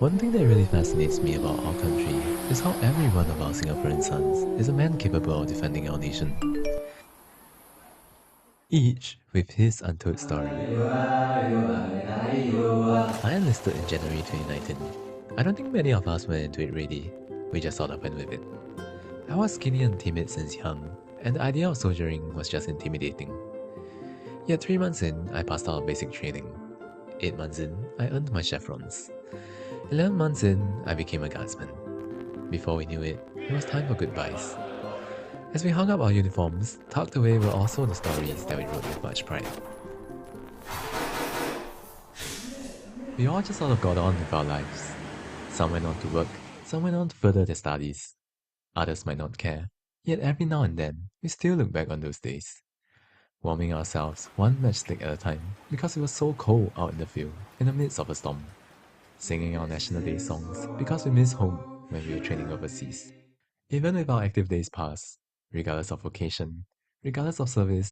One thing that really fascinates me about our country is how every one of our Singaporean sons is a man capable of defending our nation, each with his untold story. I enlisted in January 2019. I don't think many of us went into it ready, we just sort of went with it. I was skinny and timid since young, and the idea of soldiering was just intimidating. Yet 3 months in, I passed out of basic training. 8 months in, I earned my chevrons. 11 months in, I became a guardsman. Before we knew it, it was time for goodbyes. As we hung up our uniforms, tucked away were also the stories that we wrote with much pride. We all just sort of got on with our lives. Some went on to work, some went on to further their studies. Others might not care, yet every now and then, we still look back on those days. Warming ourselves one matchstick at a time because it was so cold out in the field in the midst of a storm. Singing our National Day songs because we miss home when we were training overseas. Even with our active days past, regardless of vocation, regardless of service,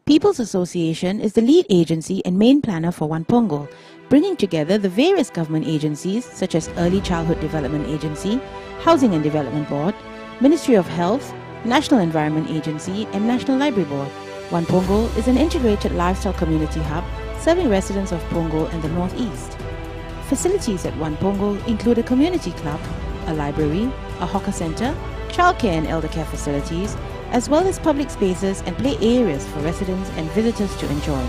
People's Association is the lead agency and main planner for One Punggol, bringing together the various government agencies such as Early Childhood Development Agency, Housing and Development Board, Ministry of Health, National Environment Agency and National Library Board. One Punggol is an integrated lifestyle community hub serving residents of Punggol and the Northeast. Facilities at One Punggol include a community club, a library, a hawker centre, childcare and elder care facilities, as well as public spaces and play areas for residents and visitors to enjoy.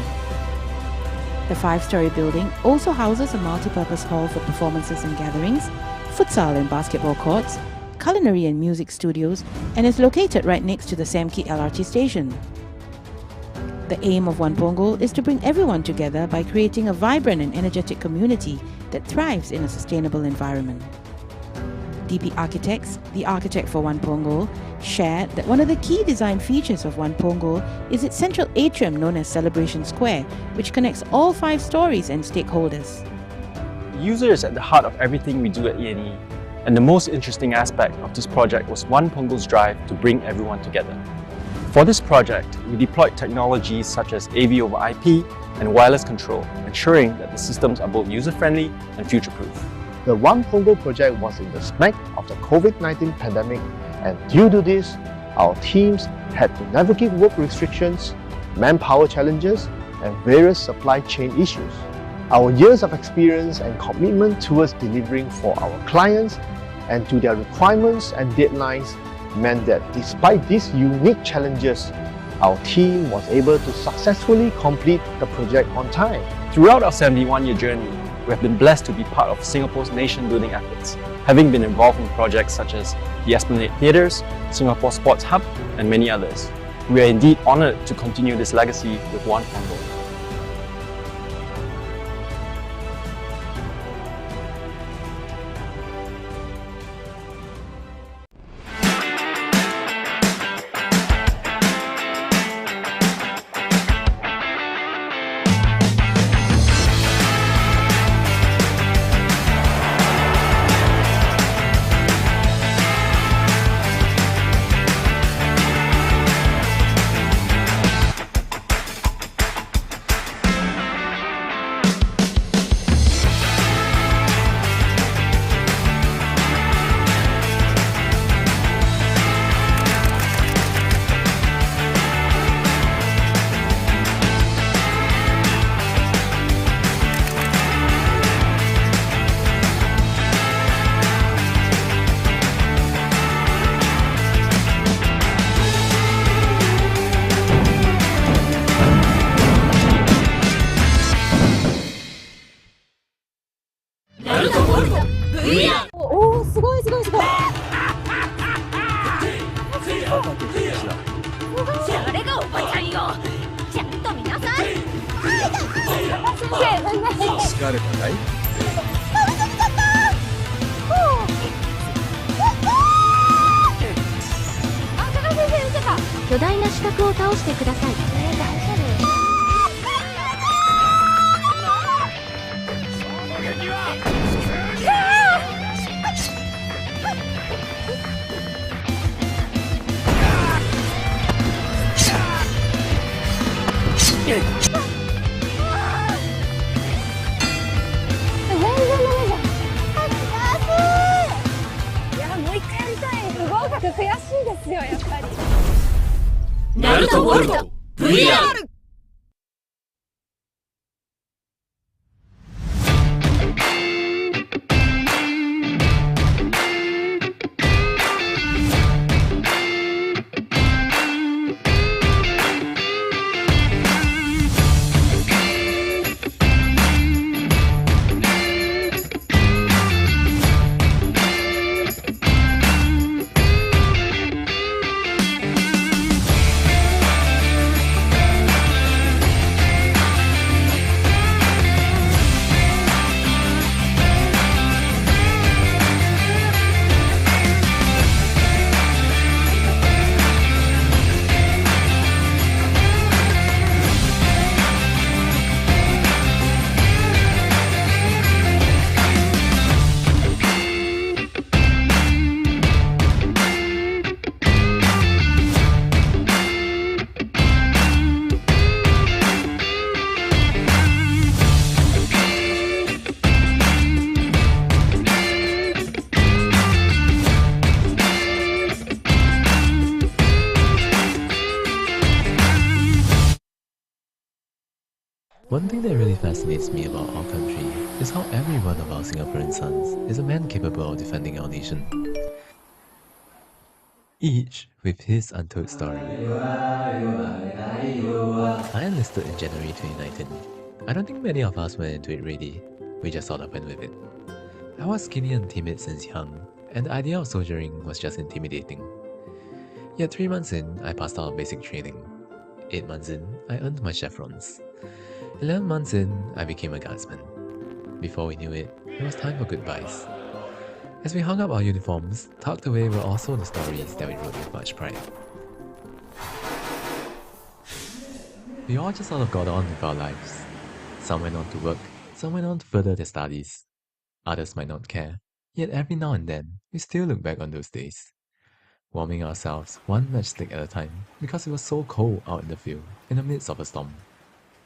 The 5-story building also houses a multi-purpose hall for performances and gatherings, futsal and basketball courts, culinary and music studios, and is located right next to the Samki LRT station. The aim of One Punggol is to bring everyone together by creating a vibrant and energetic community that thrives in a sustainable environment. DP Architects, the architect for One Punggol, shared that one of the key design features of One Punggol is its central atrium known as Celebration Square, which connects all 5 stories and stakeholders. The user is at the heart of everything we do at E&E, and the most interesting aspect of this project was One Punggol's drive to bring everyone together. For this project, we deployed technologies such as AV over IP and wireless control, ensuring that the systems are both user-friendly and future-proof. The One Punggol project was in the smack of the COVID-19 pandemic, and due to this, our teams had to navigate work restrictions, manpower challenges, and various supply chain issues. Our years of experience and commitment towards delivering for our clients and to their requirements and deadlines meant that despite these unique challenges, our team was able to successfully complete the project on time. Throughout our 71-year journey, we have been blessed to be part of Singapore's nation-building efforts, having been involved in projects such as the Esplanade Theatres, Singapore Sports Hub, and many others. We are indeed honoured to continue this legacy with One Punggol. One thing that really fascinates me about our country is how every one of our Singaporean sons is a man capable of defending our nation. Each with his untold story. I enlisted in January 2019. I don't think many of us went into it ready, we just sort of went with it. I was skinny and timid since young, and the idea of soldiering was just intimidating. Yet 3 months in, I passed out basic training. 8 months in, I earned my chevrons. 11 months in, I became a guardsman. Before we knew it, it was time for goodbyes. As we hung up our uniforms, tucked away were also the stories that we wrote with much pride. We all just sort of got on with our lives. Some went on to work, some went on to further their studies. Others might not care, yet every now and then, we still look back on those days. Warming ourselves one matchstick at a time because it was so cold out in the field in the midst of a storm.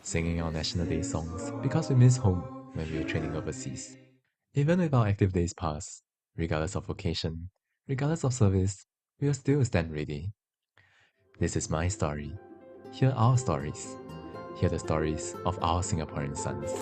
Singing our National Day songs because we miss home when we were training overseas. Even with our active days past, regardless of vocation, regardless of service, we will still stand ready. This is my story. Hear our stories. Hear the stories of our Singaporean sons.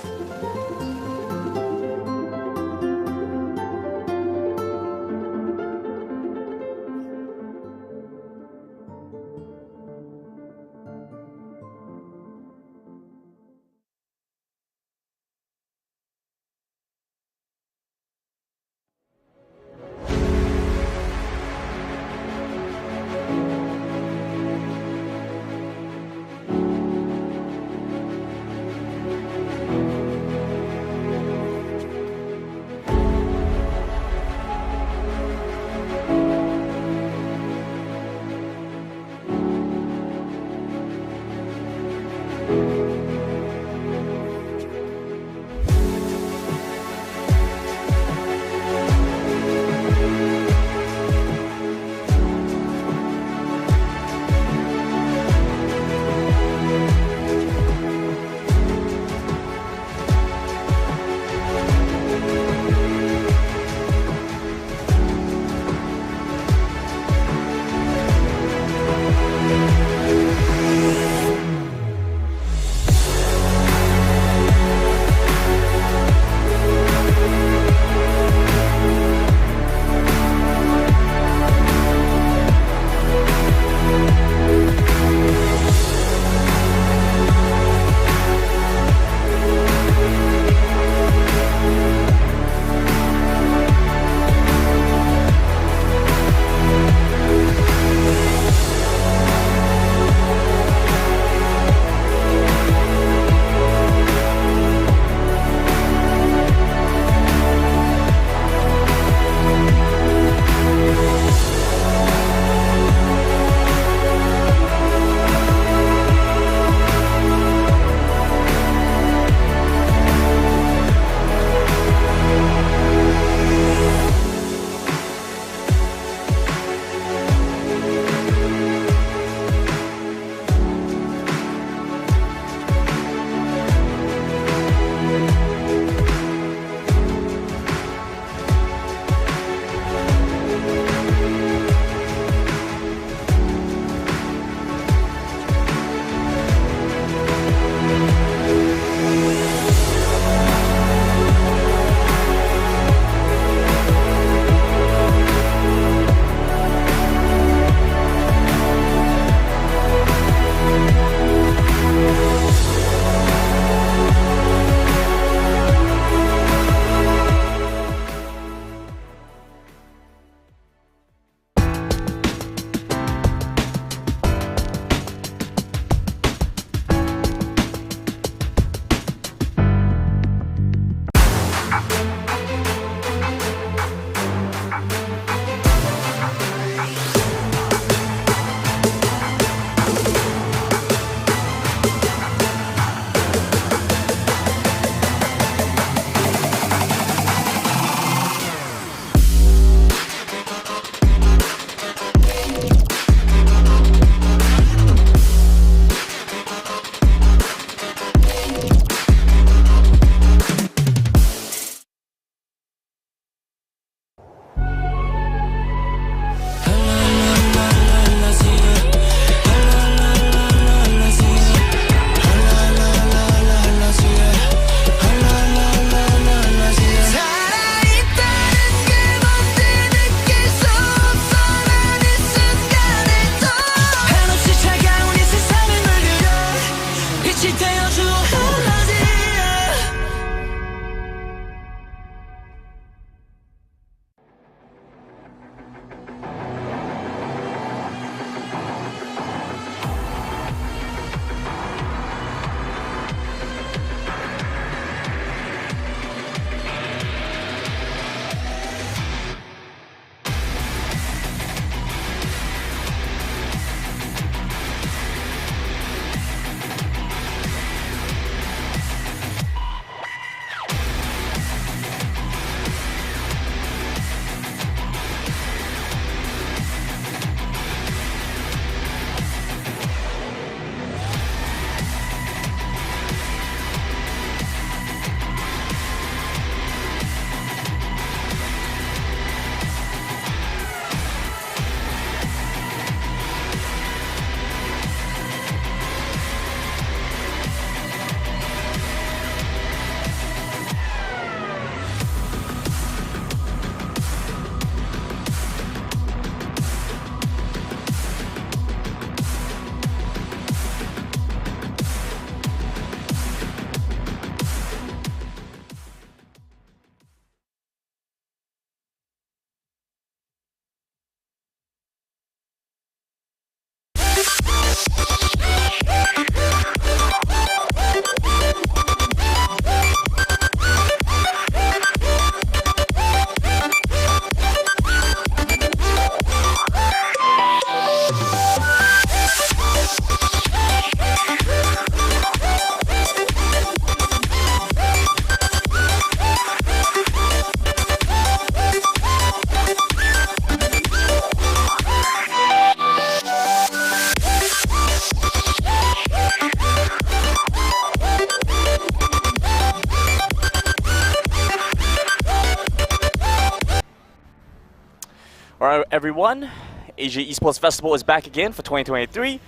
everyone. Asia Esports Festival is back again for 2023.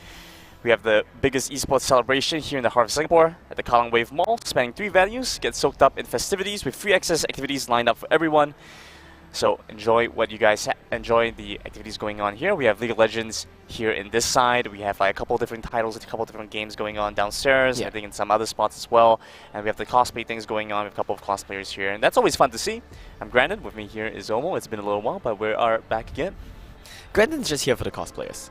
We have the biggest esports celebration here in the heart of Singapore at the Kallang Wave Mall, spanning 3 venues. Get soaked up in festivities with free access activities lined up for everyone. So enjoy what you guys enjoy the activities going on here. We have League of Legends here in this side. We have like a couple different titles, a couple different games going on downstairs. I think in some other spots as well. And we have the cosplay things going on. We have a couple of cosplayers here, and that's always fun to see. I'm Brandon. With me here is Omo. It's been a little while, but we are back again. Brandon's just here for the cosplayers.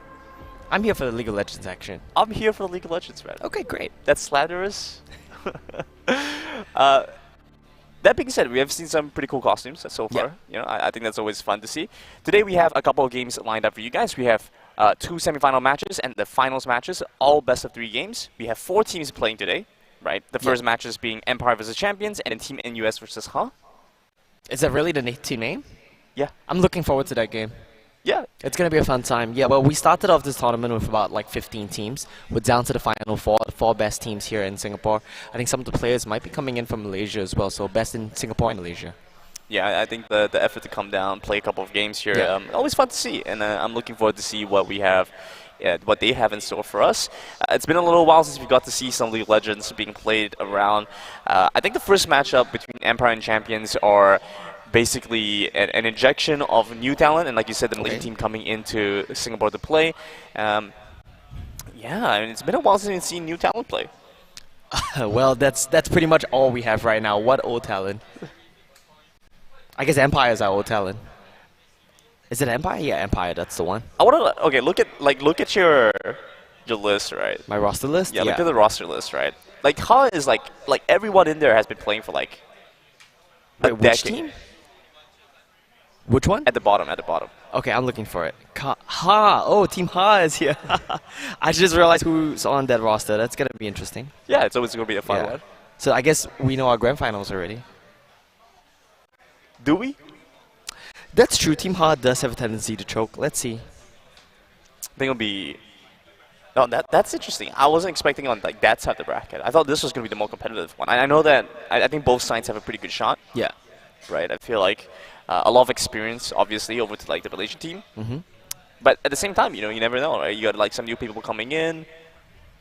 I'm here for the League of Legends action. I'm here for the League of Legends, man. Okay, great. That's slanderous. That being said, we have seen some pretty cool costumes so far. You know, I think that's always fun to see. Today we have a couple of games lined up for you guys. We have 2 semifinal matches and the finals matches, all best of 3 games. We have 4 teams playing today, right? The first matches being Empire vs Champions and then Team NUS versus Is that really the team name? Yeah. I'm looking forward to that game. Yeah. It's going to be a fun time. Yeah, well, we started off this tournament with about like 15 teams. We're down to the final 4, the 4 best teams here in Singapore. I think some of the players might be coming in from Malaysia as well, so best in Singapore and Malaysia. Yeah, I think the effort to come down, play a couple of games here, always fun to see. And I'm looking forward to see what we have, what they have in store for us. It's been a little while since we got to see some League of Legends being played around. I think the first matchup between Empire and Champions are basically an injection of new talent, and like you said, the Malaysian team coming into Singapore to play. Yeah, I mean, it's been a while since we've seen new talent play. Well, that's pretty much all we have right now. What old talent? I guess Empire is our old talent. Is it Empire? Yeah, Empire. That's the one. I want to look at your list, right? My roster list. Yeah, look at the roster list, right? Like, how is like everyone in there has been playing for like a decade. Which team? Which one? At the bottom. Okay, I'm looking for it. Oh, Team Ha is here. I just realized who's on that roster. That's going to be interesting. Yeah, it's always going to be a fun one. So I guess we know our grand finals already. Do we? That's true. Team Ha does have a tendency to choke. Let's see. I think it'll be... No, that's interesting. I wasn't expecting on like that side of the bracket. I thought this was going to be the more competitive one. I know that I think both sides have a pretty good shot. Yeah. Right? I feel like a lot of experience, obviously, over to like the Malaysian team. But at the same time, you know, you never know, right? You got like some new people coming in.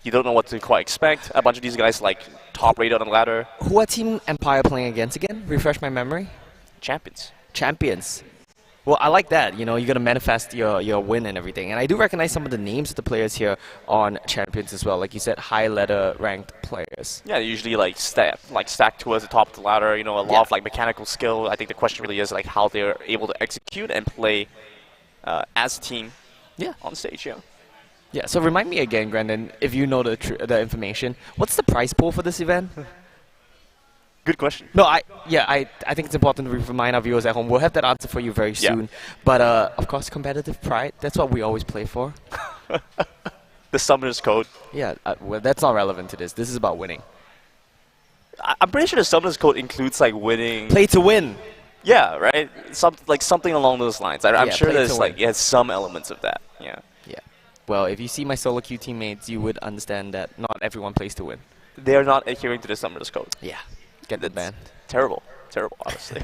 You don't know what to quite expect. A bunch of these guys like top rated on the ladder. Who are Team Empire playing against again? Refresh my memory. Champions. Well, I like that. You know, you're gonna manifest your win and everything. And I do recognize some of the names of the players here on Champions as well. Like you said, high ladder ranked players. Yeah, usually like stacked towards the top of the ladder. You know, a lot of like mechanical skill. I think the question really is like how they're able to execute and play as a team. Yeah, on stage. Yeah. Yeah. So remind me again, Brandon, if you know the information. What's the prize pool for this event? Good question. No, I think it's important to remind our viewers at home. We'll have that answer for you very soon. But of course, competitive pride. That's what we always play for. The Summoner's Code. Yeah, well, that's not relevant to this. This is about winning. I'm pretty sure the Summoner's Code includes like winning. Play to win. Yeah, right. Something along those lines. I'm sure there's like it has some elements of that. Yeah. Yeah. Well, if you see my solo queue teammates, you would understand that not everyone plays to win. They are not adhering to the Summoner's Code. Yeah. Get the ban. Terrible, honestly.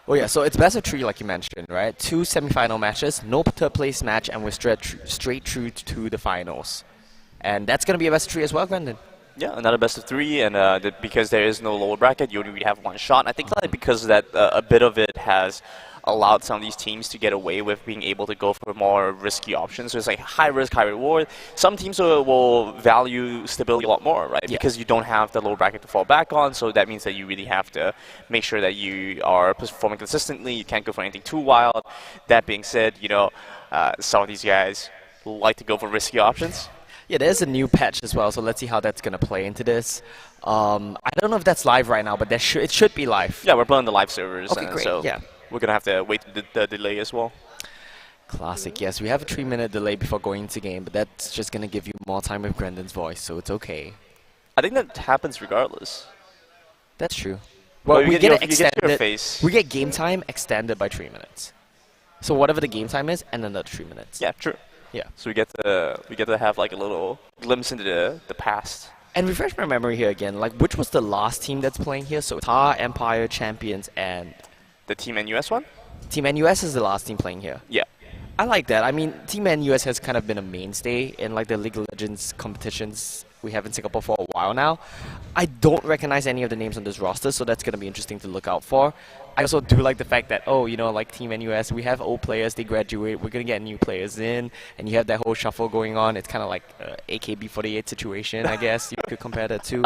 Well, yeah, so it's best of 3 like you mentioned, right? 2 semi-final matches, no third place match, and we're straight through to the finals. And that's going to be a best of 3 as well, Brendan. Yeah, another best of 3, and because there is no lower bracket, you only really have one shot. I think like because that a bit of it has allowed some of these teams to get away with being able to go for more risky options. So it's like high risk, high reward. Some teams will value stability a lot more, right? Yeah. Because you don't have the lower bracket to fall back on. So that means that you really have to make sure that you are performing consistently. You can't go for anything too wild. That being said, you know, some of these guys like to go for risky options. Yeah, there's a new patch as well, so let's see how that's going to play into this. I don't know if that's live right now, but it should be live. Yeah, we're playing the live servers. Okay, great. So yeah. We're going to have to wait the delay as well. Classic, yes. We have a 3-minute delay before going into game, but that's just going to give you more time with Brendan's voice, so it's okay. I think that happens regardless. That's true. Well, we get game time extended by 3 minutes. So whatever the game time is, and another 3 minutes. Yeah, true. Yeah. So we get to have like a little glimpse into the past. And refresh my memory here again. Like, which was the last team that's playing here? So Tar, Empire, Champions, and the Team NUS one? Team NUS is the last team playing here. Yeah. I like that. I mean, Team NUS has kind of been a mainstay in like the League of Legends competitions we have in Singapore for a while now. I don't recognize any of the names on this roster, so that's going to be interesting to look out for. I also do like the fact that, oh, you know, like Team NUS, we have old players, they graduate, we're going to get new players in, and you have that whole shuffle going on. It's kind of like AKB48 situation, I guess you could compare that to.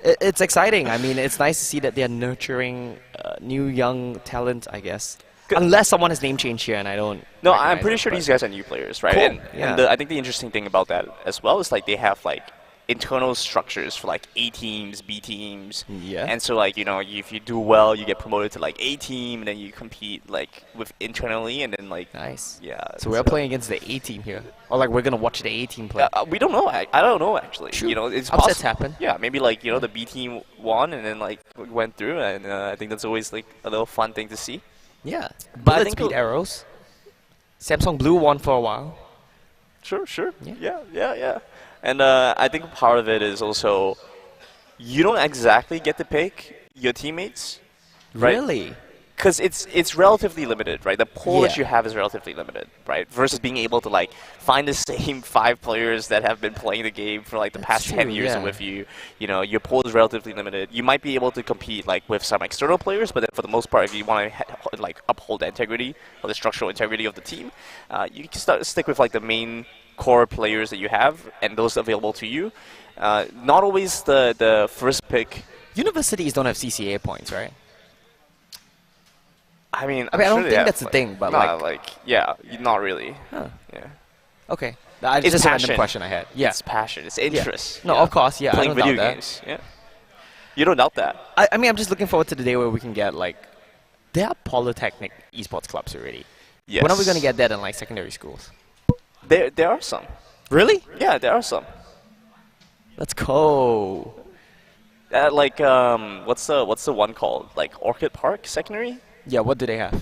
It's exciting. I mean, it's nice to see that they're nurturing new young talent, I guess. Unless someone has name change here and I don't. No, I'm recognize pretty it, sure but- these guys are new players, right? Cool, And, yeah. and I think the interesting thing about that as well is like they have like internal structures for like A teams, B teams. Yeah. And so like, you know, if you do well, you get promoted to like A team, and then you compete like with internally, and then like Nice. yeah. So we're playing against the A team here. Or like we're going to watch the A team play. We don't know. I don't know actually. True. You know, it's Upsets possible. happen. Yeah, maybe like, you know, the B team won and then like went through, and I think that's always like a little fun thing to see. Yeah. But I Bullet think speed arrows. Samsung Blue won for a while. Sure. Yeah. Yeah. And I think part of it is also you don't exactly get to pick your teammates, right? Really? Because it's relatively limited, right? The pool that Yeah. you have is relatively limited, right? Versus being able to like find the same 5 players that have been playing the game for like the That's past 10 true, years yeah. with you. You know, your pool is relatively limited. You might be able to compete like with some external players, but then for the most part, if you want to like uphold the integrity or the structural integrity of the team, you can stick with like the main core players that you have and those available to you. Not always the first pick. Universities don't have CCA points, right? I mean, I don't they think have, that's the thing, but nah, like- yeah, not really. Huh. Yeah. Okay. That's It's just a random passion. question I had. Yeah. It's passion. It's interest. No, yeah. of course, yeah. Playing I don't video doubt that. games. Yeah. You don't doubt that. I mean, I'm just looking forward to the day where we can get like, there are polytechnic esports clubs already. Yes. When are we going to get that in like secondary schools? There are some. Really? Yeah, there are some. Let's go. Like what's the one called? Like Orchid Park Secondary? Yeah, what do they have?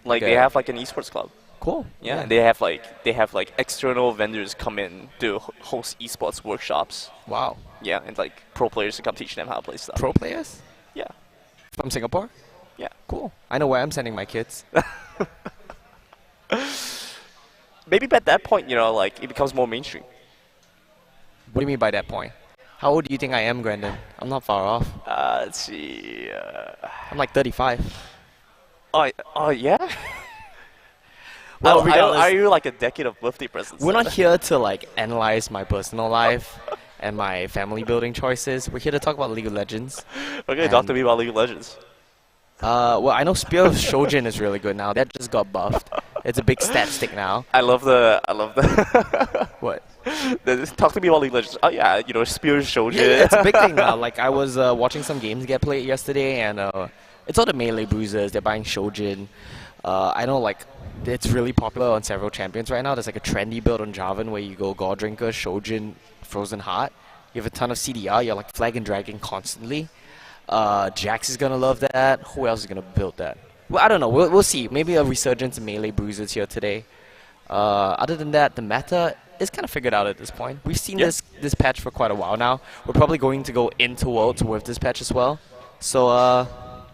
Like Okay. they have like an esports club. Cool. Yeah, and they have like external vendors come in to host esports workshops. Wow. Yeah, and like pro players to come teach them how to play stuff. Pro players? Yeah. From Singapore? Yeah. Cool. I know where I'm sending my kids. Maybe at that point, you know, like it becomes more mainstream. What do you mean by that point? How old do you think I am, Grandin? I'm not far off. Let's see. I'm like 35. Oh yeah. Well, are regardless- you like a decade of birthday presents? We're not here to like analyze my personal life and my family building choices. We're here to talk about League of Legends. Okay, talk and- to me about League of Legends. Well, I know Spear of Shojin is really good now. That just got buffed. It's a big stat stick now. I love the. What? Talk to me about League of Legends. Oh yeah, you know, Spears Shojin. Yeah, it's a big thing now. Like I was watching some games get played yesterday, and it's all the melee bruisers. They're buying Shojin. I know like it's really popular on several champions right now. There's like a trendy build on Jarvan where you go God Drinker, Shojin, Frozen Heart. You have a ton of CDR. You're like flag and dragging constantly. Jax is gonna love that. Who else is gonna build that? Well, I don't know. We'll see. Maybe a resurgence in melee bruisers here today. Other than that, the meta is kind of figured out at this point. We've seen Yeah. this patch for quite a while now. We're probably going to go into Worlds with this patch as well. So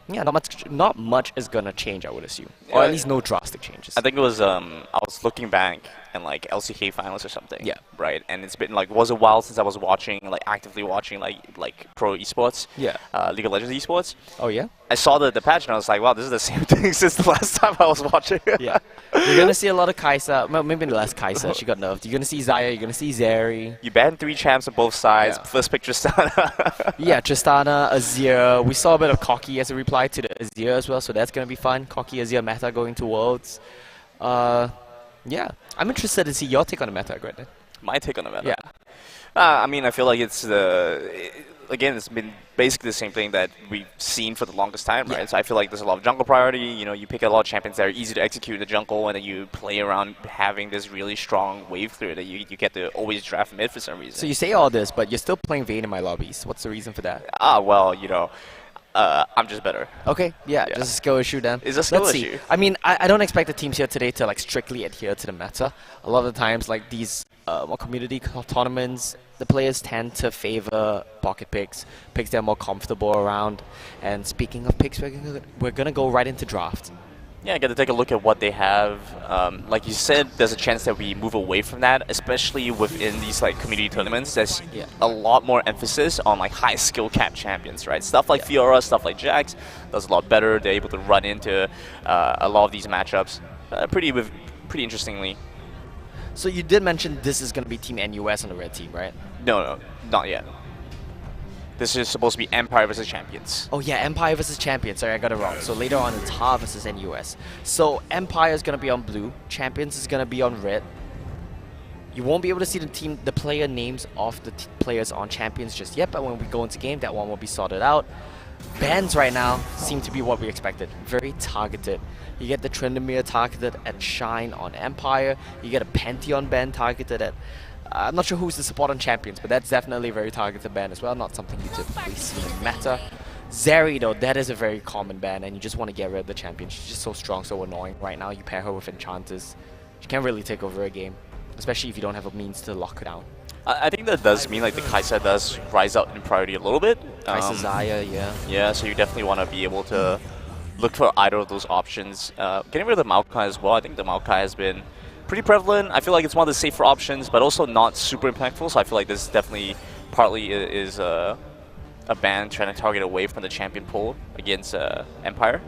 yeah, not much is gonna change, I would assume, or Yeah. at least no drastic changes. I think it was I was looking back and like LCK finals or something. Yeah. Right. And it's been like was a while since I was watching actively watching like pro esports. Yeah. League of Legends esports. Oh yeah. I saw the patch and I was like, wow, this is the same thing since the last time I was watching. Yeah. You're gonna see a lot of Kai'Sa. Well, maybe less Kai'Sa. She got nerfed. You're gonna see Xayah. You're gonna see Zeri. You banned 3 champs on both sides. Yeah. First pick Tristana. Yeah, Tristana, Azir. We saw a bit of Cocky as a reply to the Azir as well, so that's gonna be fun. Cocky Azir meta going to Worlds. Yeah, I'm interested to see your take on the meta, Greg. My take on the meta. Yeah. I mean, I feel like it's again, it's been basically the same thing that we've seen for the longest time, right? Yeah. So I feel like there's a lot of jungle priority. You know, you pick a lot of champions that are easy to execute in the jungle, and then you play around having this really strong wave through it that you get to always draft mid for some reason. So you say all this, but you're still playing Vayne in my lobbies. What's the reason for that? Well, you know, I'm just better. Okay, yeah, Yeah. just a skill issue then. It's a skill Let's issue. See. I mean, I don't expect the teams here today to like strictly adhere to the meta. A lot of the times, like these more community tournaments, the players tend to favor pocket picks they're more comfortable around. And speaking of picks, we're gonna go right into draft. Yeah, I got to take a look at what they have. Like you said, there's a chance that we move away from that, especially within these like community tournaments. There's a lot more emphasis on like high skill cap champions, right? Stuff like Fiora, stuff like Jax does a lot better. They're able to run into a lot of these matchups pretty interestingly. So you did mention this is going to be Team NUS on the red team, right? No, not yet. This is supposed to be Empire versus Champions. Oh yeah, Empire versus Champions. Sorry, I got it wrong. So later on, it's Ha versus NUS. So Empire is going to be on blue. Champions is going to be on red. You won't be able to see the player names of the players on Champions just yet, but when we go into game, that one will be sorted out. Bans right now seem to be what we expected. Very targeted. You get the Tryndamere targeted at Shine on Empire. You get a Pantheon ban targeted at... I'm not sure who's the support on Champions, but that's definitely a very targeted ban as well. Not something you typically see in meta. Zeri though, that is a very common ban, and you just want to get rid of the champion. She's just so strong, so annoying. Right now, you pair her with Enchanters. She can't really take over a game, especially if you don't have a means to lock her down. I think that does mean like the Kai'Sa does rise up in priority a little bit. Kai'Sa Xayah, yeah. Yeah, so you definitely want to be able to look for either of those options. Getting rid of the Maokai as well. I think the Maokai has been pretty prevalent. I feel like it's one of the safer options, but also not super impactful. So I feel like this definitely partly is a ban trying to target away from the champion pool against Empire.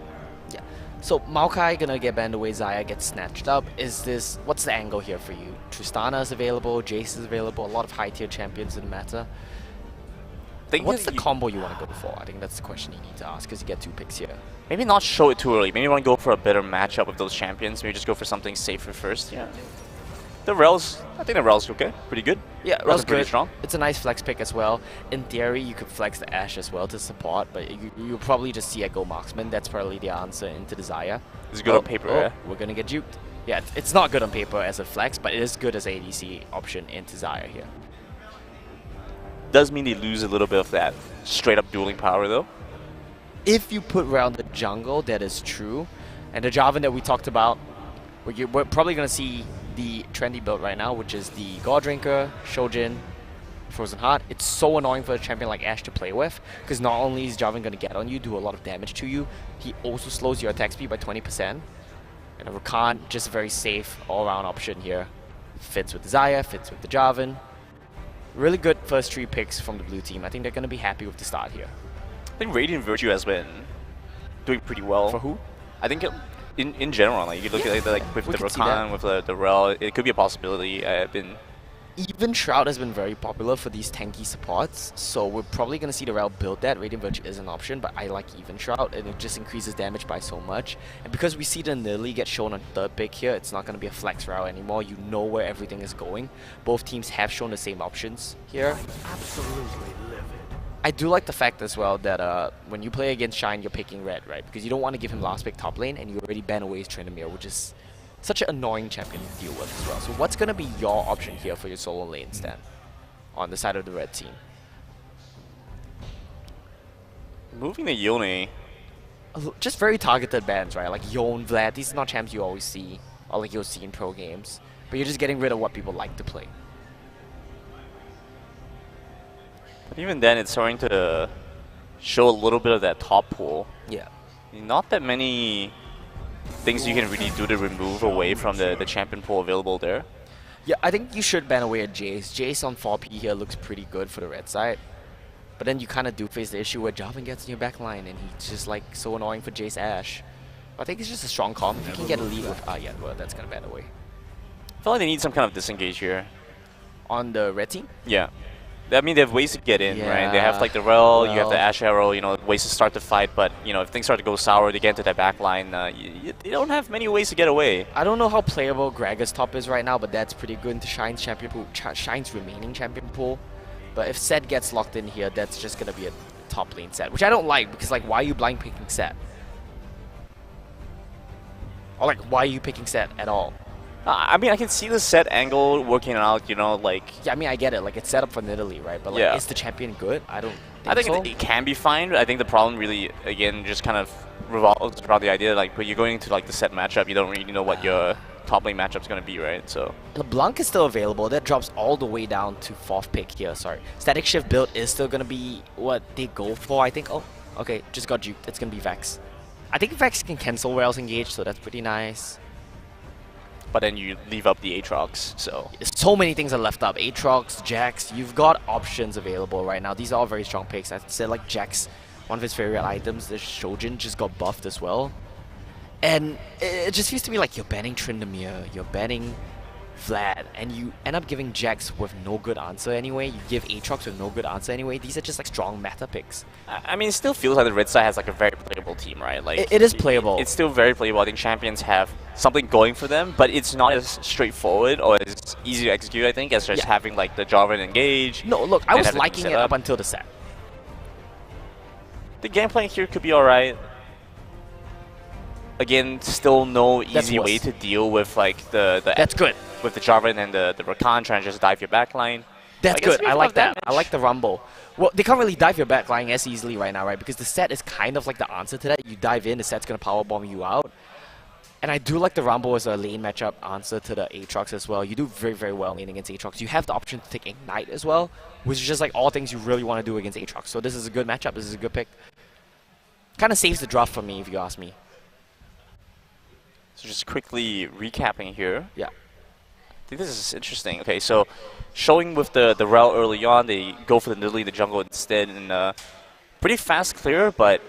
Yeah. So Maokai gonna get banned away, Xayah gets snatched up. What's the angle here for you? Tristana is available, Jace is available, a lot of high tier champions in the meta. What's the combo you want to go for? I think that's the question you need to ask, because you get 2 picks here. Maybe not show it too early. Maybe you want to go for a better matchup with those champions. Maybe just go for something safer first. Yeah. The Rel's, I think the Rel's okay. Pretty good. Yeah, Rel's pretty good. Strong. It's a nice flex pick as well. In theory, you could flex the Ashe as well to support, but you'll probably just see Echo Marksman. That's probably the answer into the Xayah. It's good on paper, yeah. We're going to get juked. Yeah, it's not good on paper as a flex, but it is good as ADC option into Xayah here. Does mean they lose a little bit of that straight up dueling power though. If you put Rel in the jungle, that is true. And the Jarvan that we talked about, we're probably going to see the trendy build right now, which is the God Drinker, Shojin, Frozen Heart. It's so annoying for a champion like Ashe to play with, because not only is Jarvan going to get on you, do a lot of damage to you, he also slows your attack speed by 20%. And a Rakan, just a very safe all-around option here. Fits with the Xayah, fits with the Jarvan. Really good first 3 picks from the blue team. I think they're going to be happy with the start here. I think Radiant Virtue has been doing pretty well. For who? I think in general, like you could look at like with the Rakan, with the Rel, it could be a possibility. Even Shroud has been very popular for these tanky supports, so we're probably going to see the Rel build that. Radiant Virtue is an option, but I like Even Shroud, and it just increases damage by so much. And because we see the Nilly get shown on 3rd pick here, it's not going to be a flex route anymore. You know where everything is going. Both teams have shown the same options here. Absolutely livid. I do like the fact as well that when you play against Shine, you're picking red, right? Because you don't want to give him last pick top lane, and you already ban away his Tryndamere, which is such an annoying champion to deal with as well. So what's going to be your option here for your solo lane stand on the side of the red team? Moving to Yone. Just very targeted bans, right? Like Yone, Vlad, these are not champs you always see, or like you'll see in pro games. But you're just getting rid of what people like to play. But even then, it's starting to show a little bit of that top pool. Yeah. Not that many things you can really do to remove away from the champion pool available there. Yeah, I think you should ban away at Jace. Jace on 4P here looks pretty good for the red side. But then you kind of do face the issue where Jarvan gets in your backline and he's just like so annoying for Jace Ashe. But I think it's just a strong comp. If you can get a lead with... yeah, well, that's going to ban away. I feel like they need some kind of disengage here. On the red team? Yeah. I mean, they have ways to get in, right? They have like the Rel, you have the Ashe Arrow, you know, ways to start the fight. But, you know, if things start to go sour, they get into that back line, they don't have many ways to get away. I don't know how playable Gragas top is right now, but that's pretty good into Shine's champion pool, Shine's remaining champion pool. But if Set gets locked in here, that's just going to be a top lane Set, which I don't like, because, like, why are you blind picking Set? Or, like, why are you picking Set at all? I mean, I can see the Set angle working out, you know, like... Yeah, I mean, I get it. Like, it's set up for Nidalee, right? But, like, is the champion good? I think so. It can be fine. I think the problem really, again, just kind of revolves around the idea, like, when you're going into, like, the Set matchup, you don't really know what your top lane matchup's going to be, right? So... LeBlanc is still available. That drops all the way down to 4th pick here, sorry. Static Shift build is still going to be what they go for, I think. Oh, okay, just got juked. It's going to be Vex. I think Vex can cancel Rails Engage, so that's pretty nice. But then you leave up the Aatrox, so... So many things are left up. Aatrox, Jax, you've got options available right now. These are all very strong picks. I said like Jax, one of his favorite items, the Shojin just got buffed as well. And it just feels to me like you're banning Tryndamere, you're banning Vlad, and you end up giving Jax with no good answer anyway. You give Aatrox with no good answer anyway. These are just like strong meta picks. I mean, it still feels like the red side has like a very playable team, right? Like it is playable. It's still very playable. I think champions have something going for them, but it's not as straightforward or as easy to execute, I think, as just having like the Jarvan engage. No, look, I was liking it up until the set. The gameplay here could be alright. Again, still no easy way to deal with like the That's good. With the Jarvan and the Rakan trying to just dive your backline. That's good. I like that. I like the Rumble. Well, they can't really dive your backline as easily right now, right? Because the set is kind of like the answer to that. You dive in, the set's going to powerbomb you out. And I do like the Rumble as a lane matchup answer to the Aatrox as well. You do very, very well lane against Aatrox. You have the option to take Ignite as well, which is just like all things you really want to do against Aatrox. So this is a good matchup. This is a good pick. Kind of saves the draft for me, if you ask me. So just quickly recapping here. Yeah. I think this is interesting. Okay, so showing with the Rel early on, they go for the Nidalee, the jungle instead, and pretty fast clear, but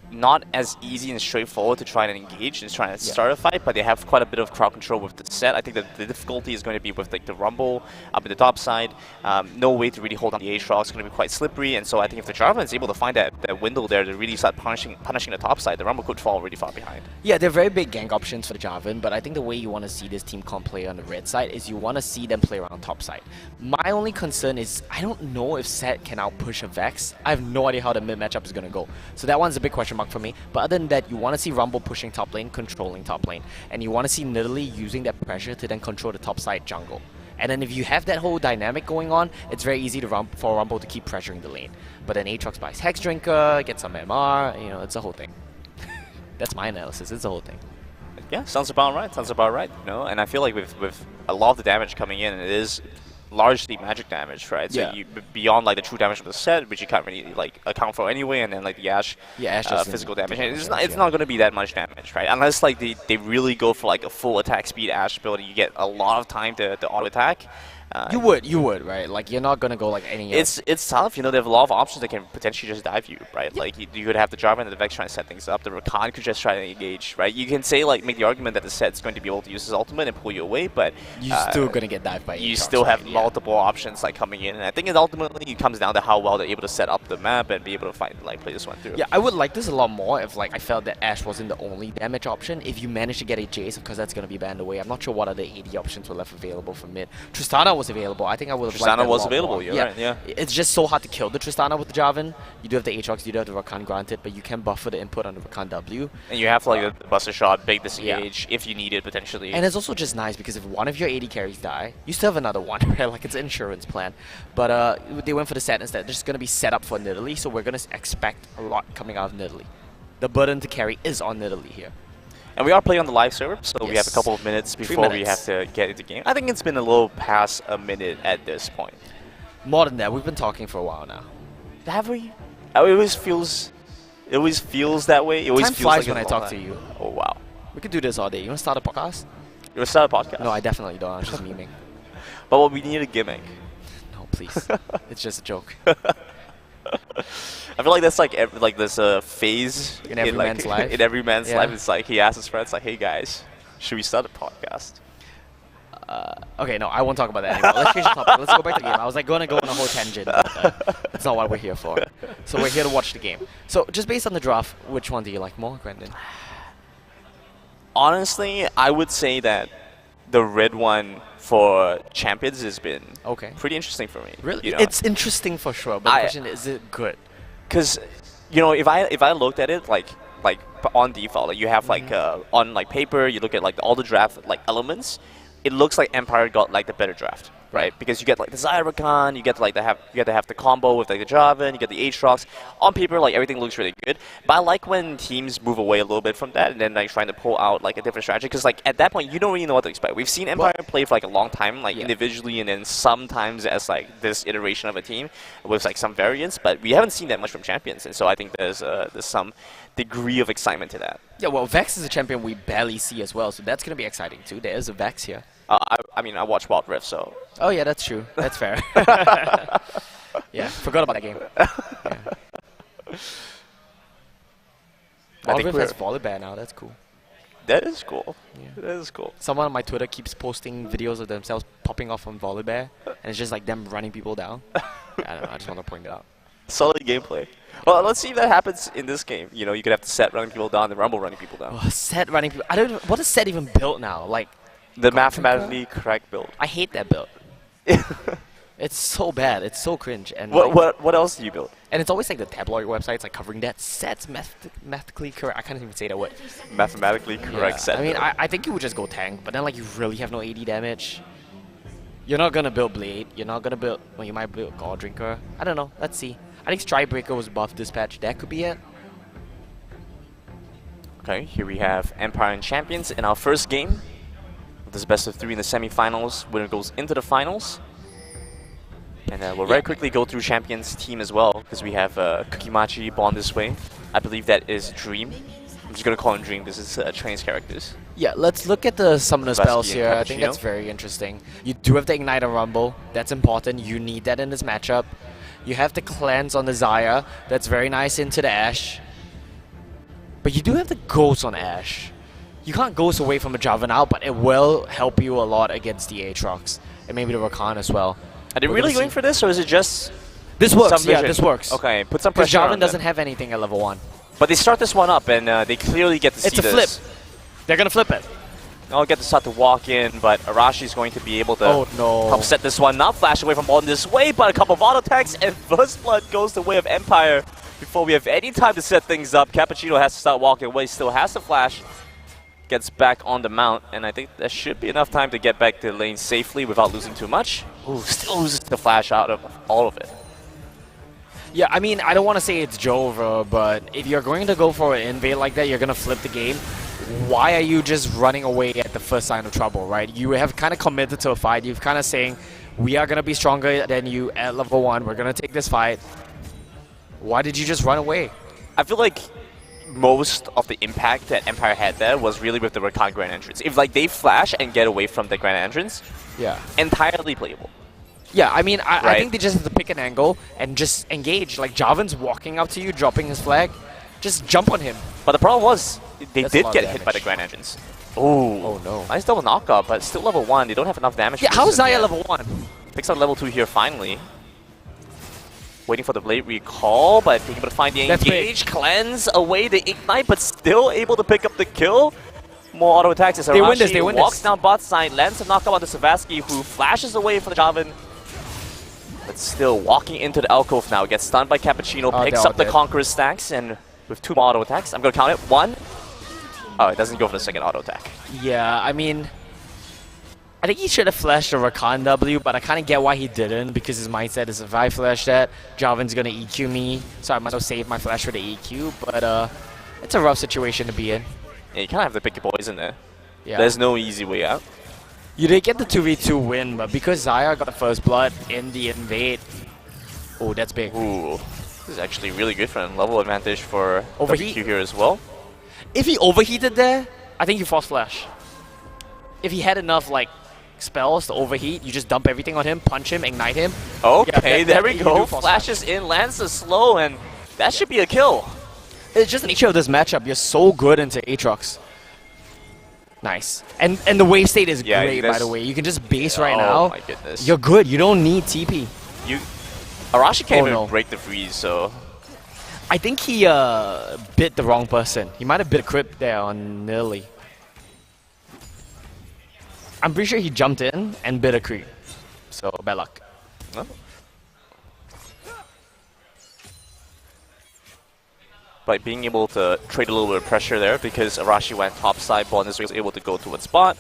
not as easy and straightforward to try and engage and try and start a fight, but they have quite a bit of crowd control with the set. I think that the difficulty is going to be with like the Rumble up in the top side. No way to really hold on the Aatrox. It's going to be quite slippery, and so I think if the Jarvan is able to find that window there to really start punishing the top side, the Rumble could fall really far behind. Yeah, they're very big gank options for the Jarvan, but I think the way you want to see this team comp play on the red side is you want to see them play around top side. My only concern is I don't know if Set can outpush a Vex. I have no idea how the mid matchup is going to go. So that one's a big question mark for me. But other than that, you want to see Rumble pushing top lane, controlling top lane. And you want to see Nidalee using that pressure to then control the top side jungle. And then if you have that whole dynamic going on, it's very easy for Rumble to keep pressuring the lane. But then Aatrox buys Hex Drinker, gets some MR, you know, it's a whole thing. That's my analysis, it's a whole thing. Yeah, sounds about right, you know? And I feel like with a lot of the damage coming in, it is largely magic damage, right? So you beyond like the true damage from the set, which you can't really like account for anyway, and then like the Ashe physical damage. And it's not going to be that much damage, right? Unless like they really go for like a full attack speed Ashe build, you get a lot of time to auto attack. You would, right? Like you're not gonna go like any. It's tough, you know. They have a lot of options that can potentially just dive you, right? Like you could have the Jarvan and the Vex trying to set things up. The Rakan could just try to engage, right? You can say like make the argument that the set's going to be able to use his ultimate and pull you away, but you're still gonna get dived by. You still have multiple options like coming in, and I think it ultimately comes down to how well they're able to set up the map and be able to play this one through. Yeah, I would like this a lot more if like I felt that Ashe wasn't the only damage option. If you manage to get a Jace, because that's gonna be banned away. I'm not sure what other AD options were left available for mid. Tristana was available. I think I would. Tristana was available, you're right, yeah. It's just so hard to kill the Tristana with the Jarvan. You do have the Aatrox, you do have the Rakan granted, but you can buffer the input on the Rakan W. And you have like the Buster Shot, big disengage, if you need it potentially. And it's also just nice because if one of your AD carries die, you still have another one, right? Like it's an insurance plan. But they went for the set instead. They're just going to be set up for Nidalee, so we're going to expect a lot coming out of Nidalee. The burden to carry is on Nidalee here. And we are playing on the live server, so we have a couple of minutes before we have to get into game. I think it's been a little past a minute at this point. More than that, we've been talking for a while now. Have we? It always feels that way. It always Time feels flies like when I talk to you. Oh wow. We could do this all day. You want to start a podcast? You want to start a podcast? No, I definitely don't. I was just memeing. But well, we need a gimmick. No, please. It's just a joke. I feel like that's like this phase in every man's life. In every man's life, it's like he asks his friends, like, "Hey guys, should we start a podcast?" Okay, no, I won't talk about that anymore. Let's change the topic. Let's go back to the game. I was like going to go on a whole tangent, but that's not what we're here for. So we're here to watch the game. So just based on the draft, which one do you like more, Brendan? Honestly, I would say that the red one for champions has been pretty interesting for me. Really? You know? It's interesting for sure, but the question is it good? Because, you know, if I looked at it like on default, like you have like on like paper, you look at like all the draft like elements, it looks like Empire got like the better draft. right? Because you get like the Zyragon, you get to like you get to have the combo with like the Javan, you get the Aatrox. On paper, like everything looks really good. But I like when teams move away a little bit from that and then like trying to pull out like a different strategy. Because like at that point, you don't really know what to expect. We've seen Empire play for like a long time, like individually, and then sometimes as like this iteration of a team with like some variants. But we haven't seen that much from Champions, and so I think there's some degree of excitement to that. Yeah, well, Vex is a champion we barely see as well, so that's going to be exciting too. There is a Vex here. I mean, I watch Wild Rift, so... Oh yeah, that's true. That's fair. Yeah, forgot about that game. Yeah. Wild Rift has Volibear now, that's cool. That is cool. Yeah. That is cool. Someone on my Twitter keeps posting videos of themselves popping off on Volibear, and it's just like them running people down. I don't know, I just want to point it out. Solid gameplay. Well, let's see if that happens in this game. You know, you could have to set running people down and Rumble running people down. Oh, set running people. I don't know, what is set even built now? Like, the mathematically correct build. I hate that build. It's so bad. It's so cringe. And what else do you build? And it's always like the tabloid websites like covering that. Sets mathematically correct. I can't even say that word. Mathematically correct set. I mean, build. I think you would just go tank, but then like you really have no AD damage. You're not gonna build Blade. You're not gonna build. Well, you might build God Drinker. I don't know. Let's see. I think Strikebreaker was buff dispatch. That could be it. Okay, here we have Empire and Champions in our first game. This best of 3 in the semifinals. Winner goes into the finals. And we'll very quickly go through Champions team as well, because we have Kukimachi born this way. I believe that is Dream. I'm just going to call him Dream. This is Train's characters. Yeah, let's look at the summoner spells and here. I think that's very interesting. You do have the Ignite and Rumble. That's important. You need that in this matchup. You have the Cleanse on the Xayah. That's very nice into the Ashe. But you do have the Ghost on Ashe. You can't Ghost away from a Javan out, but it will help you a lot against the Aatrox. And maybe the Rakan as well. Are they really going for this, or is it just... This works, yeah, this works. Okay, put some Because pressure on Javan doesn't have anything at level 1. But they start this one up, and they clearly get to see this. It's a flip. They're going to flip it. I'll get to start to walk in, but Arashi's going to be able to help set this one up. Flash away from Bond this way, but a couple of auto attacks, and First Blood goes the way of Empire. Before we have any time to set things up, Cappuccino has to start walking away, still has to flash. Gets back on the mount, and I think there should be enough time to get back to the lane safely without losing too much. Ooh, still loses the flash out of all of it. Yeah, I mean, I don't want to say it's Jova, but if you're going to go for an invade like that, you're going to flip the game. Why are you just running away at the first sign of trouble, right? You have kind of committed to a fight. You've kind of saying, we are going to be stronger than you at level 1. We're going to take this fight. Why did you just run away? I feel like most of the impact that Empire had there was really with the Rakan Grand Entrance. If like they flash and get away from the Grand Entrance, yeah, entirely playable. Yeah, I mean, I think they just have to pick an angle and just engage. Like Javan's walking up to you, dropping his flag, just jump on him. But the problem was, they did get hit by the Grand Entrance. Oh no. Nice double knockup, but still level 1. They don't have enough damage. Yeah, how is Xayah level 1? Picks up level 2 here finally. Waiting for the Blade recall, but being able to find the engage, cleanse away the ignite, but still able to pick up the kill. More auto attacks as Arashi walks down bot side, lands a knockup onto Savasky, who flashes away from the Javan. But still walking into the alcove now, gets stunned by Cappuccino, picks up the Conqueror's stacks, and with 2 more auto attacks, I'm going to count it. 1. Oh, it doesn't go for the second auto attack. Yeah, I mean, I think he should have flashed a Rakan W, but I kind of get why he didn't, because his mindset is if I flash that, Javan's going to EQ me, so I might as well save my flash for the EQ, but it's a rough situation to be in. Yeah, you kind of have to pick your poison there. Yeah. There's no easy way out. You did get the 2v2 win, but because Xayah got the first blood in the invade, oh, that's big. Ooh, this is actually really good for him. Level advantage for Overheat WQ here as well. If he overheated there, I think you force flash. If he had enough like spells to overheat, you just dump everything on him, punch him, ignite him. Okay, there we go. Flashes in, lands the slow, and that should be a kill. It's just the nature of this matchup. You're so good into Aatrox. Nice. And the wave state is great, by the way. You can just base right now. Oh my goodness. You're good. You don't need TP. Arashi can't even break the freeze, so... I think he bit the wrong person. He might have bit a crypt there on Nilly. I'm pretty sure he jumped in and bit a creep. So, bad luck. Oh. By being able to trade a little bit of pressure there, because Arashi went topside, Bond was able to go towards spot.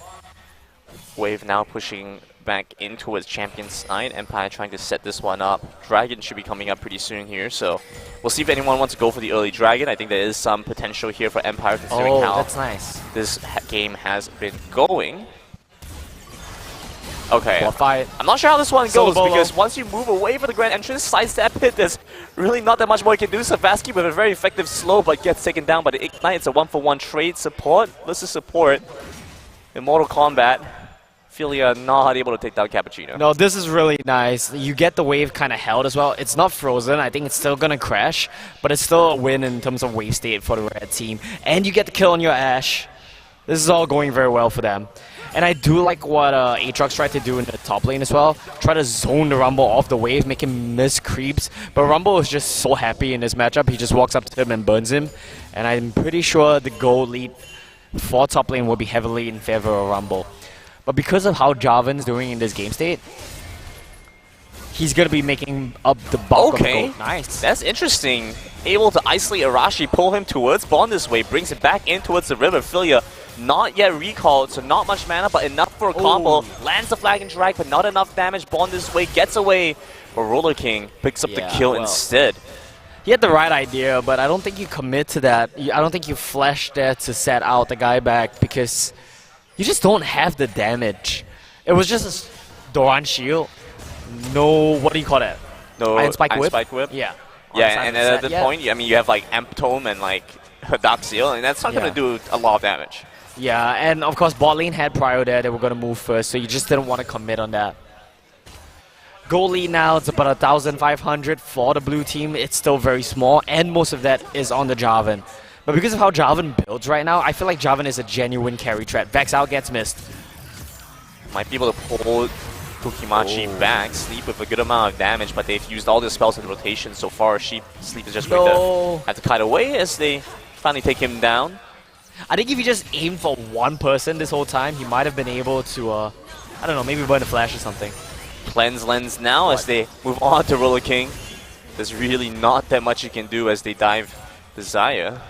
Wave now pushing back in towards Champion side. Empire trying to set this one up. Dragon should be coming up pretty soon here, so we'll see if anyone wants to go for the early Dragon. I think there is some potential here for Empire considering how that's nice. this game has been going. Okay, Bot fight. I'm not sure how this one Solo goes bolo. because once you move away from the grand entrance, sidestep it, there's really not that much more you can do. Savasky with a very effective slow but gets taken down by the Ignite. It's a 1-for-1 trade support. This is support in Mortal Kombat. Filia not able to take down Cappuccino. No, this is really nice. You get the wave kind of held as well. It's not frozen. I think it's still going to crash, but it's still a win in terms of wave state for the red team. And you get the kill on your Ashe. This is all going very well for them. And I do like what Aatrox tried to do in the top lane as well. Try to zone the Rumble off the wave, make him miss creeps. But Rumble is just so happy in this matchup. He just walks up to him and burns him. And I'm pretty sure the gold lead for top lane will be heavily in favor of Rumble. But because of how Jarvan's doing in this game state, he's going to be making up the bulk of the gold. Nice. That's interesting. Able to isolate Arashi, pull him towards Bond this way, brings it back in towards the river. Filia not yet recalled, so not much mana, but enough for a combo. Lands the flag and drag, but not enough damage. Bond this way, gets away. But Roller King picks up the kill instead. He had the right idea, but I don't think you commit to that. I don't think you flash there to set out the guy back because you just don't have the damage. It was just a Doran shield. No, what do you call that? No, Iron Spike Whip? Spike Whip? Yeah. Yeah, and at that point, I mean, you have like Amp Tome and like Dark Seal, and that's not going to do a lot of damage. Yeah, and of course bot lane had Prio there. They were going to move first, so you just didn't want to commit on that. Goal lead now, it's about 1,500 for the blue team. It's still very small, and most of that is on the Jarvan. But because of how Jarvan builds right now, I feel like Jarvan is a genuine carry threat. Vex out gets missed. Might be able to pull Kukimachi back, Sleep with a good amount of damage, but they've used all their spells in rotation so far. Sleep is just going to have to kite away as they finally take him down. I think if he just aimed for one person this whole time, he might have been able to, I don't know, maybe burn a flash or something. Cleanse Lens now as they move on to Roller King. There's really not that much you can do as they dive the Xayah.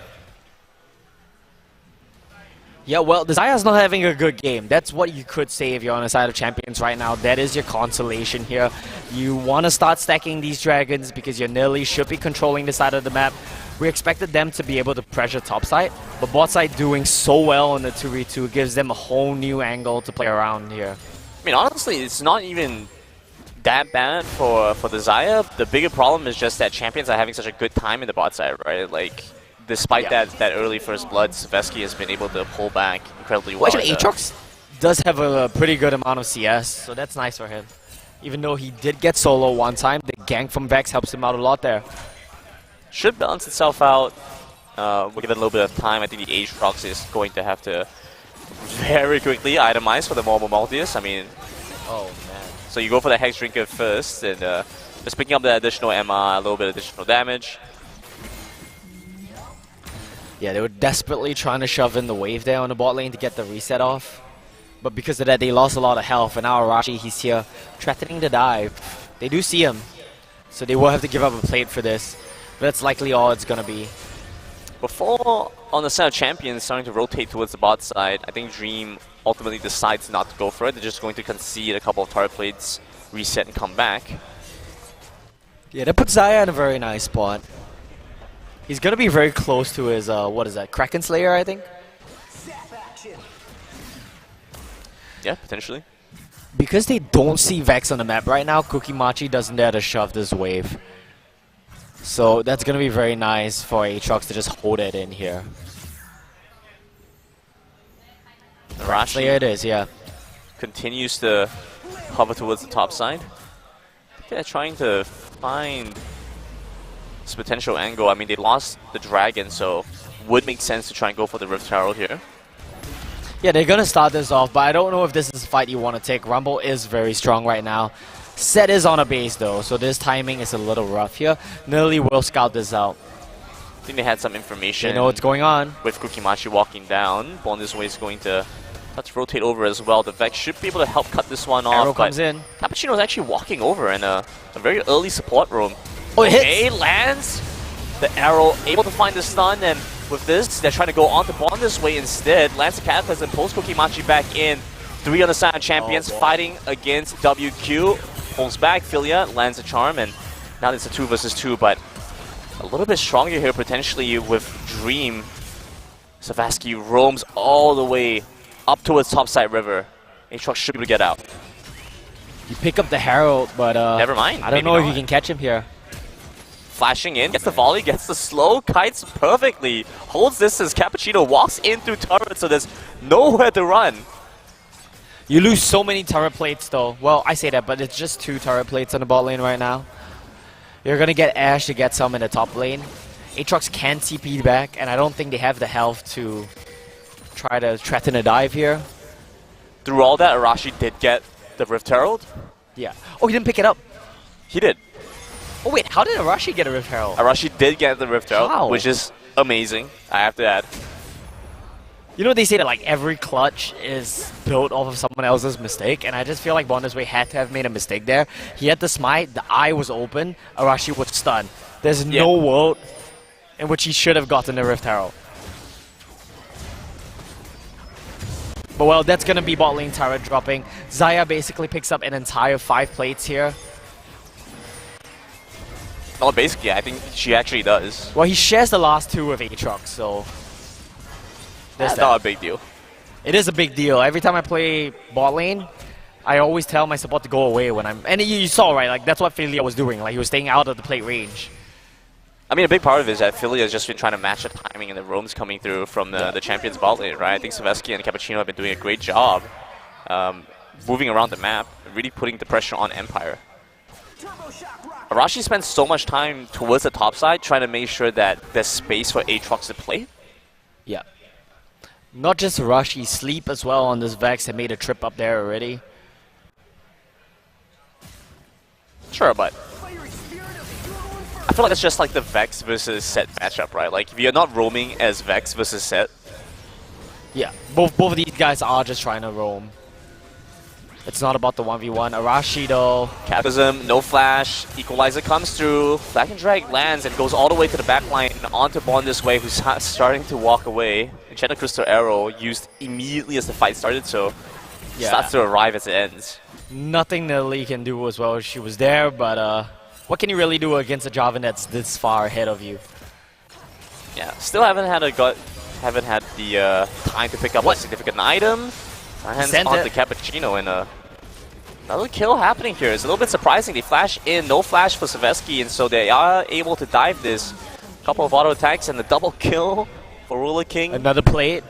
Yeah, well, the Xayah's not having a good game. That's what you could say if you're on the side of champions right now. That is your consolation here. You want to start stacking these dragons because your Nilly should be controlling the side of the map. We expected them to be able to pressure top side, but bot side doing so well on the 2v2 gives them a whole new angle to play around here. I mean, honestly, it's not even that bad for the Xayah. The bigger problem is just that champions are having such a good time in the bot side, right? Like, despite that early first blood, Savesky has been able to pull back incredibly well. Actually, Aatrox does have a pretty good amount of CS, so that's nice for him. Even though he did get solo one time, the gank from Vex helps him out a lot there. Should balance itself out. We'll give it a little bit of time. I think the Aatrox is going to have to very quickly itemize for the Momo Maltius. I mean, oh man. So you go for the Hex Drinker first, and just picking up the additional MR, a little bit of additional damage. Yeah, they were desperately trying to shove in the wave there on the bot lane to get the reset off. But because of that, they lost a lot of health, and now Arashi, he's here threatening to dive. They do see him, so they will have to give up a plate for this. But that's likely all it's going to be. Before, on the side of champions starting to rotate towards the bot side, I think Dream ultimately decides not to go for it. They're just going to concede a couple of turret plates, reset, and come back. Yeah, that puts Xayah in a very nice spot. He's going to be very close to his, what is that, Kraken Slayer, I think? Yeah, potentially. Because they don't see Vex on the map right now, Kukimachi doesn't dare to shove this wave. So that's going to be very nice for Aatrox to just hold it in here. Arashi There it is, yeah. continues to hover towards the top side. They're trying to find this potential angle. I mean, they lost the dragon, so would make sense to try and go for the Rift Herald here. Yeah, they're going to start this off, but I don't know if this is a fight you want to take. Rumble is very strong right now. Set is on a base though, so this timing is a little rough here. Nilly will scout this out. I think they had some information. They know what's going on. With Kukimachi walking down, Bond this way is going to let's rotate over as well. The Vex should be able to help cut this one off. Arrow comes in. Cappuccino is actually walking over in a very early support room. Oh, it okay, hits! lands the arrow, able to find the stun, and with this, they're trying to go on to Bond this way instead. Lands the Cataclysm and pulls Kukimachi back in. 3 on the side of Champions, fighting against WQ. Pulls back, Philia lands a charm, and now it's a 2 versus 2, but a little bit stronger here potentially with Dream. Savasky roams all the way up towards topside river. Aatrox should be able to get out. You pick up the Herald, but Never mind. I don't know if you can catch him here. Flashing in, gets the volley, gets the slow, kites perfectly, holds distance. Cappuccino walks in through turret, so there's nowhere to run. You lose so many turret plates though. Well, I say that, but it's just 2 turret plates on the bot lane right now. You're gonna get Ash to get some in the top lane. Aatrox can CP back, and I don't think they have the health to try to threaten a dive here. Through all that, Arashi did get the Rift Herald. Yeah. Oh, he didn't pick it up. He did. Oh wait, how did Arashi get a Rift Herald? Arashi did get the Rift Herald, How? which is amazing, I have to add. You know, they say that like every clutch is built off of someone else's mistake, and I just feel like Bondisway had to have made a mistake there. He had the smite, the eye was open, Arashi was stunned. There's no world in which he should have gotten the Rift Herald. But well, that's gonna be bot lane turret dropping. Xayah basically picks up an entire 5 plates here. Oh, basically, I think she actually does. Well, he shares the last 2 with Aatrox, so That's not a big deal. it is a big deal. Every time I play bot lane, I always tell my support to go away when I'm... And you saw, right? Like, that's what Philia was doing. Like, he was staying out of the plate range. I mean, a big part of it is that Philia has just been trying to match the timing and the roams coming through from the Champions bot lane, right? I think Savasky and Cappuccino have been doing a great job moving around the map, really putting the pressure on Empire. Arashi spends so much time towards the top side trying to make sure that there's space for Aatrox to play. Yeah. Not just Arashi, Sleep as well on this Vex had made a trip up there already. Sure, but I feel like it's just like the Vex versus Set matchup, right? Like, if you're not roaming as Vex versus Set. Yeah, both of these guys are just trying to roam. It's not about the 1v1. Arashi though. Cataclysm, no flash, Equalizer comes through, Flag and Drag lands and goes all the way to the back line onto Bondisway, who's starting to walk away. Enchanted Crystal Arrow used immediately as the fight started, so starts to arrive as it ends. Nothing that Lee can do as well. She was there, but what can you really do against a Jarvan that's this far ahead of you? Yeah, still haven't had the time to pick up a significant item. Hands on the Cappuccino, and another kill happening here. It's a little bit surprising. They flash in, no flash for Savasky, and so they are able to dive this. Couple of auto attacks and the double kill for Ruler King. Another plate.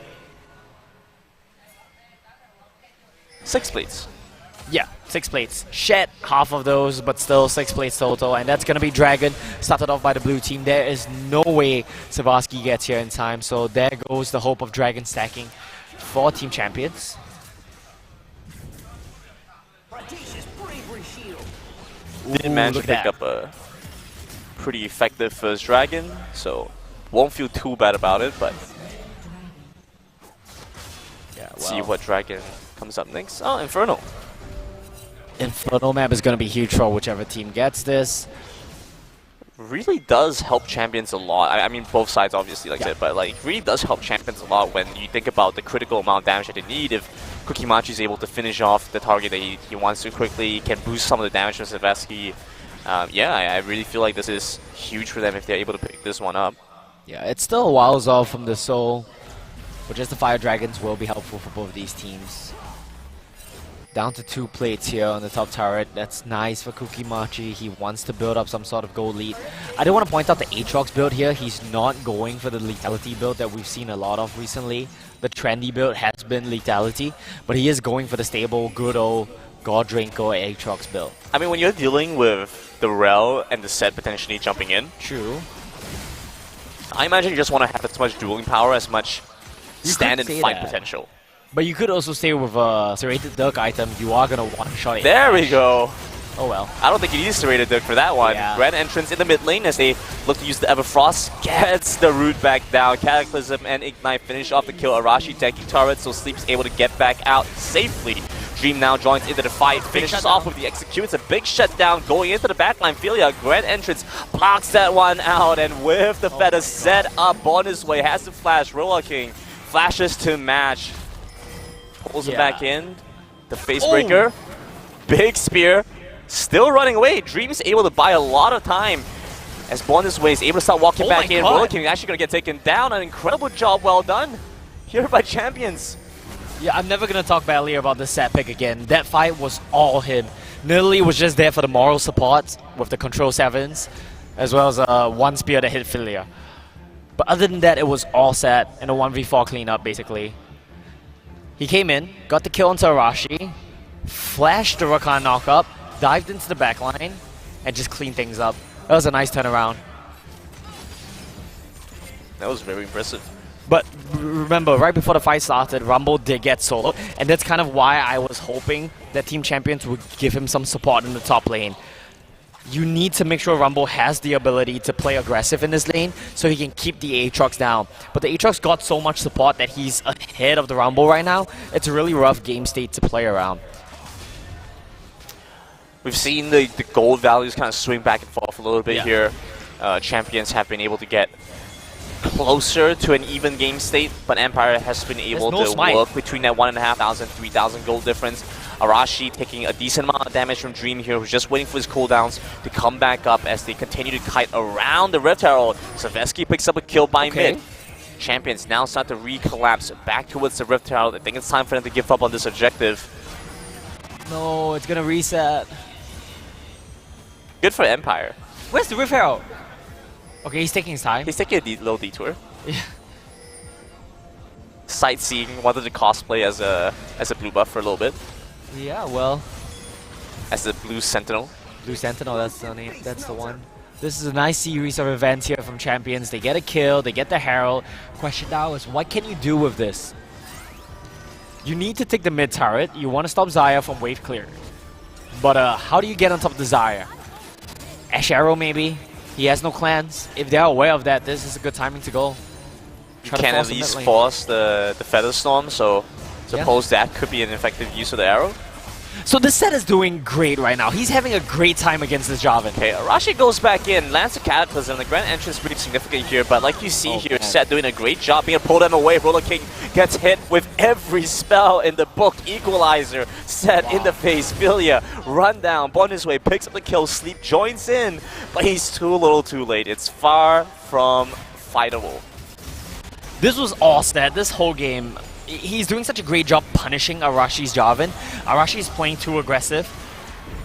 6 plates. Yeah, 6 plates. Shed half of those, but still 6 plates total, and that's gonna be Dragon, started off by the blue team. There is no way Savasky gets here in time, so there goes the hope of Dragon stacking for Team Champions. Did manage to pick up a pretty effective first Dragon, so won't feel too bad about it, but see what Dragon comes up next. Oh, Inferno. Inferno map is going to be huge for whichever team gets this. Really does help champions a lot. I mean, both sides obviously, like I said, but like really does help champions a lot when you think about the critical amount of damage that they need. If Kukimachi is able to finish off the target that he wants to quickly, can boost some of the damage from Savasky. I really feel like this is huge for them if they're able to pick this one up. Yeah, it's still a whiles off from the Soul, but just the Fire Dragons will be helpful for both of these teams. Down to 2 plates here on the top turret. That's nice for Kukimachi. He wants to build up some sort of gold lead. I do want to point out the Aatrox build here. He's not going for the lethality build that we've seen a lot of recently. The trendy build has been lethality, but he is going for the stable, good old God Drinko Aatrox build. I mean, when you're dealing with the Rel and the Set potentially jumping in, true. I imagine you just want to have as much dueling power, as much stand and fight potential. But you could also say with a Serrated Dirk item, you are going to one-shot it. There we go. Oh well. I don't think you need Serrated Dirk for that one. Yeah. Grand entrance in the mid lane as they look to use the Everfrost. Gets the root back down. Cataclysm and Ignite finish off the kill. Arashi tanking turret, so Sleep's able to get back out safely. Dream now joins into the fight, finishes off with the execute. It's a big shutdown going into the backline. Philia, grand entrance, blocks that one out, and with the feather set up on his way, has to flash. Roller King flashes to match. Pulls him back in. The facebreaker. Big spear. Still running away. Dream's able to buy a lot of time. As Born This Way is able to start walking back in. Roller King actually going to get taken down. An incredible job well done here by Champions. Yeah, I'm never going to talk badly about this set pick again. That fight was all him. Nidalee was just there for the moral support with the control 7s, as well as one spear that hit Filia. But other than that, it was all set in a 1v4 cleanup, basically. He came in, got the kill onto Arashi, flashed the Rakan knockup, dived into the backline, and just cleaned things up. That was a nice turnaround. That was very impressive. But remember, right before the fight started, Rumble did get soloed, and that's kind of why I was hoping that Team Champions would give him some support in the top lane. You need to make sure Rumble has the ability to play aggressive in this lane so he can keep the Aatrox down. But the Aatrox got so much support that he's ahead of the Rumble right now. It's a really rough game state to play around. We've seen the gold values kind of swing back and forth a little bit here. Champions have been able to get closer to an even game state, but Empire has been able to work between that 1,500, 3,000 gold difference. Arashi taking a decent amount of damage from Dream here, who's just waiting for his cooldowns to come back up as they continue to kite around the Rift Herald. Savesky picks up a kill by mid. Champions now start to recollapse back towards the Rift Herald. I think it's time for them to give up on this objective. No, it's gonna reset. Good for Empire. Where's the Rift Herald? Okay, he's taking his time. He's taking a little detour. Yeah. Sightseeing, wanted to cosplay as a blue buff for a little bit. Yeah, well. As the Blue Sentinel. Blue Sentinel, that's the name. That's the one. This is a nice series of events here from Champions. They get a kill, they get the Herald. Question now is, what can you do with this? You need to take the mid turret. You want to stop Xayah from wave clear. But how do you get on top of the Xayah? Ash Arrow maybe? He has no clans. If they're aware of that, this is a good timing to go. You can at least force the Feather Storm, so suppose that could be an effective use of the arrow. So this set is doing great right now. He's having a great time against this Jarvan. Okay, Arashi goes back in, lands a Cataclysm. The Grand Entrance is pretty significant here, but like you see here, Set doing a great job being able to pull them away. Roller King gets hit with every spell in the book. Equalizer, Set in the face. Filia, run down, Born This Way, picks up the kill. Sleep joins in, but he's too little too late. It's far from fightable. This was all Set, this whole game. He's doing such a great job punishing Arashi's Jarvan. Arashi is playing too aggressive.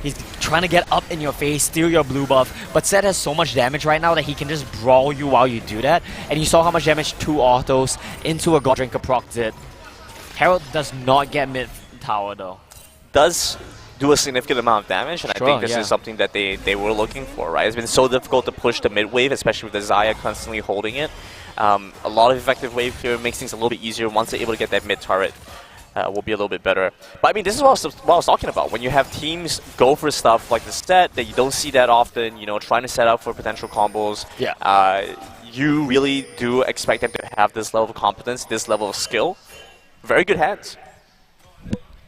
He's trying to get up in your face, steal your blue buff, but Set has so much damage right now that he can just brawl you while you do that. And you saw how much damage 2 autos into a God Drinker proc did. Herald does not get mid tower though. Does do a significant amount of damage, and I think this is something that they were looking for, right? It's been so difficult to push the mid wave, especially with the Xayah constantly holding it. A lot of effective wave clear makes things a little bit easier. Once they're able to get that mid turret, will be a little bit better. But I mean, this is what I was talking about. When you have teams go for stuff like the Set that you don't see that often, you know, trying to set up for potential combos, you really do expect them to have this level of competence, this level of skill. Very good hands.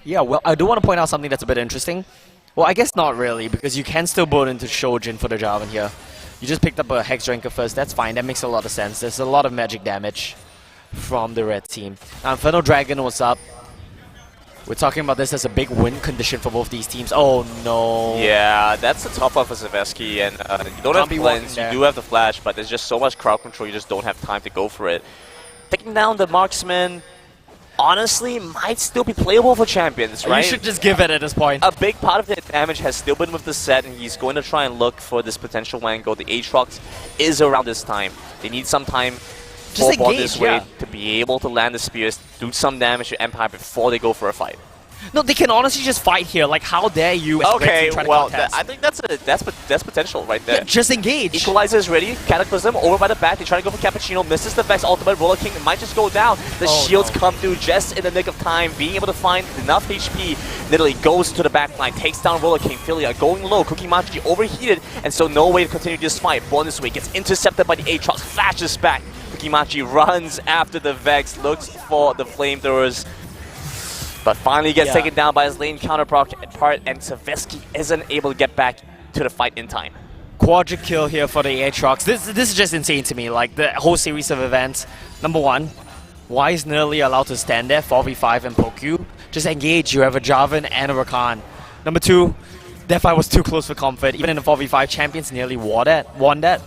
Yeah, well, I do want to point out something that's a bit interesting. Well, I guess not really, because you can still build into Shojin for the Jarvan here. You just picked up a Hex Drinker first, that's fine, that makes a lot of sense. There's a lot of magic damage from the red team. Now, Inferno Dragon was up. We're talking about this as a big win condition for both these teams. Oh no. Yeah, that's a tough one for Savesky, and you don't have cleanse, you do have the flash, but there's just so much crowd control, you just don't have time to go for it. Taking down the marksman, honestly, might still be playable for Champions, right? You should just give it at this point. A big part of the damage has still been with the Set, and he's going to try and look for this potential Wango. The Aatrox is around this time. They need some time for Born This Way to be able to land the spears, do some damage to Empire before they go for a fight. No, they can honestly just fight here. Like, how dare you? Okay, well, I think that's potential right there. Yeah, just engage. Equalizer is ready. Cataclysm over by the back. They try to go for Cappuccino. Misses the Vex ultimate. Roller King might just go down. The shields come through just in the nick of time. Being able to find enough HP. Nidalee goes to the back line. Takes down Roller King. Filia going low. Cookie Machi overheated. And so no way to continue this fight. Born This Way gets intercepted by the Aatrox. Flashes back. Cookie Machi runs after the Vex. Looks for the flamethrowers. But finally gets taken down by his lane counterpart, and Savesky isn't able to get back to the fight in time. Quadra kill here for the Aatrox. This is just insane to me. Like, the whole series of events. Number one, why is Nidalee allowed to stand there 4v5 and poke you? Just engage. You have a Jarvan and a Rakan. Number 2, that fight was too close for comfort. Even in the 4v5, champions nearly won that.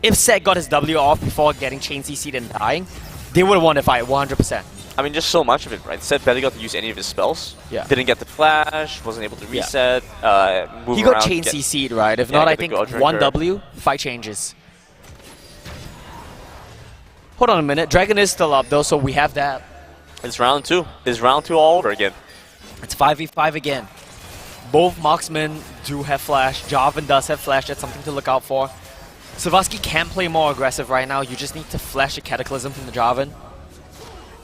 If Set got his W off before getting chain CC'd and dying, they would have won the fight 100%. I mean, just so much of it, right? Set barely got to use any of his spells. Yeah. Didn't get the flash, wasn't able to reset, move He got around, chain CC'd, right? If not, I think 1 W, fight changes. Hold on a minute. Dragon is still up, though, so we have that. It's round 2. It's round 2 all over again. It's 5v5 again. Both marksmen do have flash. Jarvan does have flash. That's something to look out for. Savaski can play more aggressive right now. You just need to flash a Cataclysm from the Jarvan.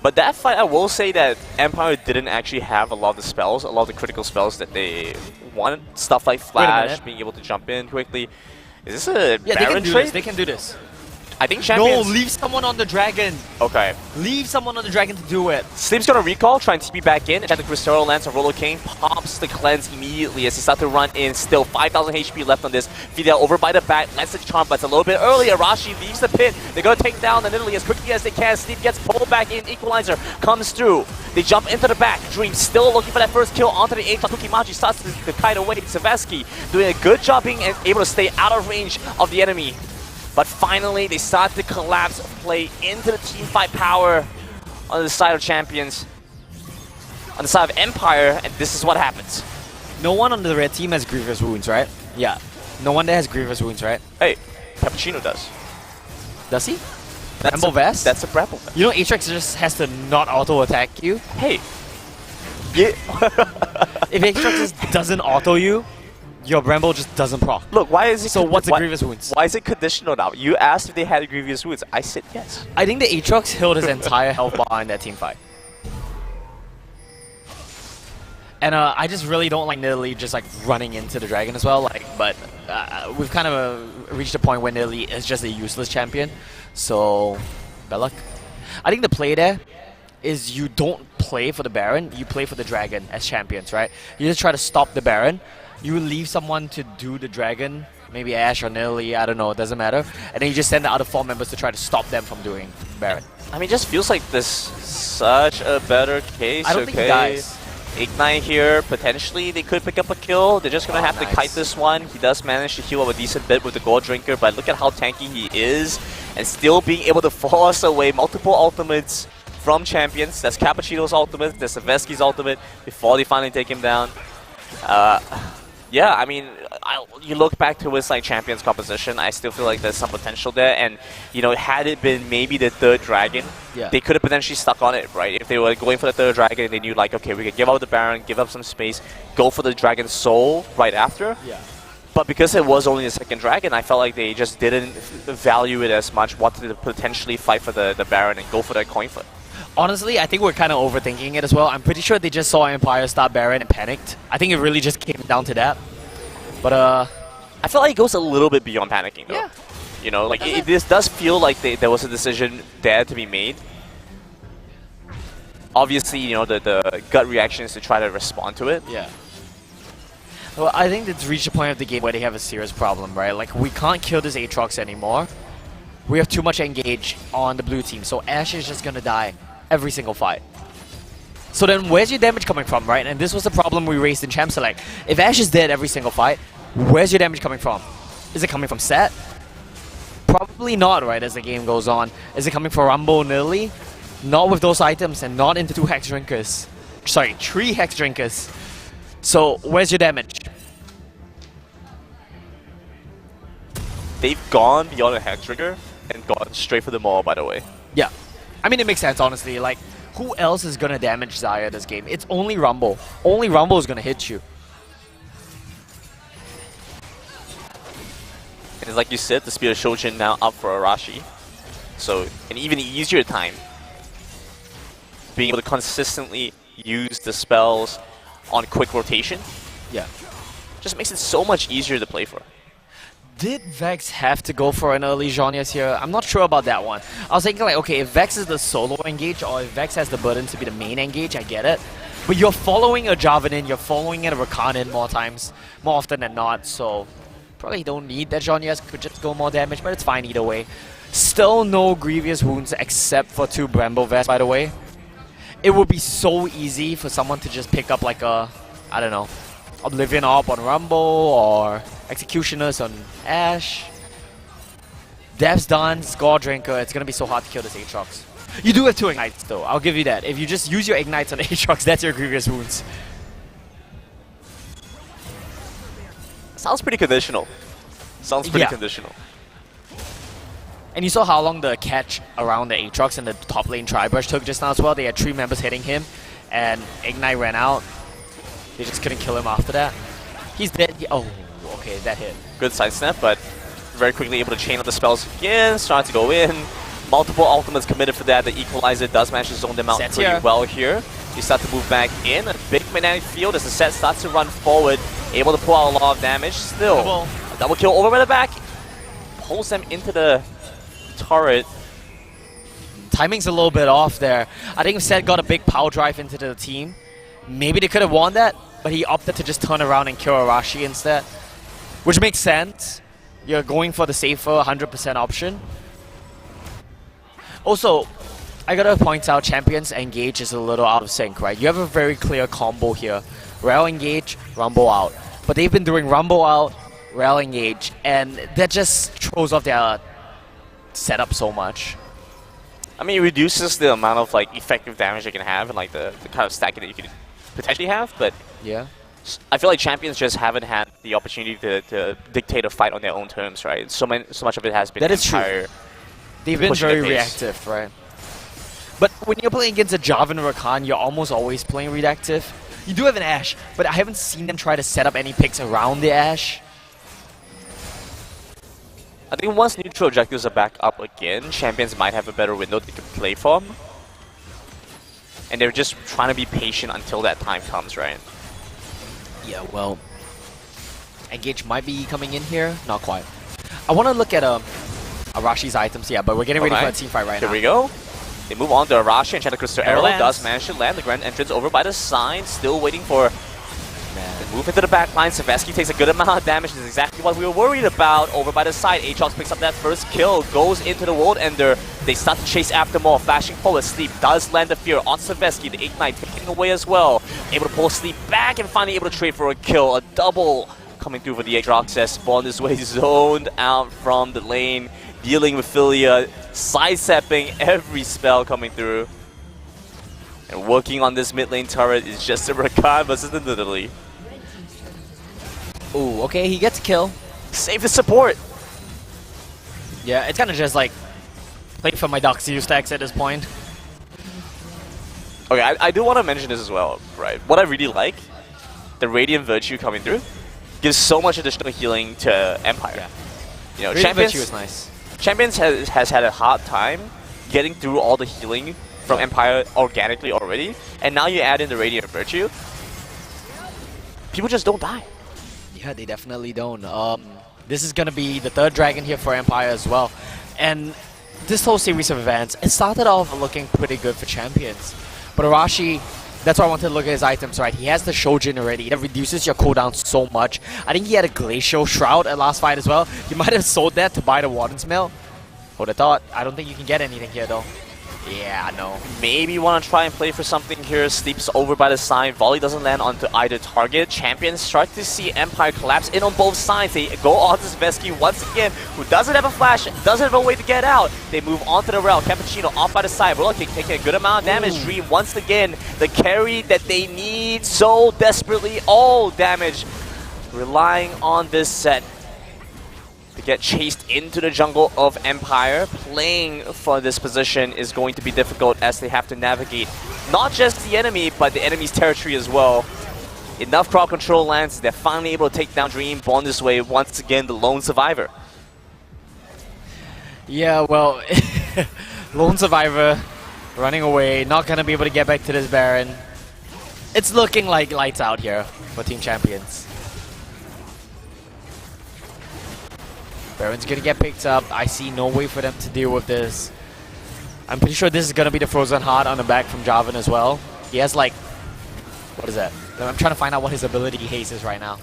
But that fight, I will say that Empire didn't actually have a lot of the spells, a lot of the critical spells that they wanted. Stuff like Flash, being able to jump in quickly. Is this a Yeah, Baron trade? They can do this. I think champions... No, leave someone on the Dragon. Okay. Leave someone on the Dragon to do it. Sleep's gonna recall, try and TP back in, and the Crystero lands on Rolo King, pops the cleanse immediately as he starts to run in. Still 5,000 HP left on this. Fidel over by the back, lands the charm, but it's a little bit early. Arashi leaves the pit. They're gonna take down the Nidalee as quickly as they can. Sleep gets pulled back in, Equalizer comes through. They jump into the back. Dream still looking for that first kill onto the H. Kukimachi starts to kite away. Savaski doing a good job being able to stay out of range of the enemy. But finally, they start to collapse, play into the team fight power on the side of Champions, on the side of Empire, and this is what happens. No one on the red team has Grievous Wounds, right? Yeah. No one there has Grievous Wounds, right? Hey, Cappuccino does. Does he? That's Bramble Vest? That's a Bramble Vest. You know Atrix just has to not auto-attack you? Hey. Yeah. If Atrix just doesn't auto you, your Bramble just doesn't proc. Look, why is it... So what's the Grievous Wounds? Why is it conditional now? You asked if they had Grievous Wounds. I said yes. I think the Aatrox healed his entire health bar in that team fight. And I just really don't like Nidalee just like running into the Dragon as well. But we've kind of reached a point where Nidalee is just a useless champion. So, bad luck. I think the play there is you don't play for the Baron, you play for the Dragon as champions, right? You just try to stop the Baron. You leave someone to do the Dragon, maybe Ashe or Nidalee, I don't know, it doesn't matter. And then you just send the other 4 members to try to stop them from doing Baron. I mean, it just feels like this such a better case. I don't think he dies. Ignite here, potentially they could pick up a kill. They're just going to have to kite this one. He does manage to heal up a decent bit with the Gold Drinker, but look at how tanky he is. And still being able to force away multiple ultimates from champions. That's Cappuccino's ultimate, that's Saveski's ultimate, before they finally take him down. Yeah, I mean, you look back to his like champions composition, I still feel like there's some potential there. And you know, had it been maybe the 3rd Dragon, they could have potentially stuck on it, right? If they were going for the 3rd Dragon, they knew like, okay, we could give up the Baron, give up some space, go for the Dragon Soul right after. Yeah. But because it was only the 2nd Dragon, I felt like they just didn't value it as much, wanted to potentially fight for the Baron and go for that coin flip. Honestly, I think we're kind of overthinking it as well. I'm pretty sure they just saw Empire start Baron and panicked. I think it really just came down to that. But I feel like it goes a little bit beyond panicking though. Yeah. You know, like this does feel like there was a decision there to be made. Obviously, you know, the gut reaction is to try to respond to it. Yeah. Well, I think it's reached a point of the game where they have a serious problem, right? Like, we can't kill this Aatrox anymore. We have too much engage on the blue team, so Ashe is just gonna die every single fight. So then where's your damage coming from, right? And this was the problem we raised in Champ Select. If Ashe is dead every single fight, where's your damage coming from? Is it coming from Set? Probably not, right, as the game goes on. Is it coming from Rumble Nidalee? Not with those items and not into 2 Hex Drinkers. Sorry, 3 Hex Drinkers. So where's your damage? They've gone beyond a Hex Trigger and gone straight for the Maul, by the way. Yeah. I mean, it makes sense, honestly. Like, who else is going to damage Xayah this game? It's only Rumble. Only Rumble is going to hit you. And it's like you said, the Spear of Shojin now up for Arashi. So, an even easier time being able to consistently use the spells on quick rotation. Yeah. Just makes it so much easier to play for. Did Vex have to go for an early Zhonya's here? I'm not sure about that one. I was thinking like, okay, if Vex is the solo engage or if Vex has the burden to be the main engage, I get it. But you're following a Jarvan in, you're following a Rakan in more often than not, so probably don't need that Zhonya's, could just go more damage, but it's fine either way. Still no Grievous Wounds except for 2 Bramble Vests, by the way. it would be so easy for someone to just pick up like a, I don't know, Oblivion Orb on Rumble or Executioners on Ashe. Dev's done, Score Drinker. It's going to be so hard to kill this Aatrox. You do have 2 Ignites though, I'll give you that. If you just use your Ignites on Aatrox, that's your Grievous Wounds. Sounds pretty conditional. Sounds pretty conditional. And you saw how long the catch around the Aatrox and the top lane Tri-Brush took just now as well. They had 3 members hitting him, and Ignite ran out. They just couldn't kill him after that. He's dead. Oh, okay, that hit. Good side snap, but very quickly able to chain up the spells again, starting to go in. Multiple ultimates committed for that. The Equalizer does manage to zone them out pretty well here. You start to move back in. A big magnetic field as the set starts to run forward. Able to pull out a lot of damage. Still, a double kill over by the back. Pulls them into the turret. Timing's a little bit off there. I think Seth got a big power drive into the team. Maybe they could have won that, but he opted to just turn around and kill Arashi instead. Which makes sense. You're going for the safer 100% option. Also, I gotta point out Champions Engage is a little out of sync, right? You have a very clear combo here. Rail Engage, Rumble out. But they've been doing Rumble out, Rail Engage, and that just throws off their setup so much. I mean, it reduces the amount of like effective damage they can have and like the kind of stacking that you could potentially have, but yeah, I feel like Champions just haven't had the opportunity to dictate a fight on their own terms, right? So much of it has been that is Empire. True. They've been very reactive, right? But when you're playing against a Jarvan or a Khan, you're almost always playing reactive. You do have an Ashe, but I haven't seen them try to set up any picks around the Ashe. I think once neutral objectives are back up again, Champions might have a better window they can play from. And they're just trying to be patient until that time comes, right? Yeah, well, Engage might be coming in here. Not quite. I want to look at Arashi's items, yeah, but we're getting ready for a team fight right now. Here we go. They move on to Arashi and Enchanted Crystal Arrow. Lands. Does manage to land the grand entrance over by the side. Still waiting for the move into the back line. Savesky takes a good amount of damage. This is exactly what we were worried about. Over by the side, Aatrox picks up that first kill. Goes into the World Ender. They start to chase after more. Flashing forward. Sleep does land the Fear on Savesky. The Ignite taking away as well. Able to pull Sleep back and finally able to trade for a kill. A double coming through for the Aatrox as Spawn this way zoned out from the lane. Dealing with Philia, sidestepping every spell coming through. And working on this mid lane turret is just a Rakan versus the Nidalee. Ooh, okay, he gets a kill. Save the support! Yeah, it's kind of just like playing for my Doxio stacks at this point. Okay, I do want to mention this as well, right? What I really like, the Radiant Virtue coming through, gives so much additional healing to Empire. Yeah. You know, Radiant Virtue is nice. Champions has had a hard time getting through all the healing from Empire organically already, and now you add in the Radiant Virtue, people just don't die. Yeah, they definitely don't. This is gonna be the 3rd dragon here for Empire as well, and this whole series of events, it started off looking pretty good for Champions, but Arashi, that's why I wanted to look at his items, right? He has the Shojin already. That reduces your cooldown so much. I think he had a Glacial Shroud at last fight as well. You might have sold that to buy the Warden's Mill. Would have thought. I don't think you can get anything here, though. Yeah, no. Maybe you want to try and play for something here. Sleeps over by the side. Volley doesn't land onto either target. Champions start to see Empire collapse in on both sides. They go on to Savesky once again, who doesn't have a flash, doesn't have a way to get out. They move onto the rail. Cappuccino off by the side. Roller Kick taking a good amount of damage. Dream once again, the carry that they need so desperately. All damage. Relying on this set to get chased into the jungle of Empire. Playing for this position is going to be difficult as they have to navigate not just the enemy, but the enemy's territory as well. Enough crowd control lands, they're finally able to take down Dream. Born this way, once again, the lone survivor. Yeah, well, lone survivor, running away, not gonna be able to get back to this Baron. It's looking like lights out here for Team Champions. Baron's gonna get picked up. I see no way for them to deal with this. I'm pretty sure this is gonna be the Frozen Heart on the back from Jarvan as well. He has like, what is that? I'm trying to find out what his ability haste is right now.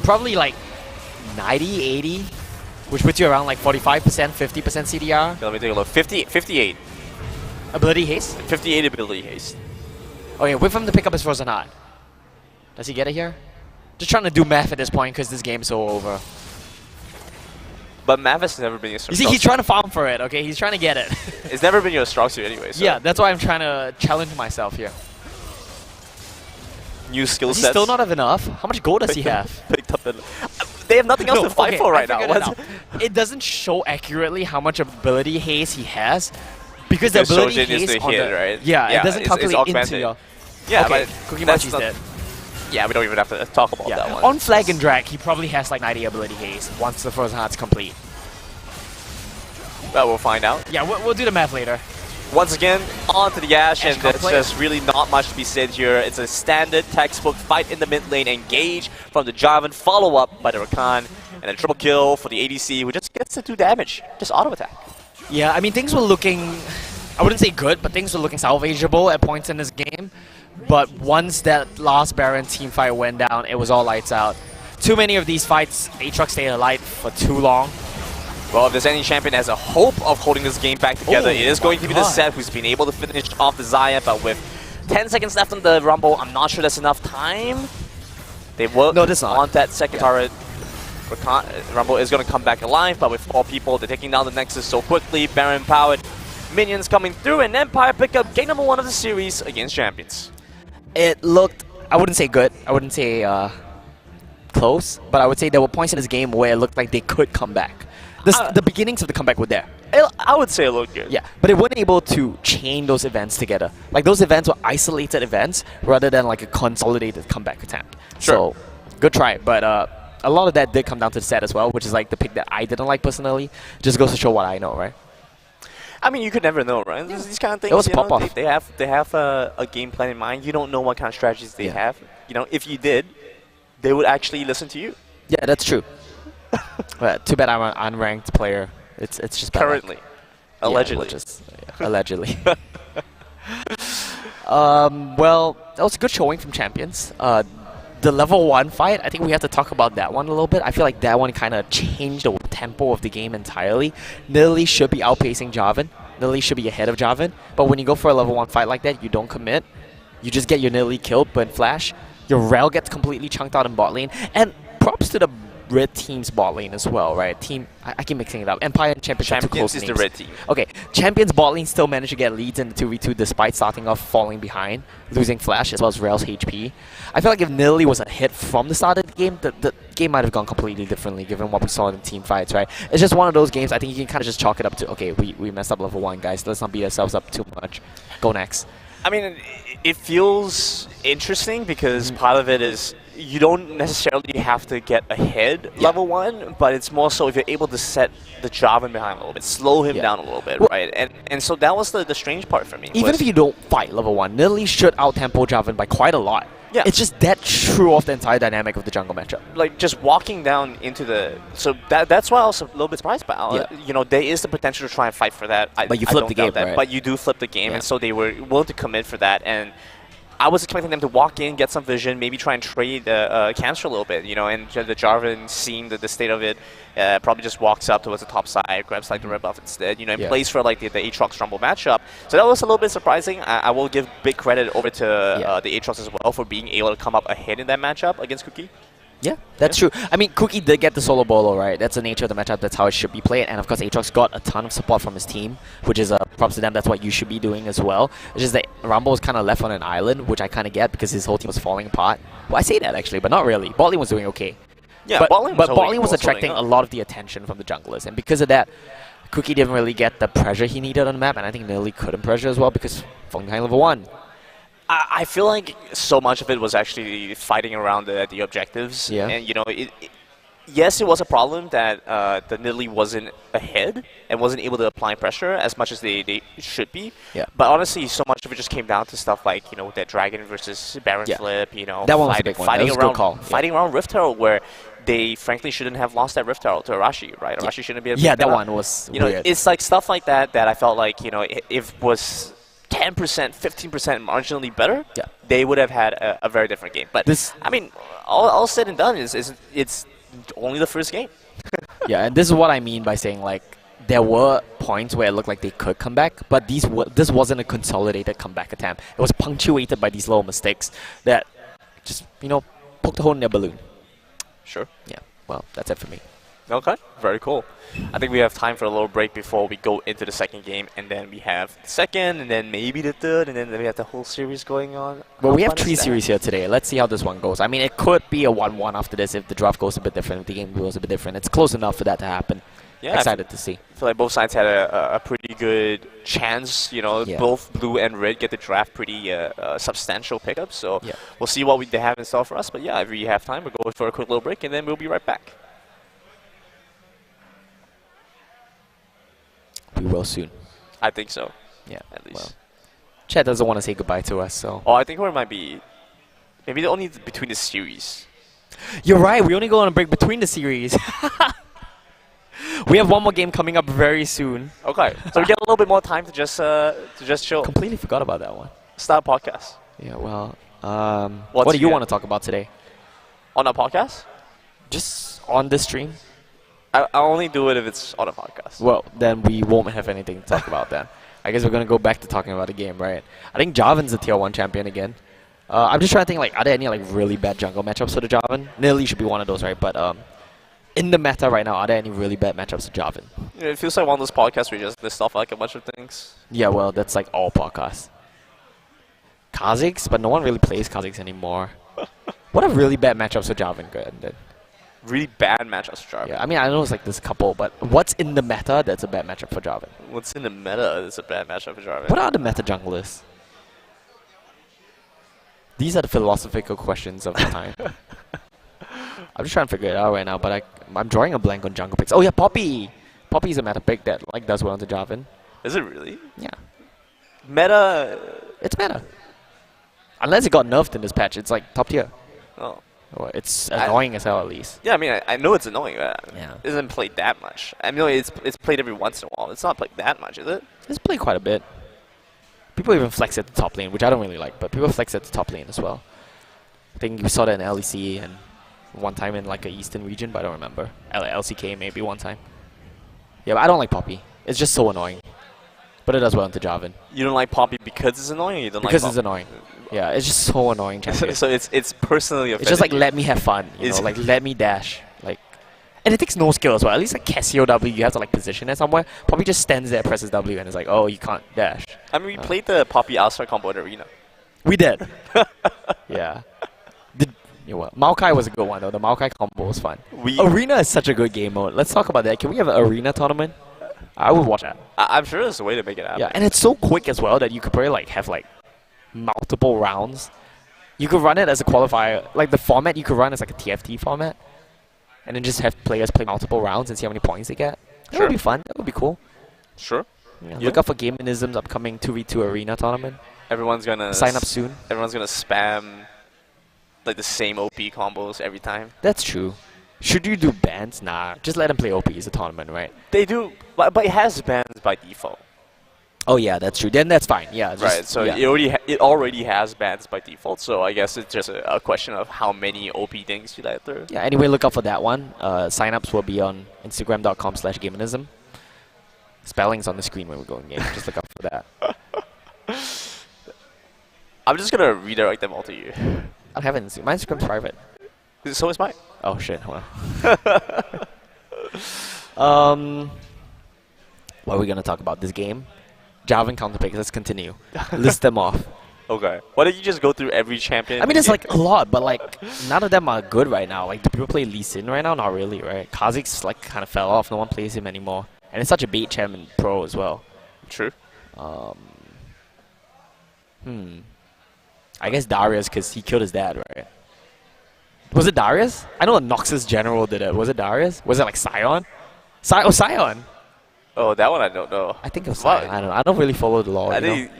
Probably like 90, 80, which puts you around like 45%, 50% CDR. Okay, let me take a look. 58. Ability haste? 58 ability haste. Okay, wait for him to pick up his Frozen Heart. Does he get it here? Just trying to do math at this point because this game's so over. But math has never been your strong You see, he's trying to farm for it, okay? He's trying to get it. It's never been your strong suit anyway. So. Yeah, that's why I'm trying to challenge myself here. New skill Does he sets. still not have enough? How much gold does he have? Picked up they have nothing else to fight for right now. It doesn't show accurately how much ability haste he has. Because the Because ability Shojin is haste the on hit, the, right? Yeah, it doesn't it's calculate into augmented. your... Yeah, okay, but Cookie that's Machi's not- dead. Yeah, we don't even have to talk about that one. On Flag and Drag, he probably has like 90 ability haste once the Frozen Heart's complete. Well, we'll find out. Yeah, we'll do the math later. Once again, onto the Ash, and there's play. just really not much to be said here. It's a standard textbook fight in the mid lane, engage from the Jarvan, follow up by the Rakan, and a triple kill for the ADC, who just gets to do damage, just auto attack. Yeah, I mean, things were looking, I wouldn't say good, but things were looking salvageable at points in this game. But once that last Baron team fight went down, it was all lights out. Too many of these fights, Aatrox stayed alive for too long. Well, if there's any champion that has a hope of holding this game back together, Oh it is going to be the Seth, who's been able to finish off the Xayah, but with 10 seconds left on the Rumble, I'm not sure that's enough time. They work on that second turret. Rumble is going to come back alive, but with 4 people, they're taking down the Nexus so quickly. Baron powered, minions coming through, and Empire pick up game number 1 of the series against Champions. It looked, I wouldn't say good, I wouldn't say close, but I would say there were points in this game where it looked like they could come back. The beginnings of the comeback were there. I would say it looked good. Yeah, but it wasn't able to chain those events together. Like, those events were isolated events rather than like a consolidated comeback attempt. Sure. So, good try, but a lot of that did come down to the set as well, which is like the pick that I didn't like personally. Just goes to show what I know, right? I mean, you could never know, right? These kind of things, It was you know, pop-off. they have a game plan in mind. You don't know what kind of strategies they have. You know, if you did, they would actually listen to you. Yeah, that's true. But too bad I'm an unranked player. It's just bad luck. Currently. Allegedly. Allegedly. Well, that was a good showing from Champions. The level 1 fight, I think we have to talk about that one a little bit. I feel like that one kind of changed the tempo of the game entirely. Nidalee should be outpacing Jarvan. Nidalee should be ahead of Jarvan. But when you go for a level 1 fight like that, you don't commit. You just get your Nidalee killed, burn flash. Your Rel gets completely chunked out in bot lane. And props to the red team's bot lane as well, right? I keep mixing it up. Empire and Champions are too close is names. the red team. Okay, Champions bot lane still managed to get leads in the 2v2 despite starting off falling behind, losing flash as well as Rel's HP. I feel like if Nidalee was a hit from the start of the game, the game might have gone completely differently given what we saw in the team fights, right? It's just one of those games I think you can kind of just chalk it up to, okay, we messed up level 1, guys. Let's not beat ourselves up too much. Go next. I mean, it feels interesting because part of it is you don't necessarily have to get ahead level 1, but it's more so if you're able to set the Jarvan behind a little bit, slow him down a little bit, right? And so that was the strange part for me. Even if you don't fight level 1, Nidalee should out-tempo Jarvan by quite a lot. Yeah. It's just that threw off the entire dynamic of the jungle matchup. Like, just walking down into the... So that's why I was a little bit surprised by it. You know, there is the potential to try and fight for that. But you flip the game, right? But you do flip the game, and so they were willing to commit for that. And I was expecting them to walk in, get some vision, maybe try and trade cancer a little bit, you know, and the Jarvan, seeing the state of it, probably just walks up towards the top side, grabs like the red buff instead, you know, and plays for like the Aatrox Rumble matchup. So that was a little bit surprising. I will give big credit over to the Aatrox as well for being able to come up ahead in that matchup against Cookie. Yeah, that's true. I mean, Cookie did get the solo bolo, right? That's the nature of the matchup. That's how it should be played. And of course, Aatrox got a ton of support from his team, which is props to them. That's what you should be doing as well. It's just that Rumble was kind of left on an island, which I kind of get because his whole team was falling apart. Well, I say that actually, but not really. Bot lane was doing okay. Yeah, but bot lane was attracting a lot of the attention from the junglers. And because of that, Cookie didn't really get the pressure he needed on the map. And I think Nidalee couldn't pressure as well because falling behind level 1. I feel like so much of it was actually fighting around the objectives. Yeah. And, you know, yes, it was a problem that the Nidalee wasn't ahead and wasn't able to apply pressure as much as they should be. Yeah. But honestly, so much of it just came down to stuff like, you know, that Dragon versus Baron flip, you know, that one was a big one. That was a good call. Fighting around Rift Herald where they frankly shouldn't have lost that Rift Herald to Arashi, right? Arashi shouldn't be able to pick that up. one was You know, weird. it's like stuff like that I felt like, you know, if was 10%, 15% marginally better, they would have had a very different game. But I mean, all said and done is it's only the first game. Yeah, and this is what I mean by saying, like, there were points where it looked like they could come back, but this wasn't a consolidated comeback attempt. It was punctuated by these little mistakes that just, poked a hole in their balloon. Sure. Yeah, well, that's it for me. Okay, very cool. I think we have time for a little break before we go into the second game, and then we have the second, and then maybe the third, and then we have the whole series going on. Well, How we have fun is 3 that? series here today. Let's see how this one goes. I mean, it could be a 1-1 after this if the draft goes a bit different, if the game goes a bit different. It's close enough for that to happen. Yeah, Excited to see. I feel like both sides had a pretty good chance. Yeah. Both blue and red get the draft pretty substantial pickups. So Yeah. we'll see what they have in store for us. But yeah, if we have time, we'll go for a quick little break, and then we'll be right back. We will soon. I think so, Yeah, at least. well. Chad doesn't want to say goodbye to us, so. Oh, I think it might be maybe only between the series. You're right, we only go on a break between the series. We have one more game coming up very soon. Okay, so we get a little bit more time to just chill. Completely forgot about that one. Start a podcast. Yeah, well, What's what do you here? want to talk about today? On a podcast? Just on this stream? I'll only do it if it's on a podcast. Well, then we won't have anything to talk about then. I guess we're going to go back to talking about the game, right? I think Jarvan's the tier 1 champion again. I'm just trying to think, are there any really bad jungle matchups for the Jarvan? Nilly should be one of those, right? But in the meta right now, are there any really bad matchups for Jarvan? It feels like one of those podcasts where you just list off a bunch of things. Yeah, well, that's all podcasts. Kha'Zix, but no one really plays Kha'Zix anymore. What are really bad matchups for Jarvan? Good. Then? Really bad matchups for Jarvan. Yeah, I mean, I know it's there's a couple, but what's in the meta that's a bad matchup for Jarvan? What's in the meta is a bad matchup for Jarvan. What are the meta junglers? These are the philosophical questions of the time. I'm just trying to figure it out right now, but I'm drawing a blank on jungle picks. Oh yeah, Poppy! Poppy's a meta pick that does well into Jarvan. Is it really? Yeah. Meta... It's meta. Unless it got nerfed in this patch, it's top tier. Oh. Or it's annoying as hell at least. Yeah, I mean, I know it's annoying, but Yeah. it isn't played that much. I mean, it's played every once in a while. It's not played that much, is it? It's played quite a bit. People even flex at the top lane, which I don't really like, but people flex at the top lane as well. I think we saw that in LEC and one time in a eastern region, but I don't remember. LCK maybe one time. Yeah, but I don't like Poppy. It's just so annoying. But it does well into Jarvan. You don't like Poppy because it's annoying, or you don't Because like it's annoying. Yeah, it's just so annoying. Champion. So it's personally offended. It's just let me have fun, let me dash. And it takes no skill as well. At least Casio W, you have to position it somewhere. Poppy just stands there, presses W, and it's oh, you can't dash. I mean, we played the Poppy Alistar combo in Arena. We did. Yeah. Maokai was a good one though. The Maokai combo was fun. Arena is such a good game mode. Let's talk about that. Can we have an Arena tournament? I would watch that. I'm sure there's a way to make it happen. Yeah, and it's so quick as well that you could probably have multiple rounds. You could run it as a qualifier. The format you could run is a TFT format. And then just have players play multiple rounds and see how many points they get. That would be fun. That would be cool. Sure. Yeah. Look out for Gamenism's upcoming 2v2 Arena tournament. Everyone's gonna sign up soon. Everyone's gonna spam the same OP combos every time. That's true. Should you do bans? Nah, just let them play OP. It's a tournament, right? They do, but it has bans by default. Oh yeah, that's true. Then that's fine. Yeah. Right. So it already has bans by default. So I guess it's just a question of how many OP things you let through. Yeah. Anyway, look out for that one. Sign-ups will be on Instagram.com/Gamenism. Spelling's on the screen when we go in game. Just look out for that. I'm just gonna redirect them all to you. I don't have an Instagram. My Instagram's private. So is mine. Oh shit. Hold on. What are we gonna talk about? This game? Jarvan counterpicks. Let's continue. List them off. Okay. Why don't you just go through every champion? I mean, it's a lot, but none of them are good right now. Do people play Lee Sin right now? Not really, right? Kha'Zix kind of fell off. No one plays him anymore, and it's such a bait champ in Pro as well. True. I guess Darius because he killed his dad, right? Was it Darius? I know a Noxus General did it. Was it Darius? Was it Sion? Sion. Oh, that one I don't know. I think it was Sion. I don't know. I don't really follow the lore. I think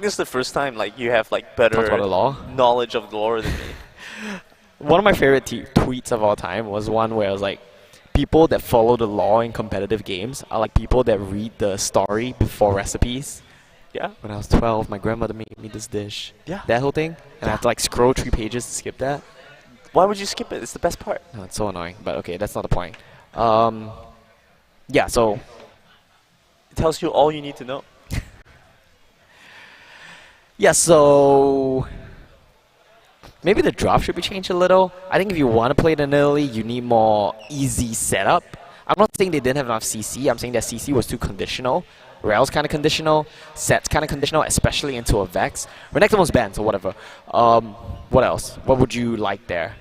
this is the first time you have better Talk about the lore? knowledge of the lore than me. One of my favorite tweets of all time was one where it was people that follow the lore in competitive games are people that read the story before recipes. Yeah. When I was 12, my grandmother made me this dish. Yeah. That whole thing. And I have to scroll 3 pages to skip that. Why would you skip it? It's the best part. No, it's so annoying. But okay, that's not the point. Yeah, so It tells you all you need to know. Yeah, so maybe the drop should be changed a little. I think if you want to play it in Italy, you need more easy setup. I'm not saying they didn't have enough CC. I'm saying that CC was too conditional. Rail's kind of conditional. Set's kind of conditional, especially into a Vex. Renekton was banned, so whatever. What else? What would you like there?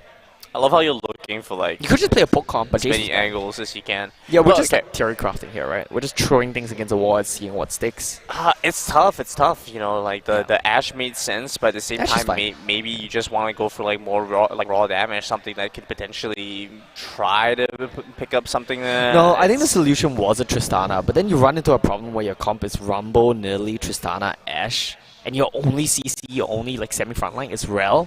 I love how you're looking for like You could just play a poke comp, but as many Jason's angles as you can. Yeah, we're Well, just okay. like theory crafting here, right? We're just throwing things against the wall and seeing what sticks. It's tough. It's tough. You know, like the Ash made sense, but at the same Ash is time, fine. maybe you just want to go for like more raw damage, something that could potentially try to pick up something. No, I think the solution was a Tristana, but then you run into a problem where your comp is Rumble, Nilly, Tristana, Ashe, and your only CC, your only like semi-frontline is Rel.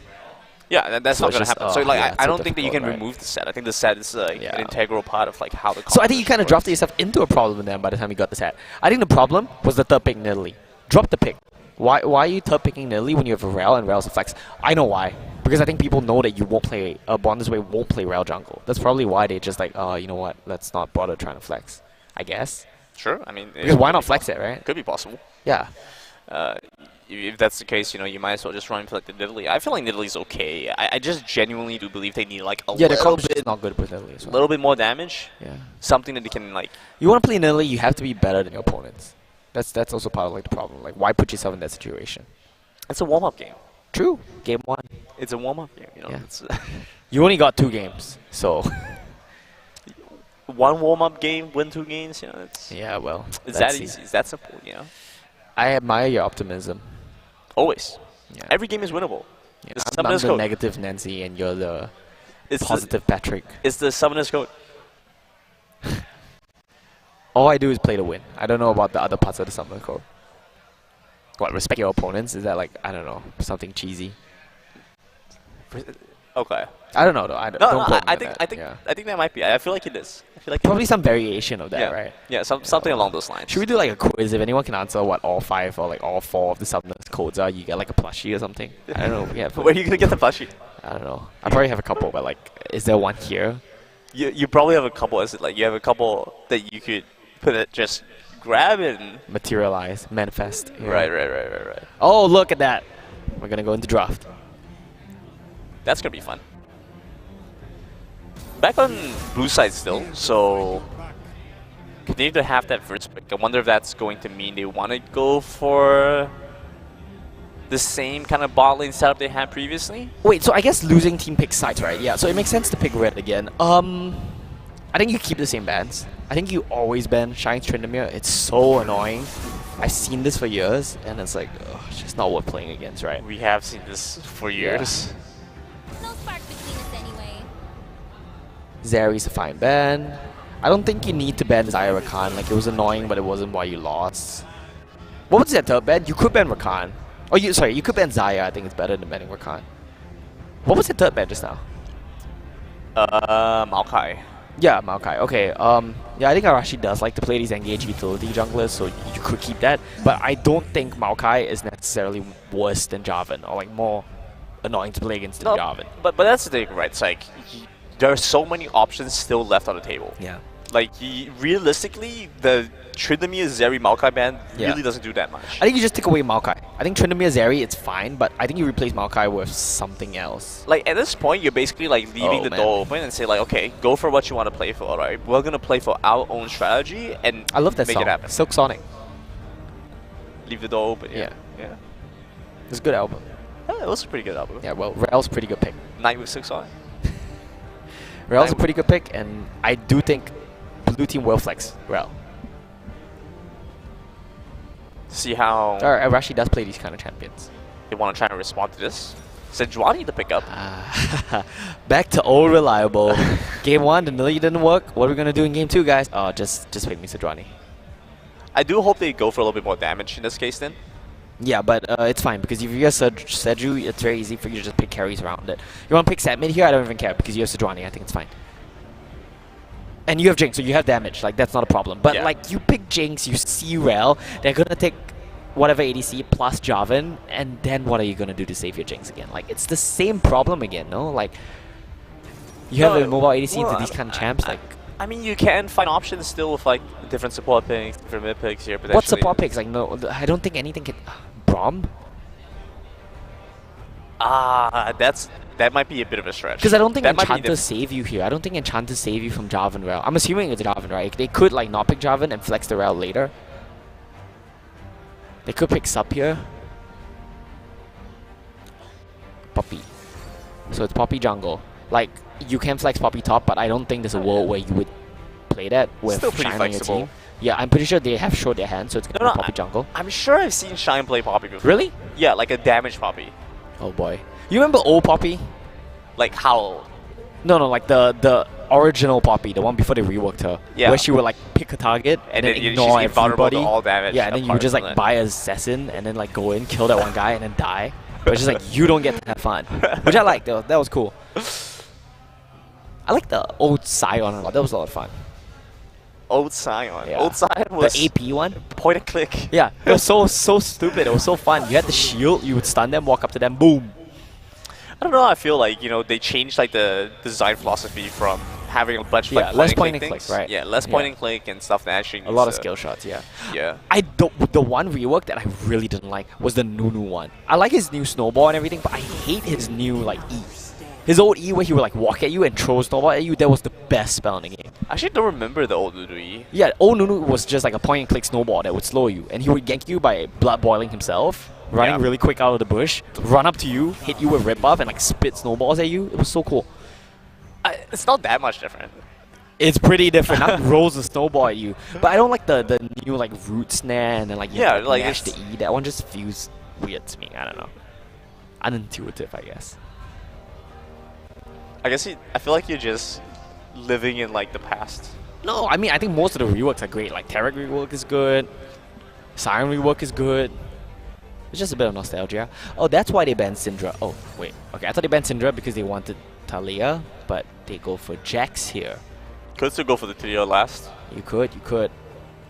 Yeah, that's So not it's gonna just- happen. So oh, like, yeah, it's I so don't think that you can difficult, right? remove the set. I think the set is an Yeah. integral part of like how the. So I think you kind of drafted works. yourself into a problem then by the time you got the set. I think the problem was the third pick Nilly. Drop the pick. Why are you third picking Nilly when you have a Rel and Rel's a flex? I know why. Because I think people know that you won't play, Bond Way won't play Rel jungle. That's probably why they just like, you know what, let's not bother trying to flex. I guess. Sure, I mean. Because why not flex it, right? Could be possible. Yeah. If that's the case, you know, you might as well just run for like the Nidalee. I feel like Nidalee's okay. I just genuinely do believe they need like a Yeah, the little comp bit, is not good with Nilly as well. little bit more damage. Yeah. Something that they can like. You want to play Nilly, you have to be better than your opponents. That's also part of like the problem. Like, why put yourself in that situation? It's a warm-up game. True. Game 1. It's a warm-up game. You know, Yeah. it's You only got 2 games, so. one warm-up game, win 2 games. You know, it's Yeah, well. it's let's that see. easy. It's that simple. You know, I admire your optimism. always. Yeah. Every game is winnable. Yeah, It's I'm Summoner's the Code. negative Nancy, and you're the It's positive Patrick. It's the Summoner's Code. All I do is play to win. I don't know about the other parts of the Summoner Code. What, respect your opponents? Is that like, I don't know, something cheesy? Okay. I don't know though. I No, don't no. quote me I on think that. I think Yeah. I think that might be. I feel like it is. I feel like Probably some variation of that, yeah. right? Yeah, something along those lines. Should we do like a quiz? If anyone can answer what all 5 or like all 4 of the Summoner's codes are, you get like a plushie or something. I don't know. If we have. Where are you gonna get the plushie? I don't know. I probably have a couple, but like, is there one here? You probably have a couple. Is it like you have a couple that you could put it just grab and Materialize, manifest. Yeah. right. Oh, look at that. We're gonna go into draft. That's gonna be fun. Back on blue side still, so continue to have that first pick. I wonder if that's going to mean they want to go for the same kind of bot lane setup they had previously. Wait, so I guess losing team picks sides, right? Yeah, so it makes sense to pick red again. I think you keep the same bans. I think you always ban Shine's Tryndamere. It's so annoying. I've seen this for years, and it's like, ugh, it's just not worth playing against, right? We have seen this for years. No spark between us anyway. Zeri's a fine ban. I don't think you need to ban Zaya Rakan. Like, it was annoying, but it wasn't why you lost. What was that third ban? You could ban Rakan. Oh, you could ban Zaya. I think it's better than banning Rakan. What was the third ban just now? Maokai. Yeah, Maokai. Okay. Yeah, I think Arashi does like to play these engaged utility junglers, so you could keep that. But I don't think Maokai is necessarily worse than Jarvan, or like more annoying to play against than No, Jarvan. but that's the thing, right? It's like there are so many options still left on the table. Yeah. Like realistically, the Tryndamere Zeri Maokai ban Yeah. really doesn't do that much. I think you just take away Maokai. I think Tryndamere Zeri, it's fine, but I think you replace Maokai with something else. Like at this point, you're basically like leaving Oh, the man. door open and say like, okay, go for what you want to play for, right? We're gonna play for our own strategy and I love that make song. it happen. Silk Sonic. Leave the door open. Yeah. Yeah. It's a good album. Yeah, it was a pretty good album. Yeah, well, Rel's a pretty good pick. Night with 6 on. Rel's a pretty good pick, and I do think blue team will flex Rel. See how Arashi does play these kind of champions. they want to try and respond to this. Sejuani to pick up. Back to old reliable. Game 1, the Nilly didn't work. What are we going to do in Game 2, guys? Oh, just pick me Sejuani. I do hope they go for a little bit more damage in this case then. Yeah, but it's fine, because if you have Seju, it's very easy for you to just pick carries around it. You want to pick set mid here? I don't even care, because you have Sejuani. I think it's fine. And you have Jinx, so you have damage. Like, that's not a problem. But, Yeah. like, you pick Jinx, you see Rel, they're going to take whatever ADC plus Jarvan, and then what are you going to do to save your Jinx again? Like, it's the same problem again, no? Like, you have No, a mobile ADC well, into these kind of champs, like... I mean, you can find options still with like different support picks, different mid picks here. What support picks? Like, no, I don't think anything can. Brom? That might be a bit of a stretch. Because I don't think that Enchanters save you here. I don't think Enchanters save you from Jarvan Rel. I'm assuming it's Jarvan, right? They could like not pick Jarvan and flex the Rel later. They could pick Sup here. Poppy. So it's Poppy jungle. Like, you can flex Poppy top, but I don't think there's a world where you would play that with Still pretty Shine on your flexible. team. Yeah, I'm pretty sure they have showed their hand, so it's gonna be Poppy jungle. I'm sure I've seen Shine play Poppy before. Really? Yeah, like a damage Poppy. Oh boy. You remember old Poppy? Like how old? No, like the original Poppy, the one before they reworked her. Yeah. Where she would like pick a target and then ignore she's invulnerable to everybody. all damage. Yeah, and then you would just like buy a assassin and then like go in, kill that one guy, and then die. But it's just like you don't get to have fun, which I like though. That was cool. I like the old Scion a lot. That was a lot of fun. Old Scion. Yeah. Old Scion was The AP one. point and click. Yeah, it was so stupid. It was so fun. You had the shield. You would stun them, walk up to them, boom. I don't know. I feel like they changed like the design philosophy from having a bunch of like less point point and click, things. right? Yeah, less point and click and stuff that actually. A lot of needs to- skill shots, yeah. Yeah. The one rework that I really didn't like was the Nunu one. I like his new snowball and everything, but I hate his new like E. His old E where he would like walk at you and throw a snowball at you, that was the best spell in the game. I actually don't remember the old Ludwig. Yeah, old Nunu was just like a point and click snowball that would slow you, and he would gank you by blood boiling himself, running really quick out of the bush, run up to you, hit you with rip buff, and like spit snowballs at you. It was so cool. It's not that much different. It's pretty different. Now he rolls a snowball at you, but I don't like the new like root snare and then like you have to, like mash the E. That one just feels weird to me. I don't know, unintuitive, I guess. I feel like you're just living in like the past. No, I mean I think most of the reworks are great. Like Tarek rework is good, Siren rework is good. It's just a bit of nostalgia. Oh, that's why they banned Syndra. Oh, wait. Okay, I thought they banned Syndra because they wanted Talia, but they go for Jax here. Could still go for the trio last. You could. But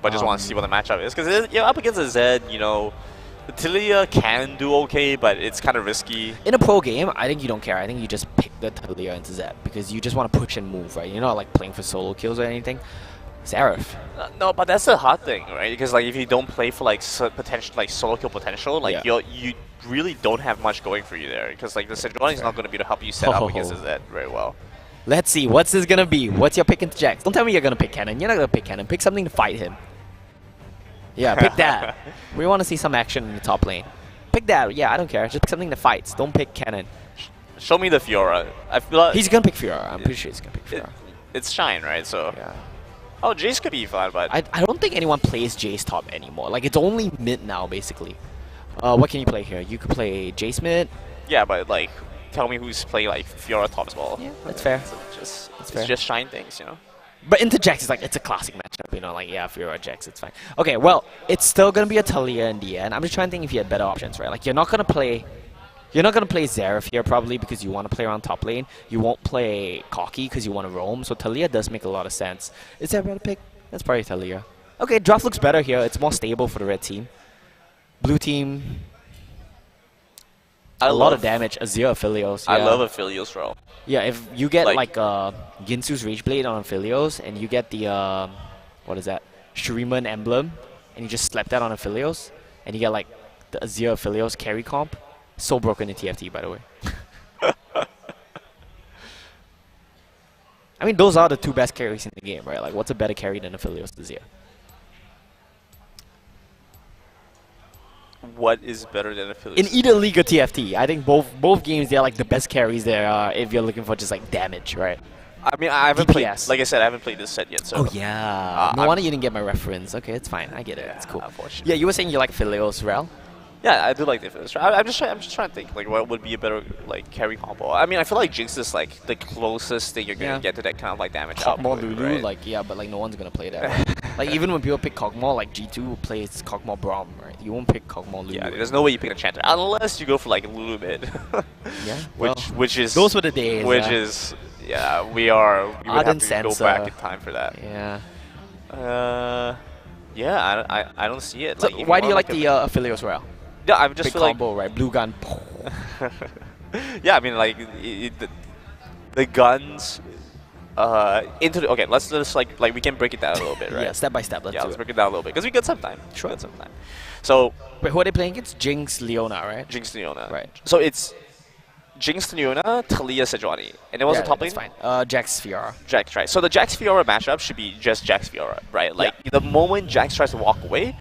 I just want to see what the matchup is. Because you're up against a Zed, the Talia can do okay, but it's kind of risky. In a pro game, I think you don't care. I think you just pick the Talia into Zed because you just want to push and move, right? You're not like playing for solo kills or anything. Seraph. No, but that's the hard thing, right? Because like if you don't play for like potential, like solo kill potential, like you really don't have much going for you there. Because like the Sejuani is not going to be able to help you set up against the Zed very well. Let's see, what's this gonna be? What's your pick into Jax? Don't tell me you're gonna pick Cannon. You're not gonna pick Cannon. Pick something to fight him. Yeah, pick that. We want to see some action in the top lane. Pick that. Yeah, I don't care. Just pick something that fights. Don't pick Cannon. Show me the Fiora. I feel like he's gonna pick Fiora. I'm pretty sure he's gonna pick Fiora. It's Shine, right? So yeah. Oh, Jace could be fine, but I don't think anyone plays Jace top anymore. Like it's only mid now, basically. What can you play here? You could play Jace mid. Yeah, but like, tell me who's playing like Fiora top as well. Yeah, that's fair. It's just Shine things, But into Jax is like, it's a classic matchup, like, yeah, Fiora Jax, it's fine. Okay, well, it's still gonna be a Talia in the end. I'm just trying to think if you had better options, right? Like, you're not gonna play Xerath here probably because you want to play around top lane. You won't play Cocky because you want to roam, so Talia does make a lot of sense. Is there a better pick? That's probably Talia. Okay, draft looks better here. It's more stable for the red team. Blue team, a lot of damage. Azir Aphelios. Yeah. I love Aphelios, bro. Yeah, if you get like Ginsu's Rage Blade on Aphelios and you get the what is that? Shuriman emblem and you just slap that on Aphelios and you get like the Azir Aphelios carry comp. So broken in TFT, by the way. I mean, those are the two best carries in the game, right? Like, what's a better carry than Aphelios Azir? What is better than Aphelios? In either league or TFT, I think both games they're like the best carries there are if you're looking for just like damage, right? I mean, I haven't played. Like I said, I haven't played this set yet. So. Oh yeah. No wonder you didn't get my reference. Okay, it's fine. I get it. It's cool. Yeah, you were saying you like Aphelios, Rel? Yeah, I do like the Aphelios. I'm just trying to think like what would be a better like carry combo. I mean, I feel like Jinx is like the closest thing you're gonna get to that kind of like damage. Kog'Maw Lulu, right? like yeah, but like no one's gonna play that. Right? Like even when people pick Kog'Maw, like G2 plays Kog'Maw Braum, right? You won't pick Kog'Maw Lulu. Yeah, there's no way you pick an Enchanter unless you go for like Lulu mid. Yeah, which is those were the days. Which is yeah, we would have to go back in time for that. Yeah. Yeah, I don't see it. So Like, why do you like the Aphelios Rel? Yeah, I just big feel combo, like right? Blue gun. yeah, I mean like the guns into the, okay, let's just like we can break it down a little bit, right? Yeah, step by step. Yeah, let's do break it down a little bit because we got some time. Sure. We got some time. So Wait, who are they playing against? Jinx, Leona, right? Jinx Leona. Right. So it's Jinx Leona, Talia Sejuani, and then what's Yeah, the top that's lane? fine. Jax Fiora. Jax, right? So the Jax Fiora matchup should be just Jax Fiora, right? Like the moment Jax tries to walk away,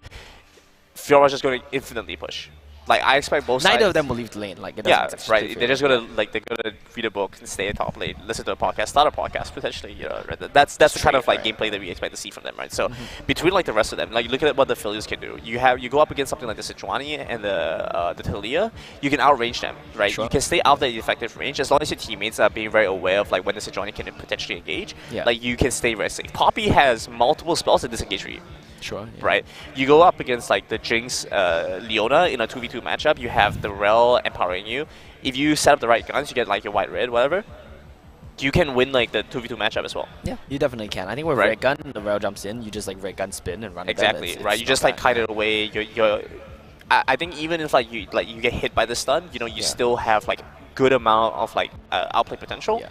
Fiora's just going to infinitely push. Like I expect both sides. Neither of them will leave the lane. Like, it Yeah, doesn't right. actually They're just feel- gonna they're gonna read a book and stay at top lane, listen to a podcast, start a podcast potentially. You know, right? That's the kind of like Straight, gameplay that we expect to see from them, right? So between like the rest of them, like look at what the Phillies can do. You go up against something like the Sejuani and the Talia, you can outrange them, right? Sure. You can stay out of the effective range as long as your teammates are being very aware of like when the Sejuani can potentially engage. Yeah. Like you can stay very safe. Poppy has multiple spells to disengage for you. Sure. Yeah. Right, you go up against like the Jinx, Leona in a 2v2 matchup. You have the Rel empowering you. If you set up the right guns, you get like your white red, whatever. You can win like the 2v2 matchup as well. Yeah, you definitely can. I think with Right. red gun, the rail jumps in. You just like red gun spin and run. at them. Exactly, It's right. You not just like bad. kite it away. I think even if like you get hit by the stun, you know, you Yeah. still have like good amount of like outplay potential. Yeah.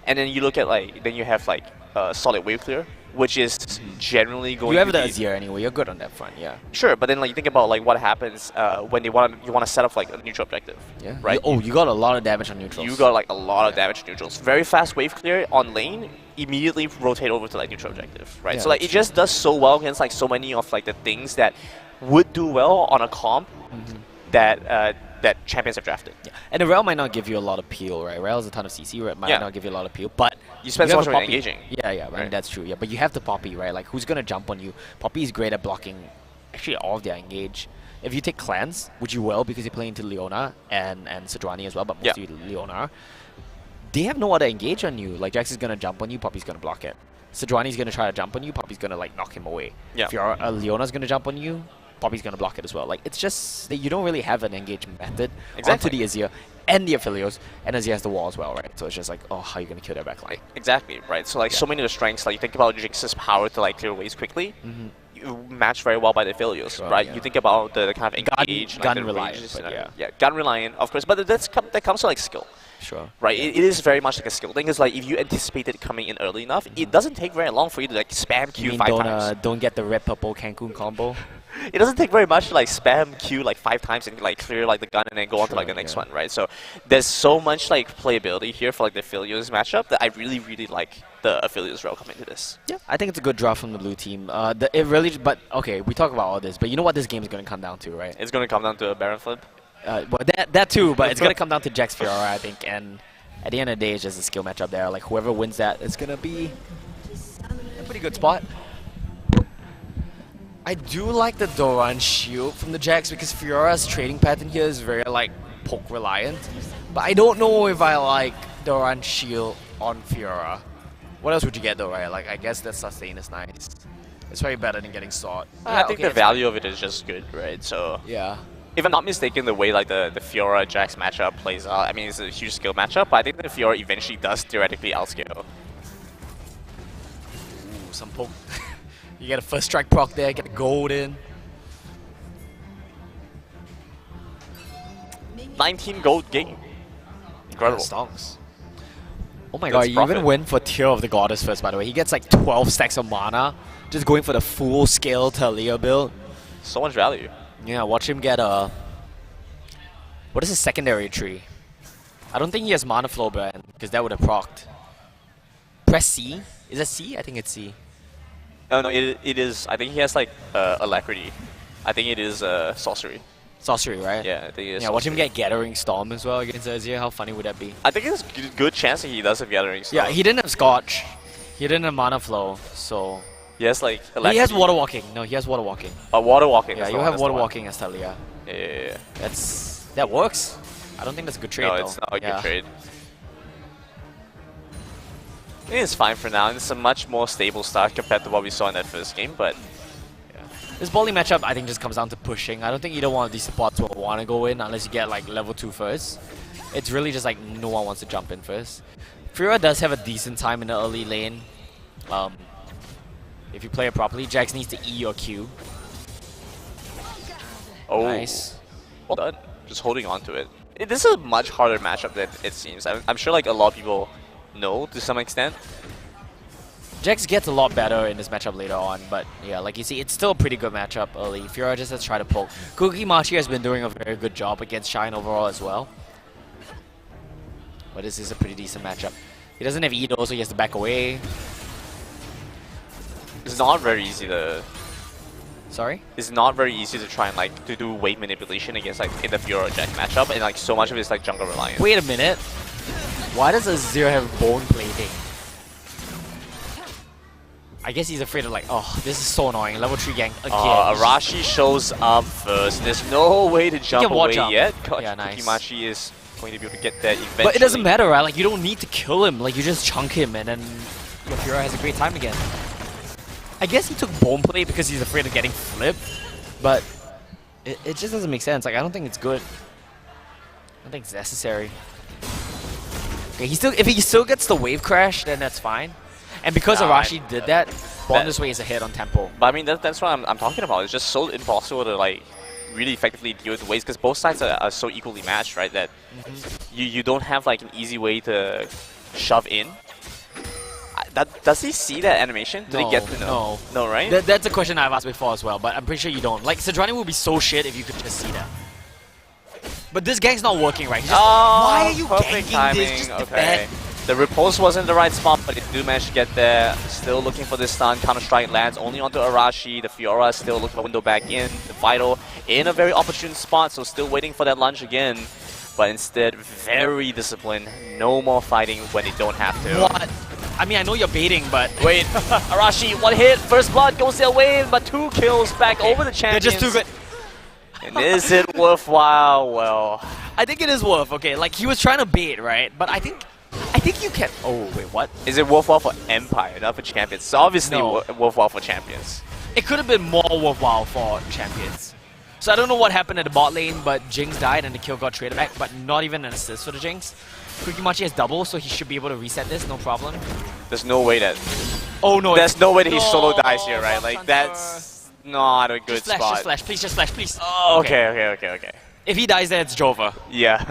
And then you look at like then you have like solid wave clear, which is generally going You have to the be Azir anyway. You're good on that front. Yeah. sure, but then like you think about like what happens when you want to set up like a neutral objective. Yeah. Right. You got a lot of damage on neutrals. You got like a lot of Yeah. damage neutrals. Very fast wave clear on lane. Immediately rotate over to like neutral objective, right? Yeah, So like it that's just does so well against like so many of like the things that would do well on a comp that champions have drafted. Yeah. And the rail might not give you a lot of peel, right? Rail is a ton of CC, right? Might Yeah. not give you a lot of peel, but You spend have so much the time Poppy. engaging. Yeah, I mean, Right. that's true. Yeah, but you have the Poppy, right? Like, who's gonna jump on you? Poppy is great at blocking. Actually, all of their engage. If you take clans, which you will because you're playing to Leona and Sejuani as well, but Yeah. mostly Leona, they have no other engage on you. Like, Jax is gonna jump on you, Poppy's gonna block it. Sejuani's gonna try to jump on you, Poppy's gonna like knock him away. Yeah. If you're Leona's gonna jump on you, Poppy's gonna block it as well. Like, it's just that you don't really have an engage method Exactly. onto the Azir and the Aphelios, and Azir has the wall as well, right? So it's just like, oh, how are you gonna kill their backline? Exactly, right? So like so many of the strengths, like you think about Jinx's power to like clear ways quickly, you match very well by the Aphelios, Sure, right? yeah. You think about the kind of Gun- engage, like gun the reliant, ranges but and yeah. yeah, gun reliant, of course, but that comes to like skill. Sure. Right, it is very much like a skill thing. It's like if you anticipate it coming in early enough, it doesn't take very long for you to like spam You Q mean 5 don't, times. don't get the red purple Cancun combo? It doesn't take very much to like spam Q like 5 times and like clear like the gun and then go on to like the Sure, next yeah. one, right? So there's so much like playability here for like the Aphelios matchup that I really like the Aphelios route coming to this. Yeah, I think it's a good draw from the blue team. It really, but okay, we talk about all this, but you know what this game is going to come down to, right? It's gonna come down to a Baron flip. Well, that too, but it's going to come down to Jax Fiora, I think, and at the end of the day, it's just a skill matchup there. Like, whoever wins that, it's going to be a pretty good spot. I do like the Doran shield from the Jax because Fiora's trading pattern here is very, like, poke reliant. But I don't know if I like Doran shield on Fiora. What else would you get though, right? Like, I guess that sustain is nice. It's probably better than getting sword. I think the value of it is just good, right? So Yeah. if I'm not mistaken, the way like the Fiora Jax matchup plays out, I mean it's a huge skill matchup, but I think the Fiora eventually does theoretically outscale. Ooh, some poke. You get a first strike proc there, get the gold in. 19 gold game. Incredible. Stonks. Oh my That's god, you profit. even went for Tear of the Goddess first, by the way. He gets like 12 stacks of mana, just going for the full scale Talia build. So much value. Yeah, watch him get a... What is his secondary tree? I don't think he has mana flow ban, because that would have procced. Press C? Is that C? I think it's C. Oh no, it is. I think he has like alacrity. I think it is sorcery. Sorcery, right? Yeah, I think it is. Yeah, watch him sorcery. get Gathering Storm as well against Azir. How funny would that be? I think there's good chance that he does have gathering. Yeah, he didn't have Scotch. He didn't have mana flow, so... He has like He has Water Walking. No, he has Water Walking. water walking. Yeah, that's you the one, have that's the Water one. Walking as Talia. Yeah. That works. I don't think that's a good trade No, though. it's not a Yeah. good trade. I think it's fine for now. It's a much more stable start compared to what we saw in that first game, but This bowling matchup, I think, just comes down to pushing. I don't think either one of these supports will want to go in unless you get like level 2 first. It's really just like no one wants to jump in first. Fiora does have a decent time in the early lane. If you play it properly, Jax needs to E or Q. oh, Nice. well done. Just holding on to it. This is a much harder matchup than it seems. I'm sure like a lot of people know to some extent. Jax gets a lot better in this matchup later on, but yeah, like you see, it's still a pretty good matchup early. Fiora just has to try to poke. Cookie Machi has been doing a very good job against Shine overall as well. But this is a pretty decent matchup. He doesn't have Edo, so he has to back away. It's not very easy to... Sorry? It's not very easy to try and like to do wave manipulation against like in the Fiora Jack matchup, and like so much of it is like jungle reliant. Wait a minute. Why does Azir have bone plating? I guess he's afraid of like, oh, this is so annoying. Level 3 gank again. Arashi shows up first. There's no way to jump away yet. Yeah, nice. Kukimachi is going to be able to get that eventually. But it doesn't matter, right? Like, you don't need to kill him. Like, you just chunk him and then your Fiora has a great time again. I guess he took bone plate because he's afraid of getting flipped, but it just doesn't make sense. Like, I don't think it's good. I don't think it's necessary. Okay, if he still gets the wave crash, then that's fine. And because Arashi did that, Bond this way is ahead on tempo. But I mean, that's what I'm talking about. It's just so impossible to like really effectively deal with the waves because both sides are so equally matched, right? That you don't have like an easy way to shove in. Does he see that animation? Did he get to know? No, right? That's a question I've asked before as well, but I'm pretty sure you don't. Like, Sejuani would be so shit if you could just see that. But this gang's not working right. Just, why are you ganking timing. this? Just okay. The repulse wasn't the right spot, but it do manage to get there. Still looking for this stun. Counter-Strike lands only onto Arashi. The Fiora is still looking for a window back in. The Vital in a very opportune spot, so still waiting for that lunge again. But instead, very disciplined. No more fighting when they don't have to. What? I mean, I know you're baiting, but... Wait, Arashi, one hit, first blood, goes their way, but 2 kills back over the champions. They're just too good. And is it worthwhile? Well... I think it is worth, okay. Like, he was trying to bait, right? But I think you can... Oh, wait, what? Is it worthwhile for Empire, not for Champions? It's obviously worthwhile for Champions. It could have been more worthwhile for Champions. So I don't know what happened at the bot lane, but Jinx died and the kill got traded back, but not even an assist for the Jinx. Kukimachi has double, so he should be able to reset this, no problem. There's no way that... Oh no, there's no way that he solo dies here, right? Like, that's not a good spot. Just flash, please, just flash, please. Oh, okay. If he dies there, it's Jova. Yeah.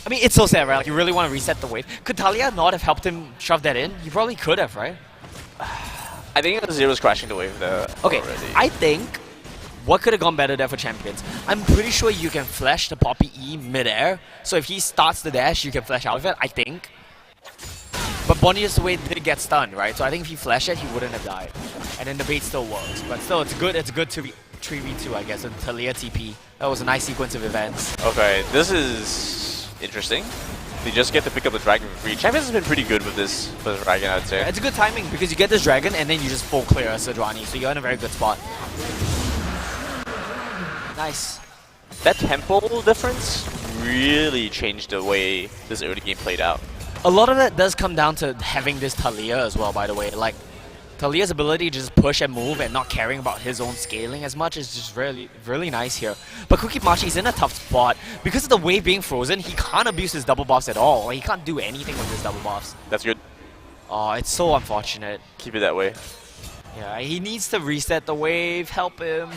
I mean, it's so sad, right? Like, you really want to reset the wave. Could Talia not have helped him shove that in? He probably could have, right? I think Zero's crashing the wave there already. I think what could have gone better there for Champions? I'm pretty sure you can flash the Poppy E mid-air. So if he starts the dash, you can flash out of it, I think. But Bonnie's way did get stunned, right? So I think if he flashed it, he wouldn't have died. And then the bait still works. But still, it's good to be 3v2, I guess, with Talia TP. That was a nice sequence of events. Okay, this is interesting. They just get to pick up the dragon for free. Champions has been pretty good with this for the dragon, I'd say. It's a good timing because you get this dragon and then you just full clear Sejuani, so you're in a very good spot. Nice. That tempo difference really changed the way this early game played out. A lot of that does come down to having this Talia as well, by the way. Like, Talia's ability to just push and move and not caring about his own scaling as much is just really nice here. But Kukimachi's in a tough spot. Because of the wave being frozen, he can't abuse his double buffs at all. Like, he can't do anything with his double buffs. That's good. Oh, it's so unfortunate. Keep it that way. Yeah, he needs to reset the wave, help him.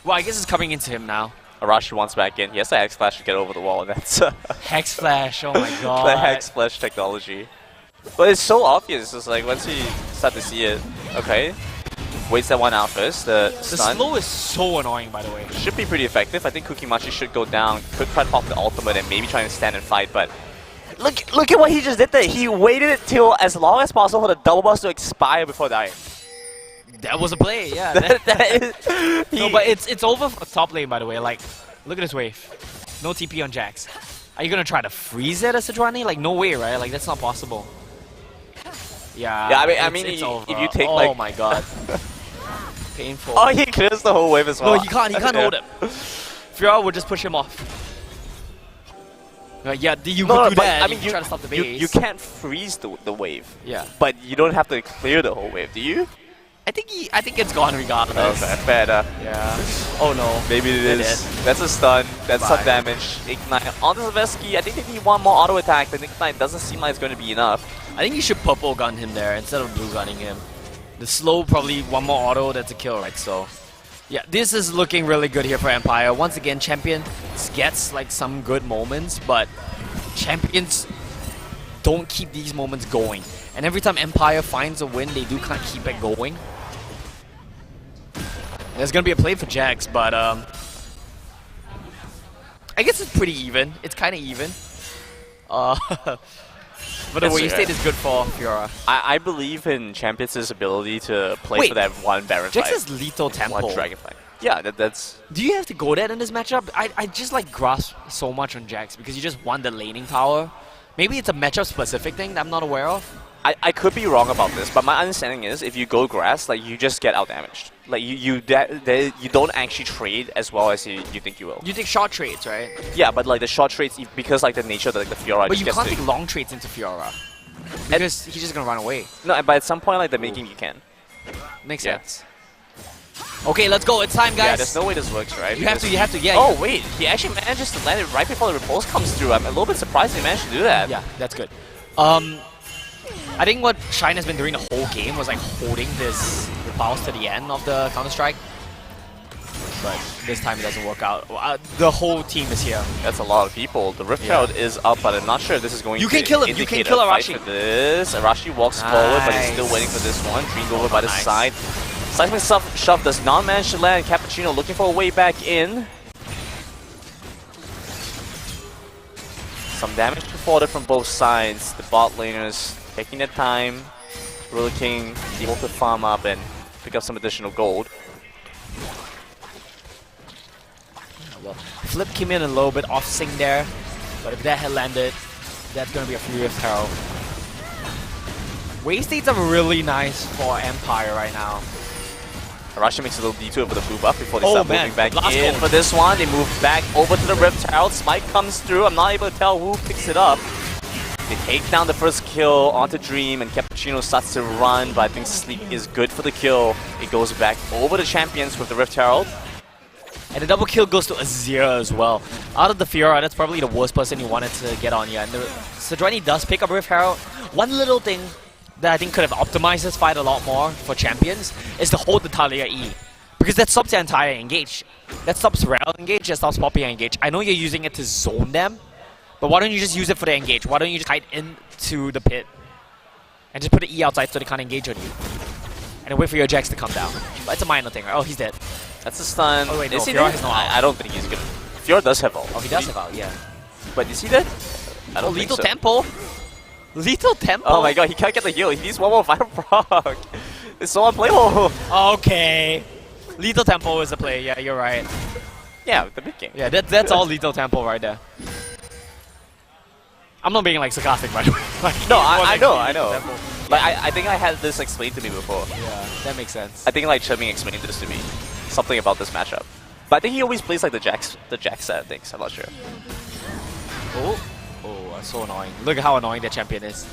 Well, I guess it's coming into him now. Arashi wants back in. He has the Hex Flash to get over the wall, and that's... Hex Flash, oh my god. The Hex Flash technology. But it's so obvious, it's like once you start to see it, okay. Waits that one out first, the stun. Slow is so annoying, by the way. Should be pretty effective. I think Kukimachi should go down, could try to pop the ultimate and maybe try and stand and fight, but look at what he just did there. He waited it till as long as possible for the double burst to expire before dying. That was a play, yeah. No, but it's over for top lane, by the way. Like, look at this wave. No TP on Jax. Are you gonna try to freeze it as Sejuani? Like, no way, right? Like, that's not possible. Yeah, I mean, if you take oh like... my god. Painful. Oh, he clears the whole wave as well. No, he can't hold it. Fiora would just push him off. Yeah, you could do that. I mean, you try to stop the base. You can't freeze the wave. Yeah. But you don't have to clear the whole wave, do you? I think it's gone regardless. Okay, fair enough. Yeah. Oh no. Maybe it is. That's a stun. That's some damage. Ignite on Zveski. I think they need one more auto attack, but Ignite doesn't seem like it's going to be enough. I think you should purple gun him there instead of blue gunning him. The slow, probably one more auto, that's a kill, right? So, yeah, this is looking really good here for Empire. Once again, Champions gets like some good moments, but Champions don't keep these moments going. And every time Empire finds a win, they do kind of keep it going. There's going to be a play for Jax, but I guess it's pretty even. It's kind of even. But the way state is good for Fiora. I believe in Champions' ability to play for that one Baron Jax fight. is lethal tempo. One Dragon fight. Yeah, that's... Do you have to go there in this matchup? I just like grasp so much on Jax because you just want the laning power. Maybe it's a matchup specific thing that I'm not aware of. I could be wrong about this, but my understanding is if you go grass, like you just get out damaged. Like you don't actually trade as well as you think you will. You take short trades, right? Yeah, but like the short trades, because like the nature of the Fiora. But you can't take long trades into Fiora because he's just gonna run away. No, but at some point, like the making, you can. Makes sense. Okay, let's go. It's time, guys. Yeah, there's no way this works, right? You have to, yeah. Oh wait, he actually manages to land it right before the repulse comes through. I'm a little bit surprised he managed to do that. Yeah, that's good. I think what Shine has been doing the whole game was like holding this repulse to the end of the Counter-Strike. But this time it doesn't work out. The whole team is here. That's a lot of people. The Rift Herald is up, but I'm not sure if this is going you to can kill him. You can kill Arashi. For this. Arashi walks forward, but he's still waiting for this one. Dreamed over by the side. Seismic Shove does not manage to land. Cappuccino looking for a way back in. Some damage reported from both sides. The bot laners taking their time. Ruler King able to farm up and pick up some additional gold. Well, Flip came in a little bit off sync there, but if that had landed, that's going to be a Furious Herald. Wave states are really nice for Empire right now. Arashi makes a little detour for the blue buff before they start moving back in goal. for this one. They move back over to the Rift Herald. Smite comes through. I'm not able to tell who picks it up. They take down the first kill onto Dream, and Cappuccino starts to run, but I think Sleep is good for the kill. It goes back over to Champions with the Rift Herald. And the double kill goes to Azir as well. Out of the Fiora, that's probably the worst person you wanted to get on here. And Sejuani does pick up Rift Herald. One little thing that I think could have optimized this fight a lot more for Champions is to hold the Talia E. Because that stops the entire engage. That stops Rel engage, that stops Poppy engage. I know you're using it to zone them, but why don't you just use it for the engage? Why don't you just hide into the pit and just put the E outside so they can't engage on you? And then wait for your Jax to come down. But it's a minor thing, right? Oh, he's dead. That's a stun. Oh wait, no, is he Fiora dead? has no ult. I don't think he's good. Fiora does have ult. Oh, he does have ult, yeah. But is he dead? I don't think Lethal so. Tempo? Lethal Tempo? Oh my god, he can't get the heal. He needs one more Fire Proc. It's so unplayable. Okay. Lethal Tempo is the play, yeah, you're right. Yeah, the mid game. Yeah, that's all Lethal Tempo right there. I'm not being like sarcastic, by the way. Like, No, I know. Tempo. Like I think I had this explained to me before. Yeah, that makes sense. I think like Chuming explained this to me. Something about this matchup. But I think he always plays like the Jax set things, I'm not sure. Oh, that's so annoying. Look at how annoying that champion is.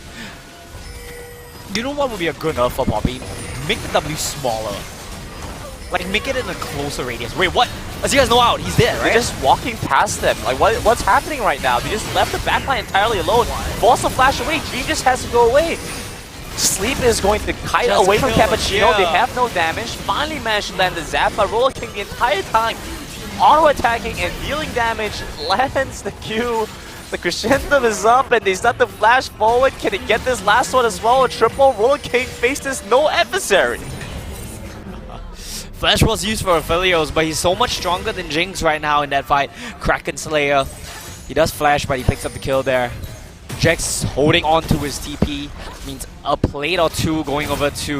You know what would be a good nerf for Poppy? Make the W smaller. Like, make it in a closer radius. Wait, what? Azir has no out. He's there, right? They're just walking past them. Like, what's happening right now? They just left the backline entirely alone. Force a flash away. Dream just has to go away. Sleep is going to kite Just away from kill Cappuccino. it, yeah. They have no damage. Finally managed to land the zap, but Roller King the entire time auto-attacking and dealing damage. Lands the Q. The crescendo is up and they start to flash forward. Can they get this last one as well? A triple. Roller King faces no adversary. Flash was used for Aphelios, but he's so much stronger than Jinx right now in that fight. Kraken Slayer. He does flash, but he picks up the kill there. Jax holding on to his TP. Means a plate or two going over to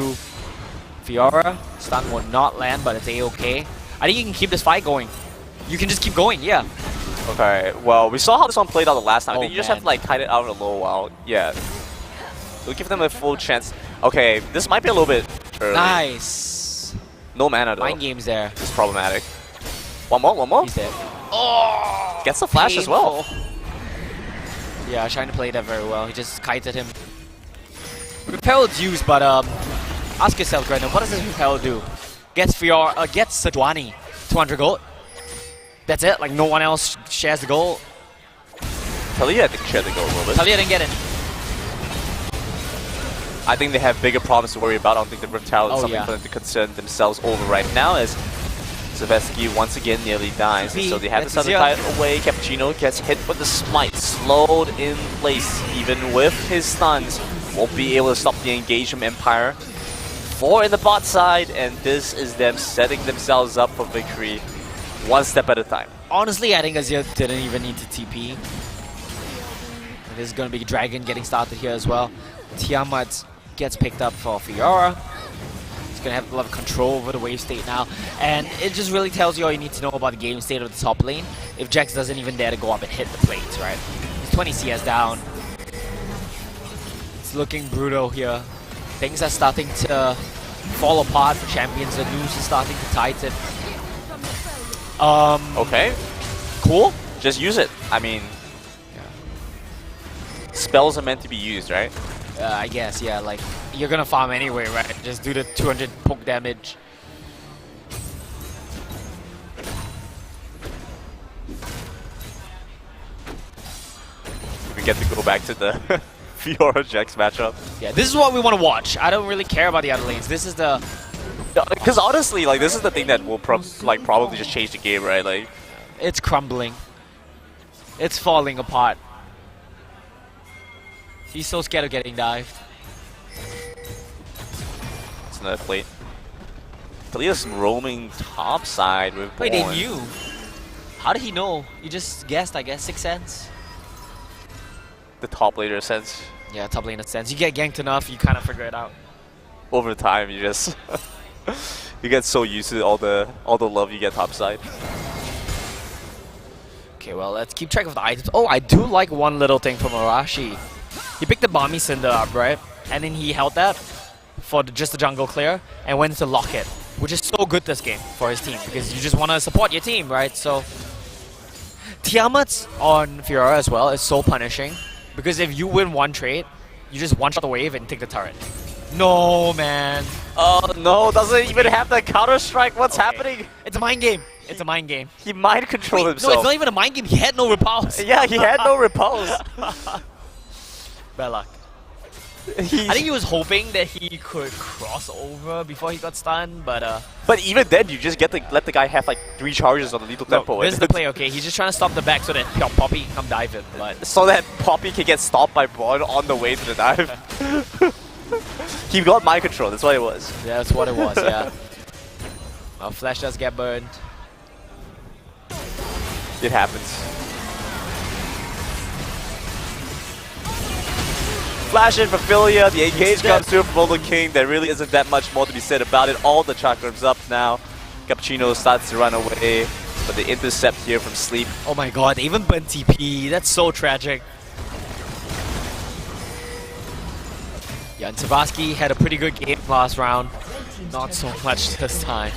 Fiora. Stun will not land, but it's A-okay. I think you can keep this fight going. You can just keep going, yeah. Okay, well, we saw how this one played out the last time. I Oh, think you just have to like kite it out in a little while. Yeah. We'll give them a full chance. Okay, this might be a little bit early. Nice. No mana though. Mind games there. It's problematic. One more. He's dead. Oh! Gets the flash as well. Yeah, trying to play that very well. He just kited him. Repel's used, but ask yourself, Grennan, what does this Repel do? Gets Fiora, gets Sejuani 200 gold. That's it. Like no one else shares the gold. Talia, I think, shared the goal a little bit. Talia didn't get it. I think they have bigger problems to worry about. I don't think the Rift Herald is Oh, something yeah. for them to concern themselves over right now. As Zavetsky once again nearly dies, and so they have to That's send the tide away. Cappuccino gets hit with the smite, slowed in place, even with his stuns. Won't be able to stop the engage from Empire. 4 in the bot side, and this is them setting themselves up for victory, one step at a time. Honestly, I think Azir didn't even need to TP. And there's going to be Dragon getting started here as well. Tiamat gets picked up for Fiora. He's going to have a lot of control over the wave state now. And it just really tells you all you need to know about the game state of the top lane. If Jax doesn't even dare to go up and hit the plates, right? He's 20 CS down. It's looking brutal here. Things are starting to fall apart for champions. The news is starting to tighten. Okay, cool. Just use it. I mean, spells are meant to be used, right? I guess, yeah. Like, you're gonna farm anyway, right? Just do the 200 poke damage. We get to go back to the Fiora Jax matchup. Yeah, this is what we want to watch. I don't really care about the other lanes. This is the... Because honestly, like, this is the thing that will probably just change the game, right? Like, it's crumbling. It's falling apart. He's so scared of getting dived. it's another plate. Talia's roaming top side with Wait, they Born. knew? How did he know? You just guessed, I guess. 6 cents? The top laner sense. Yeah, top lane sense. You get ganked enough, you kind of figure it out. Over time, you just you get so used to all the love you get topside. Okay, well, let's keep track of the items. Oh, I do like one little thing from Arashi. He picked the Balmy Cinder up, right? And then he held that for just the jungle clear and went to lock it, which is so good this game for his team because you just want to support your team, right? So Tiamat's on Fiora as well is so punishing because if you win one trade, you just one-shot the wave and take the turret. No, man. Oh no, doesn't even have the counter strike. What's happening? It's a mind game. It's a mind game. He mind controlled himself. No, it's not even a mind game. He had no repulse. Yeah, he had no repulse. Bad luck. I think he was hoping that he could cross over before he got stunned, but even then, you just get to let the guy have like 3 charges on the lethal tempo. This is the play, okay? He's just trying to stop the back so that Poppy can come dive in, but so that Poppy can get stopped by Braun on the way to the dive. He got mind control. That's what it was. Yeah, that's what it was. Yeah. Flash does get burned. It happens. Flash in for Philia, the engage comes through from Roller King. There really isn't that much more to be said about it. All the chakrams up now. Cappuccino starts to run away, but the intercept here from Sleep. Oh my god, they even burnt TP. That's so tragic. Yeah, and Tavaski had a pretty good game last round. Not so much this time.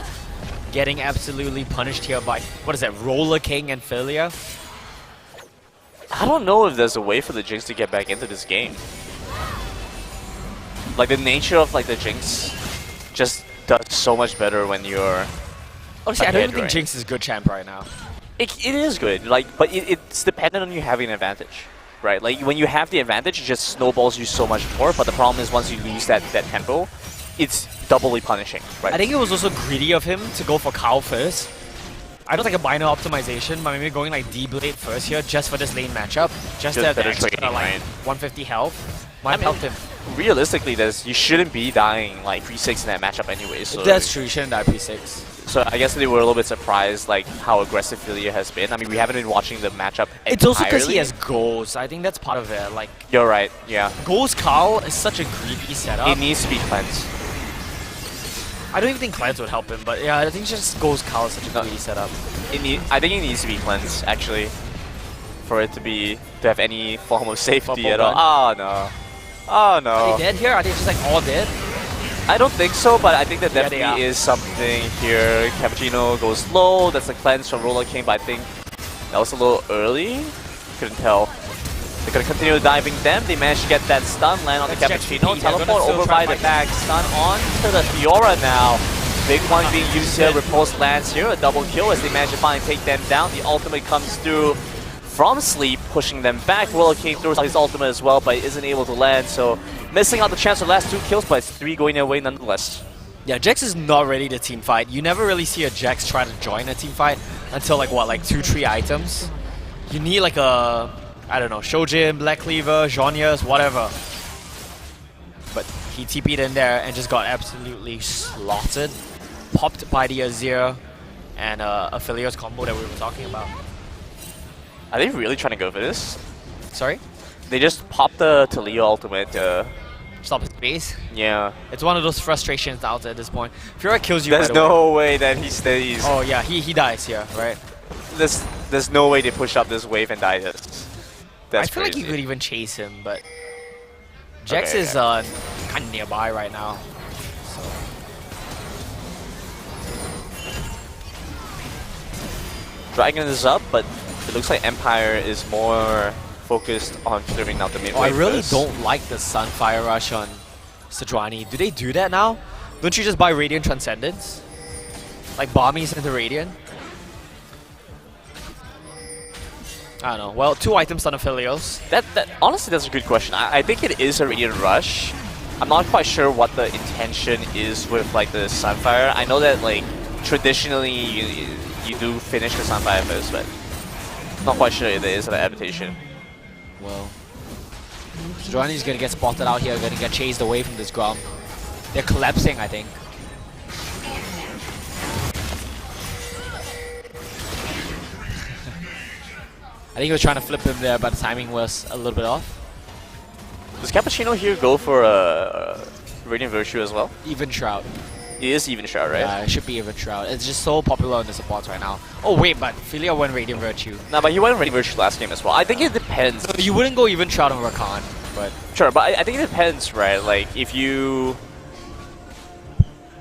Getting absolutely punished here by, what is that, Roller King and Philia? I don't know if there's a way for the Jinx to get back into this game. Like, the nature of like the Jinx just does so much better when you're Honestly, I don't even think right? Jinx is good champ right now. It is good, like, but it's dependent on you having an advantage, right? Like, when you have the advantage, it just snowballs you so much more, but the problem is once you lose that tempo, it's doubly punishing, right? I think it was also greedy of him to go for Cow first. I don't think a binary optimization, but maybe going like D-Blade first here just for this lane matchup. Just to have the extra, trading, like, right? 150 health. Might help him. Realistically, you shouldn't be dying like 3-6 in that matchup anyway. So That's true, you shouldn't die P6. So I guess they were a little bit surprised like how aggressive Philia has been. I mean, we haven't been watching the matchup It's also because he entirely. has Ghost. I think that's part of it. Like, You're right, yeah. Ghost Carl is such a greedy setup. It needs to be cleansed. I don't even think Cleanse would help him, but yeah, I think just Ghost Carl is such a greedy setup. I think it needs to be cleansed actually, for it to have any form of safety at all. Oh no. Oh no. Are they dead here? Are they just like all dead? I don't think so, but I think that Yeah, definitely is something here. Cappuccino goes low. That's a cleanse from Roller King, but I think that was a little early. Couldn't tell. They're gonna continue diving them. They managed to get that stun, land on the Cappuccino. Teleport over by the back. Stun on to the Fiora now. Big one being used here. Repulse lands here. A double kill as they manage to finally take them down. The ultimate comes through from Sleep, pushing them back. Roller King throws out his ultimate as well, but isn't able to land. So missing out the chance for the last 2 kills, but it's 3 going their way nonetheless. Yeah, Jax is not ready to team fight. You never really see a Jax try to join a team fight until like what, like 2-3 items. You need like a, I don't know, Shojin, Black Cleaver, Zhonya's, whatever. But he TP'd in there and just got absolutely slaughtered. Popped by the Azir and Aphelios combo that we were talking about. Are they really trying to go for this? Sorry? They just popped the Taliyah ultimate. Stop his base. Yeah. It's one of those frustrations out at this point. Fiora kills you. There's no way that he stays. Oh yeah, he dies here, right? There's no way they push up this wave and die this. That's I feel crazy. like you could even chase him, but Jax is kind of nearby right now. So. Dragon is up, but it looks like Empire is more focused on clearing out the mid wave. I really first. don't like the Sunfire Rush on Sejuani. Do they do that now? Don't you just buy Radiant Transcendence? Like Bombies into Radiant? I don't know. Well, 2 items on Aphelios. That honestly, that's a good question. I think it is a Radiant Rush. I'm not quite sure what the intention is with like the Sunfire. I know that like traditionally you do finish the Sunfire first, but not quite sure if there is an adaptation. Well, Sejuani's gonna get spotted out here, gonna get chased away from this ground. They're collapsing, I think. I think he was trying to flip him there, but the timing was a little bit off. Does Cappuccino here go for a Radiant Virtue as well? Even Shroud. It is Even Shroud, right? Yeah, it should be Even Shroud. It's just so popular in the supports right now. Oh wait, but Philia went Radiant Virtue. No, but he went Radiant Virtue last game as well. I think it depends. So you wouldn't go Even Shroud on Rakan, but... Sure, but I think it depends, right? Like, if you...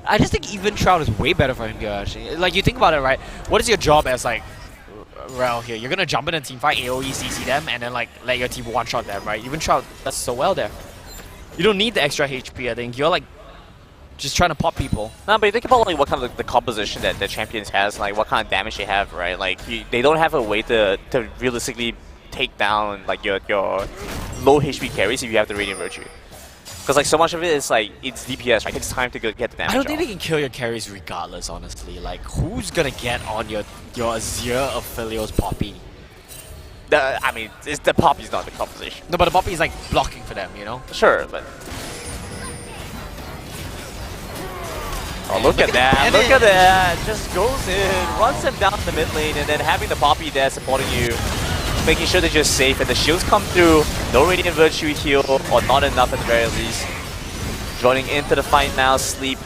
I just think Even Shroud is way better for him here, actually. Like, you think about it, right? What is your job as, like, Rel here? You're gonna jump in a team fight, AoE, CC them, and then, like, let your team one-shot them, right? Even Shroud does so well there. You don't need the extra HP, I think. You're, like, just trying to pop people. No, but you think about, like, what kind of the composition that the champions has, like, what kind of damage they have, right? Like, they don't have a way to realistically take down, like, your low HP carries if you have the Radiant Virtue. Because like so much of it is like it's DPS, right? It takes time to get the damage. I don't think off. they can kill your carries regardless, honestly. Like, who's gonna get on your Azir Aphelios Poppy? I mean, the Poppy's not the composition. No, but the Poppy is like blocking for them, you know? Sure, but oh, look at that! Look at that! Just goes in, runs him down the mid lane, and then having the Poppy there supporting you, making sure that you're safe, and the shields come through. No Radiant Virtue heal, or not enough at the very least. Joining into the fight now, Sleep,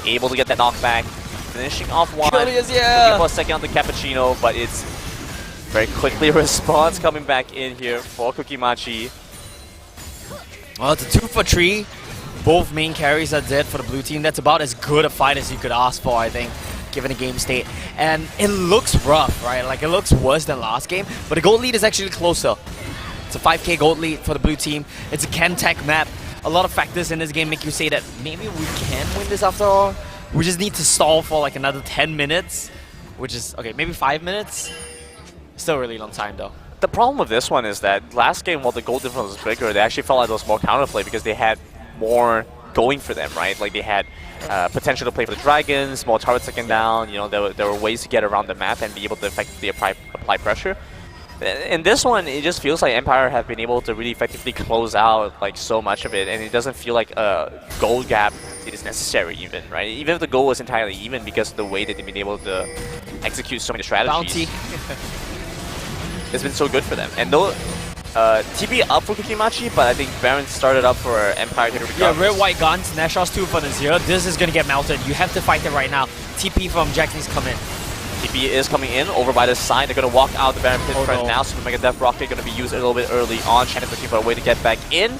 able to get that knockback, finishing off one. Curious, yeah. Looking for a second on the Cappuccino, but it's very quickly a response coming back in here for Kukimachi. Well, it's a 2 for 3. Both main carries are dead for the blue team. That's about as good a fight as you could ask for, I think, given the game state. And it looks rough, right? Like, it looks worse than last game, but the gold lead is actually closer. It's a 5k gold lead for the blue team. It's a Ken-Tech map. A lot of factors in this game make you say that maybe we can win this after all. We just need to stall for like another 10 minutes, which is, okay, maybe 5 minutes. Still a really long time though. The problem with this one is that last game, while the goal difference was bigger, they actually felt like there was more counterplay because they had more going for them, right? Like they had potential to play for the Dragons, more turrets taken down, you know, there were ways to get around the map and be able to effectively apply pressure. In this one, it just feels like Empire have been able to really effectively close out like so much of it, and it doesn't feel like a goal gap is necessary even, right? Even if the goal was entirely even because of the way that they've been able to execute so many strategies. Bounty. It's been so good for them. And no TP up for Kukimachi, but I think Baron started up for Empire here regardless. Yeah, red white guns, Nashor's 2 for the 0. This is gonna get melted. You have to fight it right now. TP from Jack needs to come in. TP is coming in over by the side. They're going to walk out the Baron Pit for now. Super Mega Death Rocket going to be used a little bit early on. Chen is looking for a way to get back in.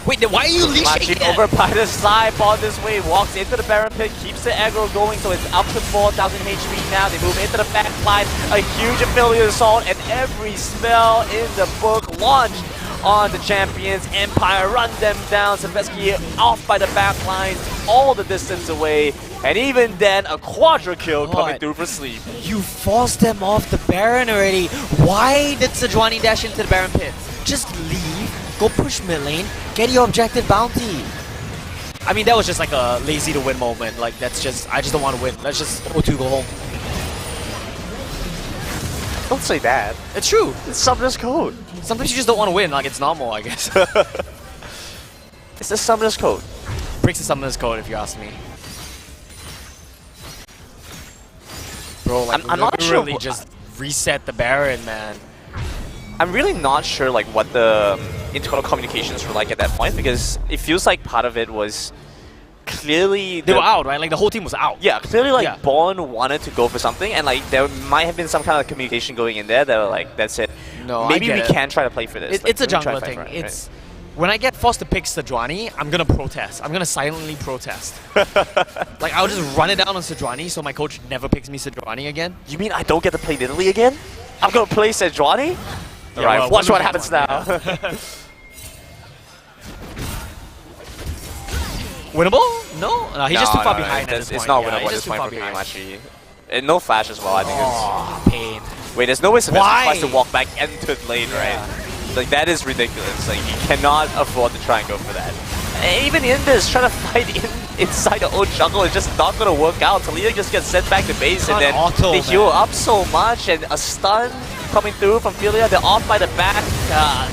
Wait, then why are you leashing it? Over by the side, ball this way, walks into the Baron Pit, keeps the aggro going, so it's up to 4,000 HP now. They move into the backline, a huge affiliate assault, and every spell in the book launched on the champions. Empire run them down. Silvesky off by the backlines, all the distance away. And even then, a quadra kill coming through for Sleep. You forced them off the Baron already. Why did Sejuani dash into the Baron pit? Just leave, go push mid lane, get your objective bounty. I mean, that was just like a lazy to win moment. Like, that's just, I just don't want to win. Let's just 0-2 go home. Don't say that. It's true. It's Summoner's Code. Sometimes you just don't want to win. Like, it's normal, I guess. It's the Summoner's Code. Breaks the Summoner's Code, if you ask me. Bro, like, I'm not sure really just reset the Baron, man. I'm really not sure like what the internal communications were like at that point, because it feels like part of it was clearly They were out, right? Like, the whole team was out. Yeah, clearly like Yeah. Bond wanted to go for something, and like there might have been some kind of communication going in there that were like, that's it. No, I maybe get we it. can try to play for this. Like, It's a let me try jungler to fight thing. for it, It's when I get forced to pick Sejuani, I'm gonna protest. I'm gonna silently protest. Like, I'll just run it down on Sejuani so my coach never picks me Sejuani again. right? You mean I don't get to play Nidalee again? I'm gonna play Sejuani? Yeah, Alright, well, watch what one happens one, now. Winnable? No? He's just too far behind at this It's point. not Yeah, winnable he's at just this too point far for me, behind. actually. And no flash as well, I think Oh, pain. it's... Wait, there's no way Sebastian Why? tries to walk back into the lane, right? Like, that is ridiculous. Like, he cannot afford to try and go for that. And even in this, trying to fight inside the own jungle is just not going to work out. Talia just gets sent back to base, and then auto, they heal man. up so much, and a stun coming through from Philia. They're off by the back.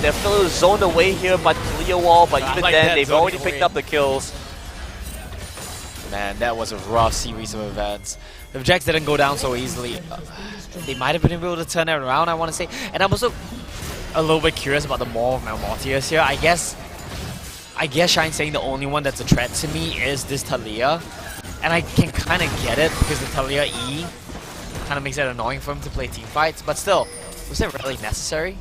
They're Philia zoned away here by the Talia wall, but even like then, that they've zoning already picked away. up the kills. Man, that was a rough series of events. If Jax didn't go down so easily, they might have been able to turn it around, I want to say. And I'm also a little bit curious about the Maw of Malmortius here. I guess Shine's saying the only one that's a threat to me is this Talia. And I can kind of get it because the Talia E kind of makes it annoying for him to play team fights. But still, was it really necessary?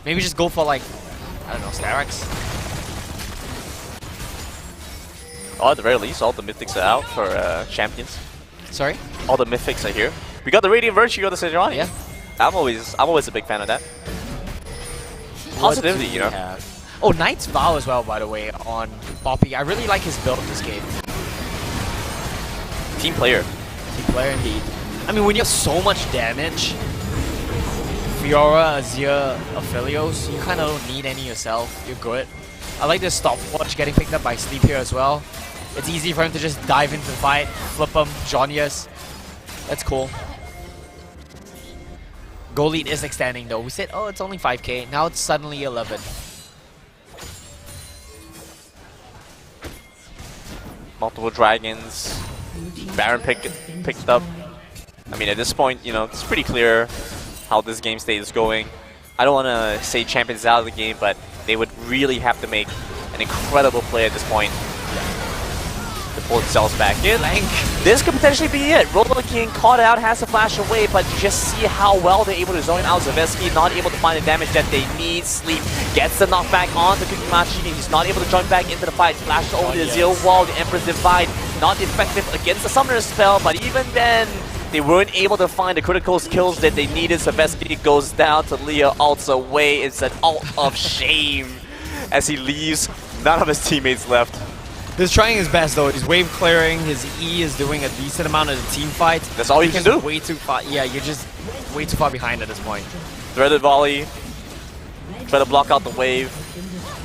Maybe just go for like, I don't know, Starex? Or at the very least, all the mythics are out for champions. Sorry? All the mythics are here. We got the Radiant Virtue, you got the Sejuani. Yeah. I'm always a big fan of that. Positivity, you know. Yeah. Oh, Knight's Vow as well, by the way, on Poppy. I really like his build in this game. Team player. Team player indeed. I mean, when you have so much damage, Fiora, Azir, Aphelios, you kind of don't need any yourself. You're good. I like this stopwatch getting picked up by Sleep here as well. It's easy for him to just dive into the fight, flip him, Jonius. That's cool. Goal lead is extending though. We said, oh, it's only 5k. Now it's suddenly 11. Multiple dragons. Baron picked up. I mean, at this point, you know, it's pretty clear how this game state is going. I don't want to say champions out of the game, but they would really have to make an incredible play at this point to pull themselves back in. This could potentially be it. Roller King caught out, has to flash away, but you just see how well they're able to zone out. Zaveski not able to find the damage that they need. Sleep gets the knockback on to Kukimachi. He's not able to join back into the fight. Flash over the Azir wall. The Emperor's Divide not effective against the Summoner's spell, but even then, they weren't able to find the critical kills that they needed. Zaveski goes down to Leah, ults away. It's an ult of shame as he leaves. None of his teammates left. He's trying his best though. He's wave clearing. His E is doing a decent amount of the team fight. That's all you can do. Way too far. Yeah, you're just way too far behind at this point. Threaded volley. Try to block out the wave.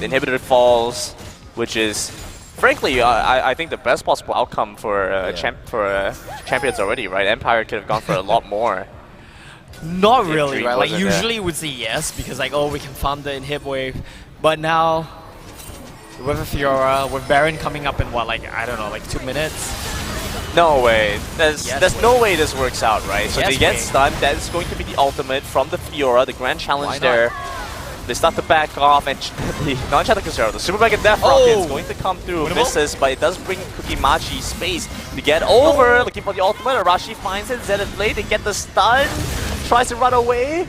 The inhibitor falls, which is, frankly, I think the best possible outcome for champions already, right? Empire could have gone for a lot more. Not If really, Dream right? Like, wasn't there. usually would say yes because like, oh, we can farm the inhib wave, but now with a Fiora, with Baron coming up in what, like, I don't know, like 2 minutes. No way. There's Yes no way this works out, right? So Yes they get way. stunned. That is going to be the ultimate from the Fiora, the grand Why challenge not? there. They start to back off, and the non-Channeling Casero, the Super Mega Death Rocket is going to come through. Winnable? Misses, but it does bring Kukimachi space to get over. Looking for the ultimate. Arashi finds it. Zenith Blade, they get the stun. Tries to run away.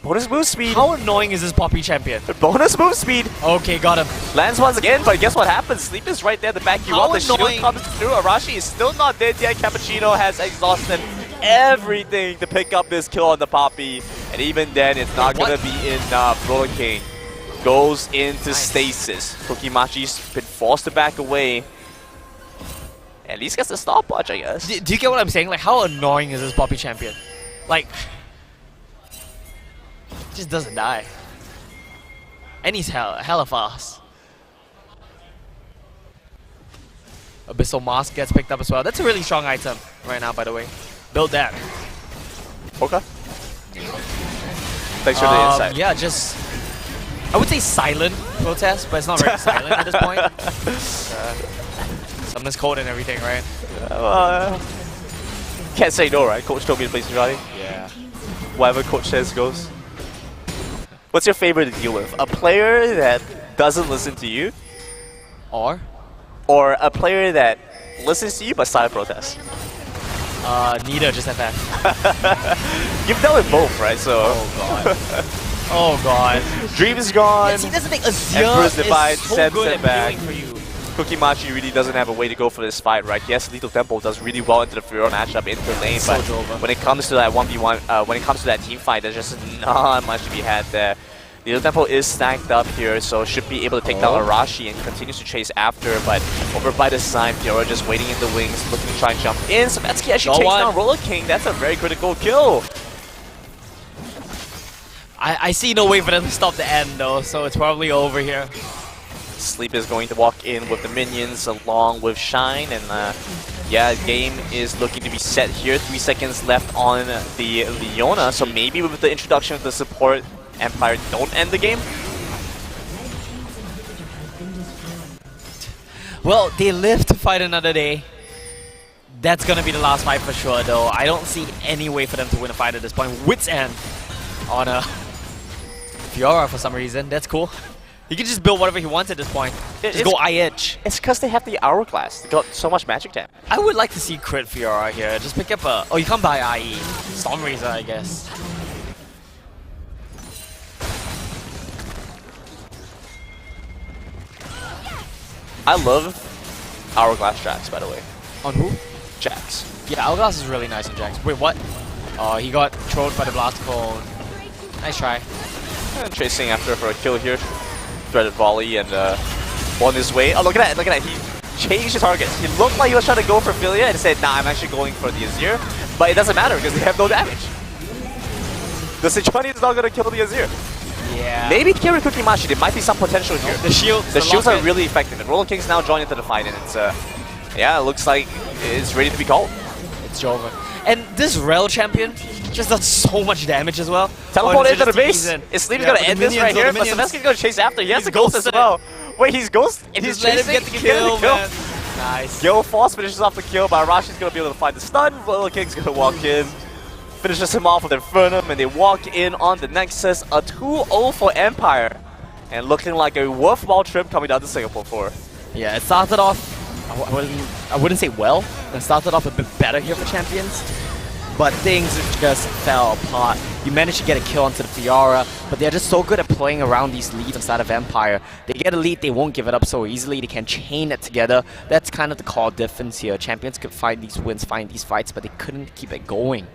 Bonus move speed. How annoying is this Poppy champion? Bonus move speed. Okay, got him. Lands once again, but guess what happens? Sleep is right there to back you How up. The shield annoying. comes through. Arashi is still not dead yet. Cappuccino has exhausted everything to pick up this kill on the Poppy. And even then, it's not going to be enough. Roller King goes into stasis. Kokimachi's been forced to back away. At least gets the stopwatch, I guess. Do you get what I'm saying? Like, how annoying is this Poppy champion? Like, just doesn't die. And he's hella fast. Abyssal Mask gets picked up as well. That's a really strong item right now, by the way. Build that. Okay. Thanks for the insight. Yeah, just... I would say silent protest, but it's not very silent at this point. Summoners code and everything, right? Can't say no, right? Coach told me to play Sujati. Yeah. Whatever coach says goes. What's your favorite to deal with? A player that doesn't listen to you? Or a player that listens to you but silent protests? neither, just FF. You've dealt with both, right? So. Oh god. Oh god. Dream is gone. Yes, he doesn't think Azir Emperor's Divide is so sends good it at back. dealing for you. Cookie Machi really doesn't have a way to go for this fight, right? Yes, Lethal Temple does really well into the Fiora matchup into the lane, but when it comes to that 1v1, when it comes to that team fight, there's just not much to be had there. Lethal Temple is stacked up here, so should be able to take down Arashi and continues to chase after, but over by the side, Fiora just waiting in the wings, looking to try and jump in. Savetsky actually takes down Roller King. That's a very critical kill. I see no way for them to stop the end though, so it's probably over here. Sleep is going to walk in with the minions along with Shine, and yeah, game is looking to be set here. 3 seconds left on the Leona, so maybe with the introduction of the support, Empire don't end the game. Well, they live to fight another day. That's gonna be the last fight for sure though. I don't see any way for them to win a fight at this point. Wits End on a Fiora for some reason. That's cool. He can just build whatever he wants at this point. Just go IH. It's because they have the Hourglass. They got so much magic damage. I would like to see crit Fiora here. Just pick up a... Oh, you can't buy IE. Storm Razor, I guess. I love Hourglass Jax, by the way. On who? Jax. Yeah, Hourglass is really nice on Jax. Wait, what? He got trolled by the Blast Cone. Nice try. And chasing after for a kill here. Threaded volley and on his way. Oh, look at that, look at that. He changed his targets. He looked like he was trying to go for Philia and said, nah, I'm actually going for the Azir. But it doesn't matter because they have no damage. The Sejuani is not going to kill the Azir. Yeah. Maybe carry Cookie Machi. There might be some potential here. The shields. The shields are really effective. And Roller King's now joined into the fight, and it's yeah, it looks like it's ready to be called. It's Joven. And this Rel champion just does so much damage as well. Teleport into the base. Is Sleep's gonna end this right here, but Savetsky's gonna chase after. He has a ghost as well. Wait, he's ghost? And he's let him chasing? get the kill, man. Nice. Gil Force finishes off the kill, but Arashi's gonna be able to find the stun. Roller King's gonna walk in. Finishes him off with Infernum, and they walk in on the Nexus. A 2-0 for Empire. And looking like a worthwhile trip coming down to Singapore for. Yeah, it started off, I wouldn't say well. It started off a bit better here for Champions. But things just fell apart. You managed to get a kill onto the Fiora, but they're just so good at playing around these leads inside of Empire. They get a lead, they won't give it up so easily. They can chain it together. That's kind of the core difference here. Champions could find these wins, find these fights, but they couldn't keep it going.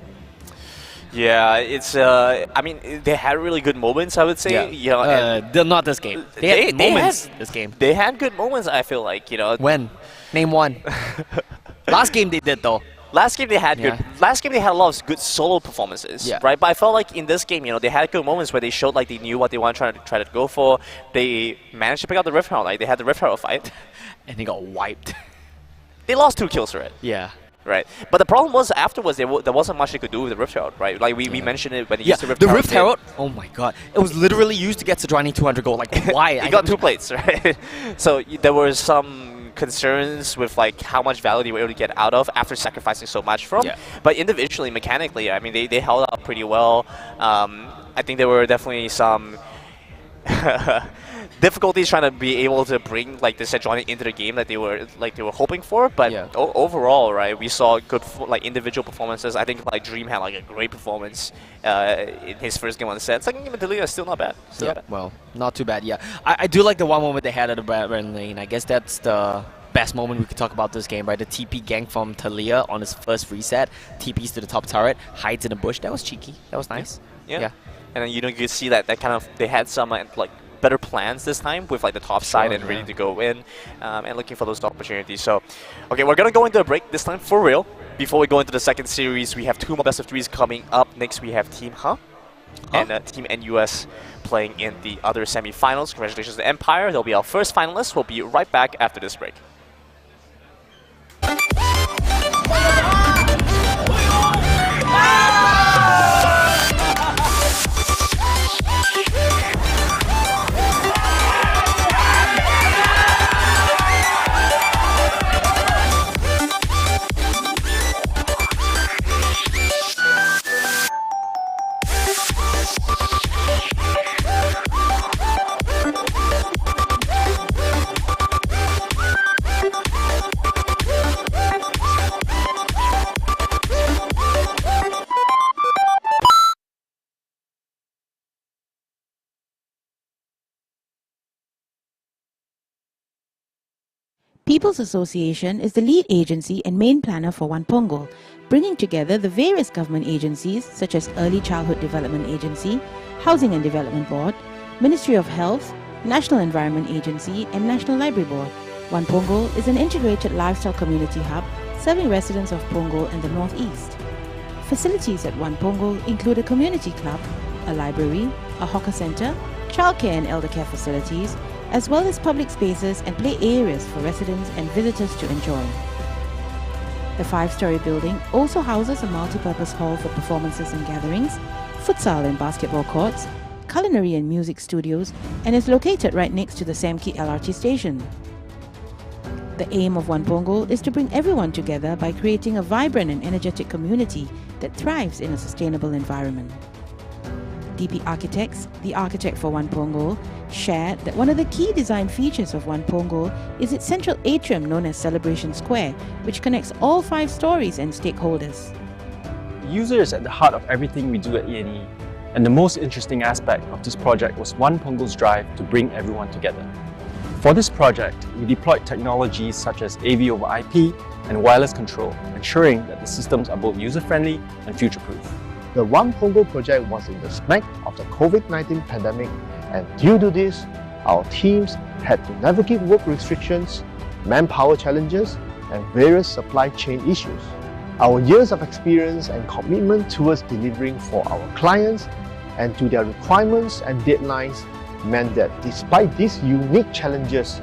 Yeah, it's, I mean, they had really good moments, I would say. Yeah. You know, they're not this game. They had moments this game. They had good moments, I feel like, you know. When? Name one. Last game they did, though. Last game they had good. Last game they had a lot of good solo performances, right? But I felt like in this game, you know, they had good moments where they showed like they knew what they want to try to go for. They managed to pick out the Rift Herald. Like they had the Rift Herald fight, and they got wiped. They lost 2 kills for it. Yeah. Right. But the problem was afterwards there wasn't much they could do with the Rift Herald, right? Like we mentioned it when they used the Rift Herald. The Rift Herald. Oh my god! It was literally used to get Sejuani 200 gold. Like why? He got 2 plates, right? So there was some concerns with like how much value they were able to get out of after sacrificing so much from. But individually, mechanically, I mean, they held up pretty well. I think there were definitely some difficulties trying to be able to bring like the Sejuani into the game that they were hoping for. But overall, right, we saw good like individual performances. I think like Dream had like a great performance in his first game on the set. Second game in Delia is still not bad. Well, not too bad. Yeah, I do like the one moment they had at the Brand lane. I guess that's the best moment we could talk about this game, right? The TP gank from Talia on his first reset, TPs to the top turret, hides in the bush. That was cheeky. That was nice. Yeah. And then you know you could see that kind of they had some like better plans this time with like the top side and ready to go in and looking for those opportunities. So, okay, we're gonna go into a break this time for real. Before we go into the second series, we have 2 more best of 3s coming up. Next, we have Team and Team NUS playing in the other semifinals. Congratulations to Empire. They'll be our first finalists. We'll be right back after this break. People's Association is the lead agency and main planner for One Pongal, bringing together the various government agencies such as Early Childhood Development Agency, Housing and Development Board, Ministry of Health, National Environment Agency and National Library Board. One Pongal is an integrated lifestyle community hub serving residents of Pongal and the Northeast. Facilities at One Pongal include a community club, a library, a hawker centre, childcare and elder care facilities, as well as public spaces and play areas for residents and visitors to enjoy. The 5-story building also houses a multi-purpose hall for performances and gatherings, futsal and basketball courts, culinary and music studios, and is located right next to the Samki LRT station. The aim of One Pongal is to bring everyone together by creating a vibrant and energetic community that thrives in a sustainable environment. DP Architects, the architect for One Pongal, shared that one of the key design features of One Pongal is its central atrium known as Celebration Square, which connects all 5 stories and stakeholders. The user is at the heart of everything we do at ENE, and the most interesting aspect of this project was One Pongal's drive to bring everyone together. For this project, we deployed technologies such as AV over IP and wireless control, ensuring that the systems are both user-friendly and future-proof. The One Pongal project was in the smack of the COVID-19 pandemic, and due to this, our teams had to navigate work restrictions, manpower challenges, and various supply chain issues. Our years of experience and commitment towards delivering for our clients and to their requirements and deadlines meant that despite these unique challenges,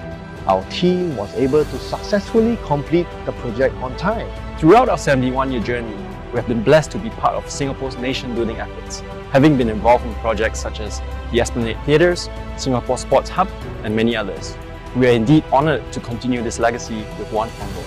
our team was able to successfully complete the project on time. Throughout our 71-year journey, we have been blessed to be part of Singapore's nation-building efforts, having been involved in projects such as the Esplanade Theatres, Singapore Sports Hub, and many others. We are indeed honoured to continue this legacy with One Pongal.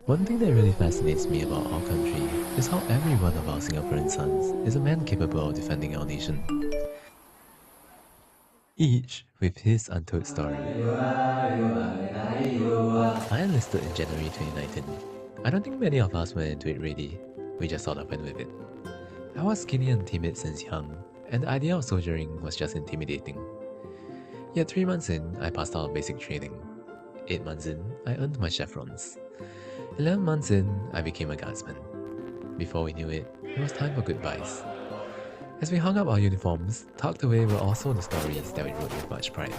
One thing that really fascinates me about our country is how every one of our Singaporean sons is a man capable of defending our nation. Each with his untold story. I enlisted in January 2019. I don't think many of us went into it ready, we just sort of went with it. I was skinny and timid since young, and the idea of soldiering was just intimidating. Yet 3 months in, I passed out basic training. 8 months in, I earned my chevrons. 11 months in, I became a guardsman. Before we knew it, it was time for goodbyes. As we hung up our uniforms, tucked away were also the stories that we wrote with much pride.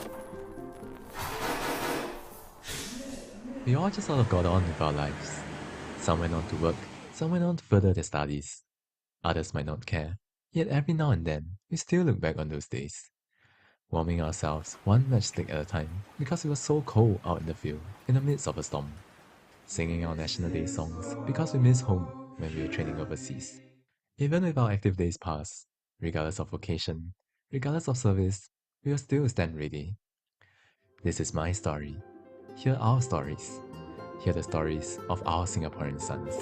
We all just sort of got on with our lives. Some went on to work, some went on to further their studies. Others might not care, yet every now and then, we still look back on those days. Warming ourselves one matchstick at a time because it was so cold out in the field in the midst of a storm. Singing our National Day songs because we miss home when we were training overseas. Even with our active days past, regardless of vocation, regardless of service, we will still stand ready. This is my story. Hear our stories. Hear the stories of our Singaporean sons.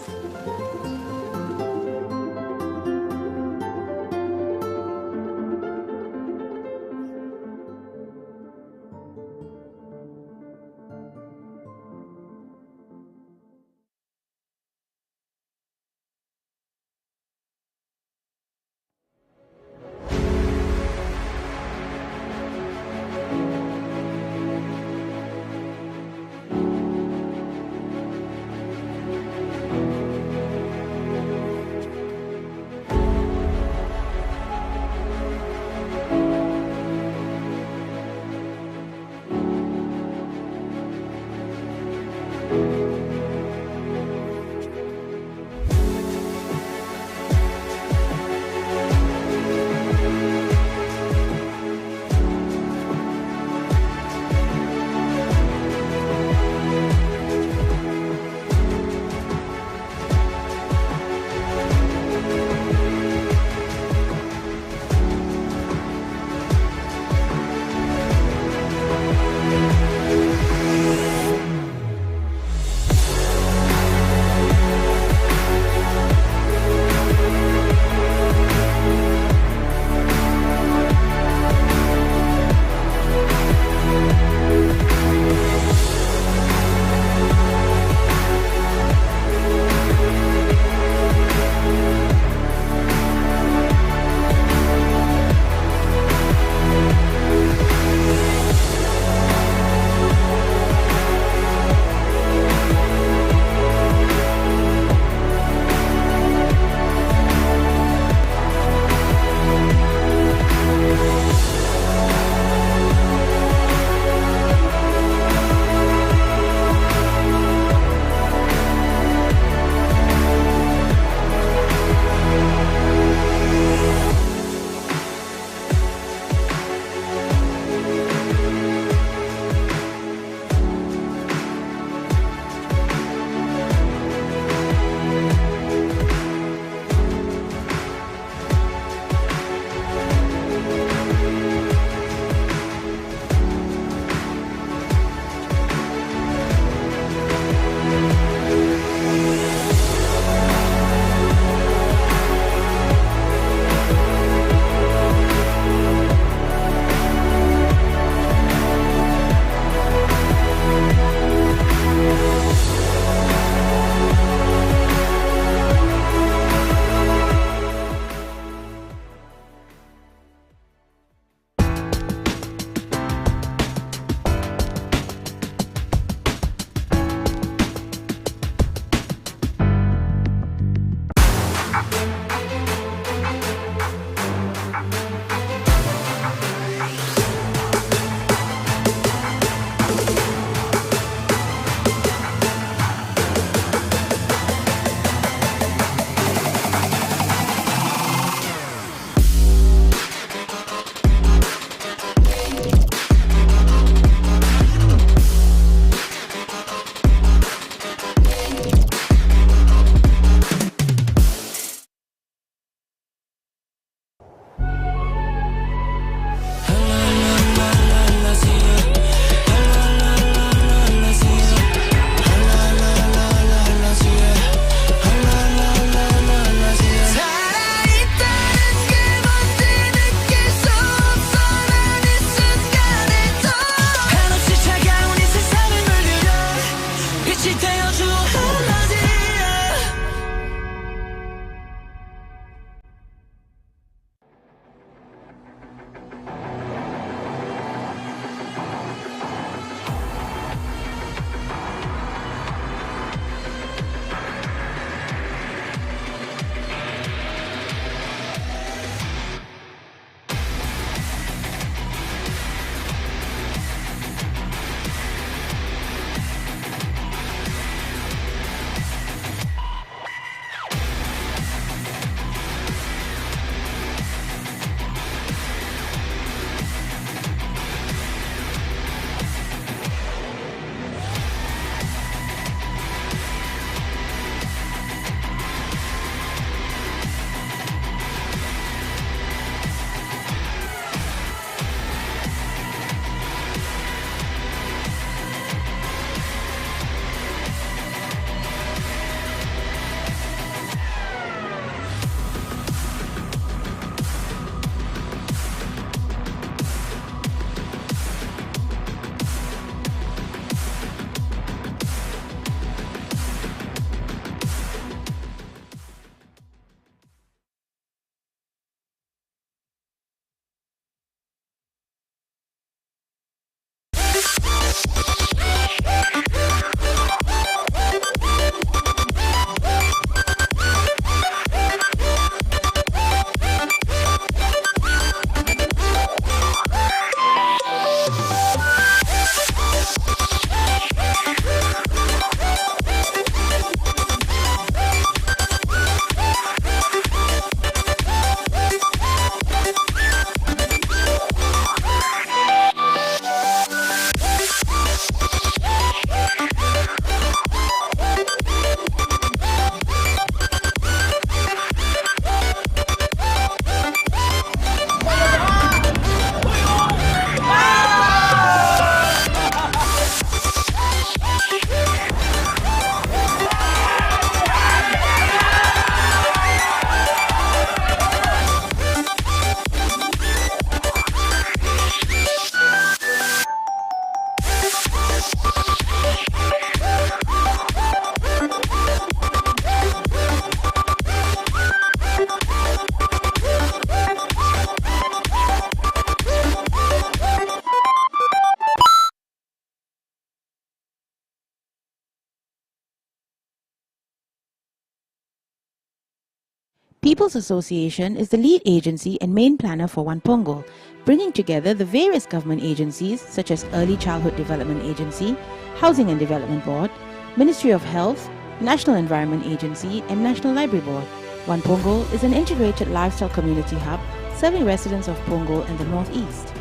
People's Association is the lead agency and main planner for One Punggol, bringing together the various government agencies such as Early Childhood Development Agency, Housing and Development Board, Ministry of Health, National Environment Agency and National Library Board. One Punggol is an integrated lifestyle community hub serving residents of Punggol and the Northeast.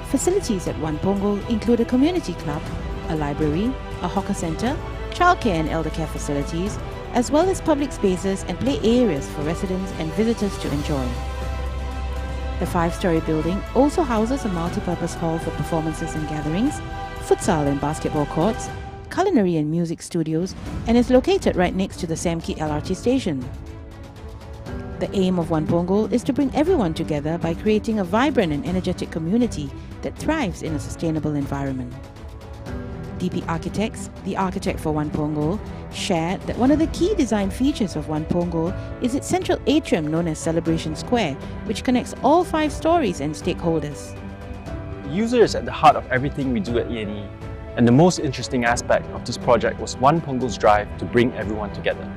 Facilities at One Punggol include a community club, a library, a hawker centre, childcare and elder care facilities, as well as public spaces and play areas for residents and visitors to enjoy. The 5-story building also houses a multi-purpose hall for performances and gatherings, futsal and basketball courts, culinary and music studios, and is located right next to the Samki LRT station. The aim of One Punggol is to bring everyone together by creating a vibrant and energetic community that thrives in a sustainable environment. DP Architects, the architect for One Punggol, shared that one of the key design features of One Punggol is its central atrium known as Celebration Square, which connects all 5 stories and stakeholders. The user is at the heart of everything we do at ENE, and the most interesting aspect of this project was One Punggol's drive to bring everyone together.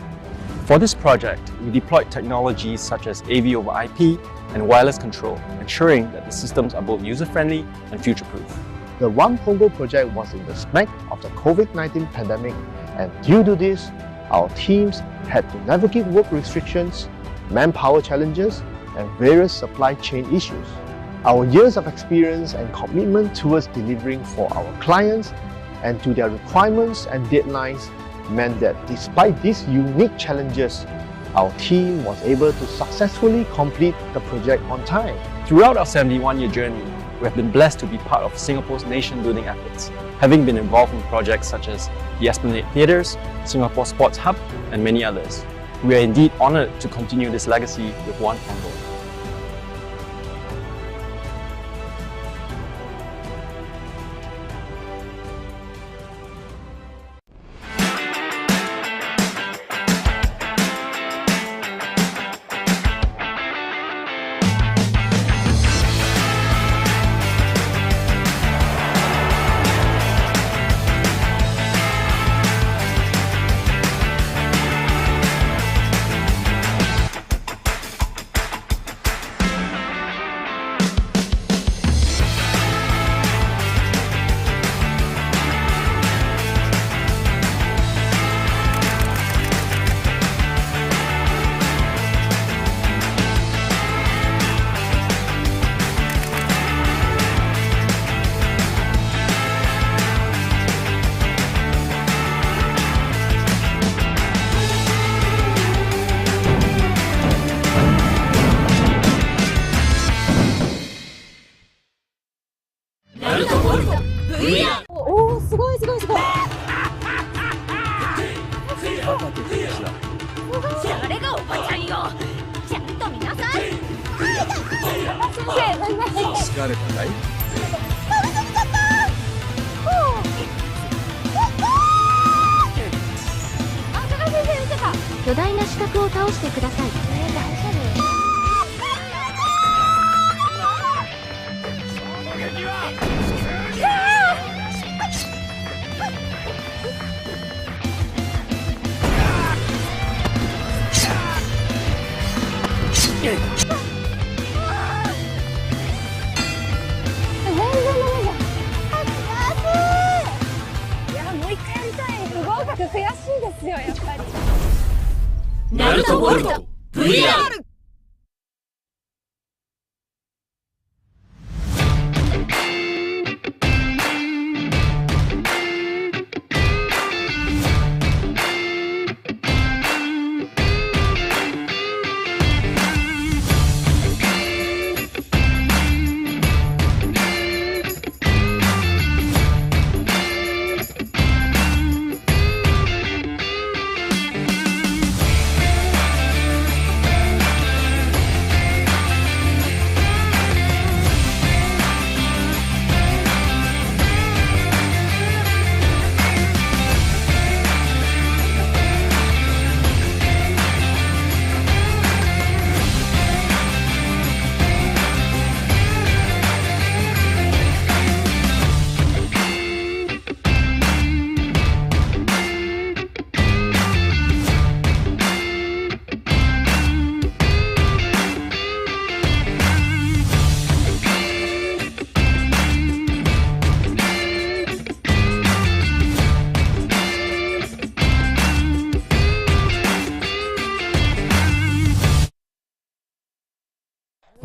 For this project, we deployed technologies such as AV over IP and wireless control, ensuring that the systems are both user-friendly and future-proof. The One Punggol project was in the smack of the COVID-19 pandemic, and due to this, our teams had to navigate work restrictions, manpower challenges, and various supply chain issues. Our years of experience and commitment towards delivering for our clients and to their requirements and deadlines meant that despite these unique challenges, our team was able to successfully complete the project on time. Throughout our 71-year journey, we have been blessed to be part of Singapore's nation-building efforts, having been involved in projects such as the Esplanade Theatres, Singapore Sports Hub, and many others. We are indeed honoured to continue this legacy with One Punggol.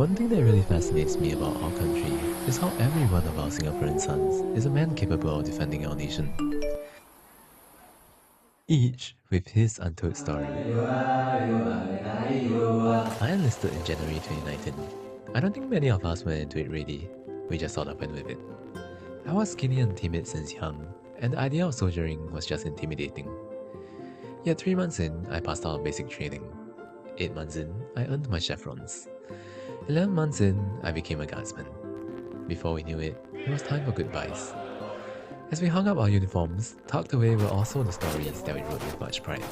One thing that really fascinates me about our country is how every one of our Singaporean sons is a man capable of defending our nation. Each with his untold story. I enlisted in January 2019. I don't think many of us went into it ready, we just sort of went with it. I was skinny and timid since young, and the idea of soldiering was just intimidating. Yet 3 months in, I passed out basic training. 8 months in, I earned my chevrons. 11 months in, I became a guardsman. Before we knew it, it was time for goodbyes. As we hung up our uniforms, tucked away were also the stories that we wrote with much pride.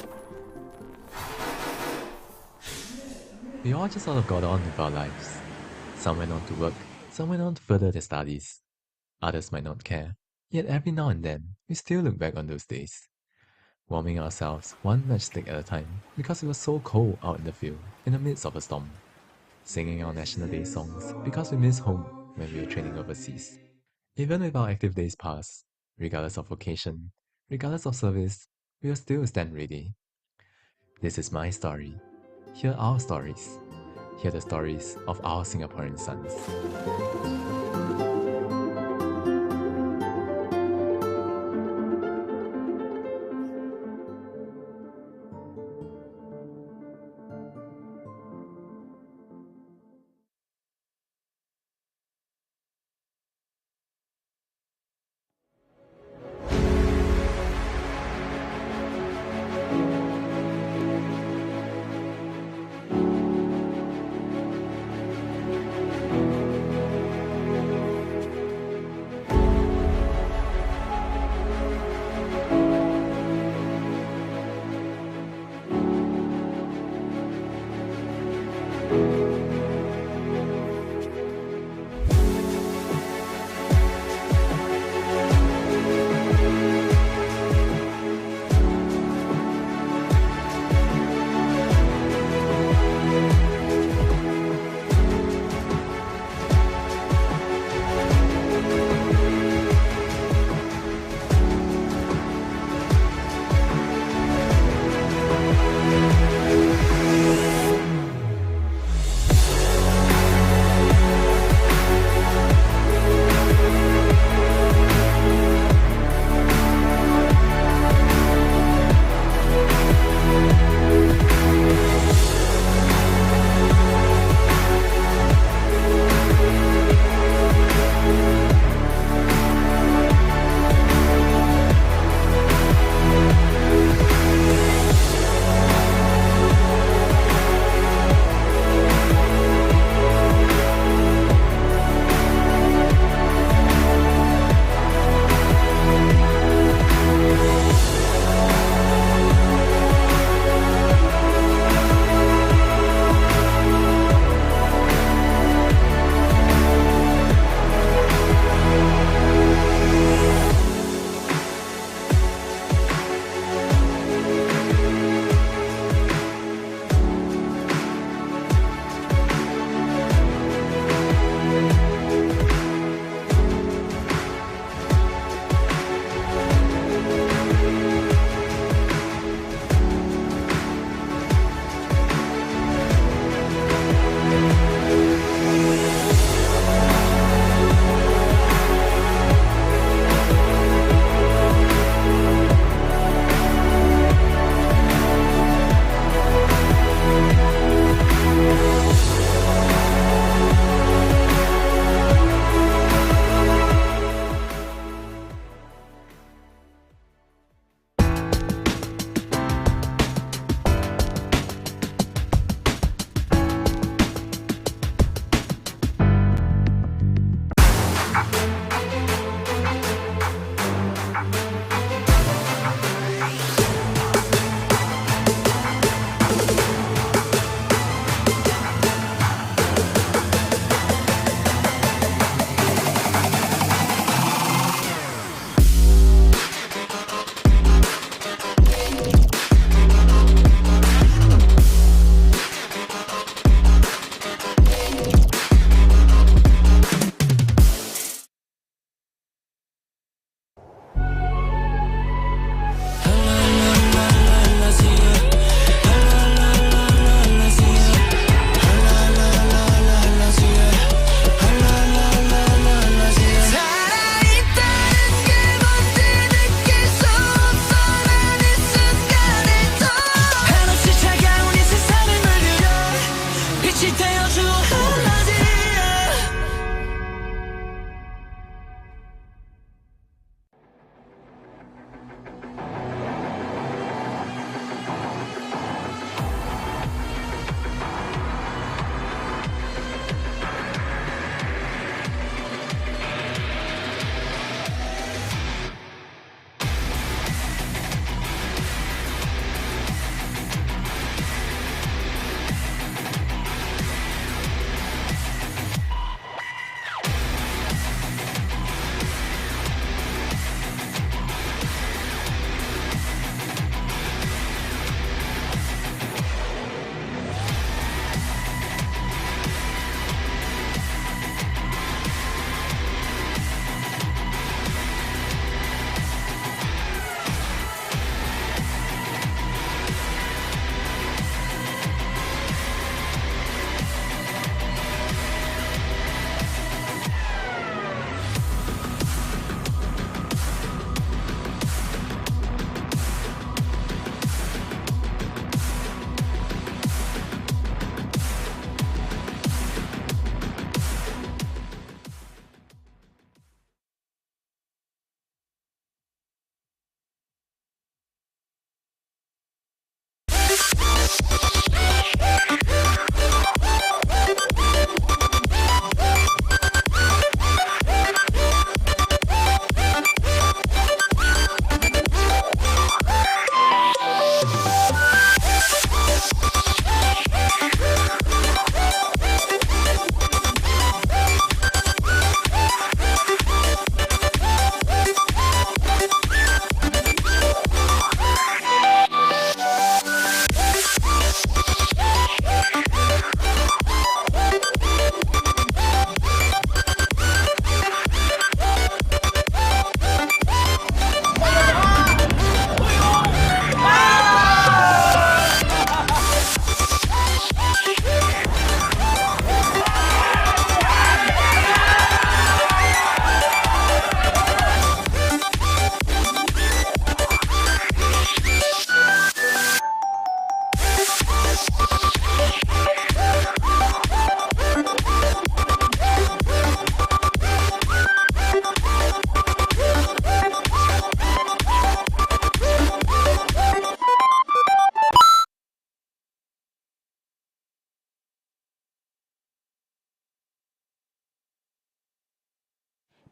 We all just sort of got on with our lives. Some went on to work, some went on to further their studies. Others might not care, yet every now and then, we still look back on those days. Warming ourselves one matchstick at a time because it was so cold out in the field in the midst of a storm. Singing our National Day songs because we miss home when we were training overseas. Even with our active days past, regardless of vocation, regardless of service, we will still stand ready. This is my story. Hear our stories. Hear the stories of our Singaporean sons.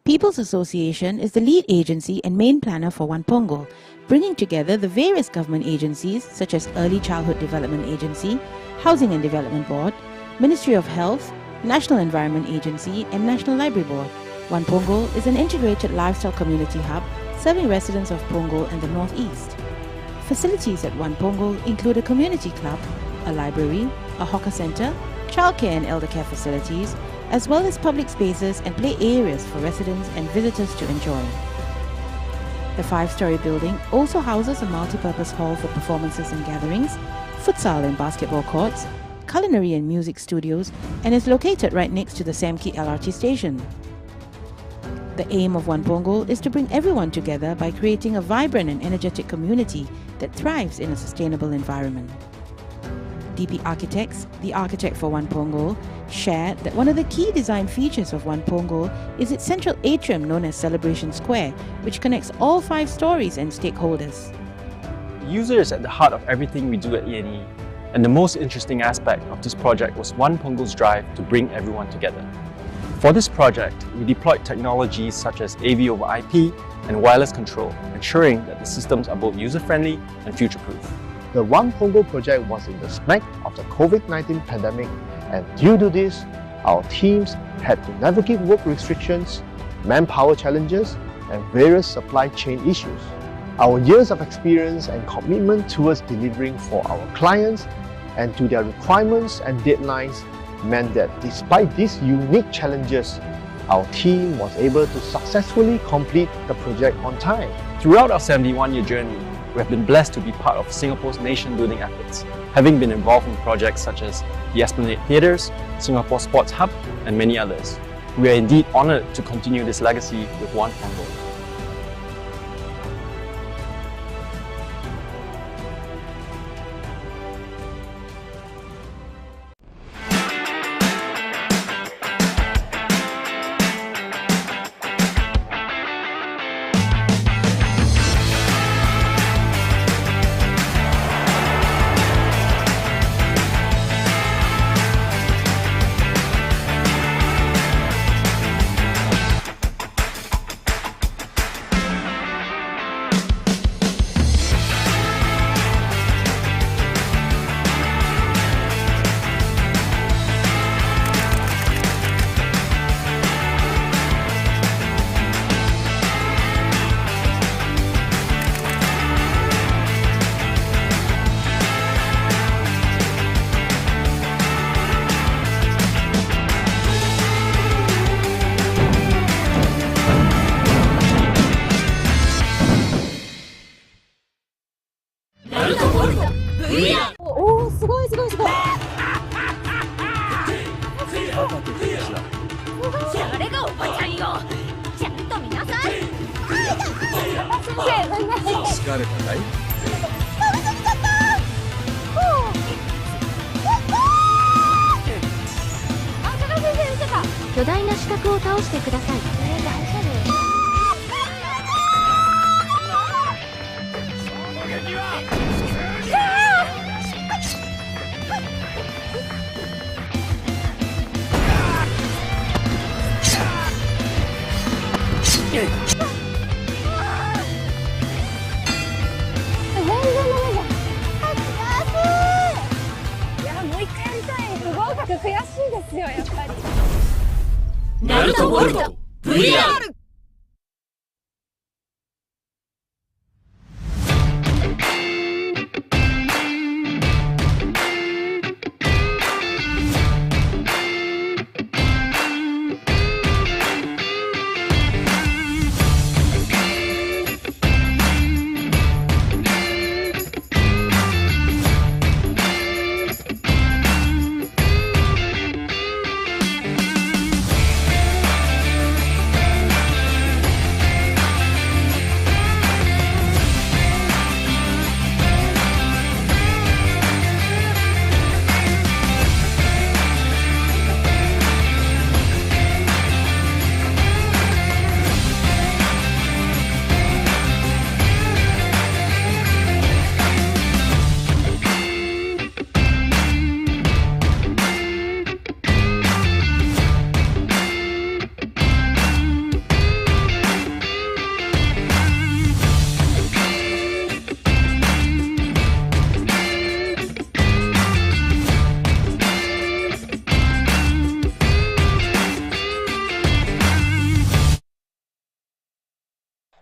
People's Association is the lead agency and main planner for One Pongal, bringing together the various government agencies such as Early Childhood Development Agency, Housing and Development Board, Ministry of Health, National Environment Agency and National Library Board. One Pongal is an integrated lifestyle community hub serving residents of Pongal and the Northeast. Facilities at One Pongal include a community club, a library, a hawker centre, childcare and elder care facilities, as well as public spaces and play areas for residents and visitors to enjoy. The 5-story building also houses a multi-purpose hall for performances and gatherings, futsal and basketball courts, culinary and music studios, and is located right next to the Samki LRT station. The aim of One Pongal is to bring everyone together by creating a vibrant and energetic community that thrives in a sustainable environment. DP Architects, the architect for One Pongal, shared that one of the key design features of One Pongal is its central atrium known as Celebration Square, which connects all 5 stories and stakeholders. The user is at the heart of everything we do at ENE, and the most interesting aspect of this project was One Pongal's drive to bring everyone together. For this project, we deployed technologies such as AV over IP and wireless control, ensuring that the systems are both user-friendly and future-proof. The One Pongal project was in the smack of the COVID-19 pandemic, and due to this, our teams had to navigate work restrictions, manpower challenges, and various supply chain issues. Our years of experience and commitment towards delivering for our clients and to their requirements and deadlines meant that despite these unique challenges, our team was able to successfully complete the project on time. Throughout our 71-year journey, we have been blessed to be part of Singapore's nation-building efforts, having been involved in projects such as the Esplanade Theatres, Singapore Sports Hub, and many others. We are indeed honoured to continue this legacy with One Pongal.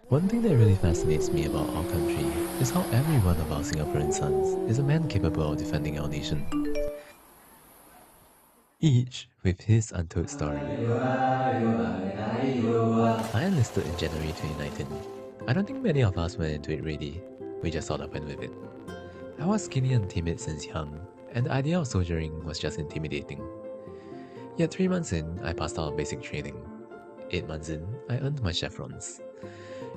One thing that really fascinates me about our country is how every one of our Singaporean sons is a man capable of defending our nation. Each with his untold story. I enlisted in January 2019. I don't think many of us went into it ready, we just sort of went with it. I was skinny and timid since young, and the idea of soldiering was just intimidating. Yet 3 months in, I passed out of basic training. 8 months in, I earned my chevrons.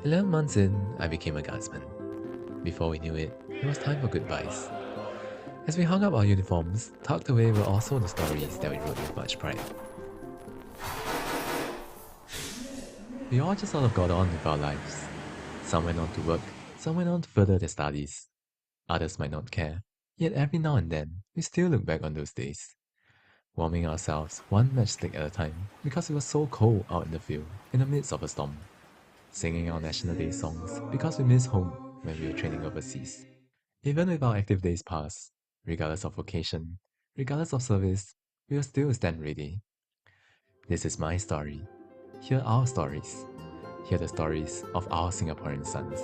11 months in, I became a guardsman. Before we knew it, it was time for goodbyes. As we hung up our uniforms, tucked away were also the stories that we wrote with much pride. We all just sort of got on with our lives. Some went on to work, some went on to further their studies. Others might not care, yet every now and then, we still look back on those days. Warming ourselves one matchstick at a time because it was so cold out in the field in the midst of a storm. Singing our National Day songs because we miss home when we were training overseas. Even with our active days past, regardless of vocation, regardless of service, we will still stand ready. This is my story. Hear our stories. Hear the stories of our Singaporean sons.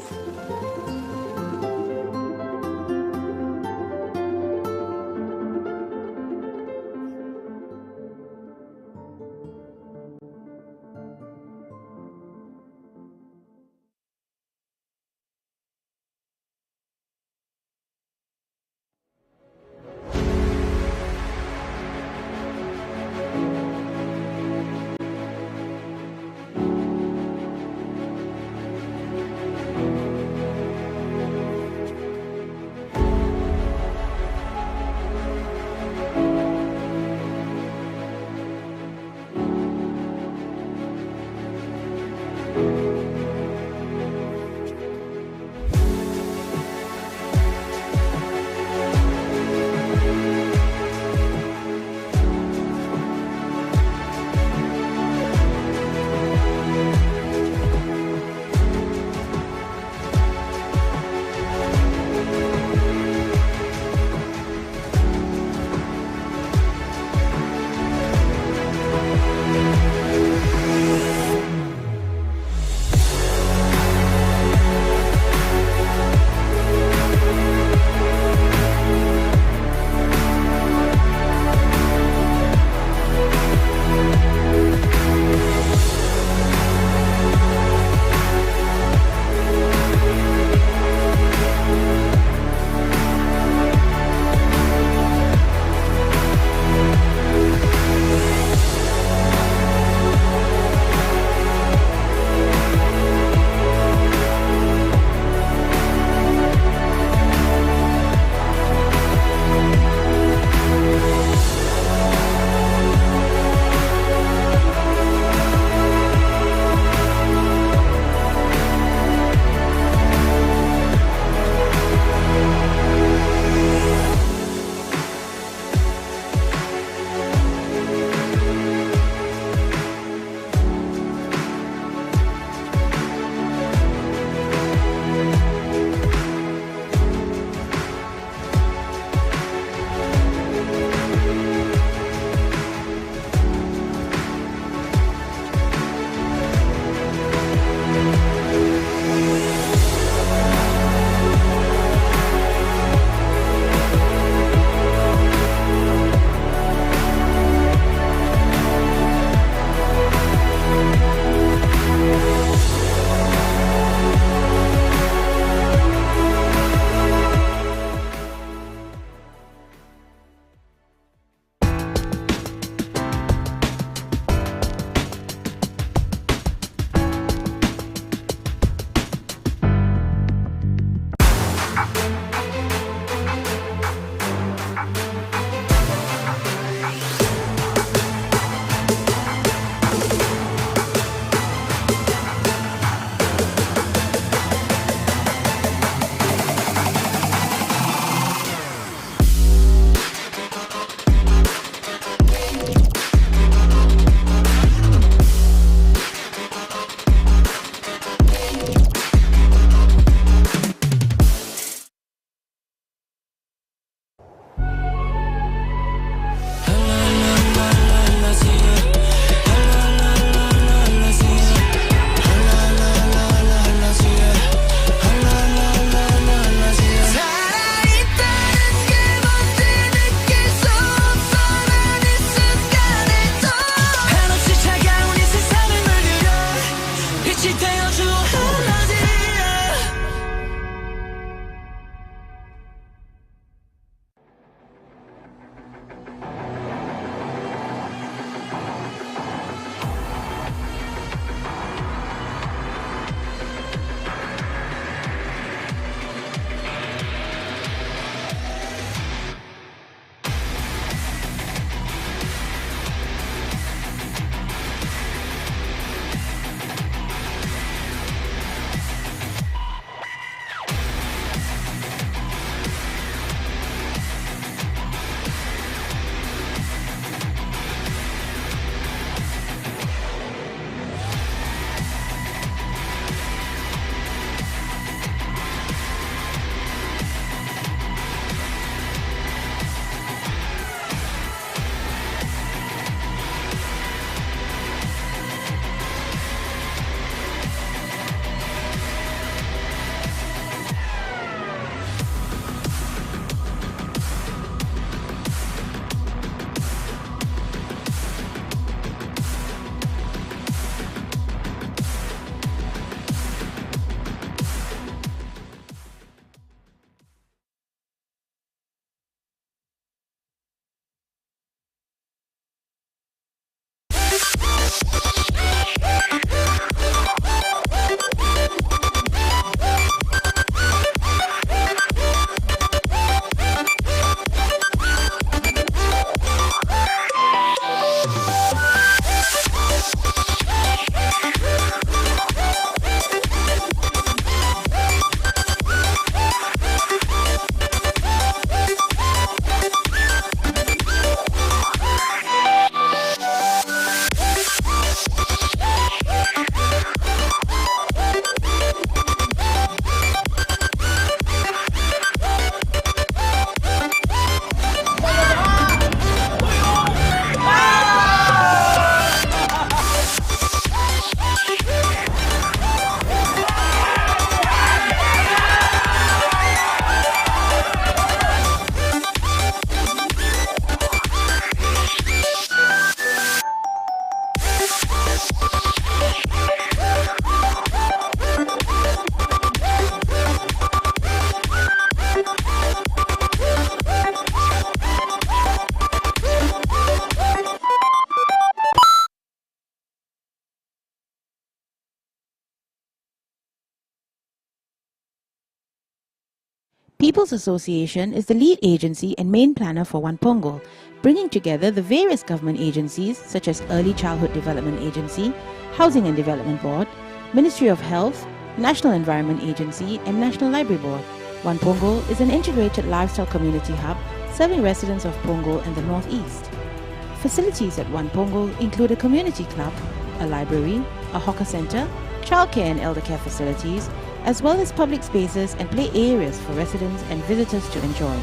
People's Association is the lead agency and main planner for One Punggol, bringing together the various government agencies such as Early Childhood Development Agency, Housing and Development Board, Ministry of Health, National Environment Agency and National Library Board. One Punggol is an integrated lifestyle community hub serving residents of Punggol and the Northeast. Facilities at One Punggol include a community club, a library, a hawker centre, childcare and elder care facilities, as well as public spaces and play areas for residents and visitors to enjoy.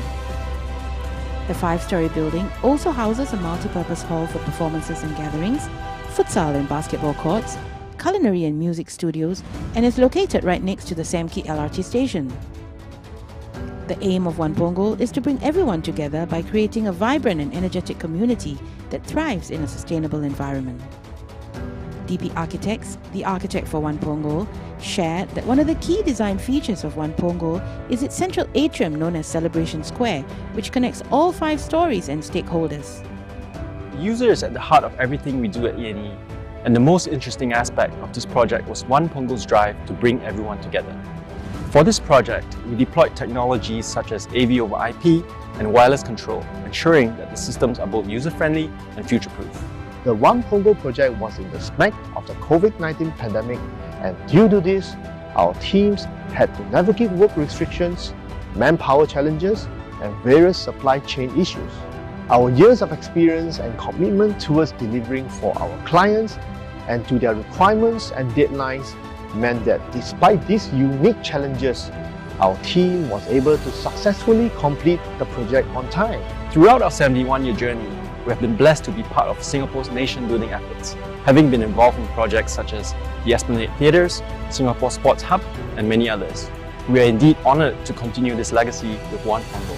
The 5-story building also houses a multi-purpose hall for performances and gatherings, futsal and basketball courts, culinary and music studios, and is located right next to the Samki LRT station. The aim of One Punggol is to bring everyone together by creating a vibrant and energetic community that thrives in a sustainable environment. DP Architects, the architect for One Punggol, shared that one of the key design features of One Punggol is its central atrium known as Celebration Square, which connects all 5 stories and stakeholders. The user is at the heart of everything we do at ENE, and the most interesting aspect of this project was One Punggol's drive to bring everyone together. For this project, we deployed technologies such as AV over IP and wireless control, ensuring that the systems are both user-friendly and future-proof. The One Punggol project was in the smack of the COVID-19 pandemic, and due to this, our teams had to navigate work restrictions, manpower challenges, and various supply chain issues. Our years of experience and commitment towards delivering for our clients and to their requirements and deadlines meant that despite these unique challenges, our team was able to successfully complete the project on time. Throughout our 71-year journey, we have been blessed to be part of Singapore's nation-building efforts, having been involved in projects such as the Esplanade Theatres, Singapore Sports Hub, and many others. We are indeed honoured to continue this legacy with One Punggol.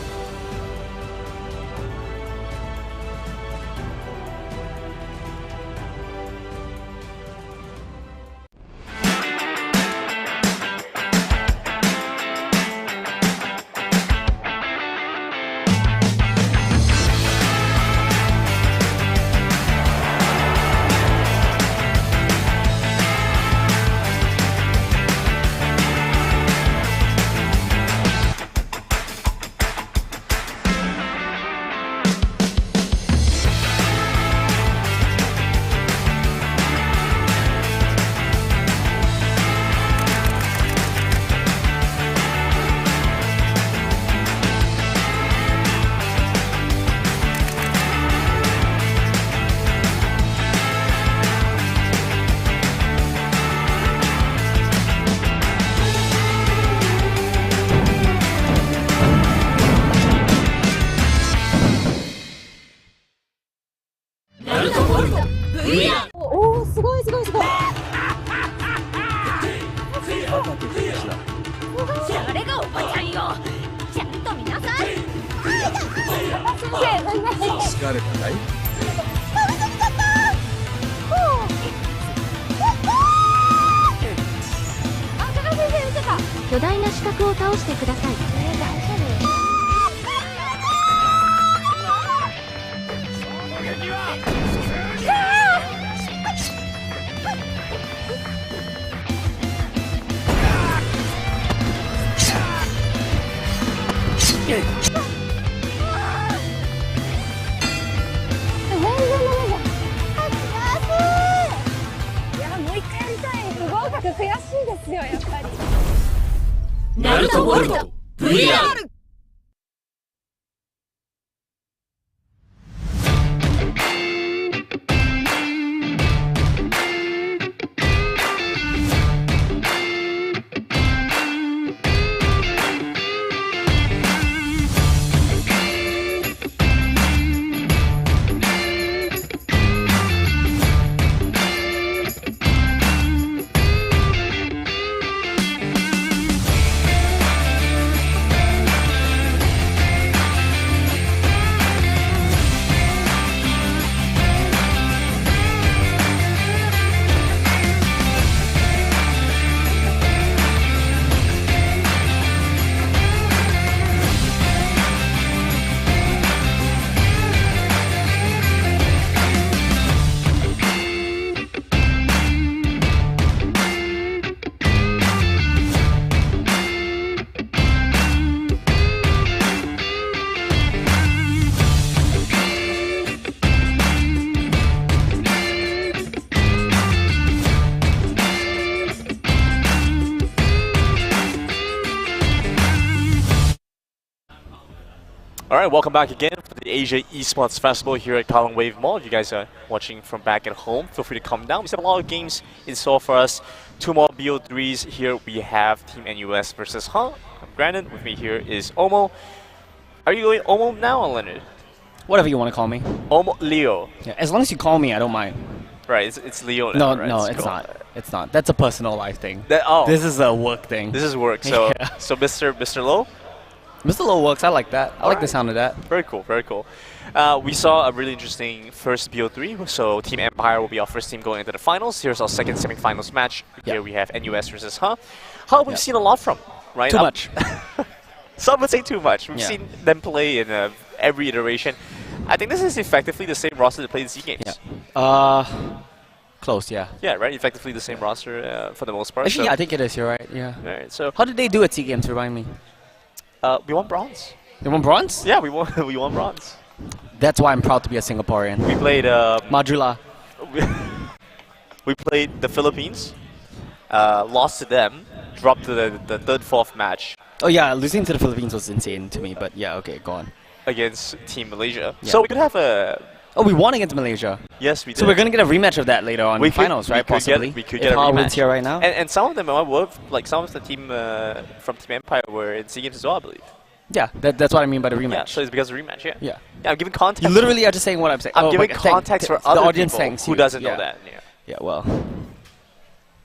Alright, welcome back again for the Asia Esports Festival here at Kallang Wave Mall. If you guys are watching from back at home, feel free to come down. We have a lot of games in store for us. 2 more BO3s. Here we have Team NUS versus I'm Brandon. With me here is Omo. Are you going Omo now or Leonard? Whatever you want to call me. Omo Leo. Yeah, as long as you call me, I don't mind. Right, it's Leo now, No, right? no, it's cool. not. It's not. That's a personal life thing. Oh, This is a work thing. this is work. So, Yeah. so Mr. Low? Mr. Low works. I like that. I like the Alright. sound of that. Very cool, very cool. We saw a really interesting first BO3, so Team Empire will be our first team going into the finals. Here's our second semi-finals match. Here we have NUS versus we've Yep. seen a lot from, right? Too much. Some would say too much. We've Yeah. seen them play in every iteration. I think this is effectively the same roster that played in Z Games. Yeah. Close, yeah. Yeah, right? Effectively the same roster for the most part. Actually, so, yeah, I think it is. You're right. Yeah. Alright, so How did they do at SEA Games? Remind me. we won bronze. They won bronze? Yeah, we won. We won bronze. That's why I'm proud to be a Singaporean. We played. Majula. We played the Philippines. Lost to them. Dropped to the third, fourth match Oh yeah, losing to the Philippines was insane to me. But yeah, okay, go on. against Team Malaysia. Yeah. So we could have a. Oh, we won against Malaysia. Yes, we did. So we're gonna get a rematch of that later on We in could- finals, we right? could get- Possibly. we could if get a Hao wins rematch. here right now. And some of them were like some of the team from Team Empire were in Z Games as well, I believe. Yeah, that's what I mean by the rematch. Yeah, so it's because of rematch. Yeah. Yeah. Yeah, I'm giving context. You literally are just saying what I'm saying. I'm Oh, giving but context for the other audience people thanks who you. doesn't Yeah. know that. Yeah. Yeah, well,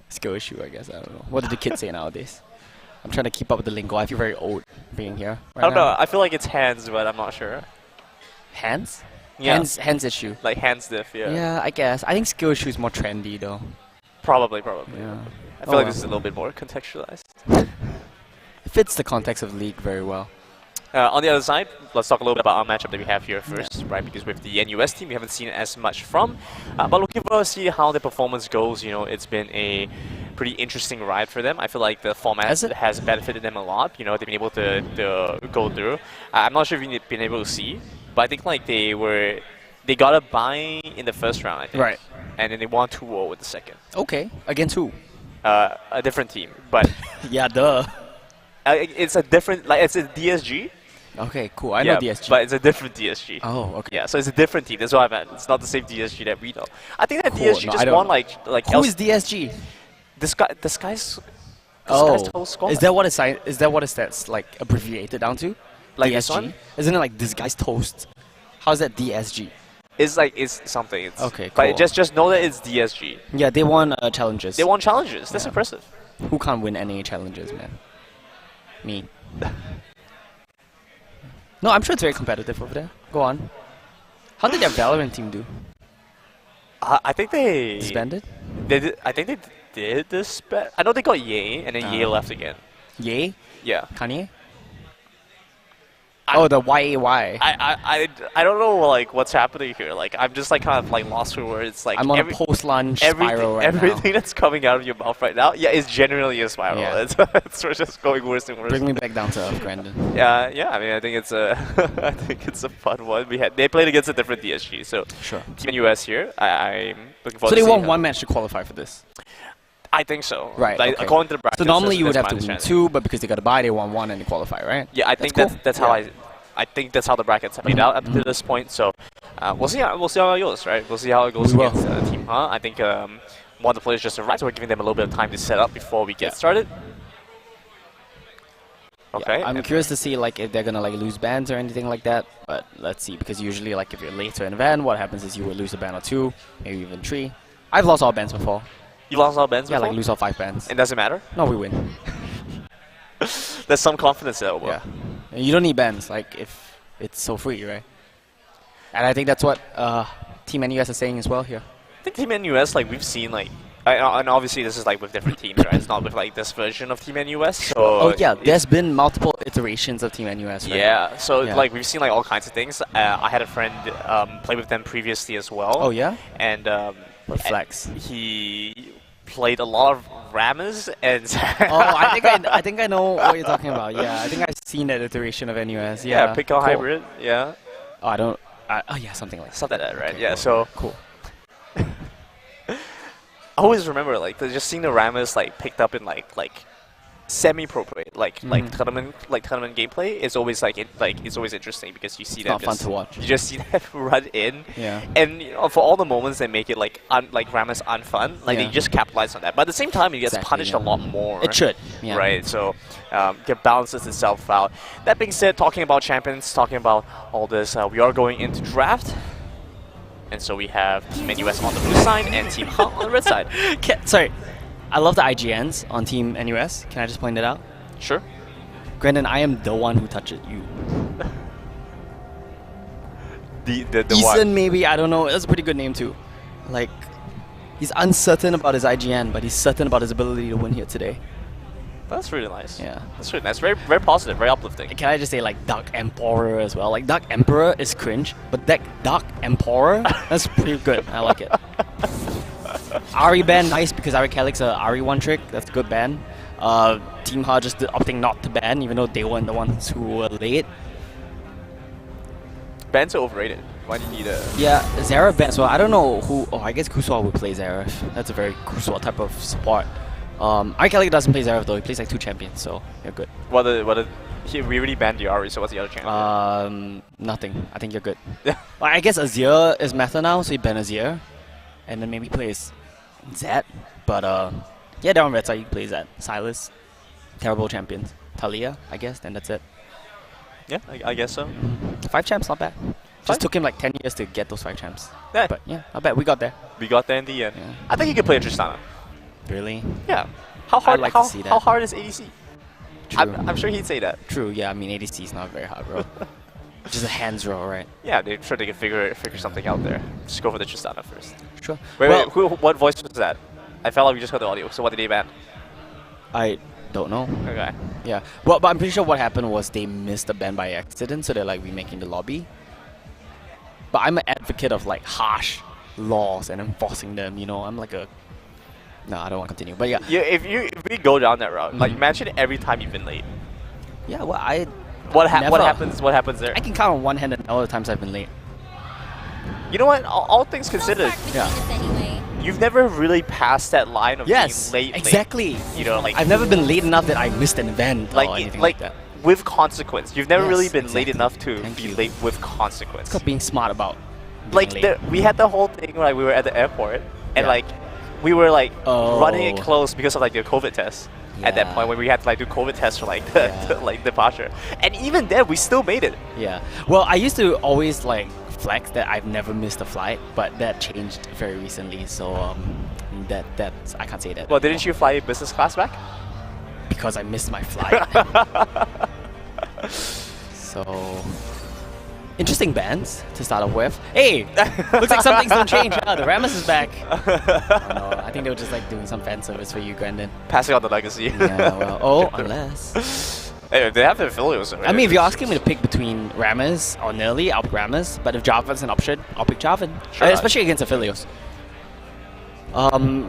skill issue, I guess. I don't know. What do the kids say nowadays? I'm trying to keep up with the lingo. I feel very old being here. I don't know. I feel like it's hands, but I'm not sure. Hands? Yeah. Hands issue. Like hands diff. Yeah. Yeah, I guess. I think skill issue is more trendy though. Probably. Yeah. I feel like this is a little bit more contextualized. It fits the context of the league very well. On the other side, let's talk a little bit about our matchup that we have here first, right? Because with the NUS team, we haven't seen as much from. But looking forward to see how the performance goes. You know, it's been a pretty interesting ride for them. I feel like the format has benefited them a lot. You know, they've been able to go through. I'm not sure if you've been able to see, but I think like they got a bye in the first round, I think. Right. And then they won 2-0 with the second. Okay. Against who? A different team, but Yeah, duh. it's a different, like it's a DSG. Okay, cool. I know DSG. But it's a different DSG. Oh, okay. Yeah, so it's a different team. That's what I meant. It's not the same DSG that we know. I think that Cool. DSG No, I just don't won know. like Who is DSG? this guy's Oh, whole squad. is that what that's like abbreviated down to? Like DSG? this one? Isn't it like this guy's toast? How's that DSG? It's something. It's, Okay, But cool. just know that it's DSG. Yeah, they won challenges. They won challenges. That's Yeah. impressive. Who can't win any challenges, man? Me. No, I'm sure it's very competitive over there. Go on. How did their Valorant team do? I think they Disbanded? They did, I think they did disband. I know they got Ye, and then Ye left again. Yay? Yeah. Kanye? Oh, the YAY. I don't know like what's happening here. Like I'm just like kind of like lost for words. Like I'm on a post-lunch spiral right everything now. that's coming out of your mouth right now, yeah, it's genuinely a spiral. Yeah. It's just going worse and worse. Bring me back down to earth, Brandon. Yeah. I mean, I think it's a I think it's a fun one. They played against a different DSG, so Sure. Team US here. I'm looking forward. So to they won seeing one match to qualify for this. I think so. Right, Like, okay. according to the bracket. So normally you would that's have to my win understanding. 2, but because they got a bye, they won 1 and they qualify, right? Yeah, I think cool. that's how Yeah. I think that's how the brackets have played out up to this point. So we'll see how it goes, right? We'll see how it goes We will. against Team I think one of the players just arrived, so we're giving them a little bit of time to set up before we get started. Okay. Yeah, I'm curious to see like if they're gonna like lose bans or anything like that. But let's see, because usually like if you're later in a ban, what happens is you will lose a ban or 2, maybe even 3. I've lost all bans before. You lost all bans Yeah, before? like lose all 5 bans. It doesn't matter? No, we win. There's some confidence there. Yeah. And you don't need bans, like if it's so free, right? And I think that's what Team NUS is saying as well here. I think Team NUS, like we've seen, like, and obviously this is like with different teams, right? It's not with like this version of Team NUS. So Oh yeah, there's been multiple iterations of Team NUS, right? yeah. So Yeah. like we've seen like all kinds of things. I had a friend play with them previously as well. Oh yeah? And What flex? he played a lot of Rammers and Oh, I think I know what you're talking about. Yeah, I think I've seen that iteration of NUS. Yeah, Pickle cool. Hybrid, yeah. Oh, I don't. Oh yeah, something like that. Something like that, right? Okay, Yeah, cool. so Cool. I always remember like just seeing the Rammers like picked up in like semi-pro play, like Mhm. tournament gameplay is always it's always interesting because you see them not fun just, to watch. You just see them run in, Yeah. and for all the moments that make it like Rammus unfun, they Yeah. just capitalize on that. But at the same time, it gets Exactly, punished yeah. a lot more. It should. Yeah. Right, so it balances itself out. That being said, talking about champions, talking about all this, we are going into draft. And so we have Team NUS on the blue side and Team Hong on the red side. Sorry. I love the IGNs on Team NUS. Can I just point it out? Sure. Brendan, I am the one who touched you. The Eason, what? maybe, I don't know. That's a pretty good name too. Like, he's uncertain about his IGN, but he's certain about his ability to win here today. That's really nice. Yeah. That's really nice. Very, very positive, very uplifting. Can I just say, like, Dark Emperor as well? Like, Dark Emperor is cringe, but that Dark Emperor, that's pretty good. I like it. Ari ban, nice, because Ari Calyx a Ari one trick. That's a good ban. Team Ha just opting not to ban, even though they weren't the ones who were late. Bans are overrated. Why do you need a... Yeah, Zara ban, so I don't know who... Oh, I guess Kuswa would play Zara. That's a very Kuswa type of support. Ari Calyx doesn't play Zara though, he plays like 2 champions, so you're good. We already banned Yari, so what's the other champion? Nothing. I think you're good. Well, I guess Azir is meta now, so you ban Azir. And then maybe plays Zed. But yeah, down red side you play Zed. Silas. Terrible champions. Talia, I guess, then that's it. Yeah, I guess so. 5 champs, not bad. Fine. Just took him like 10 years to get those 5 champs. Yeah. But yeah, not bad. We got there. We got there in the end. Yeah. I think he could play Tristana. Really? Yeah. How hard? like to see that. How hard is ADC? True. I'm sure he'd say that. True, yeah, I mean ADC is not very hard, bro. Just a hands roll, right? Yeah, they're sure they can figure something out there. Just go for the Tristana first. Sure. Wait, what voice was that? I felt like we just heard the audio. So what did they ban? I don't know. Okay. Yeah. Well, but I'm pretty sure what happened was they missed the ban by accident, so they're like remaking the lobby. But I'm an advocate of like harsh laws and enforcing them, you know. I'm like a... No, I don't want to continue. But yeah. Yeah, if we go down that route, like Mhm. imagine every time you've been late. Yeah, well, I... What Never. happens there? I can count on one hand and all the times I've been late. You know what? All things considered, Yeah. Anyway. you've never really passed that line of Yes, being late. exactly. You know, like I've never been late enough that I missed an event or anything like that. with consequence. You've never Yes, really been late exactly. enough to Thank be you. late with consequence. It's called being smart about being Like late. we had the whole thing where we were at the airport and Yeah. like we were like Oh. running it close because of like the COVID test. At that Yeah. point, when we had to like do COVID tests for like the, Yeah. like departure, and even then we still made it. Yeah. Well, I used to always like flex that I've never missed a flight, but that changed very recently. So that's I can't say that. Well, didn't you fly business class back? Because I missed my flight. So interesting bands to start off with. Hey, looks like something's gonna change. Huh? The Rammus is back. Oh, no, I think they were just like doing some fan service for you, Grandin. Passing on the legacy. Yeah. Well. Oh, unless. Hey, they have their affiliates. I mean, if you're asking me to pick between Rammus or Nerly, I'll pick Rammus. But if Jarvan's an option, I'll pick Jarvan. Sure. Especially against Aphelios.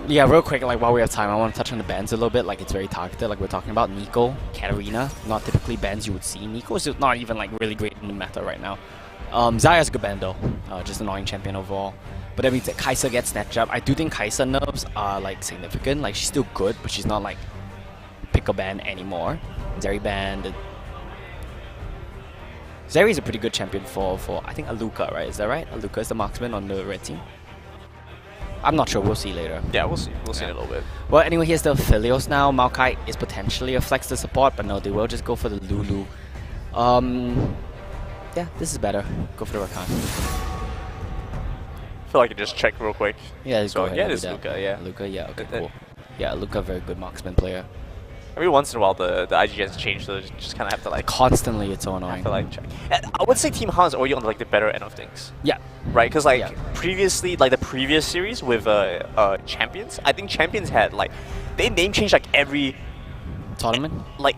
Yeah, real quick, like while we have time, I want to touch on the bans a little bit. Like it's very targeted. Like we're talking about Nico, Katarina, not typically bans you would see. Nico is not even like really great in the meta right now. Zaya's a good ban though, just annoying champion overall. But that means that Kai'Sa gets snatched up. I do think Kai'Sa nerfs are like significant. Like she's still good, but she's not like pick a ban anymore. Zeri banned. Zeri is a pretty good champion for I think Aluka, right? Is that right? Aluka is the marksman on the red team. I'm not sure. We'll see later. Yeah, we'll see. We'll see in a little bit. Well, anyway, here's the Aphelios now. Maokai is potentially a flex to support, but no, they will just go for the Lulu. Yeah, this is better. Go for the Rakan. I feel like I can just check real quick. Yeah, just So, go ahead yeah, and do it's that. Luka, yeah. Luka, yeah, okay, That- cool. Yeah, Luka, very good marksman player. Every once in a while, the IGNs change, so you just kind of have to like Constantly, it's so have annoying. to like check. And I would say Team Han is already on like the better end of things, Yeah, right? Because like Yeah. previously, like the previous series with Champions, I think Champions had like they name change like every tournament.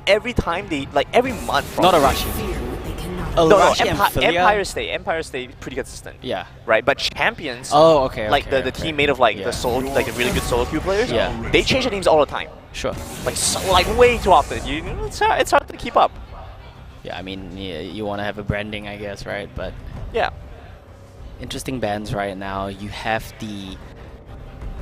every time they like every month. Not probably. Arashi. No, no, Arashi and Philia? Empire State, pretty consistent. Yeah. Right, but Champions, Oh, okay. like okay, the okay. team made of like Yeah. the solo, like the really good solo queue players. Yeah. They change their names all the time, Sure. like way too often. It's hard to keep up. Yeah, I mean, yeah, you want to have a branding, I guess, right? But Yeah. interesting bans right now. You have the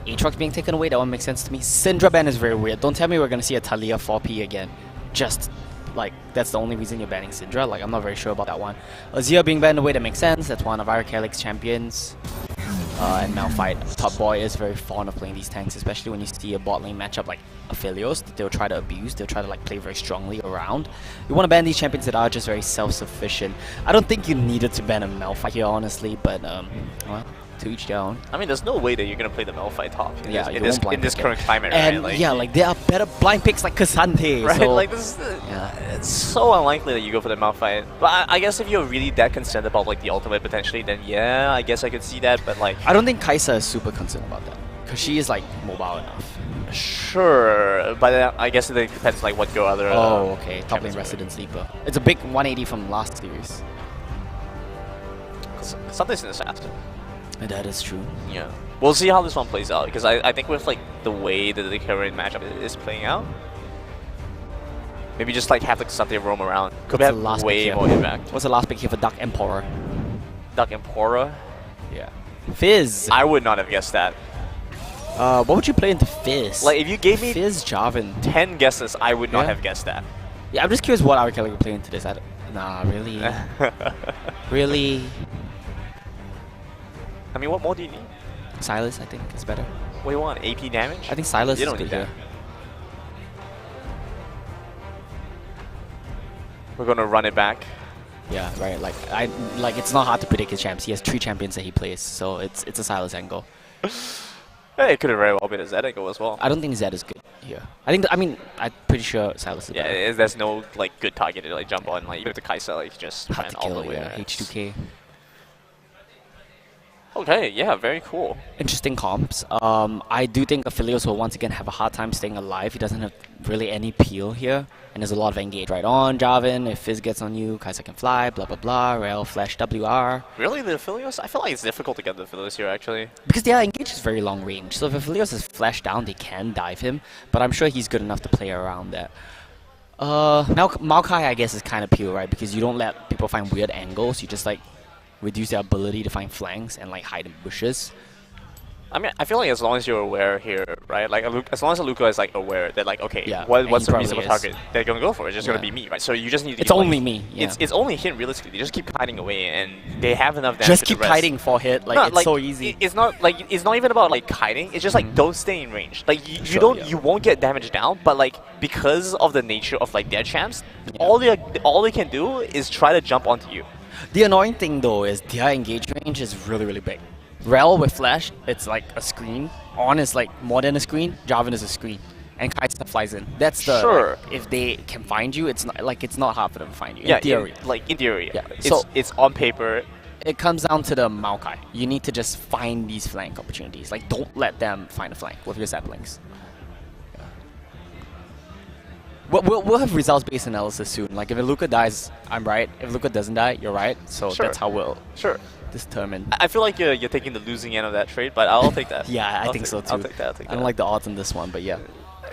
Aatrox being taken away, that one makes sense to me. Syndra ban is very weird. Don't tell me we're gonna see a Talia 4P again. Just like that's the only reason you're banning Syndra. Like I'm not very sure about that one. Azir being banned away, that makes sense. That's one of our Calyx champions. And Malphite, top boy, is very fond of playing these tanks, especially when you see a bot lane matchup like Aphelios that they'll try to abuse. They'll try to like play very strongly around. You want to ban these champions that are just very self-sufficient. I don't think you needed to ban a Malphite here, honestly, but well, to each their own. I mean, there's no way that you're gonna play the Malphite top in won't this current climate, and right? yeah, like there are better blind picks like Cassante. Right, so like this is it's so unlikely that you go for the Malphite. But I guess if you're really that concerned about like the ultimate potentially, then yeah, I guess I could see that. But like, I don't think Kai'Sa is super concerned about that because she is like mobile enough. sure, but I guess it depends like what your other. Oh, okay, top lane Resident Sleeper. It's a big 180 from last series. Something's an assassin. That is true. Yeah, we'll see how this one plays out because I think with like the way that the current matchup is playing out, maybe just like have like something roam around. Could have way more impact. What's the last pick here for Dark Emperor? Dark Emperor? Yeah. Fizz. I would not have guessed that. What would you play into Fizz? Like if you gave me Fizz Jarvan 10 guesses, I would not have guessed that. Yeah, I'm just curious what our Kelly would play into this. Nah, really? Really? I mean, what more do you need? Silas, I think, is better. What do you want? AP damage? I think Silas you is don't good need that. here. We're gonna run it back. Yeah, right. Like it's not hard to predict his champs. He has 3 champions that he plays, so it's a Silas angle. Hey, it could have very well been a Zed angle as well. I don't think Zed is good here. I mean, I'm pretty sure Silas is better. Yeah, there's no like good target to like jump on. Like even if the Kai'Sa like just Hard ran to all kill, the way. yeah. H2K. Okay, yeah, very cool. Interesting comps. I do think Aphelios will once again have a hard time staying alive. He doesn't have really any peel here. And there's a lot of engage right on Jarvan. If Fizz gets on you, Kai'Sa can fly, blah blah blah. Rel, Flash, WR. Really, the Aphelios? I feel like it's difficult to get the Aphelios here actually. Because their engage is very long range. So if Aphelios is flashed down, they can dive him. But I'm sure he's good enough to play around that. Maokai, I guess, is kind of peel, right? Because you don't let people find weird angles. You just like reduce their ability to find flanks and like hide in bushes. I mean, I feel like as long as you're aware here, right? Like, as long as Luca is like aware that like, okay, Yeah, what's the probably reasonable is. target they're gonna go for? It's just gonna Yeah. be me, right? So you just need to. It's like, only me. Yeah. It's only him realistically. They just keep hiding away, and they have enough damage. Just to keep the rest. kiting for hit. Like No, it's like, so easy. It's not like it's not even about like kiting. It's just like don't stay in range. Like you Sure, don't yeah. you won't get damage down, but like because of the nature of like their champs, all they can do is try to jump onto you. The annoying thing though is their engage range is really really big. Rel with Flash, it's like a screen. On is like more than a screen. Jarvan is a screen, and Kai'Sa flies in. That's the Sure. like, if they can find you, it's not hard for them to find you. Yeah, in theory. in theory. Yeah. It's on paper. It comes down to the Maokai. You need to just find these flank opportunities. Like don't let them find a flank with your saplings. We'll have results-based analysis soon. Like if Luca dies, I'm right. If Luca doesn't die, you're right. So Sure. that's how we'll determine. I feel like you're taking the losing end of that trade, but I'll take that. Yeah, I'll I think so too. I'll take that. I don't like the odds on this one, but yeah.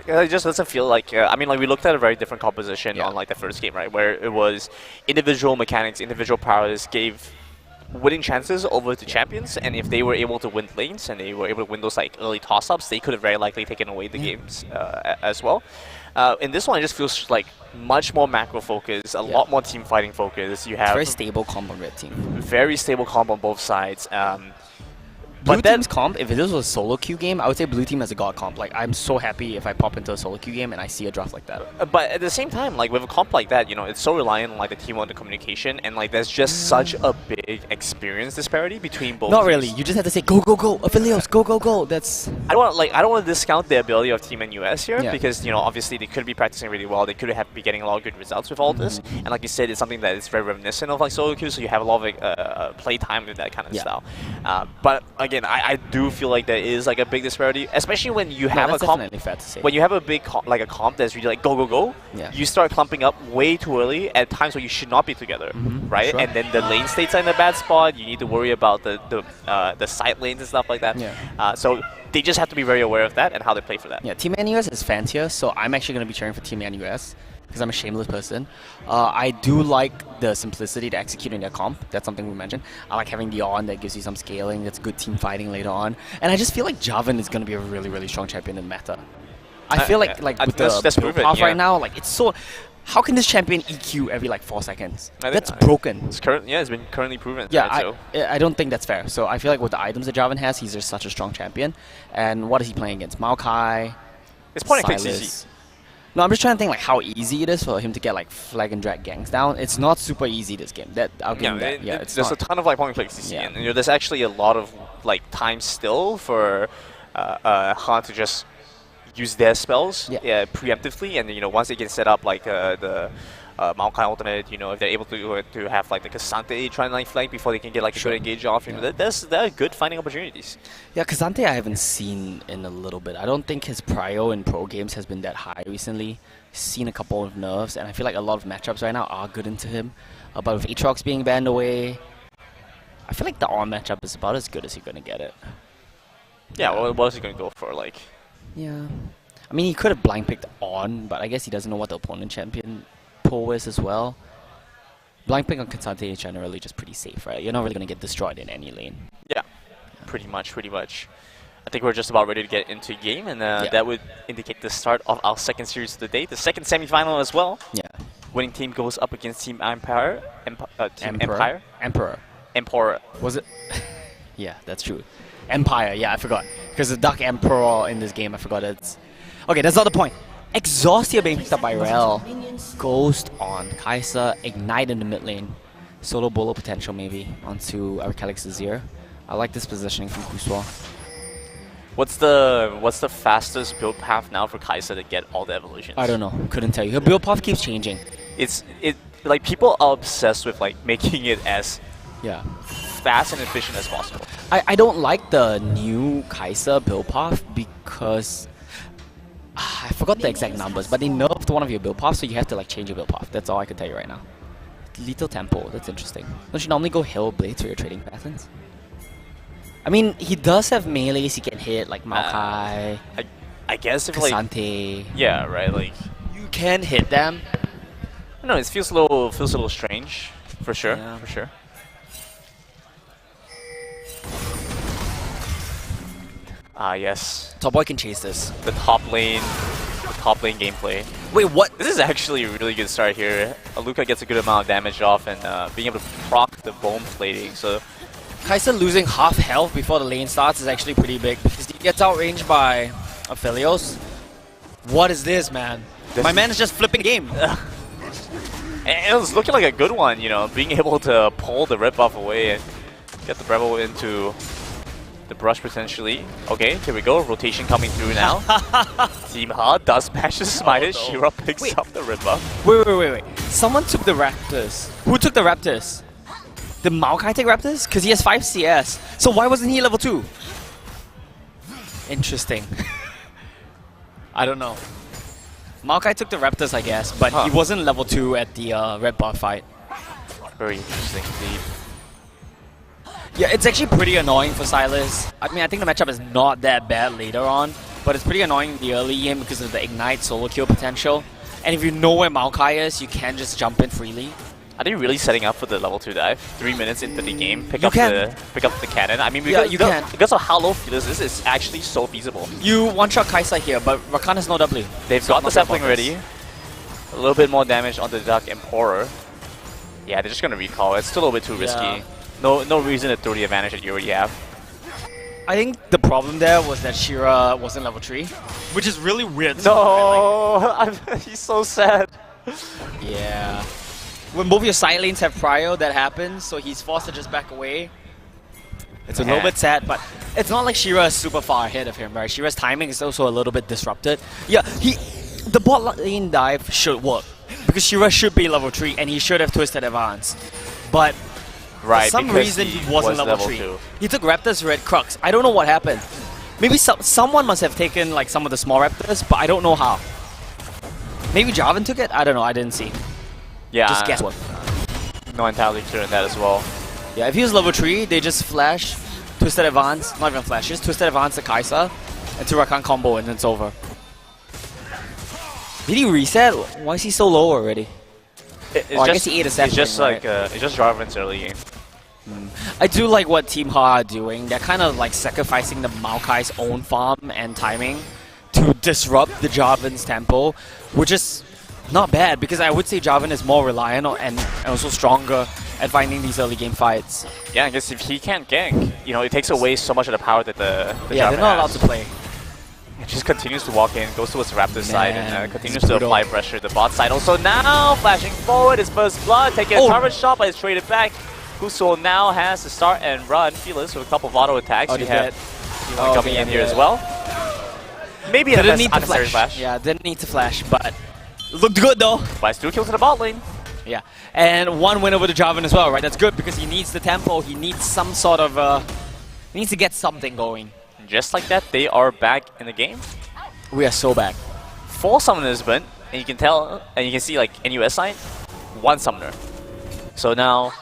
It just doesn't feel like. I mean, like we looked at a very different composition on like the first game, right? Where it was individual mechanics, individual powers gave winning chances over to champions, and if they were able to win lanes and they were able to win those like early toss-ups, they could have very likely taken away the games as well. In this one, it just feels like much more macro focus, a lot more team fighting focus. You have Very stable comp on red team. very stable comp on both sides. Blue team's comp, if this was a solo queue game, I would say blue team has a god comp. Like I'm so happy if I pop into a solo queue game and I see a draft like that. But at the same time, like with a comp like that, you know, it's so reliant on like the teamwork, the communication, and like there's just such a big experience disparity between both. Not teams. really. You just have to say go go go, Aphelios, go go go. That's I don't want to discount the ability of Team NUS here Yeah. because you know obviously they could be practicing really well. They could have been getting a lot of good results with all this, and like you said, it's something that is very reminiscent of like solo queue. So you have a lot of play time with that kind of style. But again, I do feel like there is like a big disparity, especially when you have a comp. definitely fair to say. When you have a big like a comp that's really like go go go, Yeah. you start clumping up way too early at times where you should not be together, right? Sure. And then the lane states are in a bad spot. You need to worry about the side lanes and stuff like that. Yeah. So they just have to be very aware of that and how they play for that. Yeah, Team NUS is fancier, so I'm actually going to be cheering for Team NUS. because I'm a shameless person. I do like the simplicity to execute in their comp. That's something we mentioned. I like having the on that gives you some scaling. That's good team fighting later on. And I just feel like Jarvan is going to be a really, really strong champion in meta. I feel like with the build path right now, like it's so... How can this champion EQ every like 4 seconds? That's broken. It's been currently proven. Yeah, right, I don't think that's fair. So I feel like with the items that Jarvan has, he's just such a strong champion. And what is he playing against? Maokai, it's point and click Sylas. easy. No, I'm just trying to think like how easy it is for him to get like flag and drag ganks down. It's not super easy this game. That I'll give him that. Yeah, there's a ton of like point and click CC, and you know, there's actually a lot of like time still for Han to just use their spells preemptively, and you know, once they get set up like the Maokai ultimate, you know, if they're able to have like the K'Sante try and like flank before they can get like a good engage off, you know, there are good finding opportunities. Yeah, K'Sante I haven't seen in a little bit. I don't think his prio in pro games has been that high recently. Seen a couple of nerfs, and I feel like a lot of matchups right now are good into him. But with Aatrox being banned away, I feel like the on matchup is about as good as you're gonna get it. Yeah, well, what is he gonna go for? Like, yeah, I mean, he could have blind picked on, but I guess he doesn't know what the opponent champion pull is as well. Blind pick on K'Sante is generally just pretty safe, right? You're not really gonna get destroyed in any lane. Yeah, pretty much. I think we're just about ready to get into game, and that would indicate the start of our second series of the day, the second semifinal as well. Yeah. Winning team goes up against Team Empire. Emperor. Was it? Yeah, that's true. Empire, yeah, I forgot. Because the Dark Emperor in this game, I forgot it's... Okay, that's not the point. Exhaust here being picked up by Rel. Ghost on Kai'Sa, Ignite in the mid lane. Solo Bolo potential maybe onto Arcalyx Azir. I like this positioning from Kuswa. What's the fastest build path now for Kai'Sa to get all the evolutions? I don't know. Couldn't tell you. Her build path keeps changing. Like people are obsessed with like making it as fast and efficient as possible. I don't like the new Kai'Sa build path because I forgot the exact numbers, but they nerfed one of your build paths, so you have to like change your build path. That's all I can tell you right now. Lethal Tempo, that's interesting. Don't you normally go Hell Blades for your trading patterns? I mean, he does have melees he can hit, like Maokai. I guess if K'Sante. Like, yeah, right. Like you can hit them. No, it feels a little strange, for sure, for sure. Ah, yes. Top Boy can chase this. The top lane gameplay. Wait, what? This is actually a really good start here. Luca gets a good amount of damage off and being able to proc the bone plating. So Kai'Sa losing half health before the lane starts is actually pretty big because he gets outranged by Aphelios. What is this, man? My man is just flipping game. And it was looking like a good one, you know, being able to pull the red buff away and get the Bravo into the brush potentially. Okay, here we go. Rotation coming through now. Team Ha does smash the smite. Shira picks up the red buff. Wait. Someone took the Raptors. Who took the Raptors? Did Maokai take Raptors? Because he has 5 CS. So why wasn't he level 2? Interesting. I don't know. Maokai took the Raptors, I guess, but he wasn't level 2 at the red buff fight. Very interesting indeed. Yeah, it's actually pretty annoying for Sylas. I mean, I think the matchup is not that bad later on, but it's pretty annoying in the early game because of the Ignite solo kill potential. And if you know where Maokai is, you can just jump in freely. Are they really setting up for the level 2 dive? 3 minutes into the game, pick up the cannon. I mean, because of how low Fearless is, it's actually so feasible. You one-shot Kai'Sa here, but Rakan has no W. They've got the sapling ready. A little bit more damage on the Dark Emperor. Yeah, they're just gonna recall. It's still a little bit too risky. No reason to throw the advantage that you already have. I think the problem there was that Shira wasn't level 3, which is really weird. No, he's so sad. Yeah. When both your side lanes have prio, that happens, so he's forced to just back away. It's a little bit sad, but it's not like Shira is super far ahead of him, right? Shira's timing is also a little bit disrupted. Yeah, the bot lane dive should work, because Shira should be level 3 and he should have twisted advance. But for some reason he wasn't level 3. He took Raptor's Red Crux. I don't know what happened. Maybe someone must have taken like some of the small Raptors, but I don't know how. Maybe Jarvan took it? I don't know, I didn't see. Yeah, just guesswork. Not entirely sure on that as well. Yeah, if he was level 3, they just flash, twisted advance, not even flash, just twisted advance to Kai'Sa, and to Rakan combo, and it's over. Did he reset? Why is he so low already? I guess he ate a second. It's just right? it's just Jarvan's early game. I do like what Team Ha are doing. They're kind of like sacrificing the Maokai's own farm and timing to disrupt the Jarvan's tempo, which is not bad because I would say Jarvan is more reliant on and also stronger at finding these early game fights. Yeah, I guess if he can't gank, you know, it takes away so much of the power that the yeah, Jarvan they're not allowed has. to play. It just continues to walk in, goes towards the Raptor side, and continues it's to brutal. apply pressure to the bot side. Also now, flashing forward, his first blood, taking a cover shot, but it's traded back. Kuso now has to start and run. Fearless with a couple of auto attacks. Oh, We have coming in here as well. Maybe a Didn't need to unnecessary flash. flash. Yeah, didn't need to flash, but looked good though. But it's 2 kills in the bot lane. Yeah, and 1 win over the Jarvan as well, right? That's good because he needs the tempo. He needs some sort of he needs to get something going. Just like that, they are back in the game. We are so back. 4 summoners burnt, and you can tell, and you can see like NUS side, 1 summoner. So now,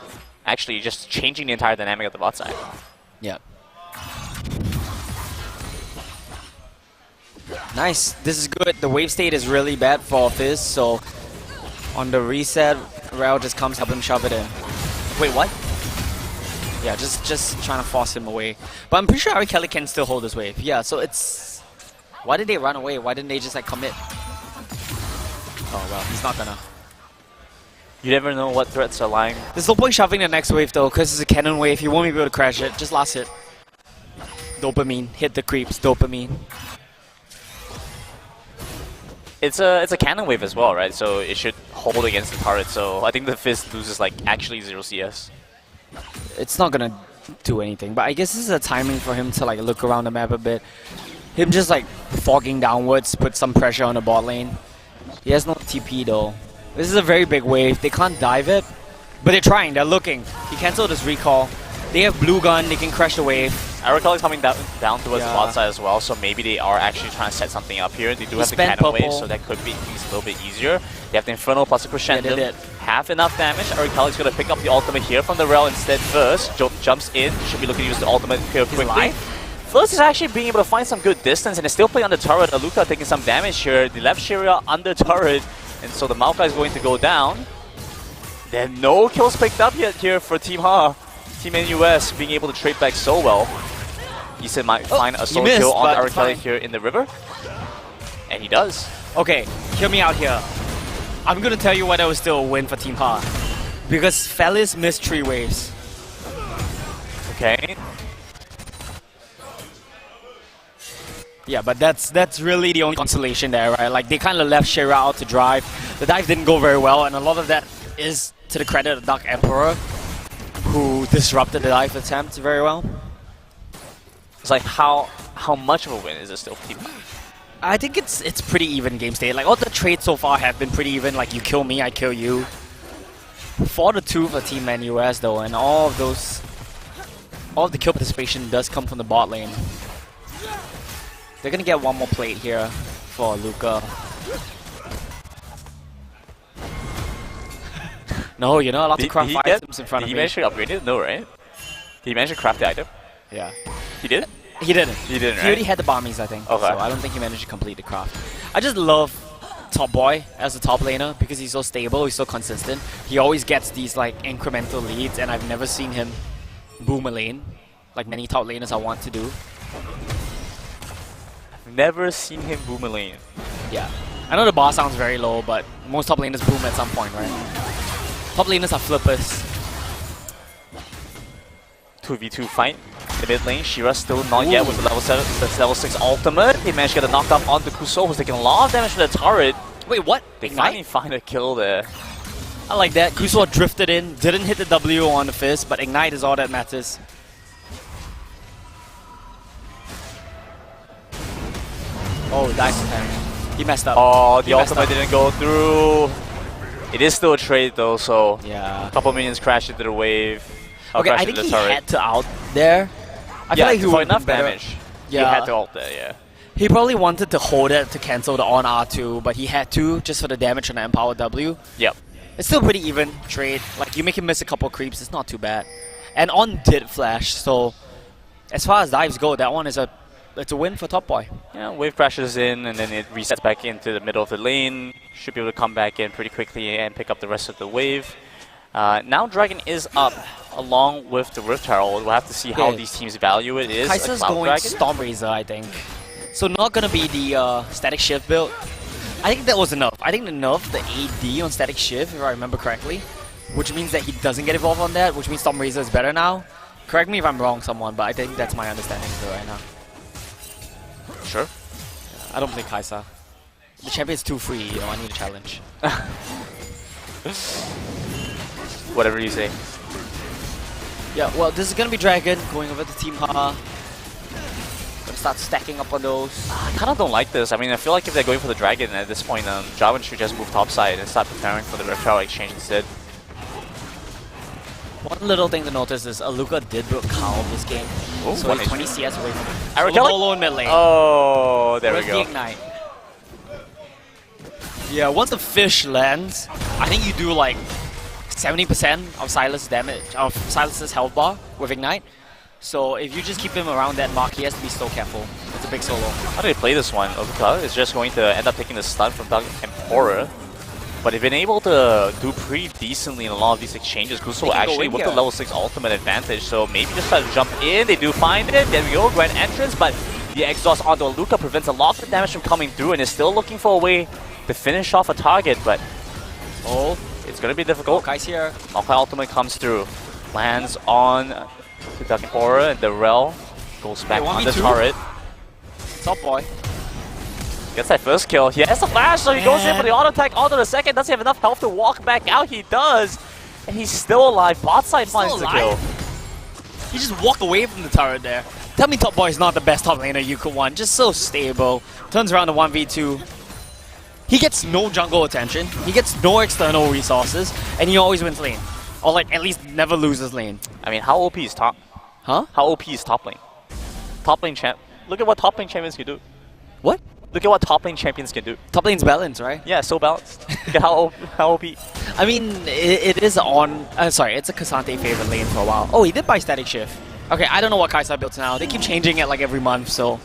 actually just changing the entire dynamic of the bot side. Yeah. Nice. This is good. The wave state is really bad for Fizz, so on the reset, Rel just comes, help him shove it in. Wait, what? Yeah, just trying to force him away. But I'm pretty sure Ari Kelly can still hold this wave. Yeah, so it's... Why did they run away? Why didn't they just like commit? Oh well, he's not gonna. You never know what threats are lying. There's no point shoving the next wave though, because it's a cannon wave. You won't be able to crash it. Just last hit. Dopamine. Hit the creeps. Dopamine. It's a cannon wave as well, right? So it should hold against the turret. So I think the Fizz loses like actually 0 CS. It's not gonna do anything, but I guess this is a timing for him to like look around the map a bit. Him just like fogging downwards, put some pressure on the bot lane. He has no TP though. This is a very big wave. They can't dive it, but they're trying. They're looking. He canceled his recall. They have blue gun. They can crush the wave. Aerocal is coming down towards Yeah. the bot side as well, so maybe they are actually trying to set something up here. They do have the spent cannon wave, purple. so that could be at least a little bit easier. They have the Inferno plus the Crescendo. Yeah, they did. Have enough damage. Aerocal is going to pick up the ultimate here from the Rel instead first. Jumps in. Should be looking to use the ultimate here quickly. alive? First is actually being able to find some good distance, and is still playing on the turret. Aluka taking some damage here. The left Sharia under turret, and so the Maokai is going to go down. There are no kills picked up yet here for Team Ha. Team NUS being able to trade back so well. Eason might find a solo missed, kill on but Arakali fine. here in the river. And he does. Okay, hear me out here. I'm gonna tell you why that was still a win for Team Ha. Because Felis missed 3 waves. Okay. Yeah, but that's really the only consolation there, right? Like, they kind of left Shera out to drive. The dive didn't go very well, and a lot of that is to the credit of Dark Emperor, who disrupted the dive attempt very well. It's like how much of a win is it still for Team Ha? I think it's pretty even game state. Like, all the trades so far have been pretty even. Like, you kill me, I kill you. 4-2 for Team NUS though, and all of the kill participation does come from the bot lane. They're gonna get 1 more plate here for Luca. No, you're not allowed to craft items in front of Did he me. manage to upgrade it? No, right? Did he manage to craft the item? Yeah. He did? He didn't. He didn't, He right? already had the bombies, I think. Okay. So I don't think he managed to complete the craft. I just love Top Boy as a top laner because he's so stable, he's so consistent. He always gets these like incremental leads, and I've never seen him boom a lane like many top laners I want to do. Never seen him boom a lane. Yeah. I know the bar sounds very low, but most top laners boom at some point, right? Top laners are flippers. 2v2 fight. The mid lane, Shira still not yet with the level 6 ultimate. He managed to get a knockdown onto Kuso, who's taking a lot of damage from the turret. Wait, what? They Ignite? finally find a kill there. I like that. Kuso drifted in, didn't hit the W on the Fizz, but Ignite is all that matters. Oh, dive attempt. He messed up. Oh, the He messed ultimate up. didn't go through. It is still a trade though, so Yeah. a couple minions crashed into the wave. Okay, crashed I think into he the turret. had to out there. I feel like he for would enough better. damage. Yeah. He had to ult there, yeah. He probably wanted to hold it to cancel the on R2, but he had to just for the damage on the Empower W. Yep. It's still pretty even trade. Like, you make him miss a couple creeps, it's not too bad. And on did flash, so as far as dives go, that one is a it's a win for Top Boy. Yeah, wave crashes in and then it resets back into the middle of the lane. Should be able to come back in pretty quickly and pick up the rest of the wave. Now Dragon is up along with the Rift Herald. We'll have to see how these teams value it. Is Kaisa's Cloud going Dragon. Storm Razor, I think. So not gonna be the static shift build. I think that was enough. I think the nerf the AD on static shift, if I remember correctly, which means that he doesn't get evolved on that, which means Storm Razor is better now. Correct me if I'm wrong, someone, but I think that's my understanding of it right now. Sure. I don't play Kaisa. The champion's too free, you know, I need a challenge. Whatever you say. Yeah, well, this is gonna be Dragon going over to Team Ha. Gonna start stacking up on those. I kind of don't like this. I mean, I feel like if they're going for the Dragon at this point, Jarvan should just move topside and start preparing for the Rift Herald exchange instead. One little thing to notice is Aluka did build Khal this game. Ooh, so he's 20 CS away from him. Arrow Solo in mid lane. Oh, there we Where's go. the Ignite? Yeah, once the fish lands, I think you do like 70% of Silas damage, of Silas's health bar with Ignite. So if you just keep him around that mark, he has to be so careful. It's a big solo. How do they play this one? Aluka is just going to end up taking the stun from Dark Emperor. But they've been able to do pretty decently in a lot of these exchanges. Kuso actually with the level 6 ultimate advantage, so maybe just try to jump in. They do find it. There we go, grand entrance, but the exhaust onto Aluka prevents a lot of the damage from coming through and is still looking for a way to finish off a target, but it's going to be difficult. Guys here. Maokai ultimate comes through. Lands on the Dark Emperor and the Rel goes back on the turret. Top Boy. Gets that first kill. He has the flash, so he goes in for the auto attack onto the second. Doesn't have enough health to walk back out. He does. And he's still alive. Bot side finds the kill. He just walked away from the turret there. Tell me Top Boy is not the best top laner you could want. Just so stable. Turns around to 1v2. He gets no jungle attention. He gets no external resources. And he always wins lane. Or like at least never loses lane. I mean, how OP is top? Huh? How OP is top lane? Top lane champ. Look at what top lane champions can do. What? Look at what top lane champions can do. Top lane's balanced, right? Yeah, so balanced. Look at how OP. I mean, it is on... sorry, it's a Cassante favorite lane for a while. Oh, he did buy Static Shift. Okay, I don't know what Kaisa builds now. They keep changing it like every month, so...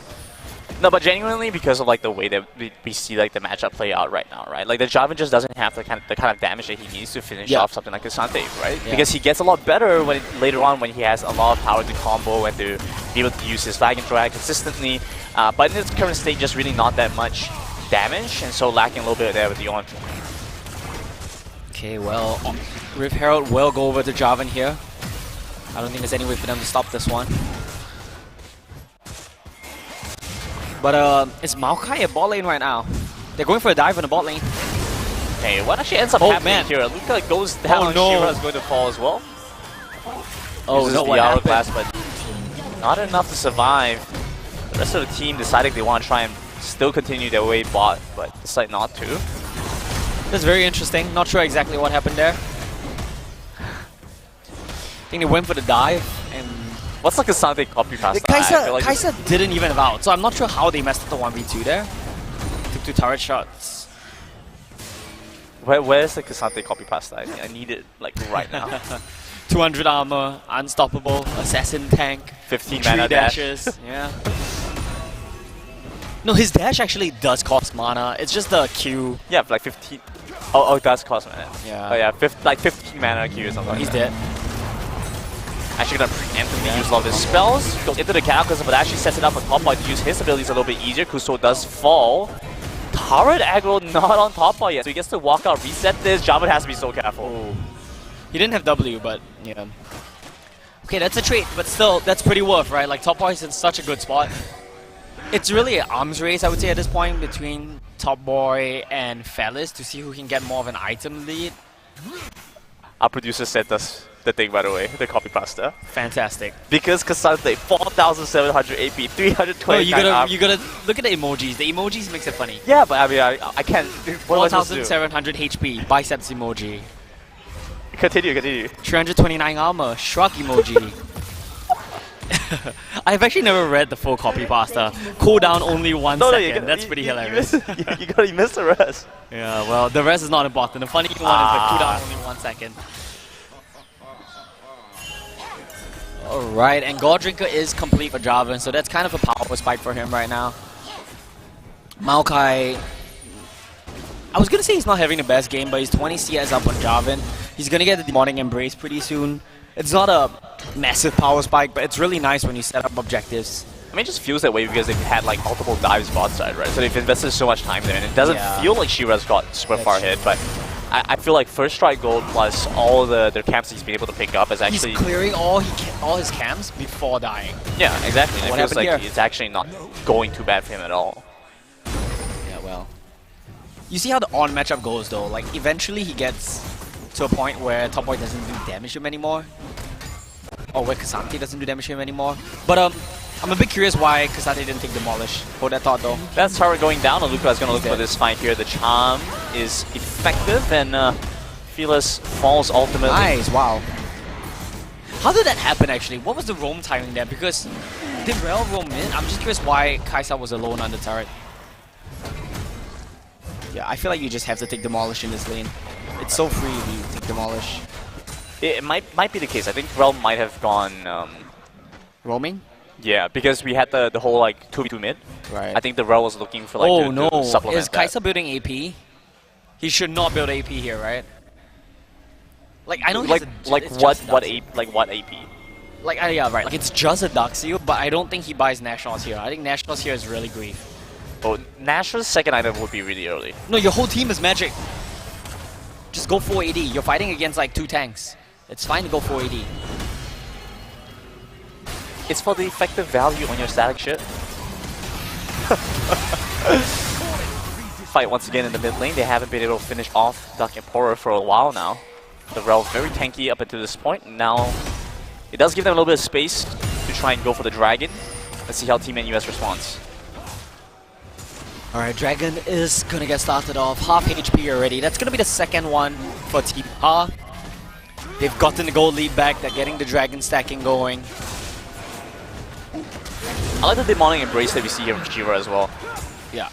No, but genuinely because of like the way that we see like the matchup play out right now, right? Like the Jarvan just doesn't have the kind of damage that he needs to finish off something like Cassante, right? Yeah. Because he gets a lot better when later on when he has a lot of power to combo and to be able to use his flag and drag consistently. But in its current state, just really not that much damage, and so lacking a little bit there with the on. Okay, well, Rift Herald will go over to Jarvan here. I don't think there's any way for them to stop this one. But is Maokai at bot lane right now? They're going for a dive in the bot lane. Hey, what actually ends up happening here? Luka goes down, Shira is going to fall as well. Uses no, the what hourglass, but not enough to survive. The rest of the team decided they want to try and still continue their way bot, but decide not to. That's very interesting. Not sure exactly what happened there. I think they went for the dive and... What's like a Cassante copy past Kaisa didn't even have out, so I'm not sure how they messed up the 1v2 there. Took 2 turret shots. Where's the Cassante copy pasta? I need it like right now. 200 armor, unstoppable, assassin tank, 15 3 mana dashes. Yeah. No, his dash actually does cost mana. It's just the Q. Yeah, like 15. Oh, it does cost mana. Yeah. Oh yeah, like 15 mana Q or something. He's like dead. Actually gonna preemptively use a lot of his spells. Goes into the Cataclysm, but actually sets it up for Top Boy to use his abilities a little bit easier. Kuso does fall. Turret aggro not on Top Boy yet, so he gets to walk out, reset this. Jarvan has to be so careful. Ooh. He didn't have W, but yeah. Okay, that's a trait, but still, that's pretty worth, right? Like, Top Boy's in such a good spot. It's really an arms race, I would say, at this point, between Top Boy and Fellis to see who can get more of an item lead. Our producer sent us the thing, by the way, the copy pasta. Fantastic. Because Cassante, 4,700 AP, 329 Oh, you gotta look at the emojis. The emojis makes it funny. Yeah, but I mean, I can't. What am I supposed to do? 4,700 HP, biceps emoji. Continue. 329 armor, shrug emoji. I've actually never read the full copy pasta. Cooldown only 1 second. That's pretty hilarious. You missed the rest. Yeah, well, the rest is not important. The funny one is the cooldown only 1 second. Alright, and God Drinker is complete for Jarvan, so that's kind of a power spike for him right now. Maokai, I was gonna say he's not having the best game, but he's 20 CS up on Jarvan. He's gonna get the Demonic Embrace pretty soon. It's not a massive power spike, but it's really nice when you set up objectives. I mean, it just feels that way because they've had like multiple dives bot side, right? So they've invested so much time there, and it doesn't feel like Shira's got super far ahead, but I feel like first strike gold plus all their camps he's been able to pick up is actually... He's clearing all his camps before dying. Yeah, exactly. And it feels like here? it's actually not going too bad for him at all. Yeah, well. You see how the on matchup goes though, like eventually he gets to a point where Top Boy doesn't do damage to him anymore. Or where K'Sante doesn't do damage to him anymore. But I'm a bit curious why K'Sante didn't take Demolish. Hold that thought though. That's turret going down. Aluka is going to look for this fight here. The charm is effective and Fearless falls ultimately. Nice, wow. How did that happen actually? What was the roam timing there? Because did Rel roam in? I'm just curious why Kaisa was alone on the turret. Yeah, I feel like you just have to take Demolish in this lane. It's so free if you take Demolish. It might be the case. I think Rel might have gone... roaming? Yeah, because we had the whole like 2v2 mid. Right. I think the Rel was looking for like to supplement Is Kaisa building AP? He should not build AP here, right? Like I know like what AP? Like yeah, right. Like it's just a Duxio, but I don't think he buys Nationals here. I think Nationals here is really grief. Oh, Nash's second item would be really early. No, your whole team is magic. Just go 480. You're fighting against like 2 tanks. It's fine to go 480. It's for the effective value on your static shit. Fight once again in the mid lane. They haven't been able to finish off Duck Emperor for a while now. The Rel very tanky up until this point. Now, it does give them a little bit of space to try and go for the Dragon. Let's see how Team NUS responds. Alright, Dragon is gonna get started off. Half HP already. That's gonna be the second one for Team A. They've gotten the gold lead back. They're getting the Dragon stacking going. I like the Demonic Embrace that we see here from Shira as well. Yeah.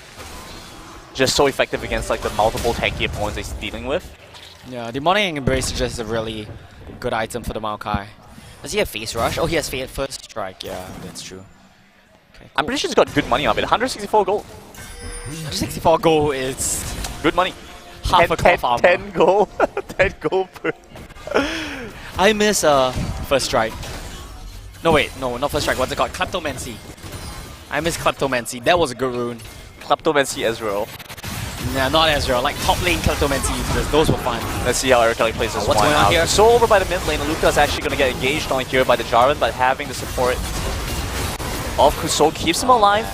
Just so effective against like the multiple tanky opponents he's dealing with. Yeah, Demonic Embrace is just a really good item for the Maokai. Does he have Face Rush? Oh, he has First Strike. Yeah, that's true. Okay, cool. I'm pretty sure he's got good money on it. 164 gold. 164 gold is good money. Half a cloth armor. 10 gold. 10 gold per... I miss First Strike. No wait, no, not First Strike. What's it called? Kleptomancy. I miss Kleptomancy. That was a good rune. Kleptomancy Ezreal. Nah, not Ezreal. Like top lane Kleptomancy users. Those were fun. Let's see how Eric plays this what's one going on out. here? So over by the mid lane, Luka is actually going to get engaged on here by the Jarvan, but having the support of Kusou keeps him alive.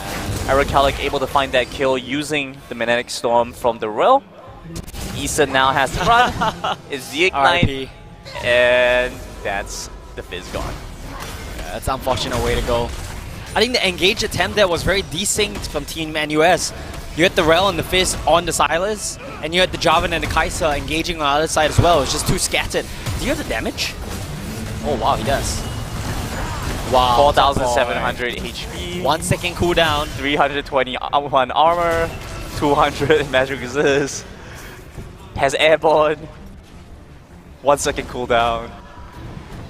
Eric able to find that kill using the Magnetic Storm from the Rel. Issa now has to run. It's the Ignite. And that's the Fizz gone. Yeah, that's an unfortunate way to go. I think the engage attempt there was very desynced from Team NUS. You had the Rel and the Fizz on the Silas, and you had the Jarvan and the Kaisa engaging on the other side as well. It's just too scattered. Do you have the damage? Oh wow, he does. Wow. 4,700 HP. 1 second cooldown. 321 armor. 200 magic resist. Has airborne. 1 second cooldown.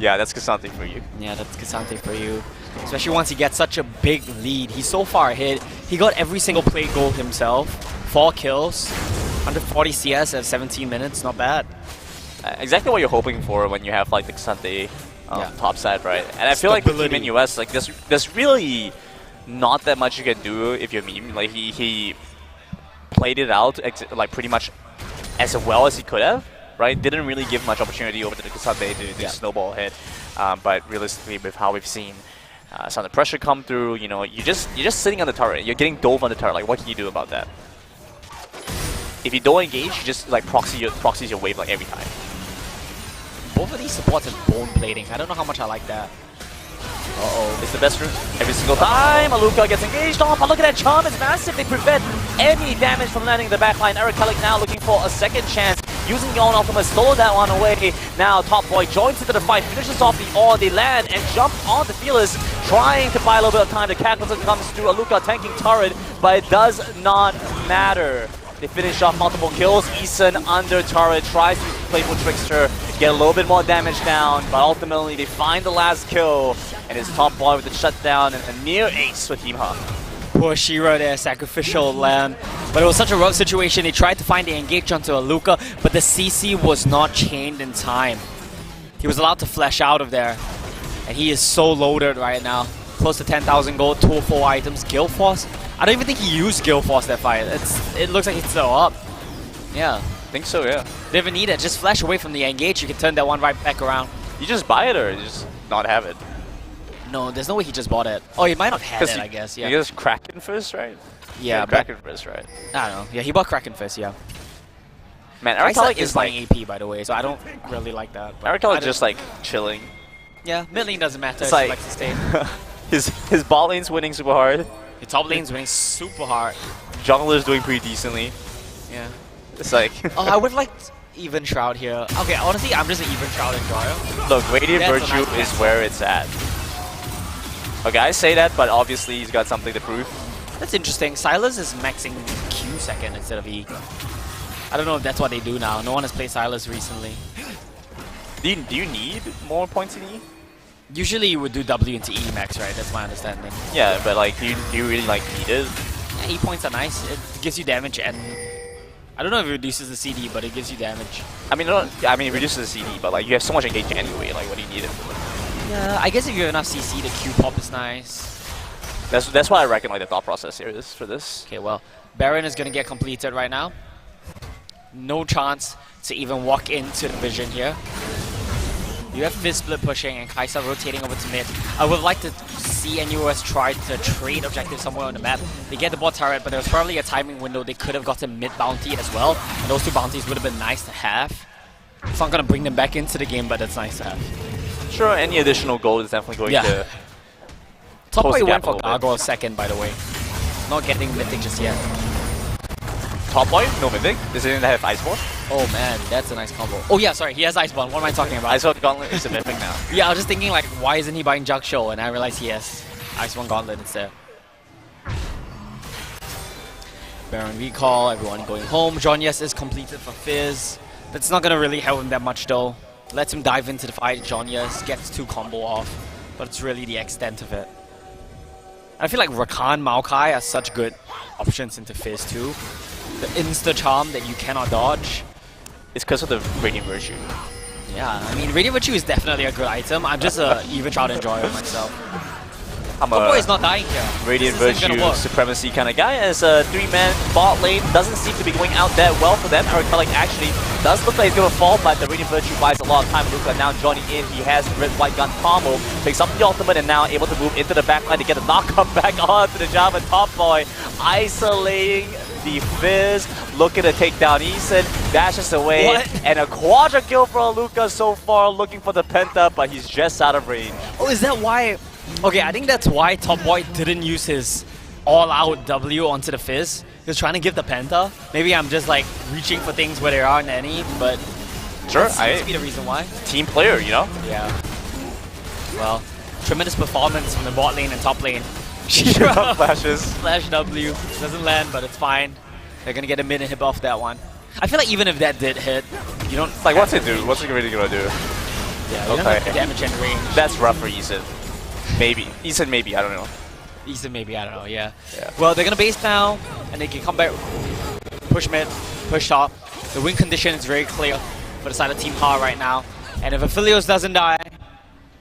Yeah, that's K'Sante for you. Yeah, that's K'Sante for you. Especially once he gets such a big lead. He's so far ahead. He got every single play goal himself. 4 kills. 140 CS at 17 minutes. Not bad. Exactly what you're hoping for when you have like the K'Sante top side, right? And I feel like with Team NUS, like there's really not that much you can do if you're meme. Like he played it out like pretty much as well as he could have. Right, didn't really give much opportunity over to the K'Sante to snowball ahead, but realistically, with how we've seen some of the pressure come through, you know, you're just sitting on the turret, you're getting dove on the turret. Like, what can you do about that? If you don't engage, you just like proxies your wave like every time. Both of these supports have bone plating. I don't know how much I like that. Uh-oh. It's the best route every single time. Aluka gets engaged on, but look at that charm, it's massive. They prevent any damage from landing the backline. Eric now looking for a second chance. Using the own ultimate, stole that one away. Now Top Boy joins into the fight, finishes off the all. They land and jump on the Fearless, trying to buy a little bit of time. The Cackleton comes through. Aluka tanking turret, but it does not matter. They finish off multiple kills. Eason under turret tries to use Playful Trickster, get a little bit more damage down, but ultimately they find the last kill, and it's Top Boy with the shutdown and a near ace for Team Ha. Poor Shira there, sacrificial lamb. But it was such a rough situation. They tried to find the engage onto Aluka, but the CC was not chained in time. He was allowed to flash out of there, and he is so loaded right now. Close to 10,000 gold, 2 or 4 items. Guild Force? I don't even think he used Guild Force that fight. It looks like it's still up. Yeah. I think so, yeah. They even need it. Just flash away from the engage. You can turn that one right back around. You just buy it or you just not have it? No, there's no way he just bought it. Oh, he might not have it, I guess. Yeah. You guess Kraken first, right? Yeah, Kraken first, right? I don't know. Yeah, he bought Kraken first, yeah. Man, Arcalic Arcalic is buying AP, by the way, so I don't really like that. Arcalic is just like chilling. Yeah, mid lane doesn't matter. It's like Likes to stay. his bot lane's winning super hard. His top lane's winning super hard. Jungler's doing pretty decently. Yeah. It's like oh, I would like Even Shroud here. Okay, honestly, I'm just an Even Shroud enjoyer. Look, Radiant Virtue is where it's at. Okay, I say that, but obviously he's got something to prove. That's interesting. Silas is maxing Q second instead of E. I don't know if that's what they do now. No one has played Silas recently. Do you need more points in E? Usually you would do W into E max, right? That's my understanding. Yeah, but like, do you really like need it? Yeah, E points are nice. It gives you damage and I don't know if it reduces the CD, but it gives you damage. I mean, it reduces the CD, but like you have so much engage anyway. Like, what do you need it for? Yeah, I guess if you have enough CC, the Q pop is nice. That's why I reckon like the thought process here is for this. Okay, well, Baron is gonna get completed right now. No chance to even walk into the vision here. You have Fizz split pushing and Kaisa rotating over to mid. I would like to see NUS try to trade objectives somewhere on the map. They get the bot turret, but there was probably a timing window. They could have gotten mid bounty as well. And those 2 bounties would have been nice to have. It's not gonna bring them back into the game, but it's nice to have. Sure, any additional gold is definitely going to... Top Boy went for Gargoyle second, by the way. Not getting Mythic just yet. Top Boy? No Mythic? Does it have Iceborne? Oh man, that's a nice combo. Oh yeah, sorry, he has Iceborne. What am I talking about? Iceborne Gauntlet is a Mythic now. Yeah, I was just thinking like, why isn't he buying Jug Show? And I realized he has Iceborne Gauntlet instead. Baron recall, everyone going home. John Yes is completed for Fizz. That's not gonna really help him that much though. Lets him dive into the fight. John Yes gets 2 combo off, but it's really the extent of it. I feel like Rakan, Maokai are such good options into Fizz too. The insta charm that you cannot dodge. It's because of the Radiant Virtue. Yeah, I mean Radiant Virtue is definitely a good item. I'm just a Even Shroud enjoyer myself. I'm Top Boy is not dying here. Radiant Virtue supremacy kind of guy. As a 3-man bot lane doesn't seem to be going out that well for them. Arcalic actually does look like he's going to fall, but the Radiant Virtue buys a lot of time. Luka now joining in. He has the red-white gun combo, picks up the ultimate, and now able to move into the backline to get the knockup back onto the Java. Top Boy isolating the Fizz, looking to take down Eason, dashes away, and a quadra kill for Luka so far, looking for the penta, but he's just out of range. Oh, is that why? Okay, I think that's why Top Boy didn't use his all-out W onto the Fizz. He was trying to give the penta. Maybe I'm just like reaching for things where there aren't any, but sure, that seems to be the reason why. Team player, you know? Yeah. Well, tremendous performance from the bot lane and top lane. Shira flashes. Flash W. Doesn't land, but it's fine. They're gonna get a mid and hit off that one. I feel like even if that did hit, you don't... Like, what's it do? What's it really gonna do? Yeah, you don't have damage and range. That's rough for Eason. Maybe. Eason maybe, I don't know. Eason maybe, I don't know, yeah. Well, they're gonna base now, and they can come back, push mid, push top. The win condition is very clear for the side of Team Ha right now. And if Aphelios doesn't die,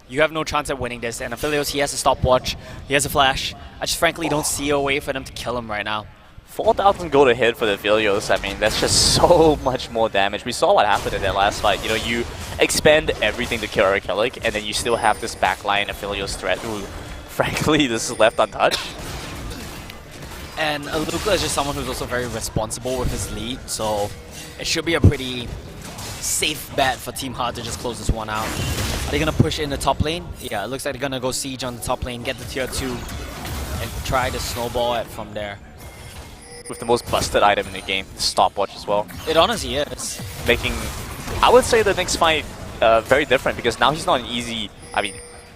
you have no chance at winning this. And Aphelios, he has a stopwatch, he has a flash. I just frankly don't see a way for them to kill him right now. 4,000 gold a hit for the Aphelios. I mean, that's just so much more damage. We saw what happened in that last fight. You know, you expend everything to kill Arcalic, and then you still have this backline Aphelios threat who, frankly, this is left untouched. And Luka is just someone who's also very responsible with his lead, so it should be a pretty safe bet for Team Ha to just close this one out. Are they going to push in the top lane? Yeah, it looks like they're going to go siege on the top lane, get the tier 2, and try to snowball it from there. With the most busted item in the game, stopwatch as well. It honestly is. Making, I would say the next fight very different, because now he's not an easy, I mean,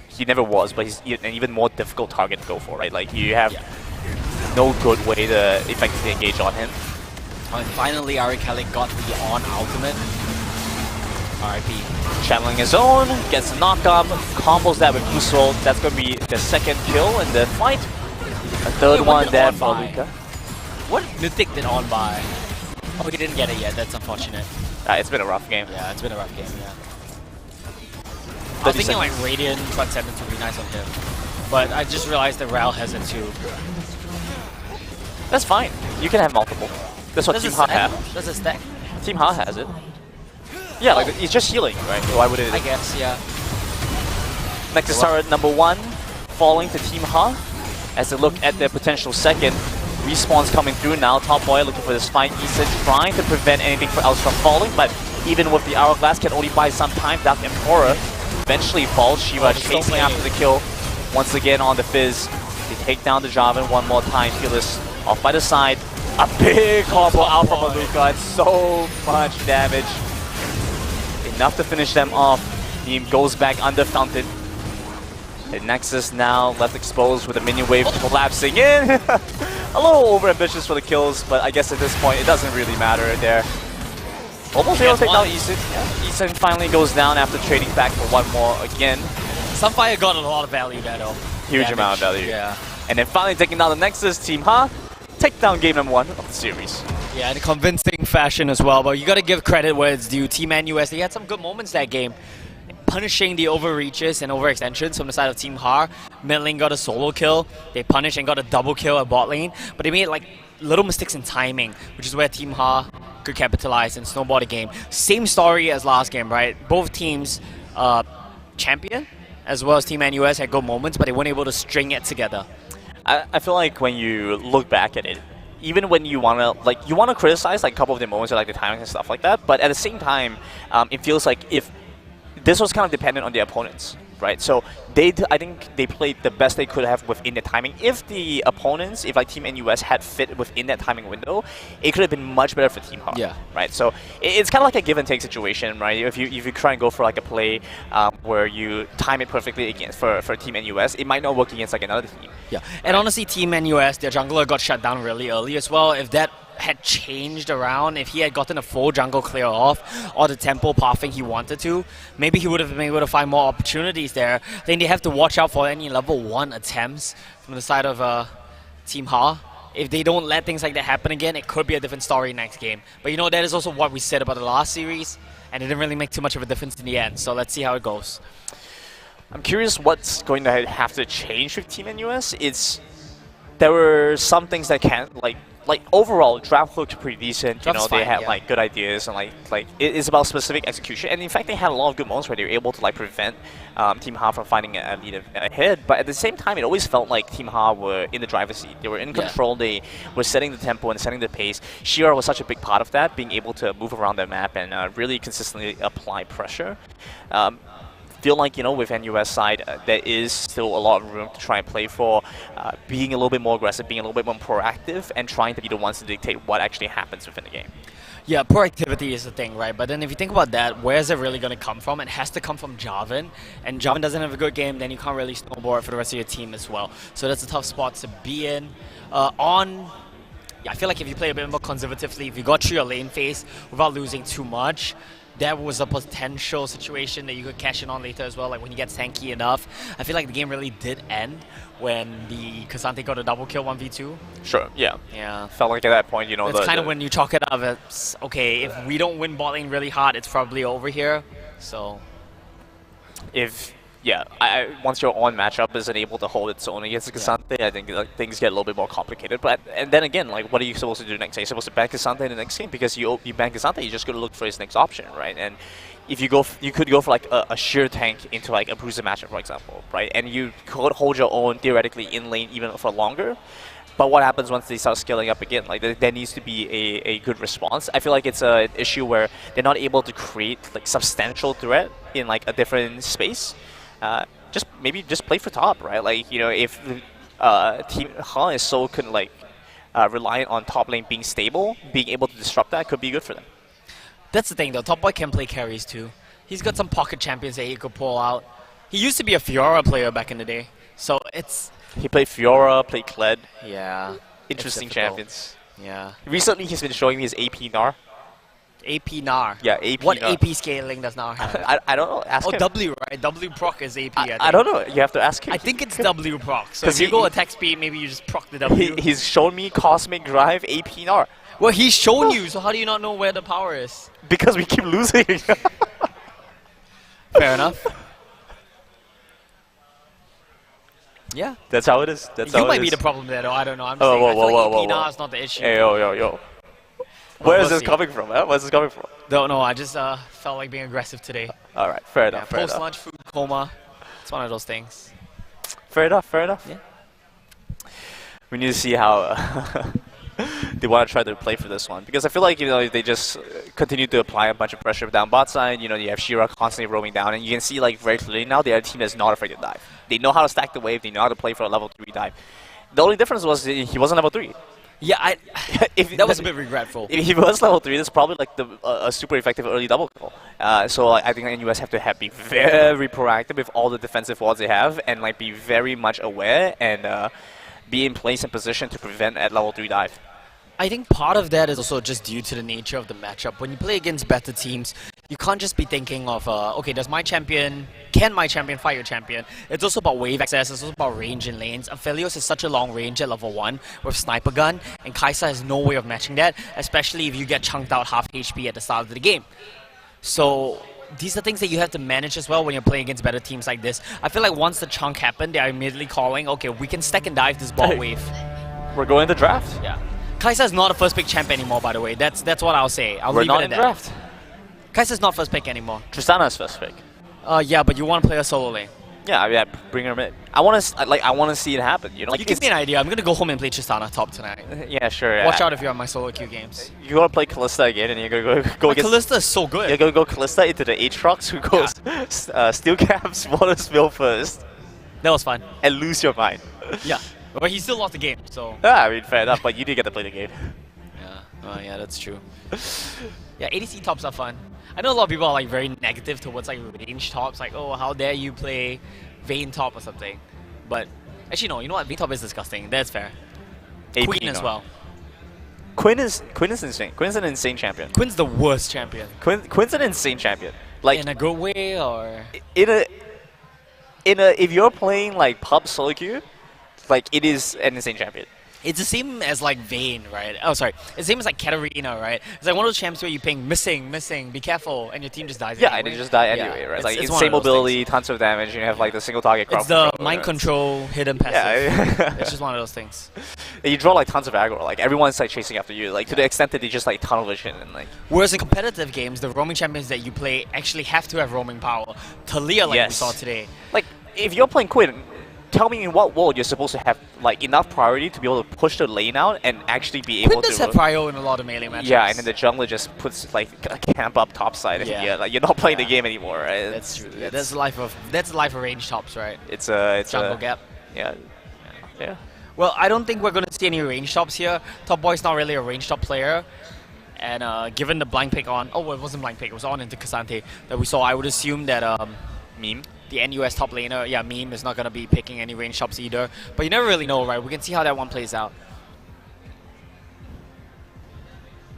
he never was, but he's an even more difficult target to go for, right? Like, you have no good way to effectively engage on him. Oh, and finally, Ari Kalik got the on ultimate. RIP. Channeling his own, gets a knockup, combos that with Boost Roll. That's going to be the second kill in the fight. A third one there for Luca. What Mythic did on by? Oh, he didn't get it yet. That's unfortunate. It's been a rough game. Yeah, it's been a rough game, yeah. I was thinking like Radiant Transcendence would be nice on him. But I just realized that Ral has it too. That's fine. You can have multiple. That's what Team Ha have. Does it stack? Team Ha has it. Yeah, like it's just healing, right? Why would it? I guess, yeah. Nexus turret number 1 falling to Team Ha as they look at their potential second. Respawns coming through now. Top boy looking for this fight. Ethan trying to prevent anything else from falling, but even with the Hourglass can only buy some time. Dark Emperor eventually falls. Shiva chasing after the kill. Once again on the Fizz. They take down the Jarvan one more time. Fearless off by the side. A big combo out from Maluka. It's so much damage. Enough to finish them off. Team goes back under Fountain. And Nexus now left exposed with a minion wave collapsing in. A little over-ambitious for the kills, but I guess at this point it doesn't really matter there. Almost able to take down Eason. Yeah. Eason finally goes down after trading back for one more again. Sunfire got a lot of value there though. Huge amount of value. Yeah. And then finally taking down the Nexus, Team Ha take down game number 1 of the series. Yeah, in a convincing fashion as well, but you gotta give credit where it's due. Team NUS, they had some good moments that game. Punishing the overreaches and overextensions from the side of Team Ha. Mid lane got a solo kill. They punished and got a double kill at bot lane, but they made like little mistakes in timing, which is where Team Ha could capitalize and snowball the game. Same story as last game, right? Both teams, champion as well as Team NUS had good moments, but they weren't able to string it together. I feel like when you look back at it, even when you wanna criticize like a couple of the moments or like the timing and stuff like that, but at the same time, it feels like if this was kind of dependent on the opponents, right? So I think they played the best they could have within the timing. If the opponents, if like Team NUS had fit within that timing window, it could have been much better for Team Ha. Yeah. Right. So it's kind of like a give and take situation, right? If you try and go for like a play where you time it perfectly against for Team NUS, it might not work against like another team. Yeah. And honestly, Team NUS, their jungler got shut down really early as well. If that had changed around, if he had gotten a full jungle clear off or the tempo pathing he wanted to, maybe he would have been able to find more opportunities there. Then they have to watch out for any level 1 attempts from the side of Team Ha. If they don't let things like that happen again, it could be a different story next game. But you know, that is also what we said about the last series, and it didn't really make too much of a difference in the end. So let's see how it goes. I'm curious what's going to have to change with Team NUS. There were some things that can't like overall, draft looked pretty decent. You know, they had like good ideas and like it's about specific execution. And in fact, they had a lot of good moments where they were able to like prevent Team Ha from finding a lead ahead. But at the same time, it always felt like Team Ha were in the driver's seat. They were in control. They were setting the tempo and setting the pace. Shira was such a big part of that, being able to move around the map and really consistently apply pressure. Feel like, you know, with NUS side, there is still a lot of room to try and play for, being a little bit more aggressive, being a little bit more proactive, and trying to be the ones to dictate what actually happens within the game. Yeah, proactivity is the thing, right? But then if you think about that, where is it really going to come from? It has to come from Jarvan, and Jarvan doesn't have a good game, then you can't really snowboard for the rest of your team as well. So that's a tough spot to be in. Yeah, I feel like if you play a bit more conservatively, if you got through your lane phase without losing too much, that was a potential situation that you could cash in on later as well, like when he gets tanky enough. I feel like the game really did end when the K'Sante got a double kill 1v2. Sure, yeah. Yeah. Felt like at that point, you know, it's kind of when you chalk it up as, okay, if we don't win bot lane really hard, it's probably over here. So once your on matchup isn't able to hold its own against K'Sante, I think like, things get a little bit more complicated. But and then again, like, what are you supposed to do next? Are you supposed to ban K'Sante in the next game? Because you ban K'Sante, you just got to look for his next option, right? And if you go, you could go for like a sheer tank into like a bruiser matchup, for example, right? And you could hold your own theoretically in lane even for longer. But what happens once they start scaling up again? Like there needs to be a good response. I feel like it's an issue where they're not able to create like substantial threat in like a different space. Maybe just play for top, right? Like, you know, if Team Ha is so reliant on top lane being stable, being able to disrupt that could be good for them. That's the thing though, Top Boy can play carries too. He's got some pocket champions that he could pull out. He used to be a Fiora player back in the day, so it's... He played Fiora, played Kled. Yeah. Interesting champions. Yeah. Recently, he's been showing me his AP NAR. AP NAR. Yeah, AP What NAR. AP scaling does NAR have? I don't know. Ask Oh, him. W, right? W proc is AP, I think. I don't know. You have to ask him. I think it's W proc. So 'Cause if you he- go attack speed, maybe you just proc the W. He's shown me Cosmic Drive AP NAR. Well, he's shown you, so how do you not know where the power is? Because we keep losing. Fair enough. Yeah. That's how it is. That's how You it might is. be the problem there, though. I don't know. I'm just Oh, saying, whoa, I feel whoa, like whoa, AP whoa, NAR whoa. is not the issue. Hey, yo. Well, Where is we'll this see. coming from? Where's this coming from? Don't know. I just felt like being aggressive today. All right, fair enough. Fair enough. Post-lunch food coma. It's one of those things. Fair enough. Fair enough. Yeah. We need to see how they want to try to play for this one, because I feel like if they just continue to apply a bunch of pressure down bot side. You have Shira constantly roaming down, and you can see like very clearly now they are a team that's not afraid to dive. They know how to stack the wave. They know how to play for a level 3 dive. The only difference was he wasn't level 3. Yeah, that was a bit regretful. If he was level 3, that's probably like a super effective early double kill. So I think NUS have to be very proactive with all the defensive walls they have, and like be very much aware and be in place and position to prevent at level 3 dive. I think part of that is also just due to the nature of the matchup. When you play against better teams, you can't just be thinking of, okay, can my champion fight your champion? It's also about wave access, it's also about range in lanes. Aphelios has such a long range at level 1 with Sniper Gun, and Kaisa has no way of matching that, especially if you get chunked out half HP at the start of the game. So these are things that you have to manage as well when you're playing against better teams like this. I feel like once the chunk happened, they are immediately calling, okay, we can stack and dive this bot wave. We're going to draft. Yeah. Kaisa is not a first pick champ anymore, by the way. That's what I'll say. We're leave not it in at that. draft. Kaisa's not first pick anymore. Tristana's first pick. Yeah, but you want to play a solo lane. Yeah, I mean, bring her in. I want to see it happen. Like You give me an idea. I'm gonna go home and play Tristana top tonight. Yeah, sure. Watch out if you're on my solo queue games. You want to play Callista again, and you're gonna go against. Callista is so good. You're gonna go Callista into the Aatrox, who goes steel caps, water spill first, That was fun. and lose your mind. Yeah. But he still lost the game, so. Yeah, I mean, fair enough, but you did get to play the game. Yeah. Oh, yeah, that's true. Yeah, ADC tops are fun. I know a lot of people are like very negative towards like range tops, like, oh, how dare you play Vayne top or something. But actually, no, you know what? Vayne top is disgusting. That's fair. AP Queen as well. Quinn is insane. Quinn's an insane champion. Quinn's the worst champion. Quinn's an insane champion. Like In a good way, or? if you're playing like pub solo queue, like it is an insane champion. It's the same as like Vayne, right? Oh, sorry. It's the same as like Katarina, right? It's like one of those champs where you ping missing, be careful, and your team just dies Yeah, anyway. and it just die Yeah, anyway, right? it's- Like it's one insane of those mobility, things. tons of damage, and you have like the single target crowd It's the control, mind right? control hidden passive. Yeah. It's just one of those things. And you draw like tons of aggro, like everyone's like chasing after you, like to the extent that they just like tunnel vision and like. Whereas in competitive games, the roaming champions that you play actually have to have roaming power. Talia, like we Yes. saw today. Like if you're playing Quinn, tell me in what world you're supposed to have like enough priority to be able to push the lane out and actually be able Quinn does to. have prio in a lot of melee matches. Yeah, and then the jungler just puts like a camp up top side. And Yeah. like you're not playing the game anymore, right? That's true. That's the life of range tops, right? It's Jungle a gap. Yeah. Well, I don't think we're going to see any range tops here. Top Boy's not really a range top player. And given the blind pick on... Oh, it wasn't blind pick. It was on into Cassante that we saw. I would assume that Meme. the NUS top laner, Meme, is not going to be picking any range tops either. But you never really know, right? We can see how that one plays out.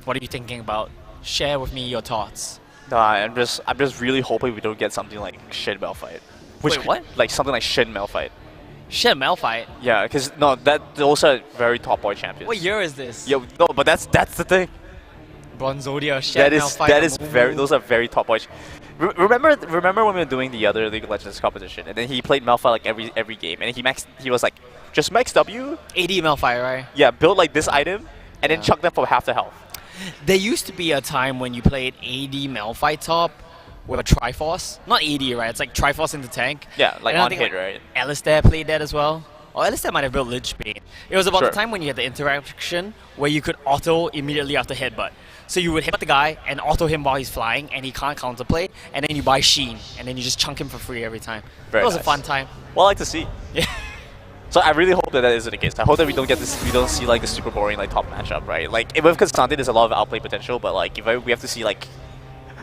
What are you thinking about? Share with me your thoughts. Nah, I'm just really hoping we don't get something like Shin Malphite. Wait, what? Like something like Shin Malphite. Shit, Malphite. Yeah, because no, those are very top boy champions. What year is this? Yeah, no, but that's the thing. Bronzodia, shit, That is Malphite, very. Those are very top boy. Remember when we were doing the other League of Legends competition, and then he played Malphite like every game, and he was like, just max W. AD Malphite, right? Yeah, build like this item, and then Yeah. chuck them for half the health. There used to be a time when you played AD Malphite top with a Triforce. Not AD, right? It's like Triforce in the tank. Yeah, like And I on think, hit, like, right? Alistair played that as well. Or Alistair might have built Lich Bane. It was about Sure. the time when you had the interaction where you could auto immediately after headbutt. So you would hit the guy and auto him while he's flying and he can't counterplay, and then you buy Sheen and then you just chunk him for free every time. Very That was nice. a fun time. Well, I like to see. Yeah. So I really hope that isn't the case. I hope that we don't see like the super boring like top matchup, right? Like with Cassandra, there's a lot of outplay potential, but like if we have to see like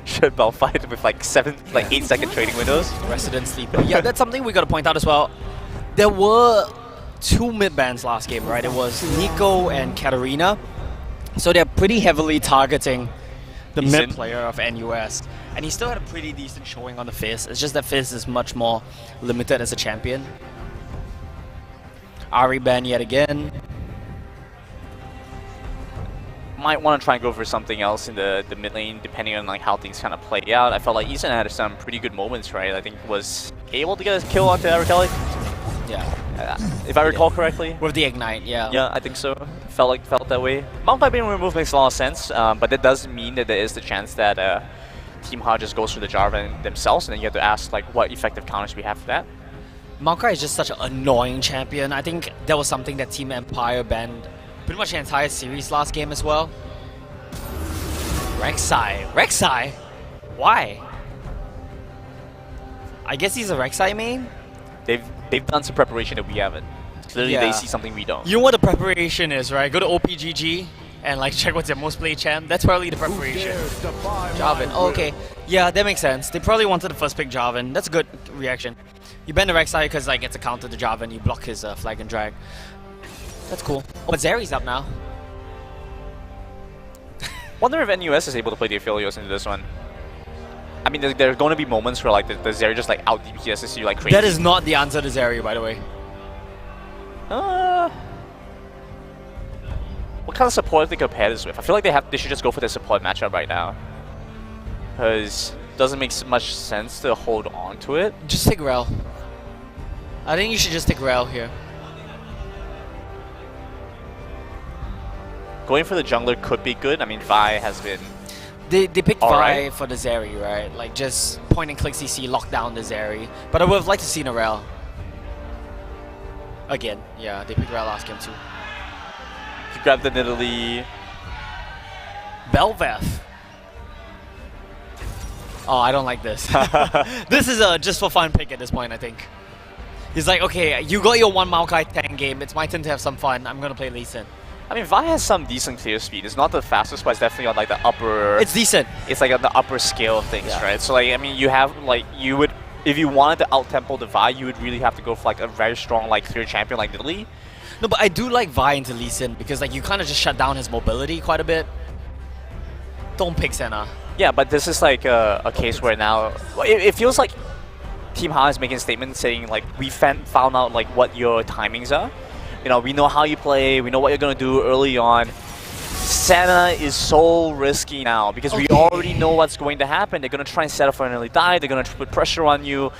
shit fight with like 8-second trading windows. Resident Sleeper. Yeah, that's something we got to point out as well. There were two mid bans last game, right? It was Nico and Katarina. So they're pretty heavily targeting the Lee mid Sin. player of NUS. And he still had a pretty decent showing on the Fizz. It's just that Fizz is much more limited as a champion. Ari ban yet again. Might want to try and go for something else in the mid lane, depending on like how things kind of play out. I felt like Eason had some pretty good moments, right? I think was able to get a kill onto Arakeli, Yeah. if I recall correctly. With the Ignite, yeah. Yeah, I think so. Felt that way. Maokai being removed makes a lot of sense, but that does mean that there is the chance that Team Ha just goes for the Jarvan themselves, and then you have to ask like what effective counters we have for that. Maokai is just such an annoying champion. I think that was something that Team Empire banned pretty much the entire series last game as well. Rek'Sai. Rek'Sai? Why? I guess he's a Rek'Sai main? They've done some preparation that we haven't. Clearly they see something we don't. You know what the preparation is, right? Go to OPGG and like check what's their most played champ. That's probably the preparation. Jarvan. Oh, okay. Yeah, that makes sense. They probably wanted to first pick Jarvan. That's a good reaction. You ban the Rek'Sai because like it's a counter to Jarvan. You block his flag and drag. That's cool. Oh, but Zeri's up now. Wonder if NUS is able to play the Aphelios into this one. I mean, there are going to be moments where like the Zeri just like out DPSs you like crazy. That is not the answer to Zeri, by the way. What kind of support they compare this with? I feel like they should just go for the support matchup right now. Because it doesn't make much sense to hold on to it. Just take Rel. I think you should just take Rel here. Going for the jungler could be good. I mean, Vi has been... They picked Alright. Vi for the Zeri, right? Like just point and click CC, lock down the Zeri. But I would have liked to see Rel. Again, yeah, they picked Rel last game too. He grabbed the Nidalee. Belveth. Oh, I don't like this. This is a just for fun pick at this point, I think. He's like, okay, you got your one Maokai tank game. It's my turn to have some fun. I'm gonna play Lee Sin. I mean, Vi has some decent clear speed. It's not the fastest, but it's definitely on like the upper... It's decent. It's like on the upper scale of things, Yeah. right? So like, I mean, you have like, you would... If you wanted to out-tempo the Vi, you would really have to go for like a very strong like clear champion like Nidalee. No, but I do like Vi into Lee Sin because like you kind of just shut down his mobility quite a bit. Don't pick Senna. Yeah, but this is like a case where now... It feels like Team Ha is making a statement saying like, we found out like what your timings are. You know, we know how you play, we know what you're going to do early on. Senna is so risky now because we already know what's going to happen. They're going to try and set up for an early die, they're going to put pressure on you.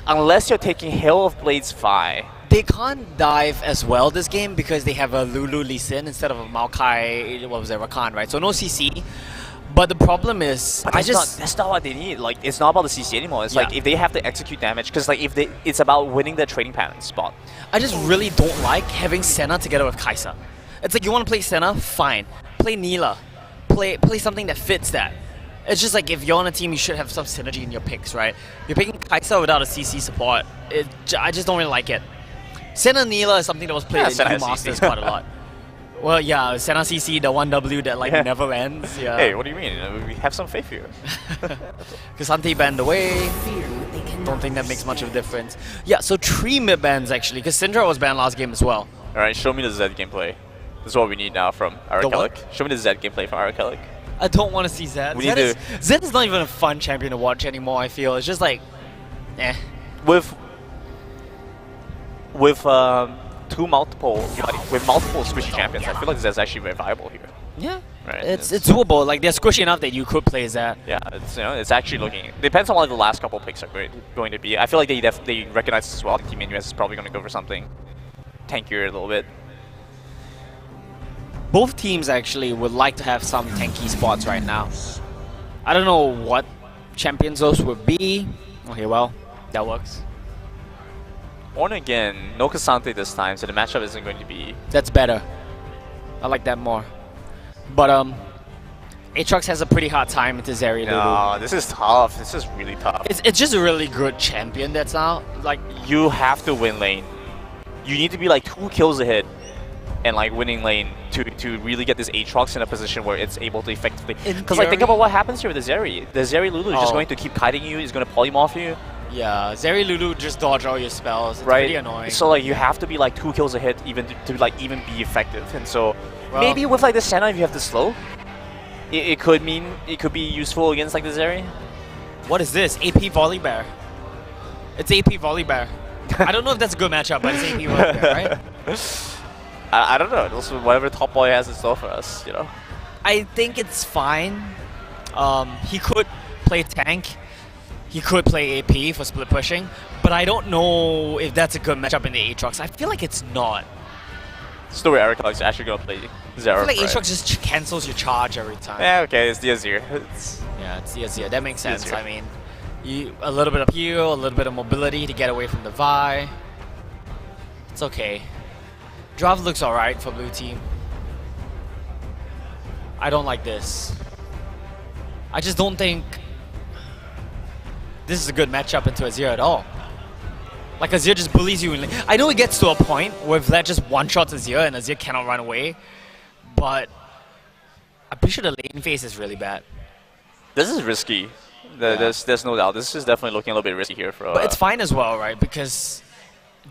Unless you're taking Hail of Blades Vi. They can't dive as well this game because they have a Lulu Lee Sin instead of a Maokai, what was it, Rakan, right? So no CC. But the problem is, But that's not what they need. Like, it's not about the CC anymore. It's like if they have to execute damage, because like it's about winning the trading pattern spot. I just really don't like having Senna together with Kai'Sa. It's like you want to play Senna, fine. Play Neela. Play something that fits that. It's just like if you're on a team, you should have some synergy in your picks, right? You're picking Kai'Sa without a CC support. I just don't really like it. Senna Neela is something that was played in New Masters quite a lot. Well, yeah, Senna CC, the 1W that like never ends. Yeah. Hey, what do you mean? We have some faith here. Kasante banned away. Don't think that makes much of a difference. Yeah, so 3 mid bans actually, because Syndra was banned last game as well. Alright, show me the Z gameplay. This is what we need now from Arakelic. Show me the Z gameplay from Arakelic. I don't want to see Zed. Zed is not even a fun champion to watch anymore, I feel. It's just like, eh. With multiple squishy champions, I feel like Zed's actually very viable here. Yeah. Right. It's doable. Like they're squishy enough that you could play Zed. Yeah, it's actually looking. Depends on what the last couple picks are going to be. I feel like they recognize this as well. Team NUS is probably going to go for something tankier a little bit. Both teams actually would like to have some tanky spots right now. I don't know what champions those would be. Okay, well, that works. Ornn again, no Kasante this time, so the matchup isn't going to be... That's better. I like that more. But Aatrox has a pretty hard time into Zeri. No, this is tough. This is really tough. It's just a really good champion that's out. Like, you have to win lane. You need to be like 2 kills ahead and like winning lane to really get this Aatrox in a position where it's able to effectively... Because like think about what happens here with the Zeri. The Zeri Lulu is just going to keep kiting you, is going to polymorph you. Yeah, Zeri Lulu just dodge all your spells. It's right? pretty annoying. So like you have to be like 2 kills ahead even to like even be effective. And so Well, maybe with like the Senna, if you have the slow, it could be useful against like this area. what is this? AP Volley Bear. It's AP Volley Bear. I don't know if that's a good matchup, but it's AP Volley Bear, right? I don't know. Also, whatever Top Boy has in store for us, you know. I think it's fine. He could play tank. He could play AP for split pushing, but I don't know if that's a good matchup in the Aatrox. I feel like it's not. Story Eric is actually gonna play I Zero. feel like right? Aatrox just cancels your charge every time. Yeah, okay, it's the Azir. Yeah, it's the Azir. That makes sense. Azir. I mean, a little bit of heal, a little bit of mobility to get away from the Vi. It's okay. Draft looks alright for blue team. I don't like this. I just don't think this is a good matchup into Azir at all. Like, Azir just bullies you. I know it gets to a point where Vlad just one-shots Azir and Azir cannot run away, but I'm pretty sure the lane phase is really bad. This is risky. There's no doubt. This is definitely looking a little bit risky here for. But it's fine as well, right? Because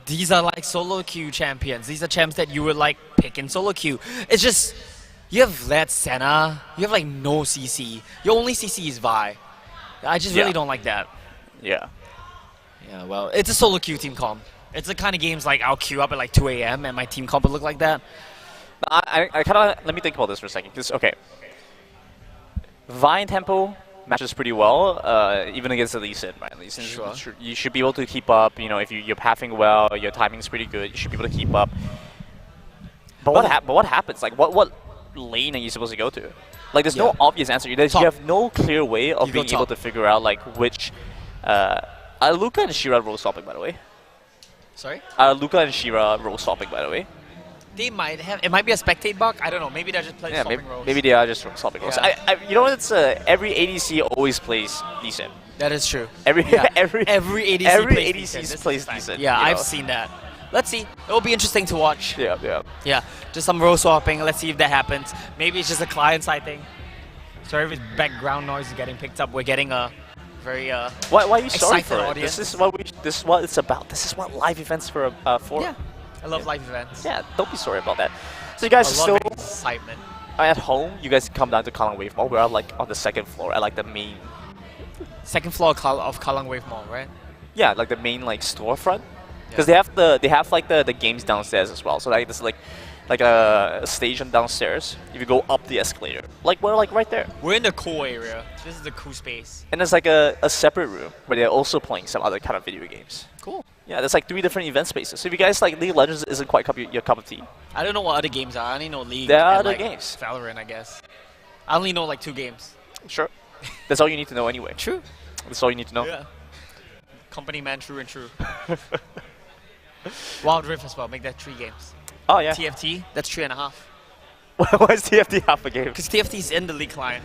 these are like solo queue champions. These are champs that you would like pick in solo queue. It's just, you have Vlad Senna, you have like no CC. Your only CC is Vi. I just really don't like that. Yeah. Yeah, well, it's a solo queue team comp. It's the kind of games like I'll queue up at like 2 AM and my team comp would look like that. I kind of, let me think about this for a second. Because, okay, Vine tempo matches pretty well, even against the Lee Sin, right? Lee Sin, Sure. you should be able to keep up. You know, if you're pathing well, your timing's pretty good, you should be able to keep up. But what happens? Like, what lane are you supposed to go to? Like, there's no obvious answer. You have no clear way of being able to figure out, like, which... Luca and Shira roll swapping, by the way. Sorry? Luca and Shira roll swapping, by the way. They might have. It might be a spectate bug. I don't know. Maybe they're just playing swapping roles. Maybe they are just swapping roles. Yeah. You know, it's every ADC always plays decent. That is true. Every every ADC plays decent. Yeah, you know? I've seen that. Let's see. It will be interesting to watch. Yeah. Yeah, just some role swapping. Let's see if that happens. Maybe it's just a client-side thing. Sorry if background noise is getting picked up. We're getting a very why are you sorry for it? audience. This is what it's about. This is what live events for. Yeah, I love live events. Yeah, don't be sorry about that. So you guys A are lot still of excitement. at home. You guys come down to Kallang Wave Mall. We're like on the second floor at like the main. Second floor of Kallang Wave Mall, right? Yeah, like the main like storefront. Because they have like the games downstairs as well. So like this is like a station downstairs. If you go up the escalator, like we're like right there. We're in the cool area. This is the cool space. And there's like a separate room where they're also playing some other kind of video games. Cool. Yeah, there's like 3 different event spaces. So if you guys like League of Legends isn't quite your cup of tea. I don't know what other games are. I only know League. There are and other like games. Valorant, I guess. I only know like 2 games. Sure. That's all you need to know anyway. True. That's all you need to know. Yeah. Company man, true and true. Wild Rift as well. Make that 3 games. Oh yeah. TFT, that's 3.5. Why is TFT half a game? Because TFT is in the League client.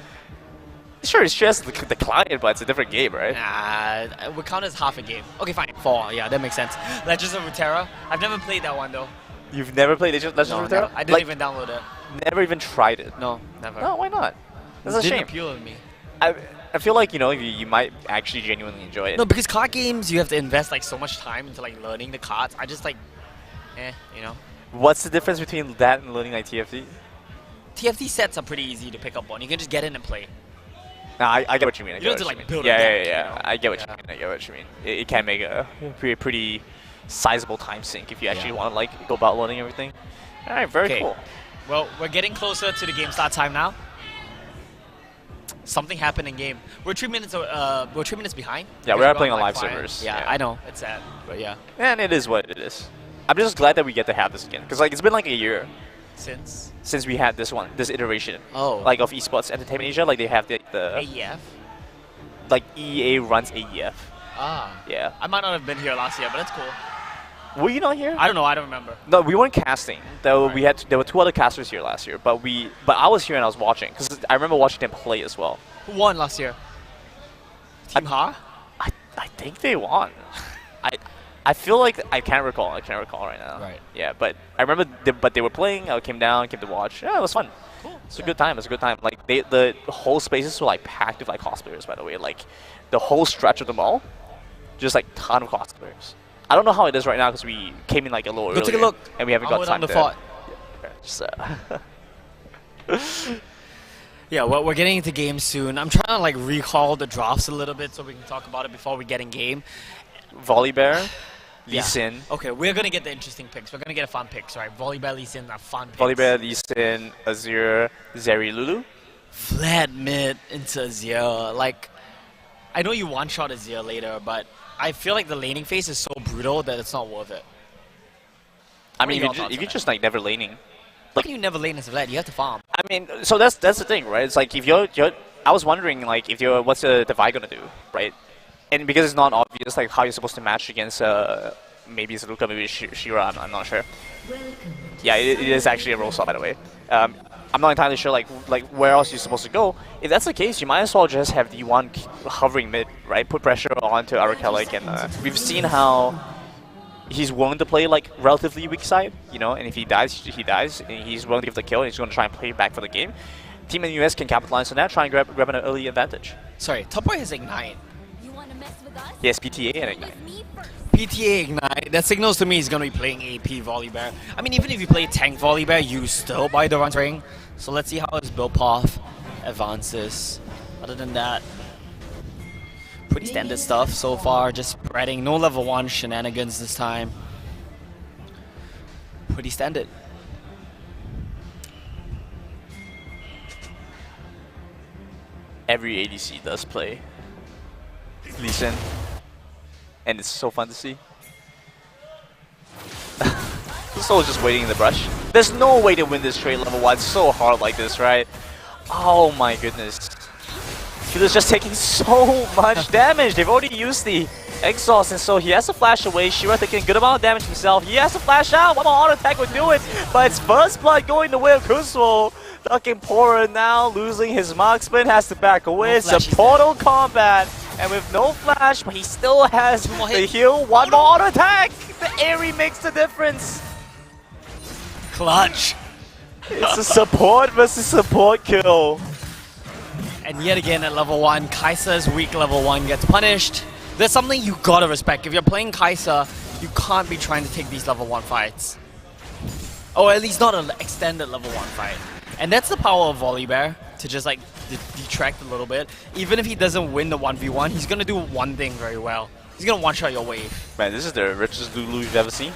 Sure, it's just the client, but it's a different game, right? Nah, we count as half a game. Okay, fine. 4, yeah, that makes sense. Legends of Runeterra. I've never played that one though. You've never played Legends of Runeterra? No, I didn't even download it. Never even tried it? No, never. No, why not? That's a didn't shame. appeal to me. I feel like, you know, you might actually genuinely enjoy it. No, because card games, you have to invest like so much time into like learning the cards. I just like, you know. What's the difference between that and learning like TFT? TFT sets are pretty ezy to pick up on. You can just get in and play. Nah, I get what you mean. You don't have to like build a yeah, deck, yeah. you know? I get what you mean. I get what you mean. It can make a pretty sizable time sink if you actually want to like go about learning everything. All right, very cool. Well, we're getting closer to the game start time now. Something happened in game. We're 3 minutes. We're 3 minutes behind. Yeah, we are playing on live servers. Yeah, I know. It's sad, but yeah. And it is what it is. I'm just glad that we get to have this again, because like it's been like a year since we had this iteration. Oh. Like of Esports Entertainment Asia, like they have the AEF. Like EA runs AEF. Ah. Yeah. I might not have been here last year, but that's cool. Were you not here? I don't know. I don't remember. No, we weren't casting. Though there were 2 other casters here last year, but I was here and I was watching because I remember watching them play as well. Who won last year? Team Ha? I think they won. I feel like I can't recall. I can't recall right now. Right. Yeah, but I remember. But they were playing. I came to watch. Yeah, it was fun. Cool. It's a good time. It's a good time. Like the whole spaces were like packed with like cosplayers. By the way, like the whole stretch of the mall, just like ton of cosplayers. I don't know how it is right now because we came in like a little earlier. Go take a look. And we haven't got time the to. fort. Yeah, just, Yeah, well, we're getting into game soon. I'm trying to like recall the drafts a little bit so we can talk about it before we get in game. Volibear, Lee Yeah. Sin. Okay, we're gonna get the interesting picks. We're gonna get a fun picks, right? Volibear, Lee Sin are fun picks. Volibear, Lee Sin, Azure, Zeri, Lulu. Vlad mid into Azir. Like, I know you one-shot Azir later, but I feel like the laning phase is so brutal that it's not worth it. I What mean, are your if thoughts you're on just like never laning. How can you never lane as Vlad? You have to farm. I mean, so that's the thing, right? It's like if you're I was wondering like if you're what's the Vi gonna do, right? And because it's not obvious like how you're supposed to match against maybe it's Luca, maybe Shira, I'm not sure. Yeah, it is actually a roll swap, by the way. I'm not entirely sure like where else you're supposed to go. If that's the case, you might as well just have D1 hovering mid, right? Put pressure onto Arakellic, and we've seen how he's willing to play like relatively weak side, you know, and if he dies, he dies, and he's willing to give the kill, and he's going to try and play back for the game. Team in the US can capitalize on that, try and grab an early advantage. Sorry, top right has Ignite. You wanna mess with us? Yes, PTA and Ignite. With me first. PTA Ignite, that signals to me he's going to be playing AP Volibear. I mean, even if you play tank Volibear, you still buy the run ring. So let's see how his build path advances. Other than that, pretty standard stuff so far, just spreading. No level 1 shenanigans this time. Pretty standard. Every ADC does play Lee Sin, and it's so fun to see. Soul's just waiting in the brush. There's no way to win this trade level 1 so hard like this, right? Oh my goodness. Fiddler's just taking so much damage. They've already used the exhaust, and so he has to flash away. Shira taking a good amount of damage himself. He has to flash out. One more auto attack would do it, but it's First Blood going the way of Kusuo. Ducking Pora now, losing his marksman, has to back away. No It's a flash, he's portal combat, and with no flash, but he still has more the hit. heal. One more auto attack. The Aerie makes the difference. Clutch! It's a support versus support kill. And yet again at level 1, Kai'Sa's weak level 1 gets punished. There's something you gotta respect. If you're playing Kai'Sa, you can't be trying to take these level 1 fights. Or at least not an extended level 1 fight. And that's the power of Volibear, to just like detract a little bit. Even if he doesn't win the 1v1, he's gonna do one thing very well. He's gonna one-shot your wave. Man, this is the richest Lulu you've ever seen.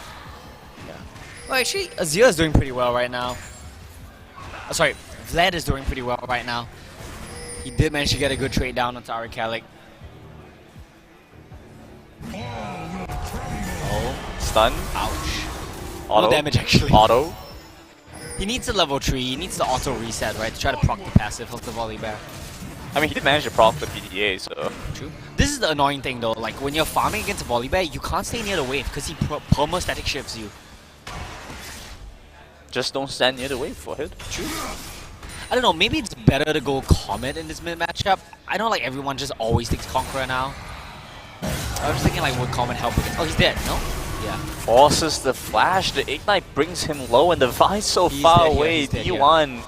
Well, actually, Azir is doing pretty well right now. Oh, sorry, Vlad is doing pretty well right now. He did manage to get a good trade down onto Arakellic. Oh, stun. Ouch. Auto. No damage actually. Auto. He needs a level 3, he needs the auto reset, right, to try to proc the passive of the Volibear. I mean, he did manage to proc the PDA, so... True. This is the annoying thing though, like when you're farming against a Volibear, you can't stay near the wave because he perma-static shifts you. Just don't stand near the wave for it. True. I don't know, maybe it's better to go Comet in this mid matchup. I know like everyone just always thinks Conqueror now. I was thinking like would Comet help against... Oh, he's dead, no? Yeah. Forces the flash, the Ignite brings him low, and the Vi's so far dead here, away. he's dead here. D1.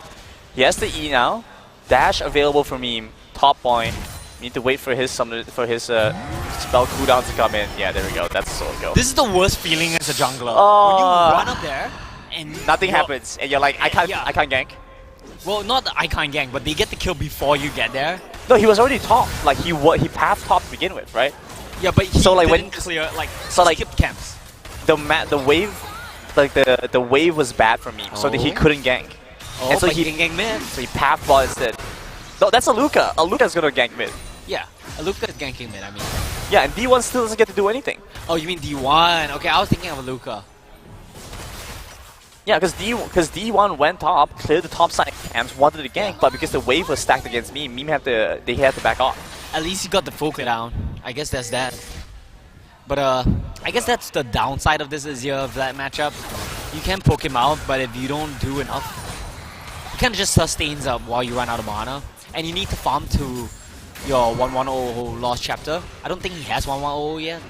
He has the E now. Dash available for me. Top point. Need to wait for his spell cooldown to come in. Yeah, there we go. That's a solo kill. This is the worst feeling as a jungler. Oh. When you run up there and Nothing you're- happens, and you're like, I can't gank. Well, not the icon gang, but they get the kill before you get there. No, he was already top. Like he pathed top to begin with, right? Yeah, but he So, like, didn't when- clear, like, so, like- skipped camps. The wave, like the wave was bad for me, so that he Oh. couldn't gank. Oh, and so but he can gank mid. So he pathed bot instead. No, that's a Luca. A Luca's gonna gank mid. Yeah, Luca is ganking mid, I mean. Yeah, and D1 still doesn't get to do anything. Oh, you mean D1? Okay, I was thinking of a Luca. Yeah, because D1 went top, cleared the top side camps, wanted to gank, but because the wave was stacked against me, Meme had to back off. At least you got the full down. I guess that's that. But I guess that's the downside of this Azir Vlad matchup. You can poke him out, but if you don't do enough, he kind of just sustains up while you run out of mana. And you need to farm to your 1100 Lost Chapter. I don't think he has 1100 yet.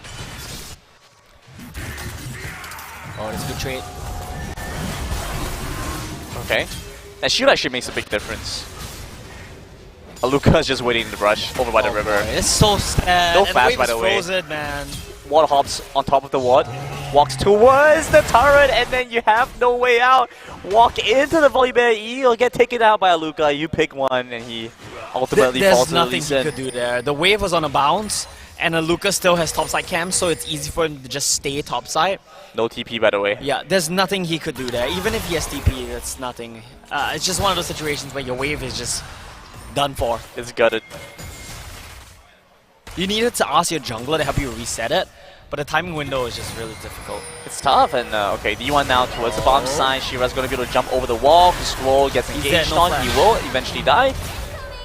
Oh, that's a good trade. Okay. That shield actually makes a big difference. Aluka is just waiting in the brush over by the river. Boy, it's so sad. No And flash, the wave by is the way. frozen, man. ward hops on top of the ward, walks towards the turret, and then you have no way out. Walk into the Volibear E, you'll get taken out by a Luca. You pick one, and he ultimately falls to the Lee There's nothing Sin. he could do there. The wave was on a bounce, and Luca still has topside cam, so it's easy for him to just stay topside. No TP, by the way. Yeah, there's nothing he could do there. Even if he has TP, that's nothing. It's just one of those situations where your wave is just done for. It's gutted. You needed to ask your jungler to help you reset it, but the timing window is just really difficult. It's tough, and okay, D1 now towards the bottom side. Shira's going to be able to jump over the wall. Scroll gets He's engaged dead, no on. flash. He will eventually die.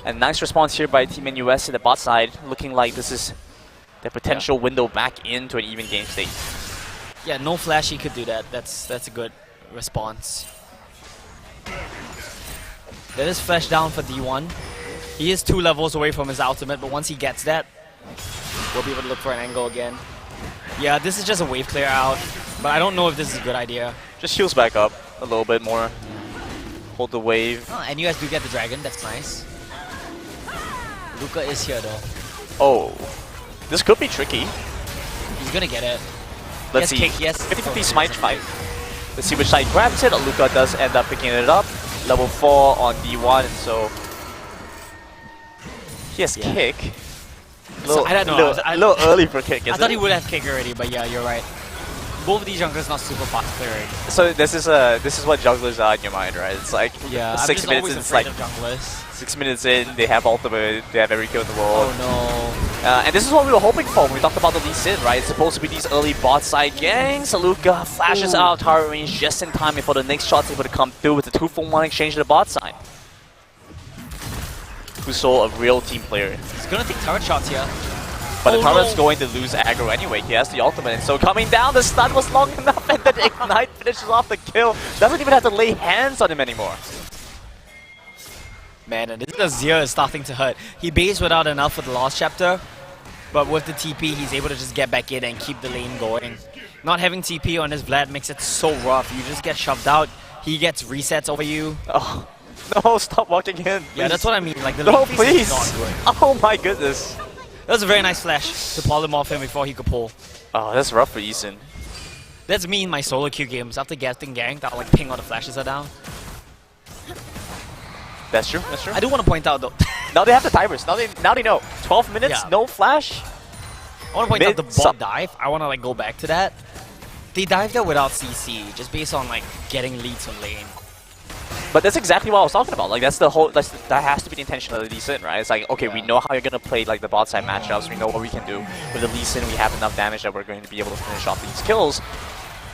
And nice response here by Team NUS in the bot side, looking like this is their potential window back into an even game state. Yeah, no flash, he could do that. That's a good response. That is flash down for D1. He is 2 levels away from his ultimate, but once he gets that, we'll be able to look for an angle again. Yeah, this is just a wave clear out, but I don't know if this is a good idea. Just heals back up a little bit more. Hold the wave. Oh, and you guys do get the dragon, that's nice. Luca is here though. Oh, this could be tricky. He's gonna get it. Let's Yes, see. kick, yes. 50-50 smite fight. Let's see which side grabs it. Luca does end up picking it up. Level 4 on D1, and so he has Yeah. kick. So, I don't know. A little early for kick, I isn't thought he it? would have kick already, but yeah, you're right. Both of these junglers not super fast clearing. So this is what junglers are in your mind, right? It's like Yeah, I'm 6 just minutes always in, it's afraid like of junglers. 6 minutes in, they have ultimate, they have every kill in the world. Oh no. And this is what we were hoping for when we talked about the Lee Sin, right? It's supposed to be these early bot side gangs. Luca flashes out of target range just in time before the next shot's able to come through with the 2-for-1 exchange to the bot side. Kuso, a real team player. He's gonna take turret shots here. But the Oh, turret's no. going to lose aggro anyway. He has the ultimate, and so coming down, the stun was long enough, and then Ignite finishes off the kill. Doesn't even have to lay hands on him anymore. Man, and this Azir is starting to hurt. He based without enough for the last chapter, but with the TP, he's able to just get back in and keep the lane going. Not having TP on his Vlad makes it so rough. You just get shoved out. He gets resets over you. Oh, no, stop walking in. Yeah, please. that's what I mean. Like the No, lane phase please. is not good. Oh my goodness. That was a very nice flash to polymorph him before he could pull. Oh, that's rough for Eason. That's me in my solo queue games. After getting ganked, I'll like ping all the flashes are down. That's true, that's true. I do want to point out though. Now they have the timers. Now they know. 12 minutes, Yeah. no flash. I want to point out the Mid- bot dive. I want to like go back to that. They dived there without CC, just based on like getting leads on lane. But that's exactly what I was talking about. Like that has to be the intention of the Lee Sin, right? It's like, okay, we know how you're gonna play like the bot side matchups. We know what we can do with the Lee Sin. We have enough damage that we're going to be able to finish off these kills.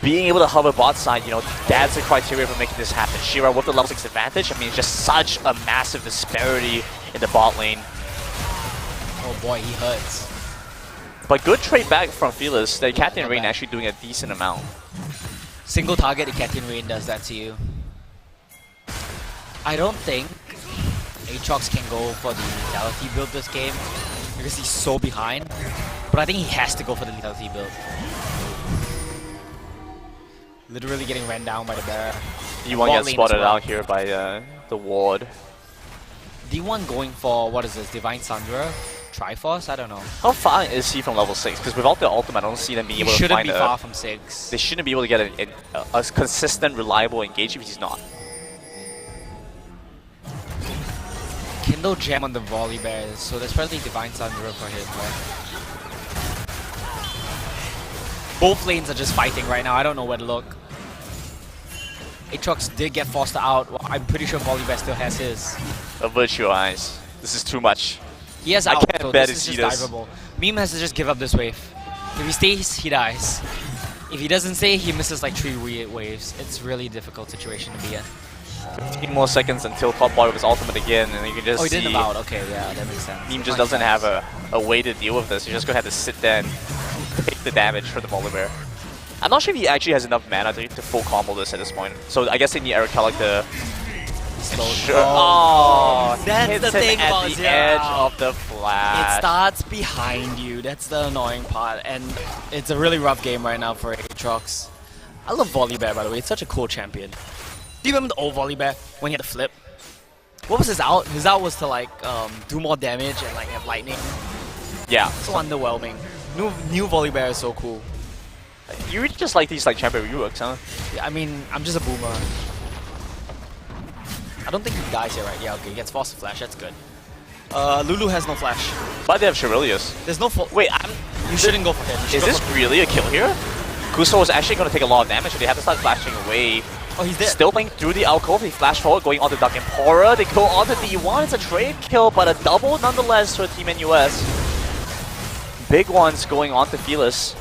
Being able to hover bot side, you know, that's the criteria for making this happen. Shira with the level 6 advantage. I mean, it's just such a massive disparity in the bot lane. Oh boy, he hurts. But good trade back from Fearless. The Captain Rain actually doing a decent amount. Single target, the Captain Rain does that to you. I don't think Aatrox can go for the lethality build this game because he's so behind. But I think he has to go for the lethality build. Literally getting ran down by the bear. D1 Bot gets lane spotted as well. out here by the ward. D1 going for, what is this, Divine Sandra? Triforce? I don't know. How far is he from level 6? Because without the ultimate, I don't see them being He able to shouldn't find be far from 6. They shouldn't be able to get a consistent, reliable engage if he's not. Kindle Gem on the volley bears, so there's probably Divine Sandra for him, right? Both lanes are just fighting right now, I don't know where to look. Aatrox did get forced out. Well, I'm pretty sure Volibear still has his. A virtual eyes. This is too much. He has I out, can't so bear this to is see just this. diveable. Meme has to just give up this wave. If he stays, he dies. If he doesn't stay, he misses like 3 waves. It's really difficult situation to be in. 15 more seconds until top bar with his ultimate again, and you can just Oh, he see didn't about. Okay, yeah, that makes sense. Neem just doesn't have a way to deal with this. You're just going to have to sit there and take the damage for the Volibear. I'm not sure if he actually has enough mana to full combo this at this point. So I guess they need Eric Kellogg to... Sure. Oh, That's hits the him thing at about the Zero. edge of the It flash. starts behind you. That's the annoying part, and it's a really rough game right now for Aatrox. I love Volibear, by the way. It's such a cool champion. Do you remember the old Volibear when he had the flip? What was his out? His out was to like do more damage and like have lightning. Yeah. So underwhelming. New Volibear is so cool. You really just like these like champion reworks, huh? Yeah, I mean, I'm just a boomer. I don't think he dies here, right? Yeah, okay, he gets Force Flash, that's good. Lulu has no flash. But they have Shirelius. There's no Wait, you shouldn't go for him. Is this really a kill here? Kuso was actually going to take a lot of damage, so they have to start flashing away. Oh, he's dead. Still playing through the alcove, they flash forward, going on to Duck Empora. They go on to D1, it's a trade kill, but a double nonetheless for Team NUS. Big ones going on to Felis.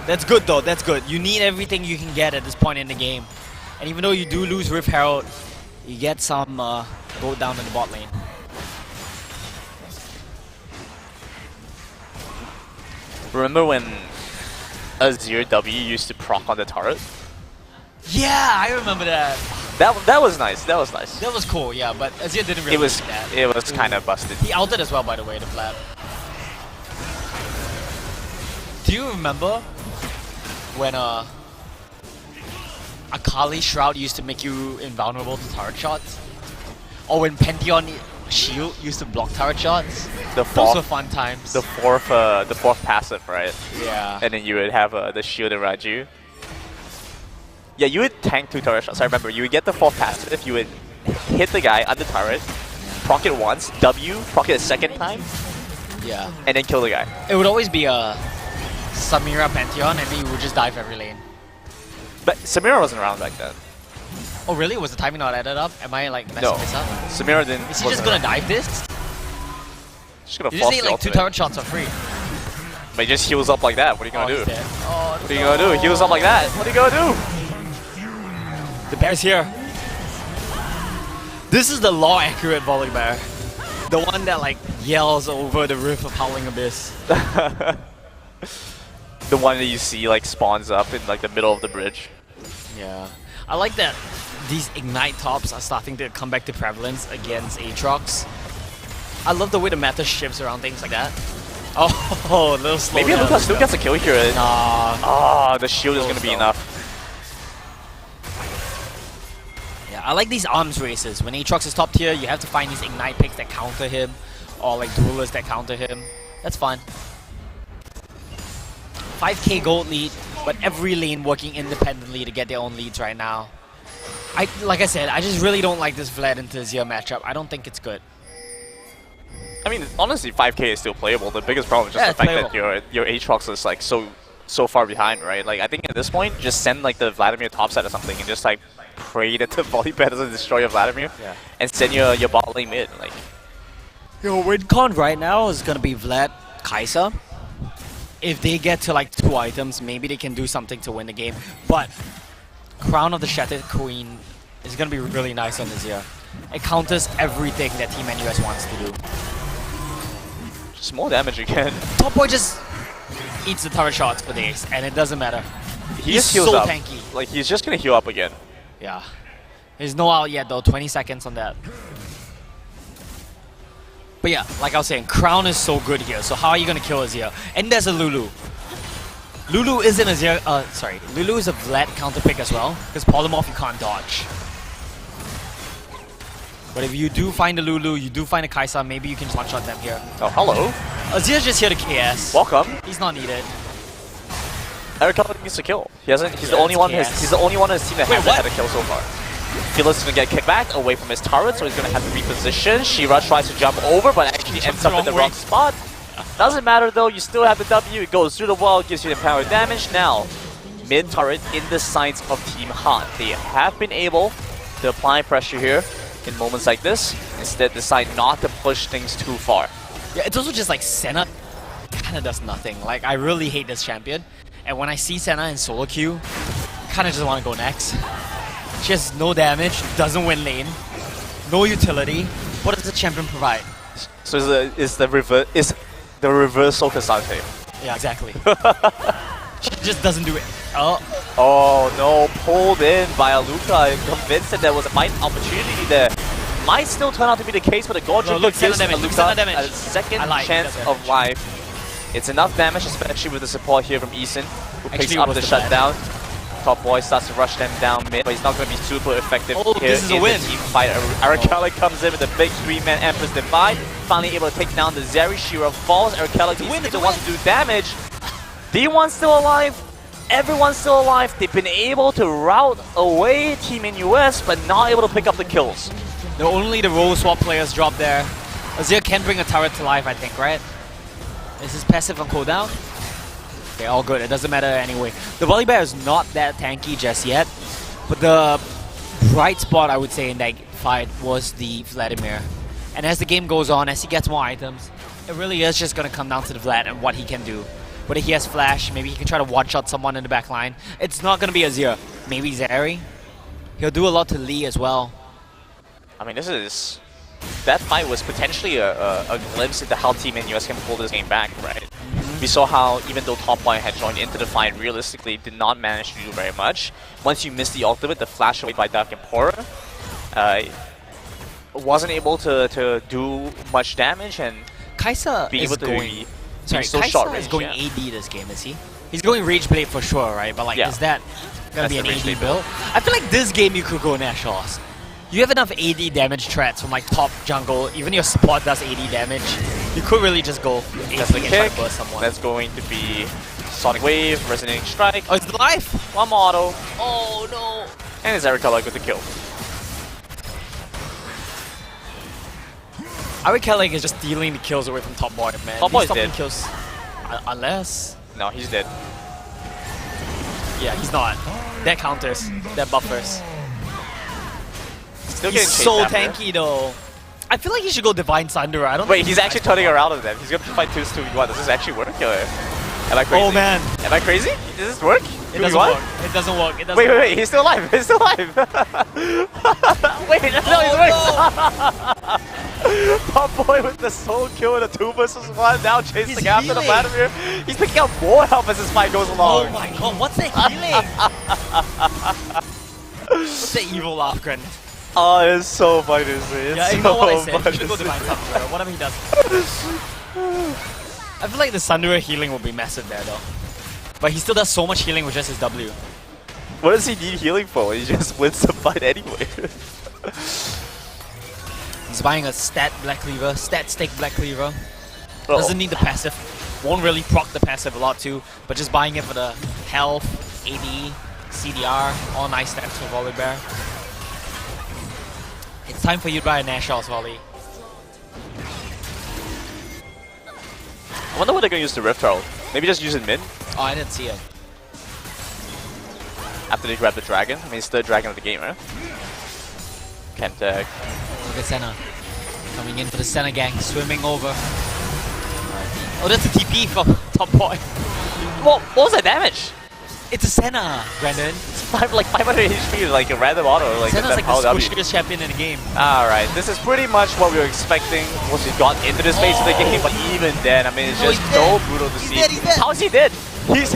That's good though, that's good. You need everything you can get at this point in the game. And even though you do lose Rift Herald, you get some gold down in the bot lane. Remember when Azir W used to proc on the turret? Yeah, I remember that. That was nice, that was nice. That was cool, yeah, but Azir didn't really do that. It was kind of busted. He ulted as well, by the way, the Vlad. Do you remember when Akali Shroud used to make you invulnerable to turret shots? Or when Pantheon Shield used to block turret shots? Those were fun times. The fourth passive, right? Yeah. And then you would have the shield around you. Yeah, you would tank 2 turret shots. I remember you would get the fourth passive, you would hit the guy on the turret, proc it once, W, proc it a second time, yeah, and then kill the guy. It would always be a Samira Pantheon, and then you would just dive every lane. But Samira wasn't around back then. Oh really? Was the timing not added up? Am I like messing this up? Samira didn't. Is he just gonna dive this? Just gonna you force just need the like 2 ultimate. turret shots for free. But he just heals up like that. What are you gonna do? He's dead. Oh, what are you gonna do? Heals up like that. What are you gonna do? The bear's here. This is the law accurate Volibear. The one that like yells over the roof of Howling Abyss. The one that you see like spawns up in like the middle of the bridge. Yeah. I like that these Ignite tops are starting to come back to prevalence against Aatrox. I love the way the meta shifts around things like that. Oh, a little slow. Maybe Lucas still gets a kill here. Nah. Ah, the shield is gonna be enough. Yeah, I like these arms races. When Aatrox is top tier, you have to find these Ignite picks that counter him, or like duelists that counter him. That's fun. 5k gold lead, but every lane working independently to get their own leads right now. Like I said, I just really don't like this Vlad and Azir matchup. I don't think it's good. I mean, honestly, 5k is still playable. The biggest problem is just the fact that your Aatrox is like so far behind, right? Like I think at this point, just send like the Vladimir topside or something, and just like pray that the Volibear doesn't destroy your Vladimir, and send your bot lane mid. Like, your win con right now is gonna be Vlad, Kai'Sa. If they get to like 2 items, maybe they can do something to win the game. But Crown of the Shattered Queen is gonna be really nice on Azir. It counters everything that Team NUS wants to do. just more damage again. Top boy just eats the turret shots for days, and it doesn't matter. He's just heals so up. tanky. Like he's just gonna heal up again. Yeah. There's no out yet though, 20 seconds on that. But yeah, like I was saying, Crown is so good here, so how are you gonna kill Azir? And there's a Lulu. Lulu isn't Azir, Lulu is a Vlad counter pick as well, because Polymorph you can't dodge. But if you do find a Lulu, you do find a Kai'Sa, maybe you can one-shot them here. Oh, hello. Azir's just here to KS. Welcome. He's not needed. Eric needs to kill. He hasn't. He's the only one. He's the only one in his team that hasn't had a kill so far. Felis is gonna get kicked back away from his turret, so he's gonna have to reposition. Shira tries to jump over, but actually ends up in the wrong spot. Doesn't matter though. You still have the W. It goes through the wall, gives you the power damage. Now, mid turret in the sights of Team Han. They have been able to apply pressure here in moments like this. Instead, decide not to push things too far. Yeah, it's also just like Senna kind of does nothing. Like I really hate this champion. And when I see Senna in solo queue, I kind of just want to go next. She has no damage, doesn't win lane, no utility. What does the champion provide? So is the reversal Cassante. Yeah, exactly. She just doesn't do it. Oh no, pulled in by Aluka. I'm convinced that there was a fight opportunity there. Might still turn out to be the case, but the Gorge gives Aluka a second chance of life. It's enough damage, especially with the support here from Eason, who picks up the shutdown. Top Boy starts to rush them down mid, but he's not going to be super effective Oh, here this is a in win. the team fight. Arkellic comes in with a big 3-man Empress Divide, finally able to take down the Zeri. Shira falls. Arkellic is the one to do damage. D1's still alive. Everyone's still alive. They've been able to rout away Team NUS, but not able to pick up the kills. Only the role swap players drop there. Azir can bring a turret to life, I think, right? Is his passive on cooldown? Okay, all good. It doesn't matter anyway. The Volibear is not that tanky just yet, but the bright spot, I would say, in that fight was the Vladimir. And as the game goes on, as he gets more items, it really is just going to come down to the Vlad and what he can do. Whether he has flash, maybe he can try to one-shot someone in the back line. It's not going to be Azir. Maybe Zeri. He'll do a lot to Lee as well. I mean, that fight was potentially a glimpse into how Team NUS can pull this game back, right? We saw how even though Top Boy had joined into the fight, realistically did not manage to do very much. Once you miss the ultimate, the flash away by Dark Emperor, wasn't able to do much damage and Kaisa be is able to going... Sorry, so Kaisa short is range, going yeah. AD this game, is he? He's going Rage Blade for sure, right? But like, Yeah. is that gonna That's be an the Rage AD Blade build? I feel like this game you could go Nashos. You have enough AD damage threats from like top jungle, even your support does AD damage. You could really just go AD That's the and try kick. to burst someone. That's going to be Sonic Wave, Resonating Strike, Oh, it's the life! one more auto, Oh no! and it's Arkellic with the kill. Arkellic is just stealing the kills away from Top Boy, man. Top Boy's He's stopping dead. kills. Unless... No, he's dead. Yeah, he's not. That counters. That buffers. Still He's getting chased so after. tanky though. I feel like he should go Divine Sunder. I don't Wait, think he's actually turning around on them. He's going to fight 2-2-1. Does this actually work? Am I crazy? Oh man. Am I crazy? Does this work? It doesn't work. It doesn't work. It doesn't Wait, work. wait, he's still alive. He's still alive. Wait, no, he's worked. Top Boy with the solo kill in a 2 versus 1. Now chasing He's after the healing. Vladimir. He's picking up more health as this fight goes Oh along. my god, what's that healing? What's that evil laugh, Gren? Oh, it's so funny to see. It's Yeah, you so know what I said. funny He should to go see. Divine Sunder, whatever he does. I feel like the Sunderer healing will be massive there though. But he still does so much healing with just his W. What does he need healing for? He just wins the fight anyway. He's buying a stat Black Cleaver, stat stick Black Cleaver. Uh-oh. Doesn't need the passive. Won't really proc the passive a lot too, but just buying it for the health, AD, CDR, all nice stats for Volibear. It's time for you to buy a Nashos Volley. I wonder what they're going to use the Rift Herald. Maybe just use it mid Oh, I didn't see it. after they grab the dragon. I mean, it's the dragon of the game, right? Can't Look at Senna. Coming in for the Senna gang, swimming over. Oh, that's a TP from Top Boy. what was that damage? It's a Senna, Brandon. Like 500 HP, like a random auto. Like Senna's that like power the W. squishiest champion in the game. Alright, this is pretty much what we were expecting once we got into this phase of the game, but even then, I mean, it's Oh, just he's so dead. brutal to He's see. dead, he's dead. How is he dead?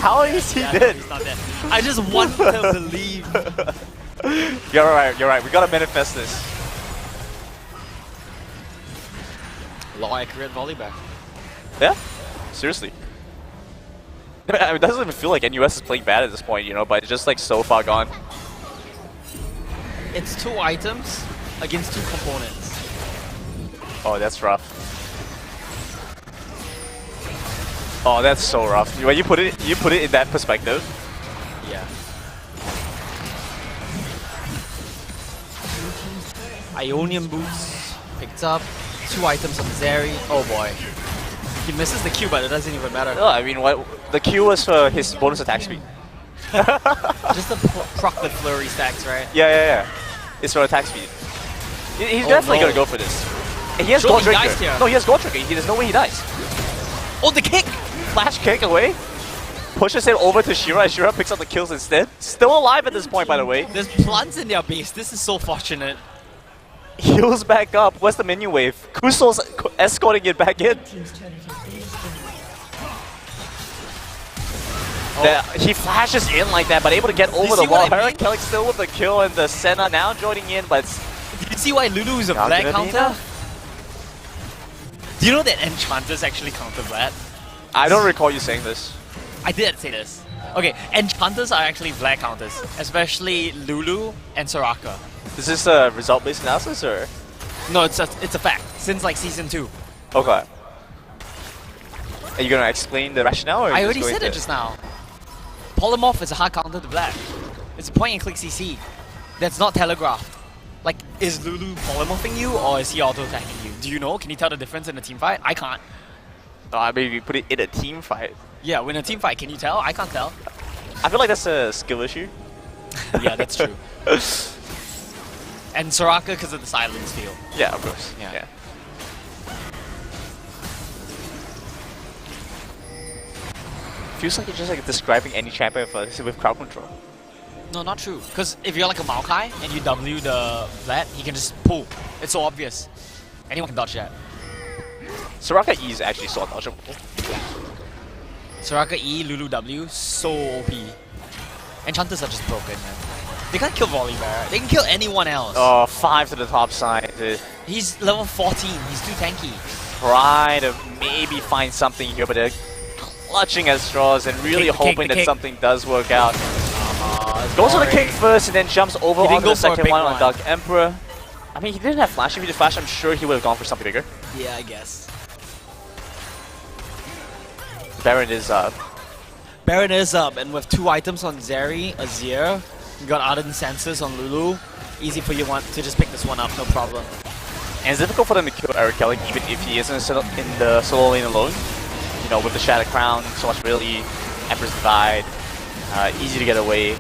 How is he Yeah, dead? he's not dead. I just want to believe. You're right. We gotta manifest this. Law accurate Volibear. Yeah? Seriously. I mean, it doesn't even feel like NUS is playing bad at this point, you know, but it's just like so far gone. It's 2 items against 2 components. Oh, that's rough. Oh, that's so rough. When you put it in that perspective. Yeah. Ionian boots picked up. 2 items on Zeri. Oh boy. He misses the Q, but it doesn't even matter. No, I mean, what the Q was for his bonus attack speed. Just to proc the flurry stacks, right? Yeah. It's for attack speed. He's Oh, definitely no. gonna go for this. And he has Surely Gold he Drinker. dies here. No, he has Gold Drinker. There's no way he dies. Oh, the kick! Flash kick away. Pushes him over to Shira. Shira picks up the kills instead. Still alive at this point, by the way. There's plants in their base. This is so fortunate. Heals back up. What's the menu wave? Kuso's escorting it back in. He flashes in like that, but able to get over the see wall. what I mean? Kellic still with the kill, and the Senna now joining in, but it's Did you see why Lulu is a not Vlad gonna be counter? enough. Do you know that Enchanters actually counter Vlad? I don't recall you saying this. I did say this. Okay, enchanters are actually black counters, especially Lulu and Soraka. Is this a result-based analysis or? No, it's a fact. Since like season 2. Okay. Are you gonna explain the rationale? Or I already said it just now. Polymorph is a hard counter to black. It's a point-and-click CC. That's not telegraphed. Like, is Lulu polymorphing you or is he auto-attacking you? Do you know? Can you tell the difference in a team fight? I can't. Maybe put it in a team fight. Yeah, when a team fight, can you tell? I can't tell. I feel like that's a skill issue. Yeah, that's true. And Soraka because of the silence field. Yeah, of course. Yeah. Feels like you're just like describing any champion with crowd control. No, not true. Because if you're like a Maokai and you W the Vlad, he can just pull. It's so obvious. Anyone can dodge that. Soraka E is actually so dodgeable. Soraka E, Lulu W, so OP. Enchanters are just broken, man. They can't kill Volley Bear. They can kill anyone else. Oh, 5 to the top side. He's level 14. He's too tanky. Try to maybe find something here, but they're clutching at straws and really hoping that something does work out. Goes for the kick first and then jumps over onto the second one on Dark Emperor. I mean, he didn't have flash. If he did flash, I'm sure he would have gone for something bigger. Yeah, I guess. Baron is up. Baron is up, and with 2 items on Zeri, Azir, you got Ardent Senses on Lulu. Easy for you to just pick this one up, no problem. And it's difficult for them to kill Eric Kelly even if he isn't in the solo lane alone. You know, with the Shattered Crown, so much ability, Emperor's Divide, easy to get away.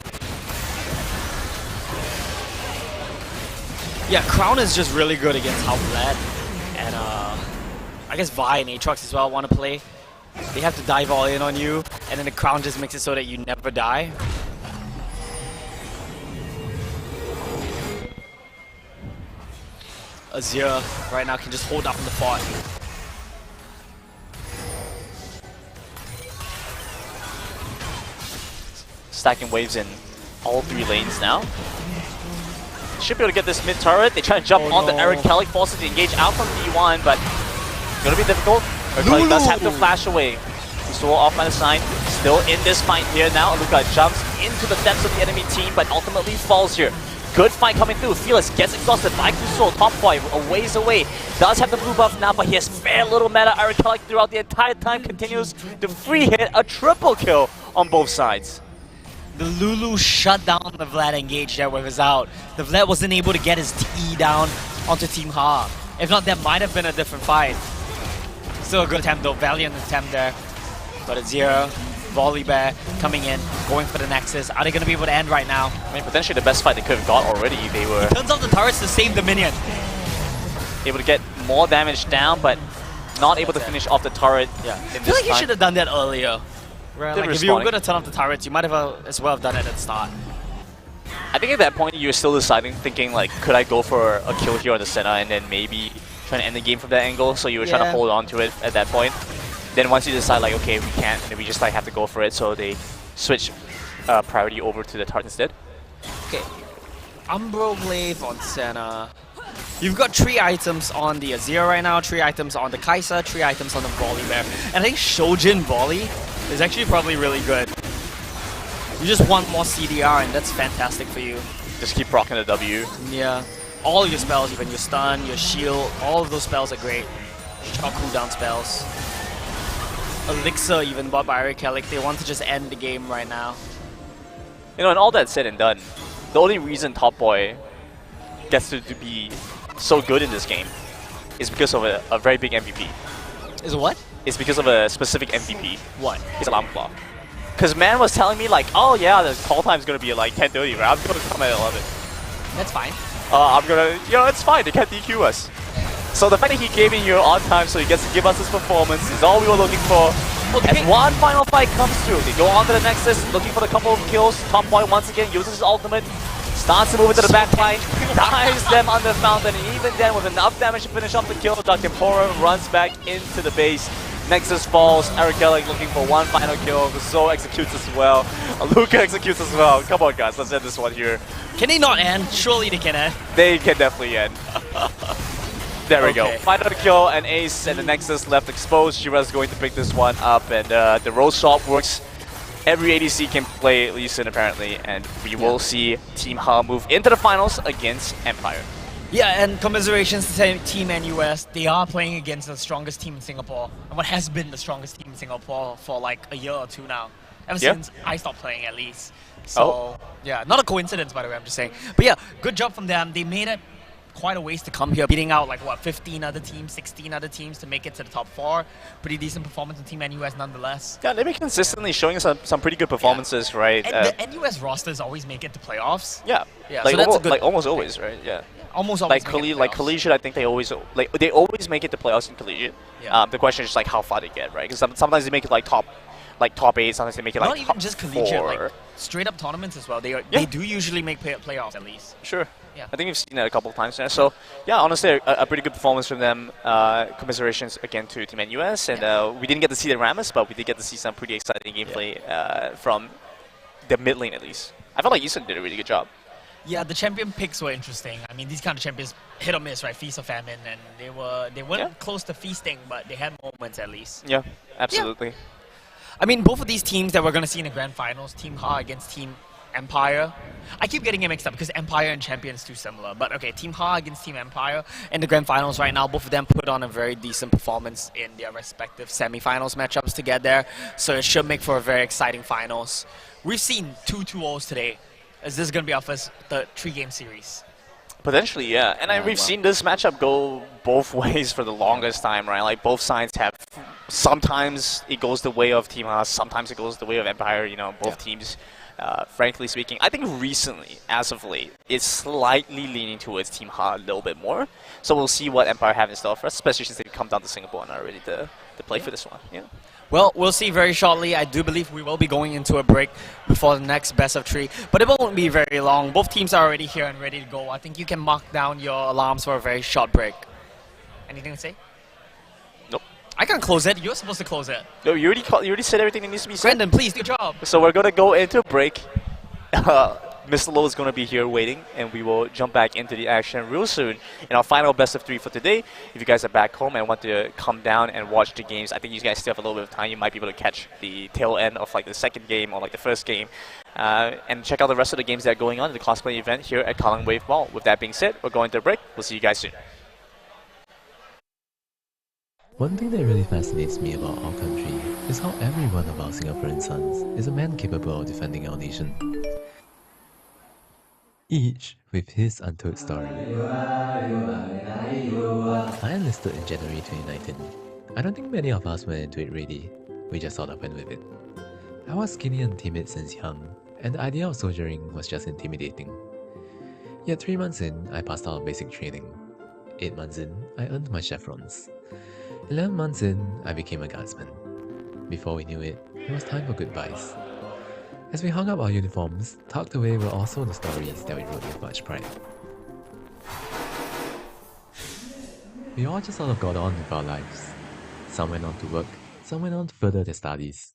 Yeah, Crown is just really good against Half Vlad, and I guess Vi and Aatrox as well want to play. They have to dive all in on you, and then the Crown just makes it so that you never die. Azir right now can just hold up in the fort. Stacking waves in all 3 lanes now. Should be able to get this mid turret. They try to jump onto Eric Kelly, forces to engage out from D1, but it's gonna be difficult. Eric Kelly does have to flash away. He's still off by the sign. Still in this fight here now. Luca jumps into the depths of the enemy team, but ultimately falls here. Good fight coming through. Felix gets exhausted by Kusol. Top boy a ways away. Does have the blue buff now, but he has very little meta. Eric Kelly throughout the entire time continues to free hit a triple kill on both sides. The Lulu shut down the Vlad engage there with his out. The Vlad wasn't able to get his T down onto Team Ha. If not, that might have been a different fight. Still a good attempt though, valiant attempt there. But it's 0. Volley Bear coming in, going for the Nexus. Are they going to be able to end right now? I mean, potentially the best fight they could have got already. They were Turns out the turrets to save the minion. able to get more damage down, but not able to finish off the turret. Yeah, I feel like you should have done that earlier. Right? Like if you were going to turn off the turrets, you might have as well have done it at the start. I think at that point you're still deciding, thinking like, could I go for a kill here on the center and then maybe try to end the game from that angle? So you were trying to hold on to it at that point. Then once you decide like, okay, we can't, then we just like have to go for it. So they switch priority over to the turret instead. Okay, Umbro Glaive on Senna. You've got 3 items on the Azir right now, 3 items on the Kai'Sa, 3 items on the Volley Bear. And I think Shojin Volley is actually probably really good. You just want more CDR and that's fantastic for you. Just keep rocking the W. Yeah, all your spells, even your stun, your shield, all of those spells are great. Shock cooldown spells. Elixir even bought by Eric Kellic, they want to just end the game right now. You know, and all that said and done, the only reason Top Boy gets to be so good in this game is because of a very big MVP. Is what? It's because of a specific MVP. What? His alarm clock. Because man was telling me like, oh yeah, the call time's gonna be like 10:30, right? I'm gonna come at 11. That's fine. I'm gonna, you know, it's fine, they can't DQ us. So the fact that he came in here on time so he gets to give us his performance is all we were looking for. Okay. As one final fight comes through, they go on to the Nexus, looking for the couple of kills. Top Boy once again uses his ultimate, starts to move into the back line, dives them on the fountain, and even then with enough damage to finish off the kill, Dr. Tempora runs back into the base. Nexus falls, Eric Kellic looking for one final kill, Zo executes as well, Luca executes as well. Come on guys, let's end this one here. Can they not end? Surely they can end. They can definitely end. There we go. Final kill and ace, and the Nexus left exposed. Shira's going to pick this one up, and the roll shot works every ADC can play Lee Sin apparently, and we will see Team Ha move into the finals against Empire. Yeah, and commiserations to Team NUS. They are playing against the strongest team in Singapore, and what has been the strongest team in Singapore for like a year or two now. Ever since I stopped playing, at least. So, yeah, not a coincidence, by the way, I'm just saying. But yeah, good job from them. They made it quite a ways to come here, beating out like, what, 15 other teams, 16 other teams to make it to the top 4. Pretty decent performance in Team NUS nonetheless. Yeah, they've been consistently showing some pretty good performances, right? And the NUS rosters always make it to playoffs. Yeah, yeah, like, so that's a good like almost always, right? Yeah. Almost always like collegiate, I think they always make it to playoffs in collegiate. Yeah. The question is just like how far they get, right? Because sometimes they make it like top 8, sometimes they make it like not top even just collegiate, 4. like straight up tournaments as well. They do usually make playoffs at least. Sure. Yeah. I think we've seen that a couple of times now. So yeah, honestly, a pretty good performance from them. Commiserations again to Team NUS, and we didn't get to see the Rammus, but we did get to see some pretty exciting gameplay from the mid lane at least. I felt like Easton did a really good job. Yeah, the champion picks were interesting. I mean, these kind of champions hit or miss, right? Feast or famine, and they weren't close to feasting, but they had moments at least. Yeah, absolutely. Yeah. I mean, both of these teams that we're going to see in the grand finals, Team Ha against Team Empire. I keep getting it mixed up because Empire and Champion is too similar. But okay, Team Ha against Team Empire in the grand finals right now. Both of them put on a very decent performance in their respective semi-finals matchups to get there. So it should make for a very exciting finals. We've seen 2 2-0s today. Is this going to be our first 3-game series? Potentially, yeah. And we've seen this matchup go both ways for the longest time, right? Like, both sides have... Sometimes it goes the way of Team Ha, sometimes it goes the way of Empire, you know, both teams. Frankly speaking, I think recently, as of late, it's slightly leaning towards Team Ha a little bit more. So we'll see what Empire have in store for us, especially since they've come down to Singapore and are ready to play for this one. Yeah. Well, we'll see very shortly. I do believe we will be going into a break before the next best of 3, but it won't be very long. Both teams are already here and ready to go. I think you can mark down your alarms for a very short break. Anything to say? Nope. I can't close it. You're supposed to close it. No, you already said everything that needs to be said. Brandon, please, good job. So we're going to go into a break. Mr. Lowe is going to be here waiting, and we will jump back into the action real soon in our final best of 3 for today. If you guys are back home and want to come down and watch the games, I think you guys still have a little bit of time. You might be able to catch the tail end of like the second game or like the first game, and check out the rest of the games that are going on in the cosplay event here at Kallang Wave Mall. With that being said, we're going to a break. We'll see you guys soon. One thing that really fascinates me about our country is how every one of our Singaporean sons is a man capable of defending our nation. Each with his untold story. I enlisted in January 2019. I don't think many of us went into it ready, we just sort of went with it. I was skinny and timid since young, and the idea of soldiering was just intimidating. Yet 3 months in, I passed out basic training. 8 months in, I earned my chevrons. 11 months in, I became a guardsman. Before we knew it was time for goodbyes. As we hung up our uniforms, tucked away were also the stories that we wrote with much pride. We all just sort of got on with our lives. Some went on to work, some went on to further their studies.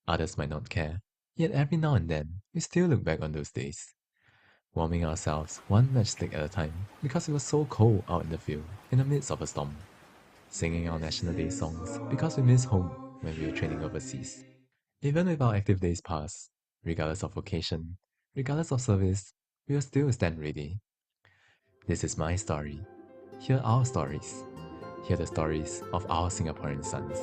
Others might not care, yet every now and then, we still look back on those days. Warming ourselves one matchstick at a time because it was so cold out in the field, in the midst of a storm. Singing our National Day songs because we miss home when we were training overseas. Even with our active days past, regardless of vocation, regardless of service, we will still stand ready. This is my story. Hear our stories. Hear the stories of our Singaporean sons.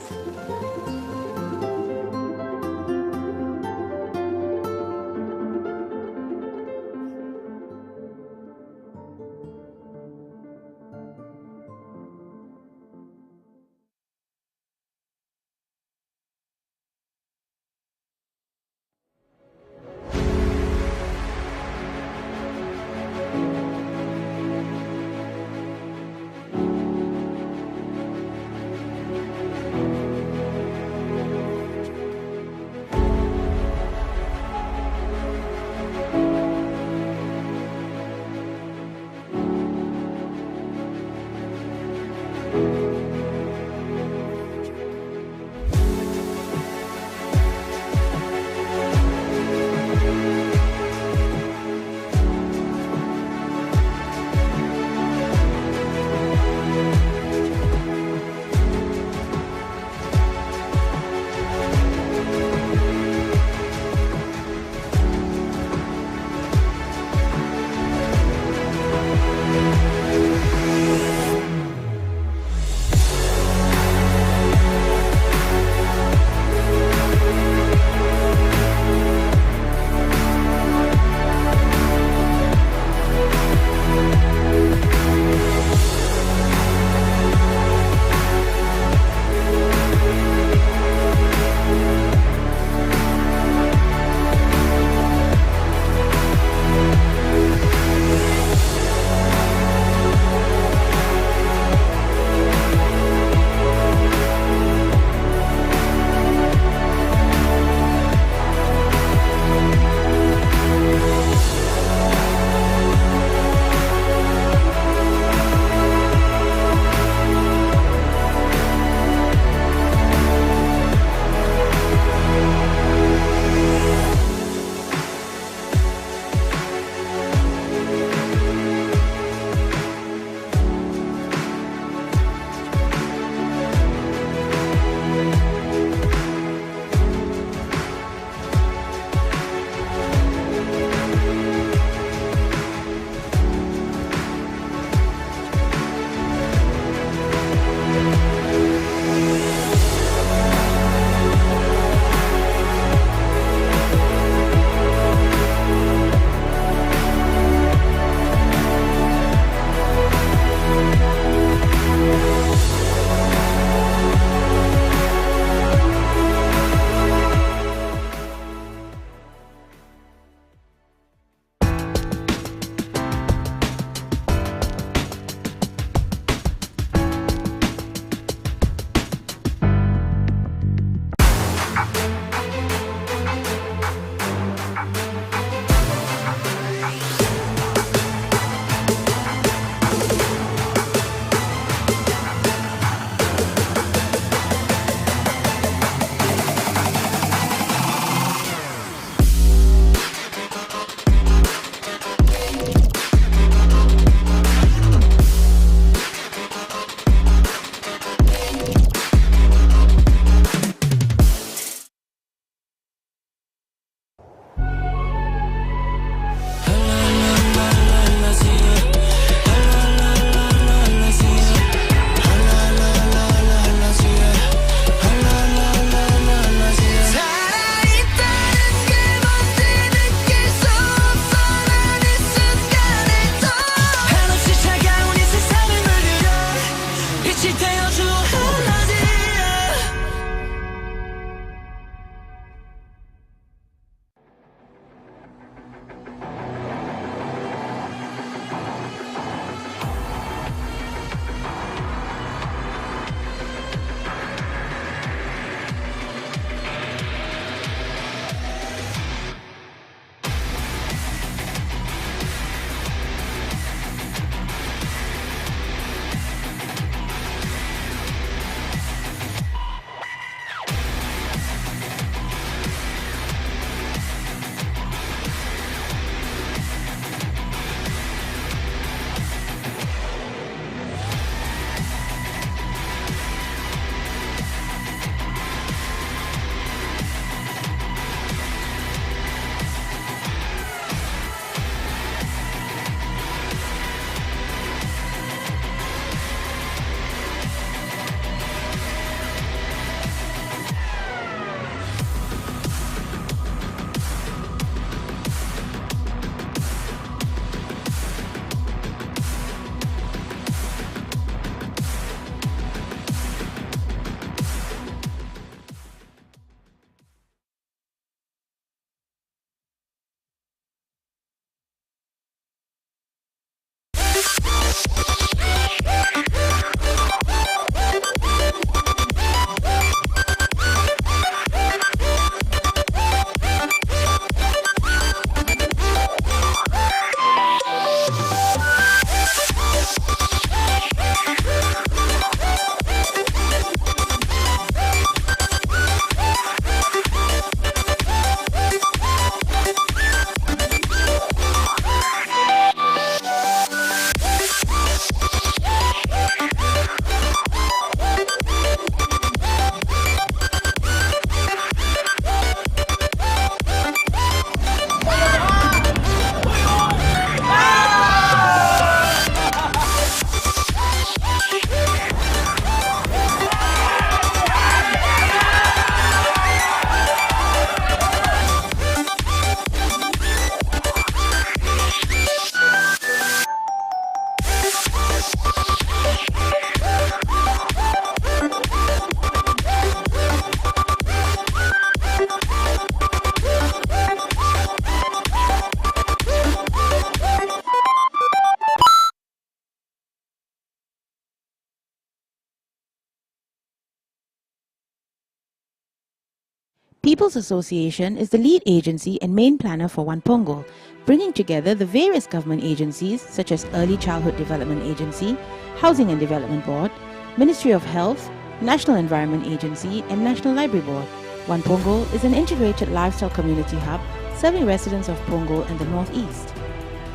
People's Association is the lead agency and main planner for One Pongal, bringing together the various government agencies such as Early Childhood Development Agency, Housing and Development Board, Ministry of Health, National Environment Agency and National Library Board. One Pongal is an integrated lifestyle community hub serving residents of Pongal and the Northeast.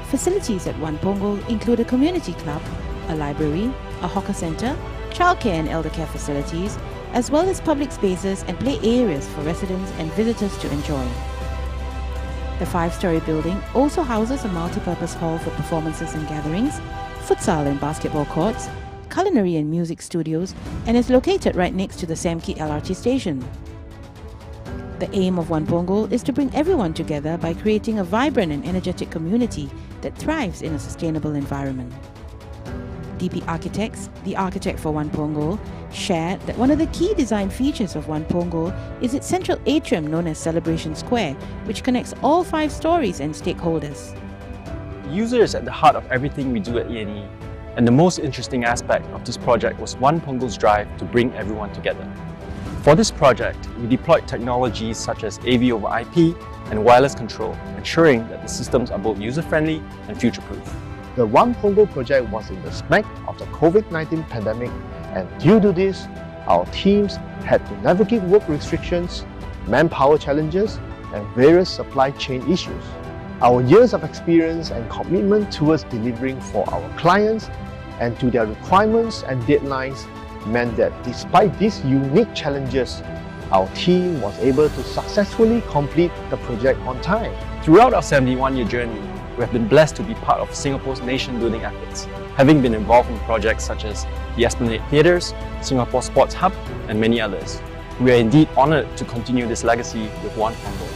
Facilities at One Pongal include a community club, a library, a hawker centre, childcare and elder care facilities, as well as public spaces and play areas for residents and visitors to enjoy. The 5-story building also houses a multi-purpose hall for performances and gatherings, futsal and basketball courts, culinary and music studios, and is located right next to the Samki LRT station. The aim of One Pongal is to bring everyone together by creating a vibrant and energetic community that thrives in a sustainable environment. DP Architects, the architect for One Pongal, shared that one of the key design features of One Pongal is its central atrium known as Celebration Square, which connects all 5 stories and stakeholders. The user is at the heart of everything we do at ENE, and the most interesting aspect of this project was One Pongal's drive to bring everyone together. For this project, we deployed technologies such as AV over IP and wireless control, ensuring that the systems are both user-friendly and future-proof. The One Pongal project was in the smack of the COVID-19 pandemic, and due to this, our teams had to navigate work restrictions, manpower challenges, and various supply chain issues. Our years of experience and commitment towards delivering for our clients and to their requirements and deadlines meant that despite these unique challenges, our team was able to successfully complete the project on time. Throughout our 71-year journey, we have been blessed to be part of Singapore's nation-building efforts, having been involved in projects such as the Esplanade Theatres, Singapore Sports Hub, and many others. We are indeed honoured to continue this legacy with One Pongal.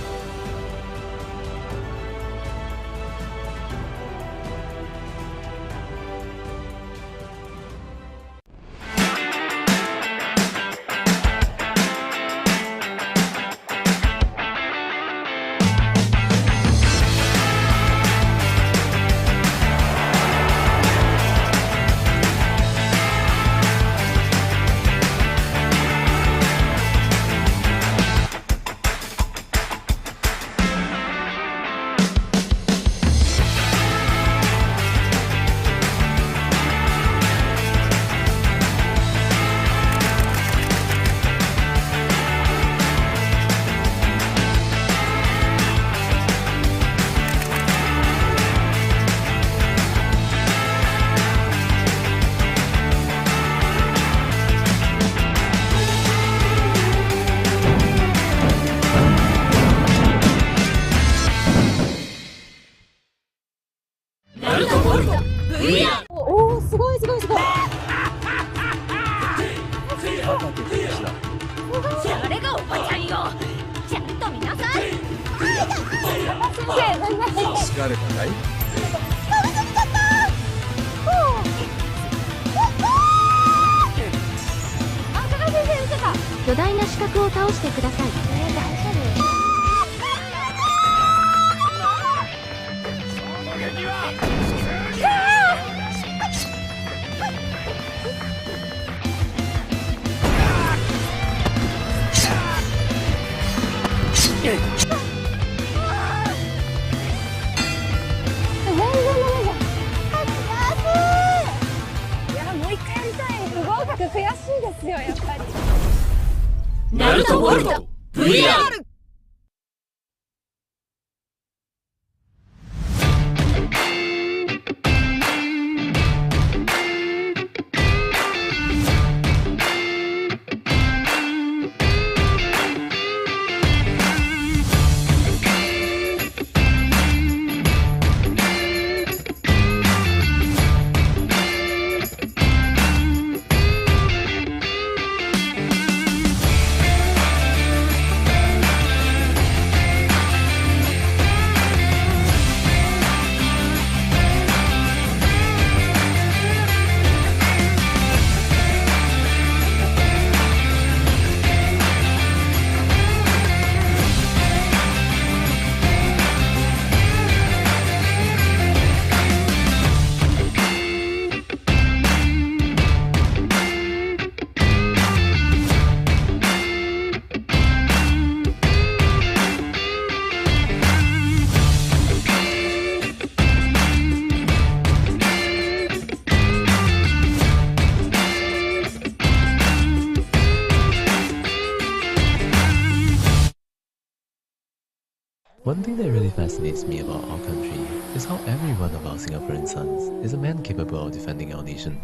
One thing that really fascinates me about our country is how every one of our Singaporean sons is a man capable of defending our nation.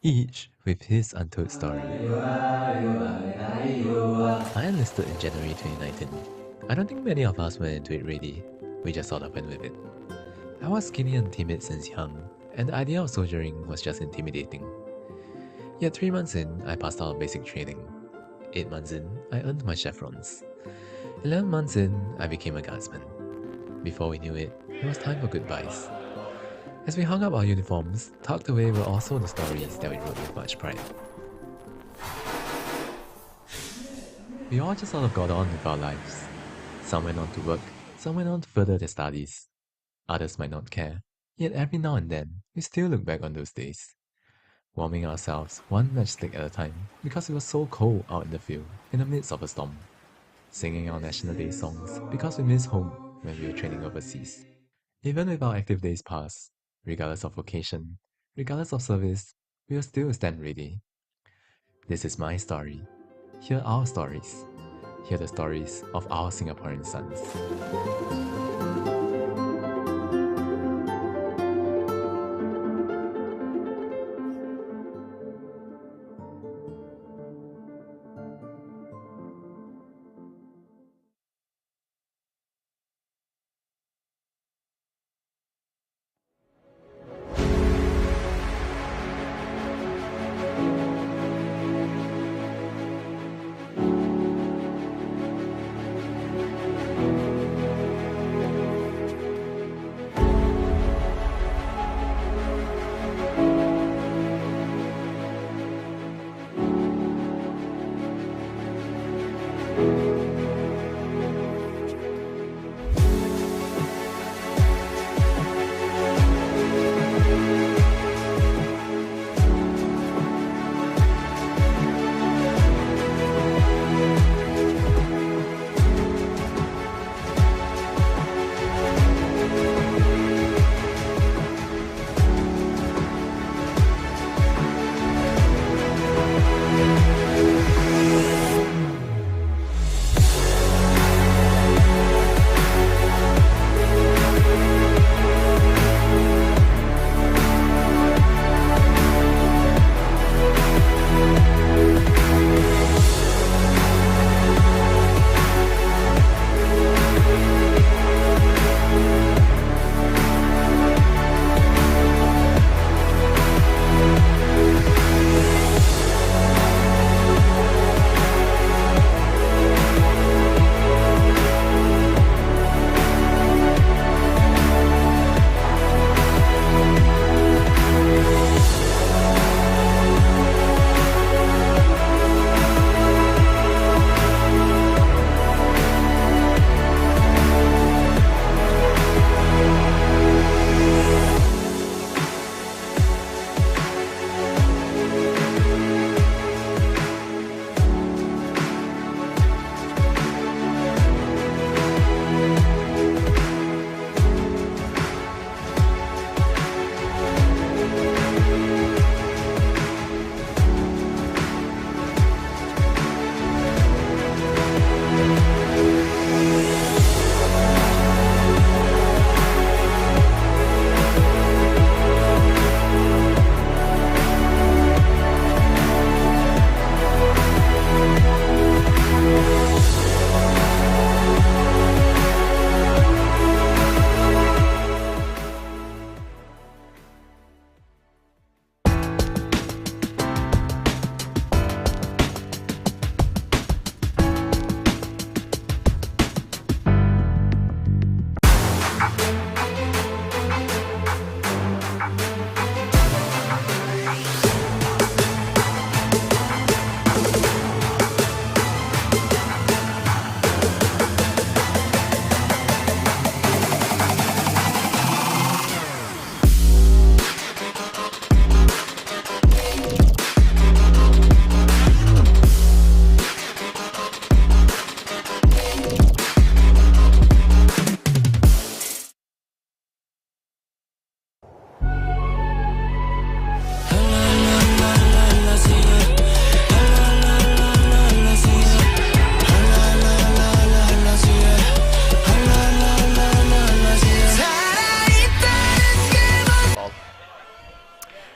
Each with his untold story. I enlisted in January 2019. I don't think many of us went into it ready, we just sort of went with it. I was skinny and timid since young, and the idea of soldiering was just intimidating. Yet 3 months in, I passed out of basic training. 8 months in, I earned my chevrons. 11 months in, I became a guardsman. Before we knew it, it was time for goodbyes. As we hung up our uniforms, tucked away were also the stories that we wrote with much pride. We all just sort of got on with our lives. Some went on to work, some went on to further their studies. Others might not care, yet every now and then, we still look back on those days. Warming ourselves one matchstick at a time because it was so cold out in the field in the midst of a storm. Singing our National Day songs because we miss home when we were training overseas. Even with our active days past, regardless of vocation, regardless of service, we will still stand ready. This is my story. Hear our stories. Hear the stories of our Singaporean sons.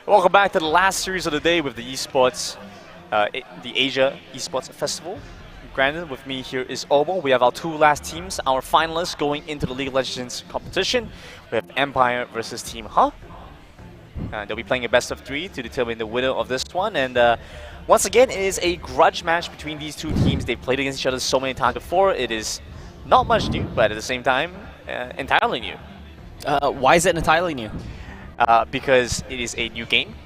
Welcome back to the last series of the day with the Esports, the Asia Esports Festival. Granted, with me here is Omo. We have our two last teams, our finalists going into the League of Legends competition. We have Empire versus Team Ha. They'll be playing a best of 3 to determine the winner of this one. And once again, it is a grudge match between these two teams. They've played against each other so many times before. It is not much new, but at the same time, entirely new. Why is it entirely new? Because it is a new game.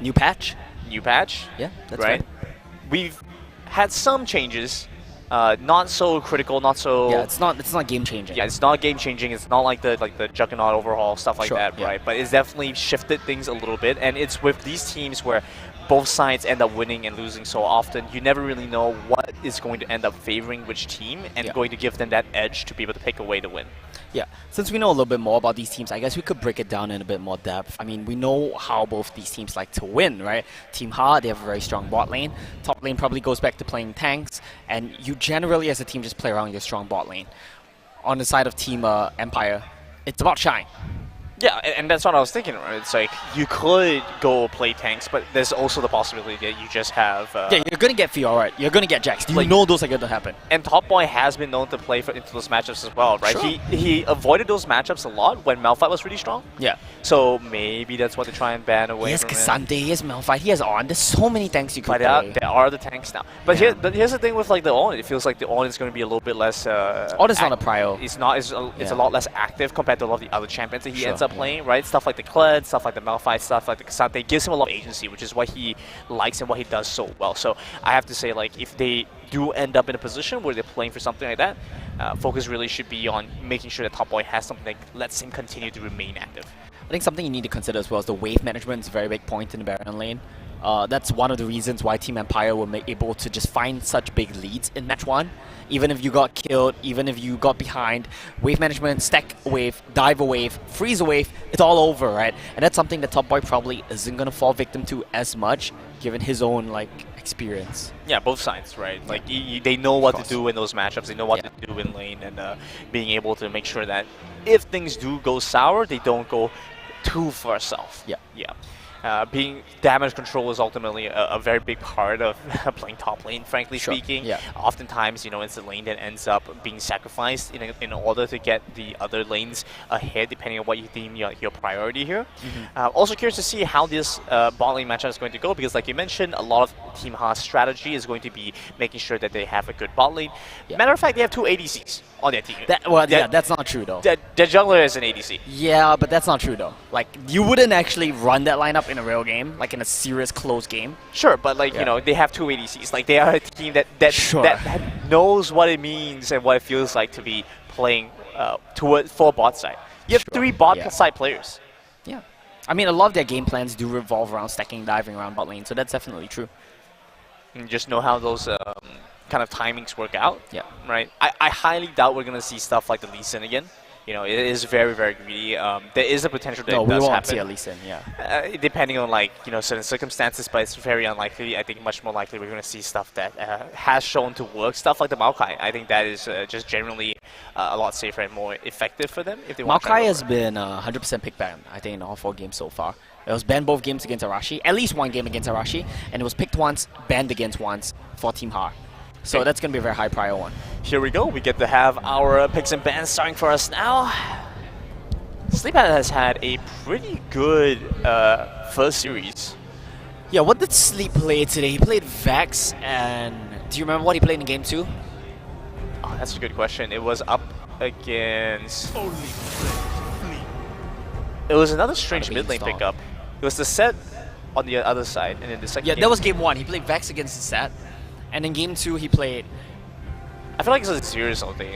New patch? New patch. Yeah, that's right. We've had some changes, not so critical, not so. Yeah, it's not game changing. Yeah, it's not game changing. It's not like the Juggernaut overhaul stuff like that, yeah. right? But it's definitely shifted things a little bit, and it's with these teams where both sides end up winning and losing so often. You never really know what is going to end up favoring which team and going to give them that edge to be able to pick away the win. Yeah, since we know a little bit more about these teams, I guess we could break it down in a bit more depth. I mean, we know how both these teams like to win, right? Team Ha, they have a very strong bot lane. Top lane probably goes back to playing tanks, and you generally, as a team, just play around your strong bot lane. On the side of Team Empire, it's about shine. Yeah, and that's what I was thinking, right? It's like, you could go play tanks, but there's also the possibility that you just have... yeah, you're going to get Fiora, you're going to get Jax. You know those are going to happen. And Top Boy has been known to play into those matchups as well, right? Sure. He avoided those matchups a lot when Malphite was really strong. Yeah. So maybe that's what they try and ban away He has from Cassandre, he has Malphite, he has On. There's so many tanks you could But play. there are the tanks now. But here's the thing with like the On. It feels like the On is going to be a little bit less... On is not a prio. It's not. It's a lot less active compared to a lot of the other champions that he ends up playing, right? Stuff like the Kled, stuff like the Malphite, stuff like the Cassandre gives him a lot of agency, which is what he likes and what he does so well. So I have to say, like, if they do end up in a position where they're playing for something like that, focus really should be on making sure that Top Boy has something that lets him continue to remain active. I think something you need to consider as well is the wave management is a very big point in the Baron lane. That's one of the reasons why Team Empire were able to just find such big leads in match 1. Even if you got killed, even if you got behind, wave management, stack a wave, dive a wave, freeze a wave, it's all over, right? And that's something that Top Boy probably isn't going to fall victim to as much, given his own, like, experience. Yeah, both sides, right? Like, they know what to do in those matchups, they know what to do in lane, and being able to make sure that if things do go sour, they don't go too far south. Yeah. Yeah. Being damage control is ultimately a very big part of playing top lane, frankly speaking. Yeah. Oftentimes, you know, it's the lane that ends up being sacrificed in order to get the other lanes ahead, depending on what you deem your priority here. Also curious to see how this bot lane matchup is going to go, because like you mentioned, a lot of Team Ha's strategy is going to be making sure that they have a good bot lane. Matter of fact, they have 2 ADCs on their team. That's not true though. Their jungler is an ADC. Yeah, but that's not true though. Like, you wouldn't actually run that lineup in a real game, like in a serious close game. Sure, but like, you know, they have 2 ADCs. Like, they are a team that knows what it means and what it feels like to be playing for bot side. You have 3 bot side players. Yeah. I mean, a lot of their game plans do revolve around stacking, diving around bot lane, so that's definitely true. And just know how those kind of timings work out. Yeah. Right? I highly doubt we're going to see stuff like the Lee Sin again. You know, it is very, very greedy. There is a potential that it does happen. No, we won't see a Lee Sin, yeah. Depending on, like, you know, certain circumstances, but it's very unlikely. I think much more likely we're going to see stuff that has shown to work. Stuff like the Maokai. I think that is just generally a lot safer and more effective for them if they want to Maokai has been 100% pick ban, I think, in all 4 games so far. It was banned both games against Arashi, at least 1 game against Arashi, and it was picked once, banned against once for Team Ha. So that's going to be a very high prior one. Here we go. We get to have our picks and bans starting for us now. Sleephead has had a pretty good first series. Yeah, what did Sleep play today? He played Vex, and do you remember what he played in game 2? Oh, that's a good question. It was up against... It was another strange mid lane pickup. It was the set on the other side, and then the second game... that was game 1. He played Vex against the set, and in game 2 he played... I feel like it's a Zero or something.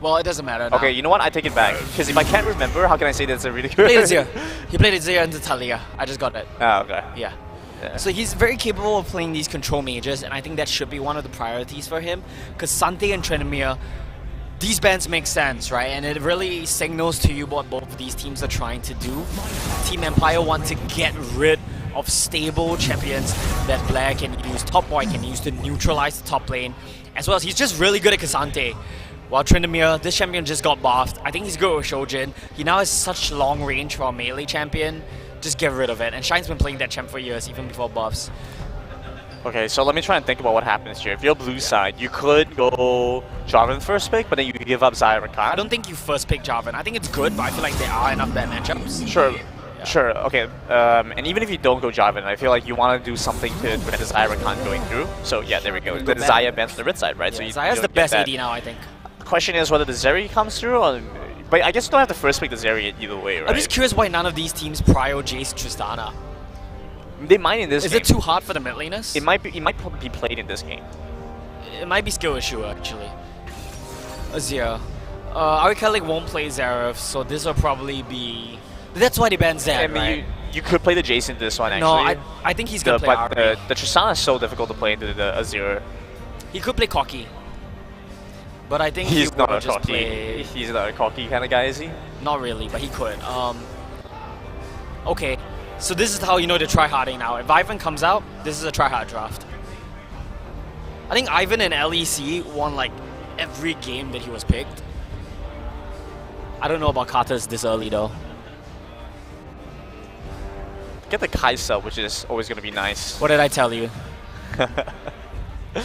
Well, it doesn't matter now. Okay, you know what? I take it back. Because if I can't remember, how can I say that's a really good... He played Azir into Talia. I just got it. Oh, okay. Yeah. So he's very capable of playing these control mages, and I think that should be one of the priorities for him. Because Sante and Trenimir, these bans make sense, right? And it really signals to you what both of these teams are trying to do. Team Empire want to get rid of stable champions that Blair can use, Top Boy can use to neutralize the top lane, as well as he's just really good at Cassandre. While Tryndamere, this champion just got buffed. I think he's good with Shojin. He now has such long range for a melee champion. Just get rid of it. And Shine's been playing that champ for years, even before buffs. Okay, so let me try and think about what happens here. If you're blue side, you could go Jarvan first pick, but then you give up Xayah Rakan. I don't think you first pick Jarvan. I think it's good, but I feel like there are enough bad matchups. Sure. Sure, okay. And even if you don't go Jarvan, I feel like you want to do something to prevent the Xayah Rakan going through. So yeah, there we go. The Xayah bans the red side, right? Yeah, so you Xayah's the best AD now, I think. The question is whether the Zeri comes through, or, but I guess you don't have to first pick the Zeri either way, right? I'm just curious why none of these teams prio Jace Tristana. They might in this Is game. it too hard for the mid laners? It might probably be played in this game. It might be skill issue, actually. Azir. Our Kallang won't play Zeref, so this will probably be... That's why they banned Zed, I mean, right? you could play the Jace into this one, actually. No, I think he's going to play But Ari. the Tristana is so difficult to play into the Azir. He could play Cocky. But I think He's he not will a just cocky. play... He's not a cocky kind of guy, is he? Not really, but he could. Okay, so this is how you know they're tryharding now. If Ivan comes out, this is a tryhard draft. I think Ivan and LEC won like every game that he was picked. I don't know about Karthus this early though. Get the Kaisa, which is always going to be nice. What did I tell you?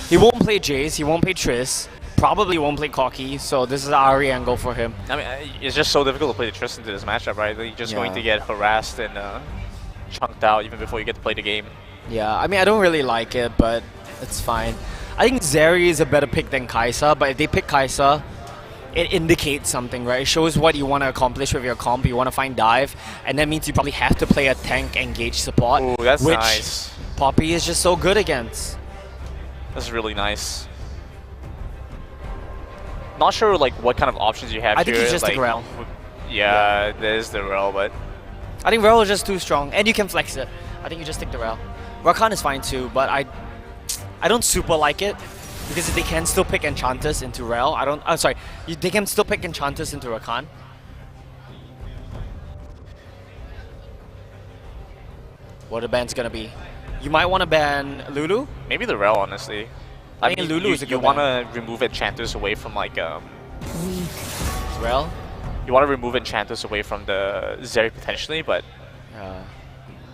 He won't play Jace, he won't play Triss, probably won't play Cocky, so this is the Ari angle for him. I mean, it's just so difficult to play the Triss into this matchup, right? You're just going to get harassed and chunked out even before you get to play the game. Yeah, I mean, I don't really like it, but it's fine. I think Zeri is a better pick than Kaisa, but if they pick Kaisa, it indicates something, right? It shows what you want to accomplish with your comp. You want to find dive, and that means you probably have to play a tank engage support, Ooh, that's which nice. Poppy is just so good against. That's really nice. Not sure like what kind of options you have I here. think you just like, take Rel. Yeah, there's the Rel, but I think Rel is just too strong, and you can flex it. I think you just take the Rel. Rakan is fine too, but I don't super like it. Because they can still pick Enchantress into Rel. They can still pick Enchantress into Rakan. What the ban's gonna be? You might want to ban Lulu. maybe the Rel, honestly. I think Lulu is a good You want to remove Enchantress away from like Rel. you want to remove Enchantress away from the Zeri potentially, but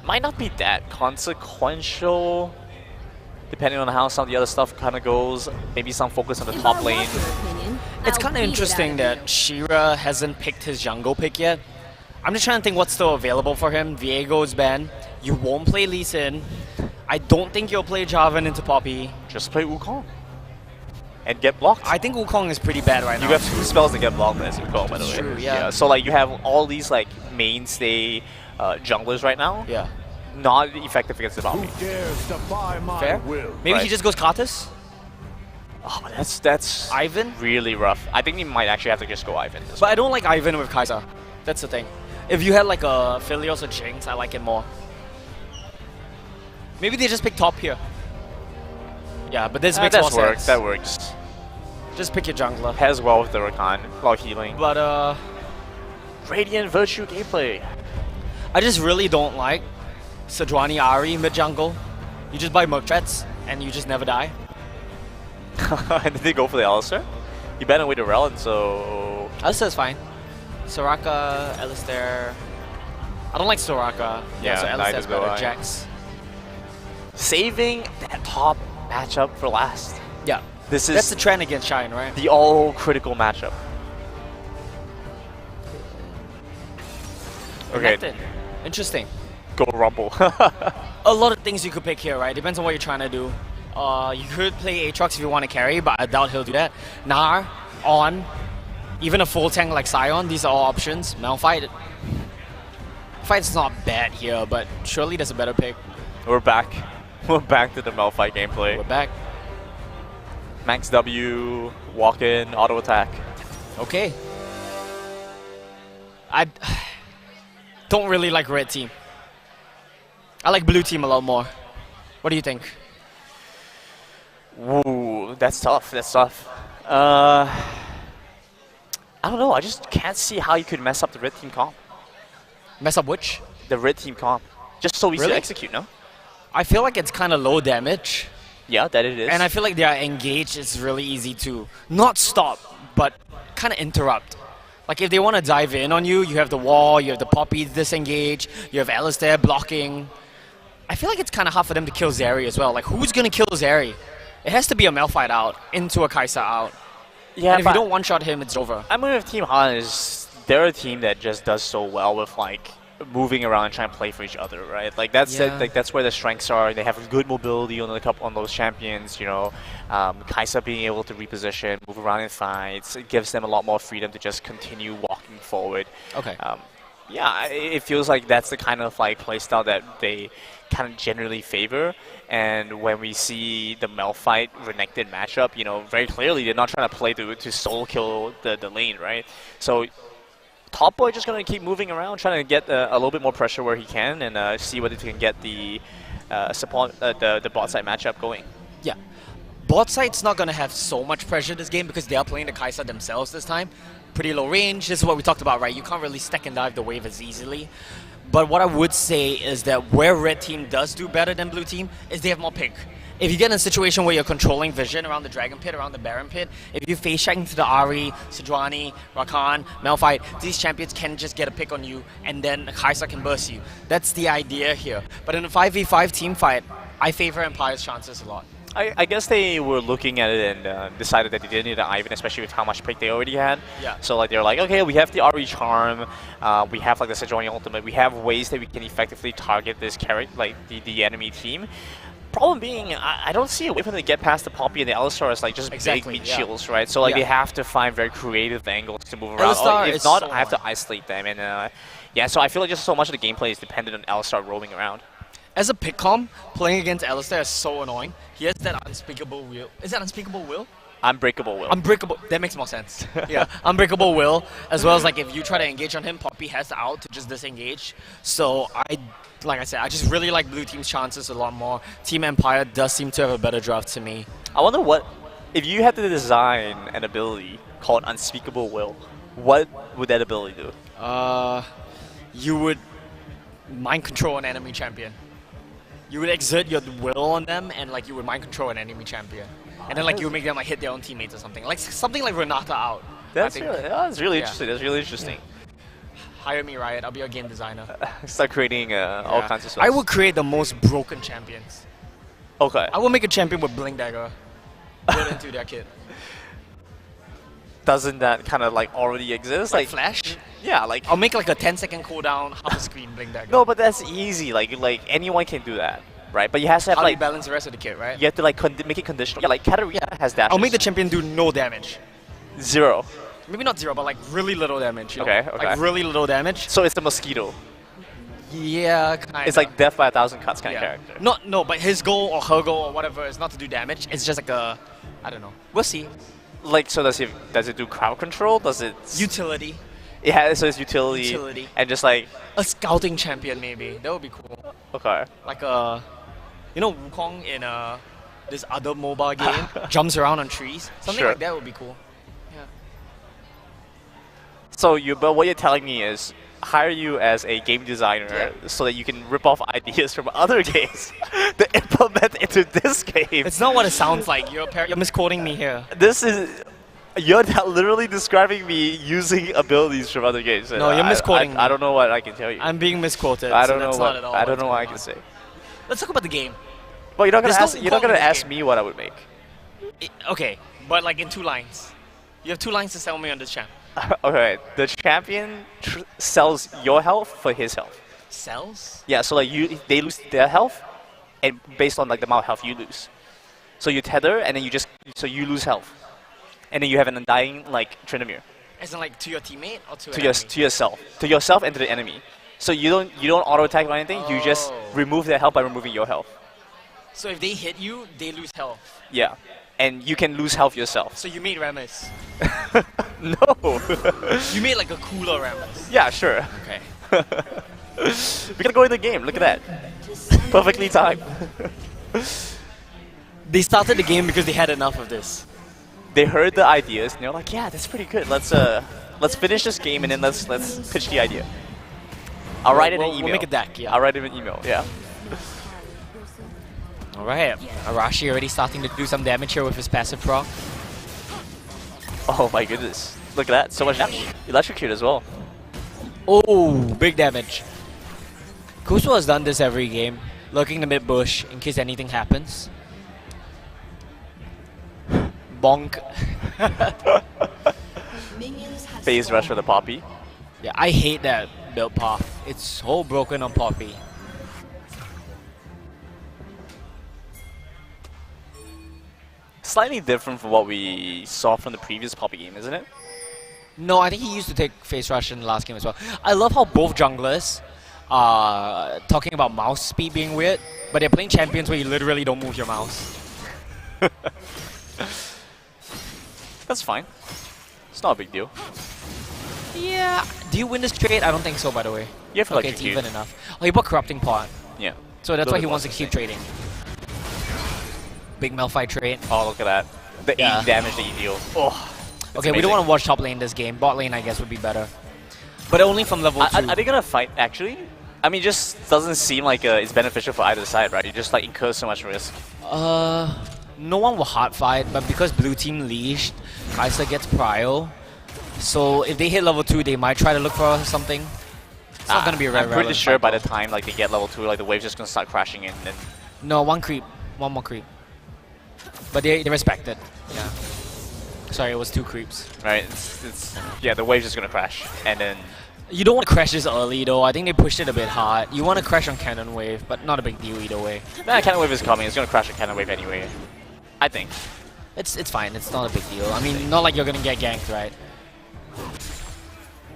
might not be that consequential. Depending on how some of the other stuff kind of goes, maybe some focus on the top lane. It's kind of interesting that Shira hasn't picked his jungle pick yet. I'm just trying to think what's still available for him. Viego's ban. You won't play Lee Sin. I don't think you'll play Jarvan into Poppy. Just play Wukong and get blocked. I think Wukong is pretty bad right now. You have 2 spells to get blocked as Wukong, by the way. True, yeah. So like you have all these like mainstay junglers right now. Yeah. Not effective against the Poppy. Fair. Maybe Right. he just goes Karthus? Oh, that's Ivan? really rough. I think he might actually have to just go Ivan. But I don't like Ivan with Kai'Sa. That's the thing. If you had like a Philios or Jinx, I like it more. Maybe they just pick top here. Yeah, but this makes more sense. That works. Just pick your jungler. Pairs well with the Rakan while healing. But Radiant Virtue gameplay. I just really don't like Sejuani Ari mid jungle. You just buy Merc Threats and you just never die. And did they go for the Alistar? You banned away the Rel, and so... Alistar's fine. Soraka, Alistar. I don't like Soraka. Yeah, so neither Alistar's do better. I. Jax. Saving that top matchup for last. Yeah. This That's is the trend against Shine, right? the all-critical matchup. Okay, Connected. Interesting. go Rumble. A lot of things you could pick here, right? Depends on what you're trying to do. You could play Aatrox if you want to carry, but I doubt he'll do that. Nar, On, even a full tank like Sion, these are all options. Malphite. Fight's not bad here, but surely there's a better pick. We're back. We're back to the Malphite gameplay. We're back. Max W, walk in, auto attack. Okay. I don't really like red team. I like blue team a lot more. What do you think? Ooh, that's tough. That's tough. I don't know. I just can't see how you could mess up the red team comp. Mess up which? The red team comp. Just so easy Really? to execute, no? I feel like it's kind of low damage. Yeah, that it is. And I feel like their engage is really easy to not stop, but kind of interrupt. Like if they want to dive in on you, you have the wall, you have the Poppy disengage, you have Alistair blocking. I feel like it's kind of hard for them to kill Zeri as well. Like who's going to kill Zeri? It has to be a Malphite out, into a Kai'Sa out. Yeah, and if you don't one-shot him, it's over. I mean, with Team Holland, they're a team that just does so well with like moving around and trying to play for each other, right? Like that's that's where the strengths are. They have good mobility on those champions. You know, Kai'Sa being able to reposition, move around in fights, it gives them a lot more freedom to just continue walking forward. Okay. Yeah, it feels like that's the kind of like playstyle that they kind of generally favor. And when we see the Malphite Renekton matchup, you know, very clearly they're not trying to play to solo kill the lane, right? So Top Boy just going to keep moving around, trying to get a little bit more pressure where he can, and see whether he can get the support the bot side matchup going. Yeah. Bot side's not going to have so much pressure this game because they are playing the Kai'Sa themselves this time. Pretty low range. This is what we talked about, right? You can't really stack and dive the wave as easily. But what I would say is that where Red Team does do better than Blue Team is they have more pick. If you get in a situation where you're controlling vision around the Dragon Pit, around the Baron Pit, if you face check into the Ahri, Sejuani, Rakan, Malphite, these champions can just get a pick on you and then Kai'Sa can burst you. That's the idea here. But in a 5v5 team fight, I favor Empire's chances a lot. I guess they were looking at it and decided that they didn't need an Ivan, especially with how much pick they already had. Yeah. So like they're like, okay, we have the Ahri Charm, we have like the Sejuani Ultimate, we have ways that we can effectively target this character, like the enemy team. Problem being, I don't see a way for them to get past the Poppy and the Alistar as like just big meat shields, right? So like they have to find very creative angles to move around. If not, I have to isolate them. And yeah, so I feel like just so much of the gameplay is dependent on Alistar roaming around. As a pick comp, playing against Alistair is so annoying. He has that unspeakable will. Is that unspeakable will? Unbreakable will. Unbreakable. That makes more sense. Yeah, unbreakable will. As well as like if you try to engage on him, Poppy has the out to just disengage. So like I said, I just really like Blue Team's chances a lot more. Team Empire does seem to have a better draft to me. I wonder if you had to design an ability called Unspeakable Will, what would that ability do? You would mind control an enemy champion. You would exert your will on them and like you would mind control an enemy champion. And then like you would make them like hit their own teammates or something. Like something like Renata out. That's really interesting. That's really interesting. Yeah. Hire me, Riot. I'll be your game designer. Start creating all kinds of stuff. I would create the most broken champions. Okay. I will make a champion with Blink Dagger. Built into their kit. Doesn't that kind of like already exist? Like Flash? Yeah, like I'll make like a 10-second cooldown, half a screen Blink Dagger. No, but that's easy. Like anyone can do that, right? But you have to have How like do you balance the rest of the kit, right? You have to like make it conditional. Yeah, like Katarina has that. I'll make the champion do no damage. 0. Maybe not 0, but like really little damage. You know? Okay. Like really little damage. So it's the mosquito. Yeah, kind of. It's like death by 1,000 cuts kind of character. No, but his goal or her goal or whatever is not to do damage. It's just like a, I don't know. We'll see. Like, so does it do crowd control? Does it utility? Yeah, so it's utility. And just like a scouting champion maybe. That would be cool. Okay. Like you know Wukong in this other mobile game jumps around on trees. Something like that would be cool. Yeah. So but what you're telling me is hire you as a game designer so that you can rip off ideas from other games to implement into this game. It's not what it sounds like. You're misquoting me here. You're literally describing me using abilities from other games. No, you're misquoting me. I don't know what I can tell you. I'm being misquoted. I don't know what I can say. Let's talk about the game. Well, you're not gonna ask me what I would make. Okay, but like in 2 lines. You have 2 lines to sell me on this champ. Okay, the champion sells your health for his health. Sells? Yeah, so like they lose their health, and based on like the amount of health you lose. So you tether, and then you lose health, and then you have an undying like Tryndamere. As in like to your teammate or to yourself and to the enemy. So you don't auto attack or anything. You just remove their health by removing your health. So if they hit you, they lose health. Yeah, and you can lose health yourself. So you made Rammus. No. You made like a cooler Rammus. Yeah, sure. Okay. We're gonna go in the game. Look at that. Perfectly timed. They started the game because they had enough of this. They heard the ideas and they're like, yeah, that's pretty good. Let's finish this game and then let's pitch the idea. I'll write it in an email. We'll make a deck, yeah. I'll write it in an email, yeah. Alright, Arashi already starting to do some damage here with his passive proc. Oh my goodness. Look at that, so much damage. Electrocute as well. Oh, big damage. Kuso has done this every game, lurking the mid bush in case anything happens. Bonk. Phase rush for the Poppy. Yeah, I hate that build path. It's so broken on Poppy. Slightly different from what we saw from the previous Poppy game, isn't it? No, I think he used to take face rush in the last game as well. I love how both junglers are talking about mouse speed being weird, but they're playing champions where you literally don't move your mouse. That's fine. It's not a big deal. Yeah. Do you win this trade? I don't think so, by the way. You have Okay, it's even enough. Oh, he bought Corrupting Pot. Yeah. So that's why he Little wants to bit keep trading. Big Malphite trade. Oh, look at that. The 80 damage that you deal. Oh. Okay, we don't want to watch top lane this game. Bot lane, I guess, would be better. But only from level 2. Are they gonna fight, actually? I mean, just doesn't seem like it's beneficial for either side, right? You just like incur so much risk. No one will hard fight, but because blue team leashed, Kai'Sa gets prio. So if they hit level 2, they might try to look for something. It's not gonna be a I'm pretty sure by the time like they get level 2, like the wave's just gonna start crashing in. And no, one creep, one more creep. But they respect it. Yeah. Sorry, it was 2 creeps. Right. Yeah, the wave's just gonna crash, and then. You don't want to crash this early though. I think they pushed it a bit hard. You want to crash on Cannon Wave, but not a big deal either way. Nah, Cannon Wave is coming. It's gonna crash a Cannon Wave anyway. I think. It's fine. It's not a big deal. I mean, not like you're gonna get ganked, right?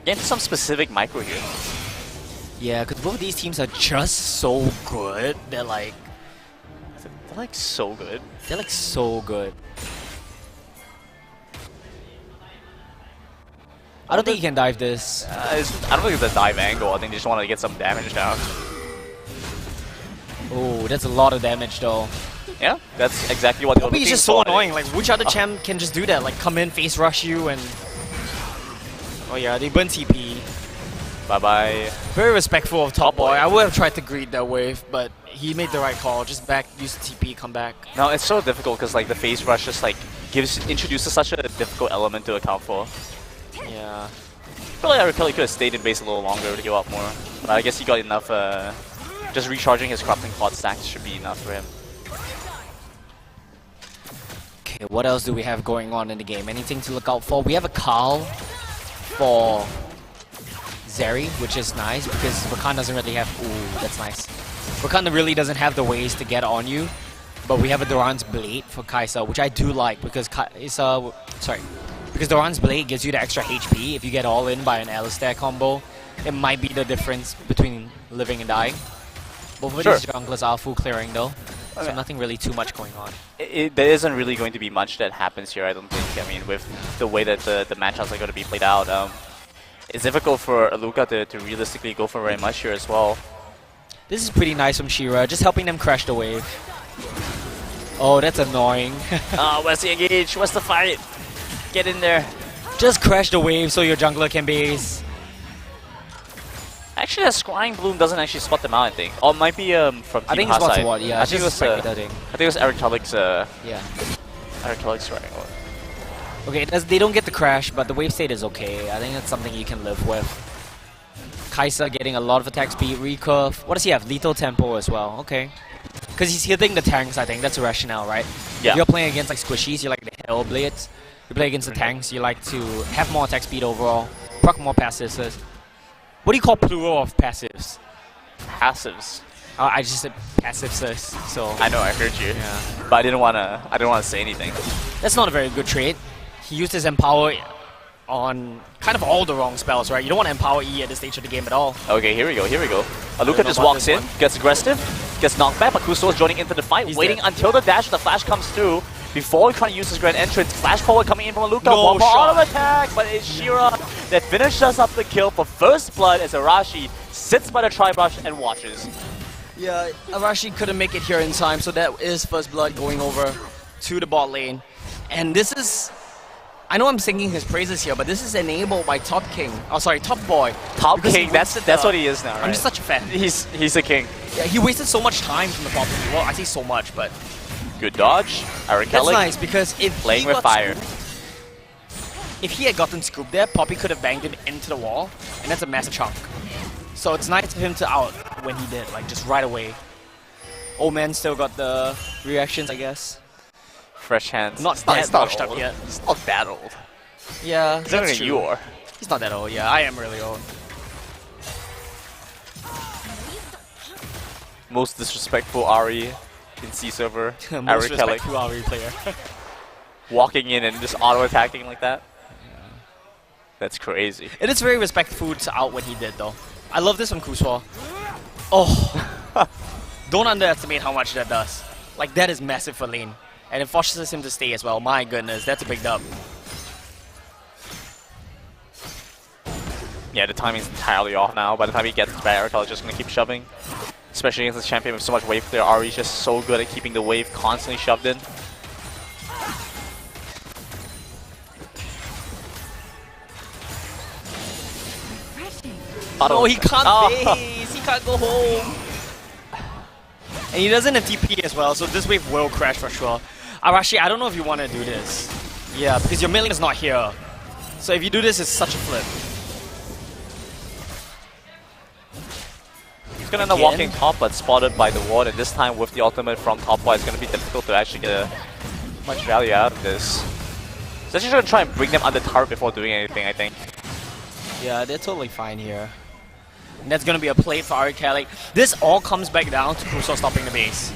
Get into some specific micro here. Yeah, because both of these teams are just so good. They're like so good. They're like so good. I don't think you can dive this. I don't think it's a dive angle. I think they just want to get some damage down. Oh, that's a lot of damage though. Yeah, that's exactly what they were looking for. It's just so annoying. Like, which other champ can just do that? Like, come in, face rush you, and... Oh yeah, they burn TP. Bye-bye. Very respectful of Top Boy. I would have tried to greet that wave, but he made the right call. Just back, use TP, come back. No, it's so difficult because like the face rush just like introduces such a difficult element to account for. Yeah. Probably I could have stayed in base a little longer to heal up more. But I guess he got enough, just recharging his Corrupting Pot stacks should be enough for him. Okay, what else do we have going on in the game? Anything to look out for? We have a Carl for Zeri, which is nice because Rakan doesn't really have... Ooh, that's nice. Rakan really doesn't have the ways to get on you, but we have a Doran's Blade for Kai'Sa, which I do like because because Doran's Blade gives you the extra HP if you get all in by an Alistair combo. It might be the difference between living and dying. Both of these junglers are full clearing though, so nothing really too much going on. There isn't really going to be much that happens here, I don't think. I mean, with the way that the matchups are going to be played out, it's difficult for Aluka to realistically go for very much here as well. This is pretty nice from Shira, just helping them crash the wave. Oh, that's annoying. Where's the engage? Where's the fight? Get in there. Just crash the wave so your jungler can base. Actually, that Scrying Bloom doesn't actually spot them out, I think. Or it might be from Team I think it's side. what, yeah. I think it was Eric Tulloch's, yeah. Eric Tulloch's Scrying. Okay, they don't get the crash, but the wave state is okay. I think that's something you can live with. Kai'Sa getting a lot of attack speed, recurve. What does he have? Lethal tempo as well. Okay. Because he's hitting the tanks, I think. That's a rationale, right? Yeah. If you're playing against like squishies, you like the Hellblades. You play against the tanks, you like to have more attack speed overall, proc more passives. What do you call plural of passives? Passives. I just said passives, so... I know, I heard you. Yeah. But I didn't want to say anything. That's not a very good trait. He used his Empower on kind of all the wrong spells, right? You don't want to Empower E at this stage of the game at all. Okay, here we go. Aluka just walks in, gets aggressive, gets knocked back, but Kuso is joining into the fight, waiting until the dash, the flash comes through. Before trying to use his grand entrance, flash forward coming in from Aluka, one more auto attack, but it's Shira that finishes up the kill for first blood as Arashi sits by the tri-brush and watches. Yeah, Arashi couldn't make it here in time, so that is first blood going over to the bot lane. And this is... I know I'm singing his praises here, but this is enabled by Top King. Oh, sorry, Top Boy. Top King, that's what he is now, right? I'm just such a fan. He's a king. Yeah, he wasted so much time from the bot lane. Well, I say so much, but... Good dodge. Eric That's Kelly nice, because if playing with fire. if he had gotten scooped there, Poppy could have banged him into the wall, and that's a massive chunk. So it's nice of him to out when he did, like just right away. Old man still got the reactions, I guess. Fresh hands. Not that washed up yet. He's not that old. Yeah, He's younger that's than true. you are. He's not that old. Yeah, I am really old. Most disrespectful Ari in C server. Most Eric Kelly respectful RE player. walking in and just auto attacking like that. That's crazy. It is very respectful to out what he did though. I love this from Kuswa. Oh, don't underestimate how much that does. Like that is massive for lane. And it forces him to stay as well. My goodness, that's a big dub. Yeah, the timing's entirely off now. By the time he gets to back, Eric is just going to keep shoving. Especially against this champion with so much wave clear. Ari's just so good at keeping the wave constantly shoved in. Oh, he can't base. He can't go home. And he doesn't have TP as well, so this wave will crash for sure. Arashi, I don't know if you want to do this. Yeah, because your mid lane is not here. So if you do this, it's such a flip. He's going to end up walking top, but spotted by the ward, and this time with the ultimate from top wide, it's going to be difficult to actually get much value out of this. So he's just going to try and bring them under turret before doing anything, I think. Yeah, they're totally fine here. And that's going to be a play for Ari Kelly. This all comes back down to Crusoe stopping the base.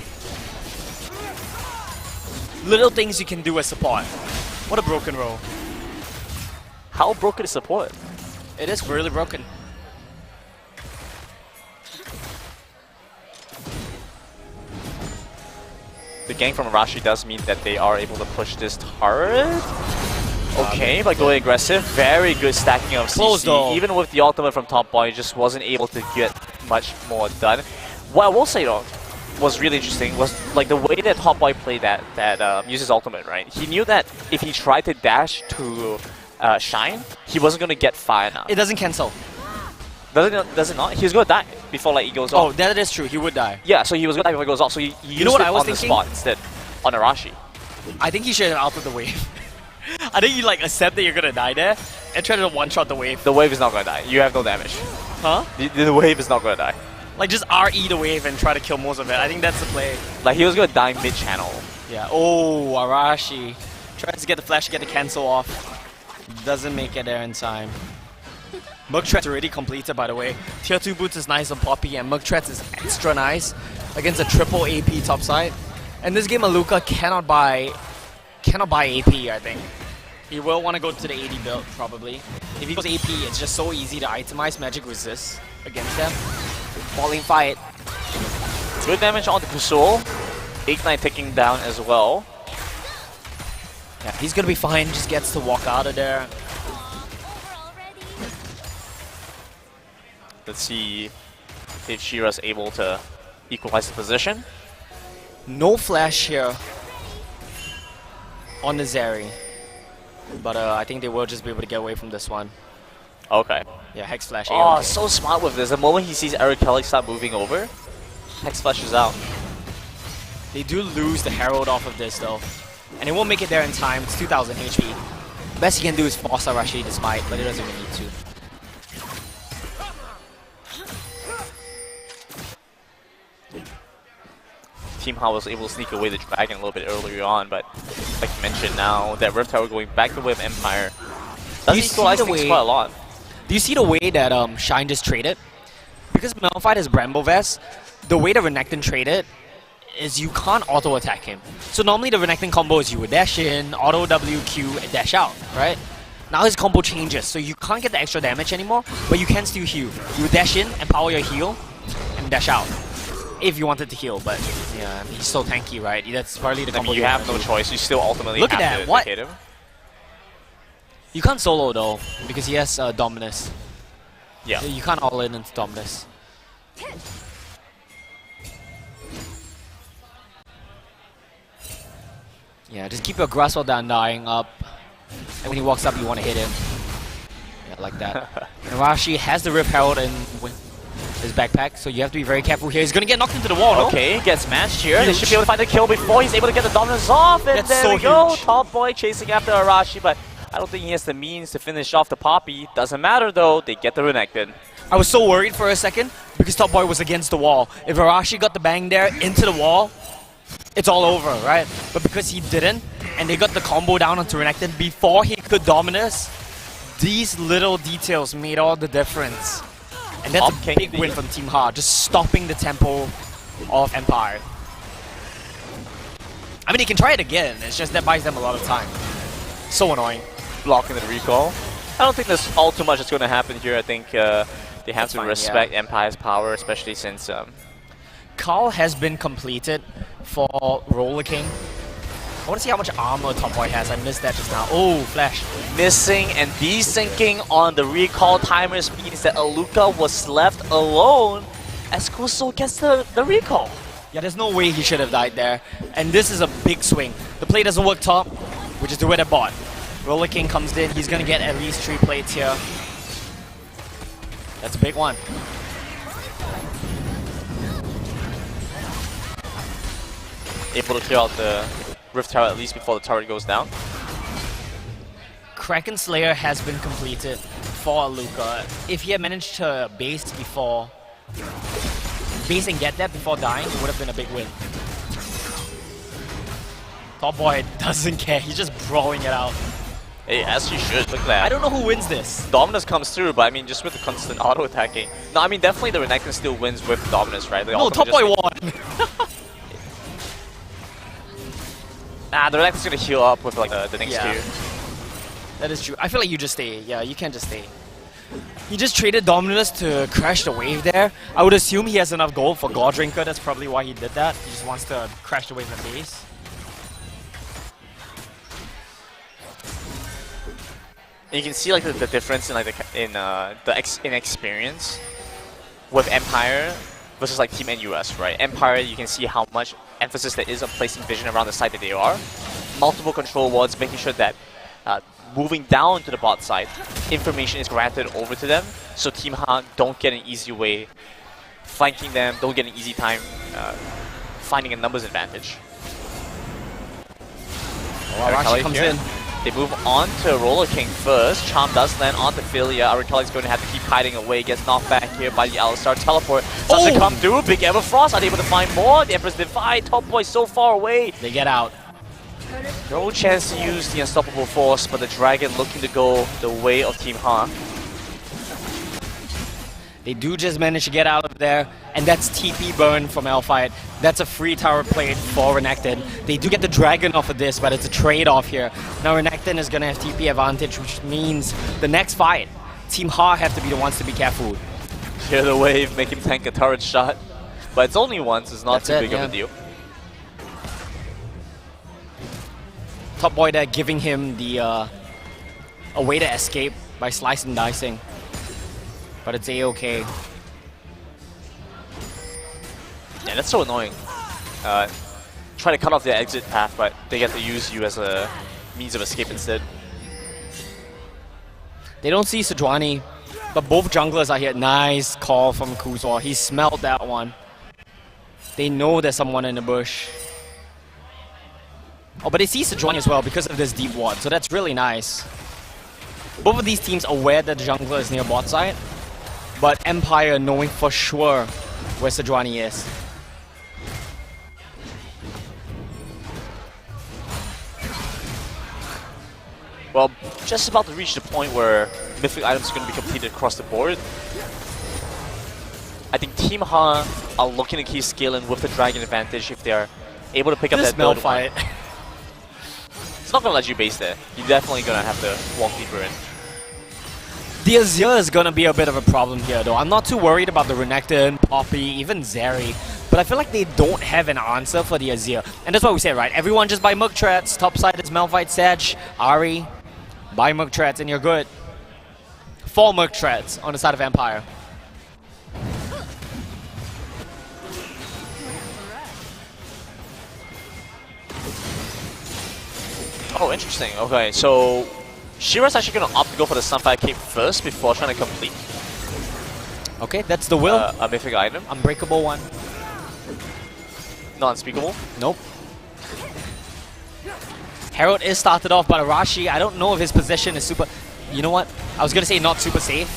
Little things you can do as support. What a broken roll. How broken is support? It is really broken. The gank from Arashi does mean that they are able to push this turret. Okay, by going aggressive, very good stacking of Close CC. though. Even with the ultimate from top boy, just wasn't able to get much more done. What I will say though, was really interesting was like the way that top boy played that uses ultimate, right? He knew that if he tried to dash to Shine, he wasn't going to get far enough. It doesn't cancel. Does it not? He was going to die before like he goes off. Oh, that is true. He would die. Yeah, so he was going to die before he goes off. So he used know what it I was on the thinking? spot instead on Arashi. I think he should have outed the wave. I think you like accept that you're gonna die there and try to one-shot the wave. The wave is not going to die. You have no damage. Huh? The wave is not going to die. Like just RE the wave and try to kill most of it. I think that's the play. Like he was going to die mid-channel. Yeah. Oh, Arashi tries to get the flash to get the cancel off. Doesn't make it there in time. Mugtret's already completed, by the way. Tier 2 boots is nice on Poppy, and Mugtret's is extra nice against a triple AP topside. And this game, Aluka cannot buy AP, I think. He will want to go to the AD build, probably. If he goes AP, it's just so easy to itemize magic resist against them. Falling fight. Good damage on the Kusul. Ignite ticking down as well. Yeah, he's gonna be fine, just gets to walk out of there. Let's see if Shira's able to equalize the position. No flash here on the Zeri. But I think they will just be able to get away from this one. Okay. Yeah, Hex Flash. Oh, A-okay. so smart with this. The moment he sees Eric Kelly start moving over, Hex flashes out. They do lose the Herald off of this though. And it won't make it there in time. It's 2000 HP. Best he can do is force Arashi despite, but it doesn't really need to. Team How was able to sneak away the dragon a little bit earlier on, but like you mentioned now, that Rift Tower going back the way of Empire does equalize things quite a lot. Do you see the way that Shine just traded? Because Malphite has Bramble Vest, the way that Renekton traded is you can't auto-attack him. So normally the Renekton combo is you would dash in, auto WQ, and dash out, right? Now his combo changes, so you can't get the extra damage anymore, but you can still heal. You would dash in, and power your heal, and dash out. If you wanted to heal, but yeah, he's so tanky, right? That's partly the combo. I mean, you have no choice. You still ultimately Look have at that, to what? hit him. You can't solo though, because he has Dominus. Yeah. You can't all in into Dominus. Yeah, just keep your grass while down dying up. And when he walks up, you want to hit him. Yeah, like that. And Rashi has the Rift Herald in his backpack, so you have to be very careful here. He's going to get knocked into the wall, Okay, gets matched here. They should be able to find the kill before he's able to get the dominance off. And That's there so we go. huge. Top boy chasing after Arashi, but I don't think he has the means to finish off the Poppy. Doesn't matter though, they get the Renekton. I was so worried for a second because Top Boy was against the wall. If Arashi got the bang there into the wall, it's all over, right? But because he didn't, and they got the combo down onto Renekton before he could Dominus, these little details made all the difference. And that's a big win from Team Ha, just stopping the tempo of Empire. I mean, he can try it again, it's just that buys them a lot of time. So annoying. Blocking the recall. I don't think there's all too much that's going to happen here. I think they have to respect Empire's power, especially since... Carl has been completed for Roller King. I want to see how much armor Top Boy has. I missed that just now. Oh, Flash. Missing and desyncing on the recall timers means that Aluka was left alone as Kuso gets the recall. Yeah, there's no way he should have died there. And this is a big swing. The play doesn't work top, which is the way they bought. Roller King comes in. He's going to get at least 3 plates here. That's a big one. Able to clear out the Rift Tower at least before the turret goes down. Kraken Slayer has been completed for Aluka. If he had managed to base and get that before dying, it would have been a big win. Top Boy doesn't care, he's just brawling it out. Hey, as he should, look at that. I don't know who wins this. Dominus comes through, but I mean, just with the constant auto-attacking. No, I mean, definitely the Renekton still wins with Dominus, right? No, Top Boy won! Nah, the Renekton's gonna heal up with like the next tier. That is true. I feel like you just stay. Yeah, you can't just stay. He just traded Dominus to crash the wave there. I would assume he has enough gold for God Drinker. That's probably why he did that. He just wants to crash the wave at base. And you can see like the difference in like in experience with Empire versus like Team NUS, right? Empire, you can see how much emphasis there is on placing vision around the side that they are. Multiple control wards, making sure that moving down to the bot side, information is granted over to them, so Team Han don't get an easy way flanking them, don't get an easy time finding a numbers advantage. Arashi comes in. They move on to Roller King first. Charm does land onto Philia. Arikali's going to have to keep hiding away. Gets knocked back here by the Alistar teleport. Doesn't come through. Big Everfrost unable to find more. The Empress Divide. Top Boy so far away. They get out. No chance to use the Unstoppable Force, but the Dragon looking to go the way of Team Ha. They do just manage to get out of there, and that's TP burn from Alphite. That's a free tower plate for Renekton. They do get the Dragon off of this, but it's a trade-off here. Now Renekton is going to have TP advantage, which means the next fight, Team Ha have to be the ones to be careful. Clear the wave, make him tank a turret shot. But it's only once, it's not too big of a deal. Top Boy there giving him the a way to escape by slice and dicing. But it's A-okay. Yeah, that's so annoying. Try to cut off their exit path, but they get to use you as a means of escape instead. They don't see Sejuani, but both junglers are here. Nice call from Kuzor. He smelled that one. They know there's someone in the bush. Oh, but they see Sejuani as well because of this deep ward, so that's really nice. Both of these teams aware that the jungler is near bot side, but Empire knowing for sure where Sejuani is. Well, just about to reach the point where mythic items are going to be completed across the board. I think Team Ha are looking to keep scaling with the Dragon advantage if they're able to pick up that build fight. It's not going to let you base there. You're definitely going to have to walk deeper in. The Azir is going to be a bit of a problem here though. I'm not too worried about the Renekton, Poppy, even Zeri. But I feel like they don't have an answer for the Azir. And that's what we say, right? Everyone just buy Merc Treads. Top side is Malphite, Sedge, Ahri. Buy Merc Treads and you're good. 4 Merc Treads on the side of Empire. Oh, interesting. Okay, so Shira's actually going to opt to go for the Sunfire Cape first before trying to complete. Okay, that's the will. A mythic item. Unbreakable one. Not unspeakable. Nope. Herald is started off, but Arashi, I don't know if his position is super... You know what? I was going to say not super safe.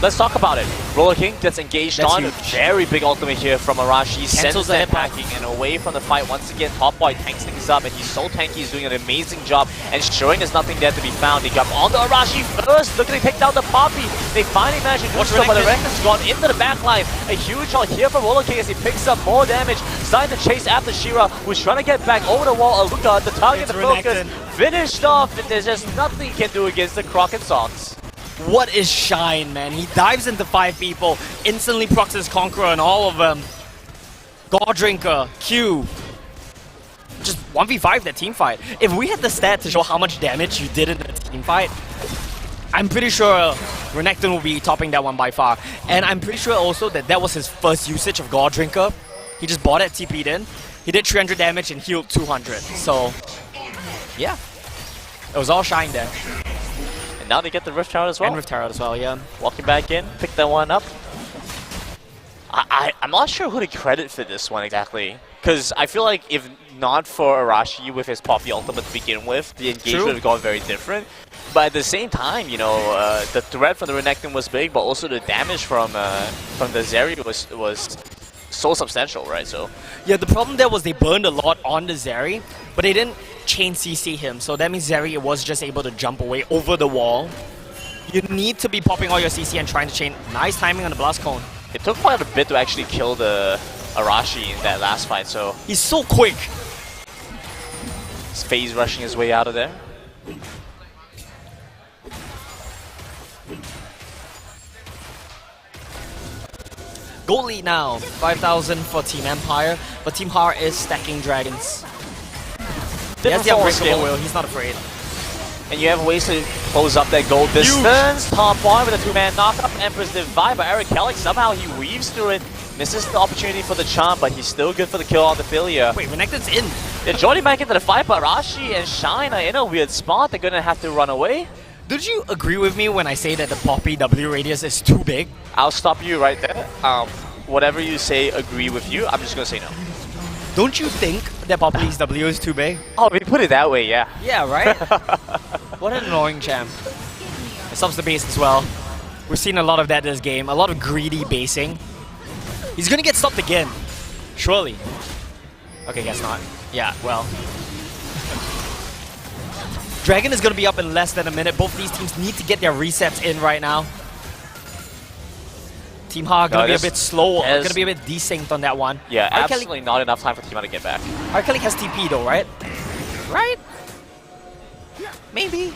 Let's talk about it. Roller King gets engaged That's on. huge. Very big ultimate here from Arashi. Sends Cancels the them hitbox. packing and away from the fight once again. Top Boy tanks things up and he's so tanky. He's doing an amazing job. Ensuring there's nothing there to be found. They jump onto Arashi first. Look at they take down the Poppy. They finally manage to do so, but the Renekton's gone into the backline. A huge shot here from Roller King as he picks up more damage. Starting to chase after Shira, who's trying to get back over the wall. Aluka, the target, the focus, finished off. And there's just nothing he can do against the Croc and Socks. What is Shine, man? He dives into 5 people, instantly procs his Conqueror on all of them. Godrinker, Q. Just 1v5 that team fight. If we had the stat to show how much damage you did in the team fight, I'm pretty sure Renekton will be topping that one by far. And I'm pretty sure also that that was his first usage of Godrinker. He just bought it, TP'd in. He did 300 damage and healed 200. So, yeah. It was all Shine there. Now they get the Rift Herald as well. And Rift Herald as well, yeah. Walking back in, pick that one up. I'm not sure who to credit for this one exactly. Because I feel like if not for Arashi with his Poppy ultimate to begin with, the engagement would have gone very different. But at the same time, you know, the threat from the Renekton was big, but also the damage from the Zeri was so substantial, right? So yeah, the problem there was they burned a lot on the Zeri, but they didn't chain CC him, so that means Zeri was just able to jump away over the wall. You need to be popping all your CC and trying to chain. Nice timing on the blast cone. It took quite a bit to actually kill the Arashi in that last fight, so he's so quick. He's phase rushing his way out of there. Gold lead now, 5,000 for Team Empire, but Team Har is stacking dragons. He has the unbreakable will, he's not afraid. And you have ways to close up that gold distance. Top one with a 2-man knockup. Empress Divide by Eric Kellick. Somehow he weaves through it. Misses the opportunity for the charm, but he's still good for the kill on the Philia. Wait, Renekton's in. Yeah, joining back into the fight, but Arashi and Shine are in a weird spot. They're gonna have to run away. Did you agree with me when I say that the Poppy W radius is too big? I'll stop you right there. Whatever you say, agree with you. I'm just gonna say no. Don't you think that Poppy's W is too big? Oh, we put it that way, yeah. Yeah, right? What an annoying champ. It stops the base as well. We've seen a lot of that this game. A lot of greedy basing. He's gonna get stopped again. Surely. Okay, guess not. Yeah, well. Dragon is gonna be up in less than a minute. Both these teams need to get their resets in right now. Team Ha gonna be a bit slow, gonna be a bit desynced on that one. Yeah, absolutely not enough time for Team Ha to get back. Arkelic has TP though, right? Right? Maybe.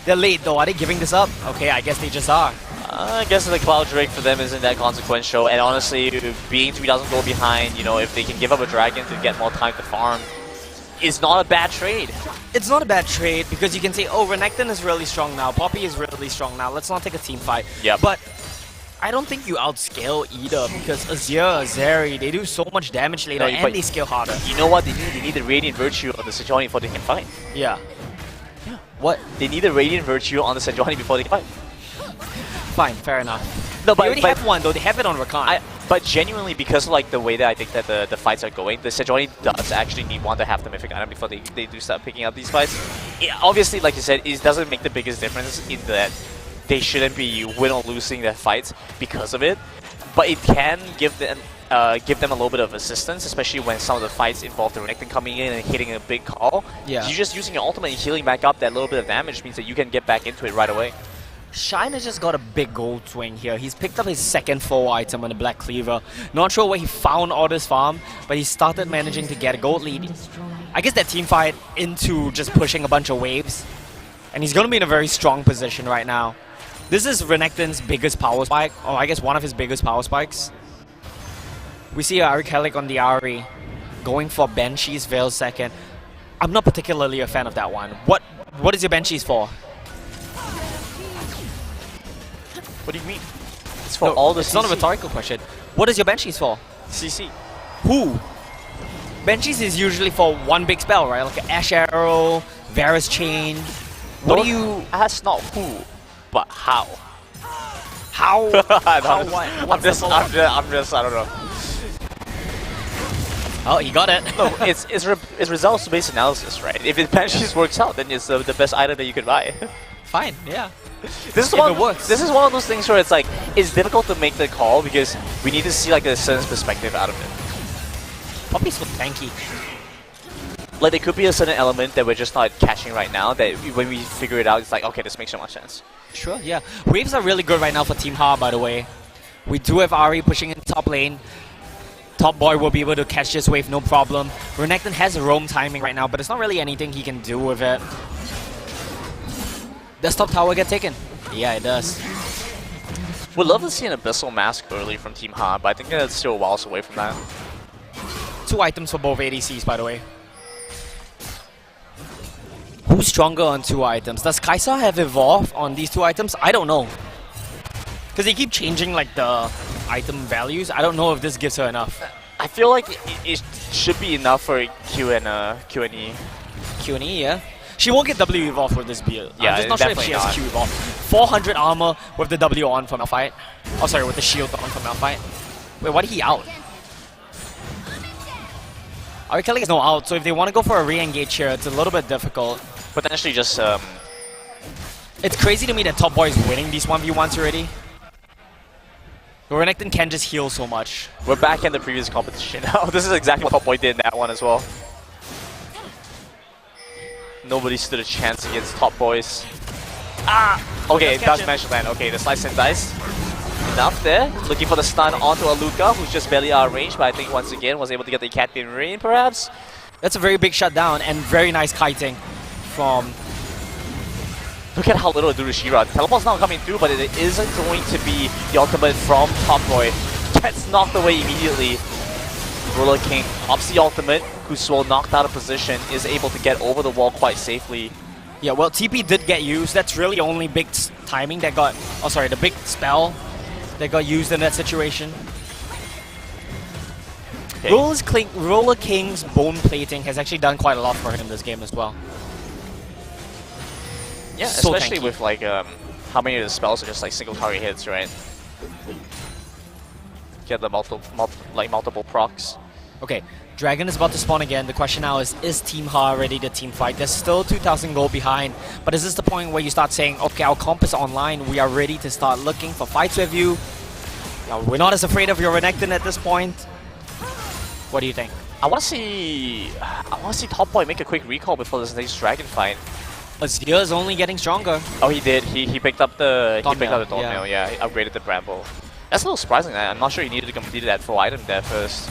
They're late though, are they giving this up? Okay, I guess they just are. I guess the Cloud Drake for them isn't that consequential, and honestly, being 3,000 gold behind, you know, if they can give up a Dragon to get more time to farm, is not a bad trade. It's not a bad trade because you can say, oh, Renekton is really strong now, Poppy is really strong now, let's not take a team fight. Yeah. But I don't think you outscale either because Azir, Zeri, they do so much damage later and they scale harder. You know what they need? They need the Radiant Virtue on the Sejuani before they can fight. Yeah. What? They need the Radiant Virtue on the Sejuani before they can fight. Fine, fair enough. No, they already have one though, they have it on Rakan. But genuinely, because of like the way that I think that the fights are going, the Sejuani does actually need one to have the Mythic item before they do start picking up these fights. Obviously, like you said, it doesn't make the biggest difference in that they shouldn't be win or losing their fights because of it. But it can give them a little bit of assistance, especially when some of the fights involve the Renekton coming in and hitting a big call. Yeah. You're just using your ultimate and healing back up that little bit of damage means that you can get back into it right away. Shine has just got a big gold swing here. He's picked up his second full item on the Black Cleaver. Not sure where he found all this farm, but he started managing to get a gold lead. I guess that team fight into just pushing a bunch of waves. And he's going to be in a very strong position right now. This is Renekton's biggest power spike, or I guess one of his biggest power spikes. We see Arkelic on the Ari going for Banshee's Veil second. I'm not particularly a fan of that one. What is your Banshee's for? What do you mean? It's for all the It's CC. not a rhetorical question. What is your Banshee's for? CC. Who? Banshee's is usually for one big spell, right? Like an Ash Arrow, Varus Chain. What do you... Ask not who, but how. How? How what? I'm just, I don't know. Oh, he got it. No, it's results-based analysis, right? If it Banshees works out, then it's the best item that you could buy. Fine, yeah. This is If it works. This is one of those things where it's like it's difficult to make the call because we need to see like a certain perspective out of it. Poppy's so tanky. Like there could be a certain element that we're just not catching right now. That when we figure it out, it's like okay, this makes so much sense. Sure, yeah. Waves are really good right now for Team Ha, by the way. We do have Ari pushing in top lane. Top Boy will be able to catch this wave, no problem. Renekton has a roam timing right now, but it's not really anything he can do with it. Does top tower get taken? Yeah, it does. Would love to see an Abyssal Mask early from Team Ha, but I think that's still a while away from that. 2 items for both ADCs, by the way. Who's stronger on 2 items? Does Kaisa have Evolve on these 2 items? I don't know. Because they keep changing like the item values. I don't know if this gives her enough. I feel like it should be enough for Q and E. Q and E, yeah. She won't get W Evolve with this build. Yeah, I'm just not sure if she has Q Evolve. 400 armor with the W on from Malphite. Oh, sorry, with the shield on from Malphite. Wait, why did he out? Ari Kelly is no out, so if they want to go for a re-engage here, it's a little bit difficult. Potentially just It's crazy to me that Top Boy is winning these 1v1s already. But Renekton can just heal so much. We're back in the previous competition now. This is exactly what Top Boy did in that one as well. Nobody stood a chance against Top Boys. Ah! Okay, does manage to land. Okay, the slice and dice. Enough there. Looking for the stun onto Aluka, who's just barely out of range, but I think once again was able to get the Catbin Rain, perhaps. That's a very big shutdown and very nice kiting from... Look at how little it do to She-Ra. Teleport's not coming through, but it isn't going to be the ultimate from Top Boy. Gets knocked away immediately. Ruler King pops the ultimate. Kuswo knocked out of position, is able to get over the wall quite safely. Yeah, well, TP did get used. That's really the only big timing that got... Oh, sorry, the big spell that got used in that situation. Okay. Roller King's bone plating has actually done quite a lot for him this game as well. Yeah, so especially tanky. with like how many of the spells are just like single target hits, right? Get the multiple procs. Okay, Dragon is about to spawn again. The question now is Team Ha ready to team fight? There's still 2,000 gold behind, but is this the point where you start saying, okay, our comp is online, we are ready to start looking for fights with you? We're not as afraid of your Renekton at this point. What do you think? I want to see Top Boy make a quick recall before this next Dragon fight. Azir is only getting stronger. Oh, he did. He picked up the Thornmail, Thornmail. Yeah, he upgraded the Bramble. That's a little surprising. I'm not sure he needed to complete that full item there first.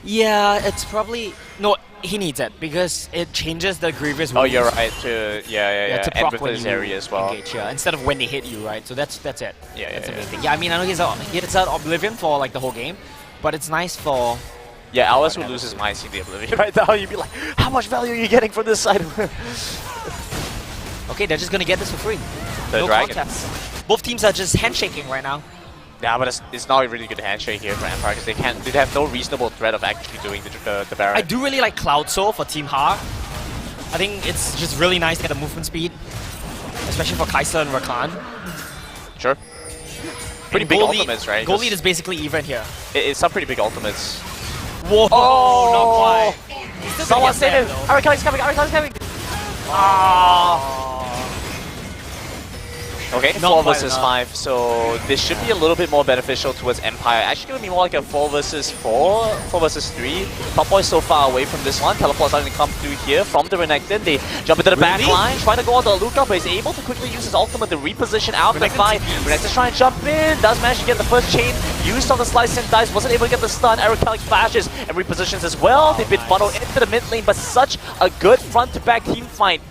Yeah, it's probably... No, he needs it because it changes the Grievous Oh, rules. you're right. To to and proc with when this you area as well. engage, yeah, instead of when they hit you, right? So that's it. Yeah, That's the main thing. Yeah, I mean, I know he hits out Oblivion for like the whole game, but it's nice for... Yeah, Alice would lose his mind seeing the Oblivion right now. You'd be like, how much value are you getting from this item? Okay, they're just gonna get this for free. The no Dragon. contest. Both teams are just handshaking right now. Yeah, but it's not a really good handshake here for Empire because they have no reasonable threat of actually doing the Baron. I do really like Cloud Soul for Team Ha. I think it's just really nice to get the movement speed, especially for Kaisa and Rakan. Sure. Pretty big ultimates, right? Gold lead is basically even here. It's some pretty big ultimates. Whoa! Oh, Not quite. Someone save him! Araka's coming! Araka's coming! Ah! Okay, Not 4 quite versus enough. 5, so this should be a little bit more beneficial towards Empire. Actually, going to be more like a 4 versus 4, 4 versus 3. Top Boy is so far away from this one. Teleport's starting to come through here from the Renekton. They jump into the back line, trying to go on to Aluka, but he's able to quickly use his ultimate to reposition out the fight. Renekton's trying to jump in, does manage to get the first chain used on the slice and dice, wasn't able to get the stun. Araka's flashes and repositions as well. They've been funneled into the mid lane, but such a good front-to-back team fight.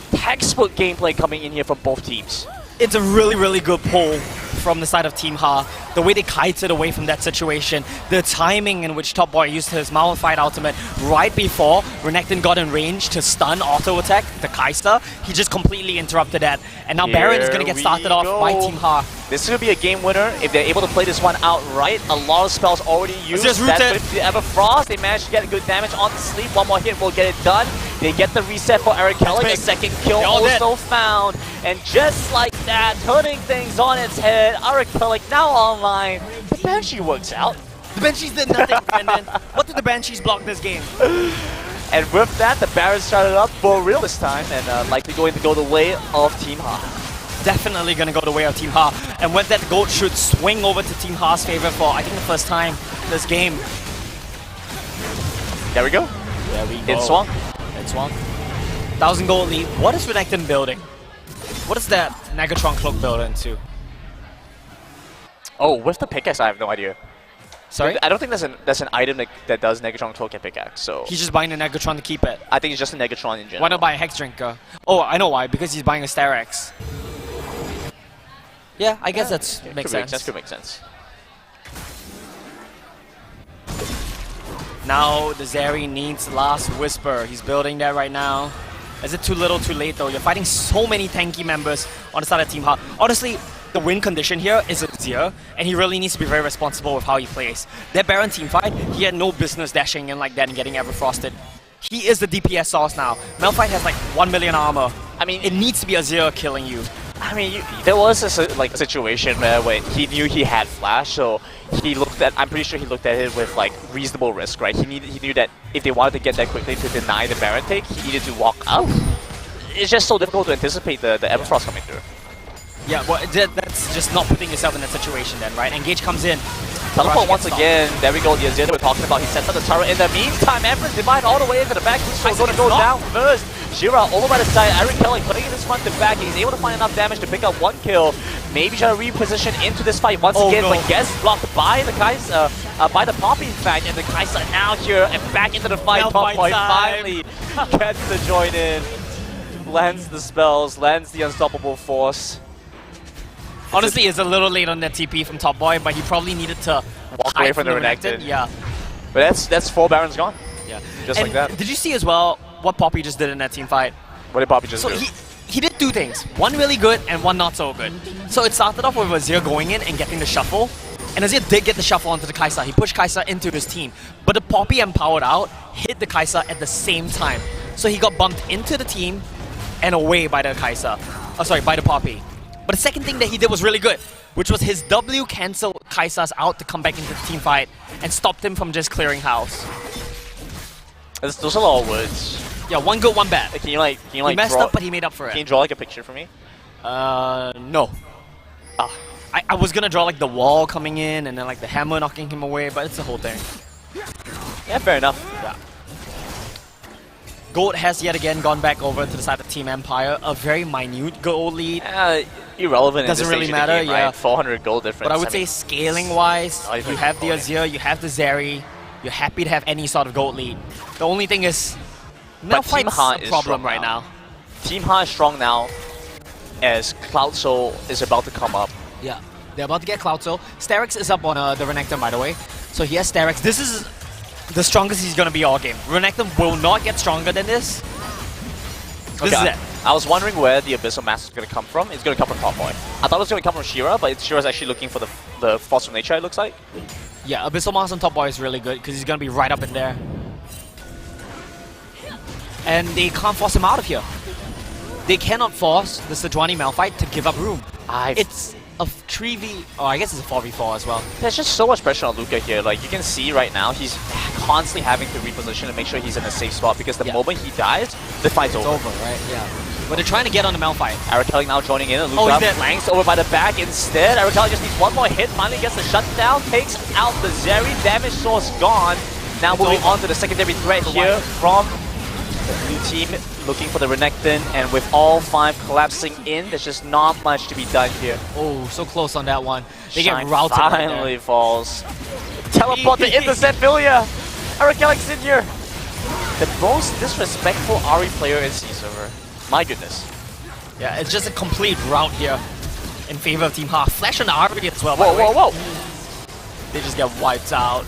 Textbook gameplay coming in here from both teams. It's a really, really good pull from the side of Team Ha. The way they kited away from that situation, the timing in which Top Boy used his Malphite ultimate right before Renekton got in range to stun auto attack the Kaisa, he just completely interrupted that. And now Baron is going to get started off by Team Ha. This could be a game winner if they're able to play this one out right. A lot of spells already used. Just That's rooted. with the Everfrost. They managed to get good damage on the sleep. One more hit will get it done. They get the reset for Eric Kelly. A second kill also found. And just like that, turning things on its head, Eric Kelly now online. The Banshee works out. The Banshees did nothing, Brendan. What did the Banshees block this game? And with that, the Baron started up for real this time, and likely going to go the way of Team Ha. Definitely going to go the way of Team Ha. And with that, gold should swing over to Team Ha's favor for, I think, the first time this game. There we go. There we go. It swung. It swung. 1,000 gold lead. What is Renekton building? What is that Negatron cloak building to? Oh, with the pickaxe, I have no idea. Sorry? I don't think that's an item that does Negatron cloak and pickaxe. So He's just buying the Negatron to keep it. I think it's just a Negatron in general. Why not buy a Hex Drinker? Oh, I know why. Because he's buying a Starex. Yeah, I guess that's makes sense. Could make sense. Now the Zeri needs Last Whisper. He's building that right now. Is it too little, too late though? You're fighting so many tanky members on the side of Team Ha. Honestly, the win condition here is Azir, and he really needs to be very responsible with how he plays. That Baron team fight, he had no business dashing in like that and getting Everfrosted. He is the DPS source now. Malphite has like 1 million armor. I mean, It needs to be Azir killing you. I mean, there was a situation where he knew he had flash, so he looked at. I'm pretty sure he looked at it with like reasonable risk, right? He knew that if they wanted to get that quickly to deny the Baron take, he needed to walk up. It's just so difficult to anticipate the Everfrost coming through. Yeah, well, that's just not putting yourself in that situation then, right? Engage comes in. Teleport once again. There we go. The Azir that we're talking about. He sets up the turret. In the meantime, Empress Divine all the way into the back. He's going to go down first. Shira over by the side. Eric Kelly putting this front to back. He's able to find enough damage to pick up 1 kill. Maybe try to reposition into this fight once again, no. but gets blocked by the Kai'Sa, by the Poppy in fact, and the Kai'Sa now here and back into the fight. Top Boy finally gets the join in, lands the spells, lands the unstoppable force. Honestly, it's a little late on that TP from Top Boy, but he probably needed to walk away from the Renekton. Yeah. But that's 4 Barons gone. Yeah. Just and like that. Did you see as well what Poppy just did in that team fight? What did Poppy just do? He did 2 things. One really good and one not so good. So it started off with Azir going in and getting the shuffle. And Azir did get the shuffle onto the Kai'Sa. He pushed Kai'Sa into his team. But the Poppy empowered out hit the Kai'Sa at the same time. So he got bumped into the team and away by the Kai'Sa. Oh, sorry, by the Poppy. But the second thing that he did was really good, which was his W canceled Kai'Sa's out to come back into the team fight and stopped him from just clearing house. Those are a lot of words. Yeah, one good, one bad. Can you like he messed up, but he made up for it. Can you draw like a picture for me? No. I was gonna draw like the wall coming in and then like the hammer knocking him away, but it's the whole thing. Yeah, fair enough. Yeah. Gold has yet again gone back over to the side of Team Empire. A very minute gold lead. Irrelevant. Doesn't in this really stage of the matter, game, yeah. Right? 400 gold difference. But I would say scaling-wise, you have the Azir, you have the Zeri. You're happy to have any sort of gold lead. The only thing is, Malphite's a problem right now. Team Ha is strong now, as Cloud Soul is about to come up. Yeah, they're about to get Cloud Soul. Starex is up on the Renekton, by the way. So he has Starex. This is the strongest he's going to be all game. Renekton will not get stronger than this. This is it. I was wondering where the Abyssal Mask is going to come from. It's going to come from Top Boy. I thought it was going to come from Shira, but Shira's actually looking for the Force of Nature, it looks like. Yeah, Abyssal Mask on Top Boy is really good because he's going to be right up in there. And they can't force him out of here. They cannot force the Sejuani Malphite to give up room. It's a 3v, oh, I guess it's a 4v4 as well. There's just so much pressure on Luca here. Like, you can see right now, he's constantly having to reposition and make sure he's in a safe spot because the moment he dies, the fight's over. It's over, right? Yeah. But they're trying to get on the Malphite. Eric Kelly now joining in, and Luca flanks over by the back instead. Eric Kelly just needs one more hit, finally gets the shutdown, takes out the Zeri, damage source gone. Now moving on to the secondary threat here from the blue team, looking for the Renekton, and with all 5 collapsing in, there's just not much to be done here. Oh, so close on that one. They Shine get routed finally right falls. Teleport to intercept Filia. Eric Kelly's in here. The most disrespectful Ahri player in C-Server. My goodness. Yeah, it's just a complete rout here in favor of Team Ha. Flash on the Ahri as well. Whoa. They just get wiped out.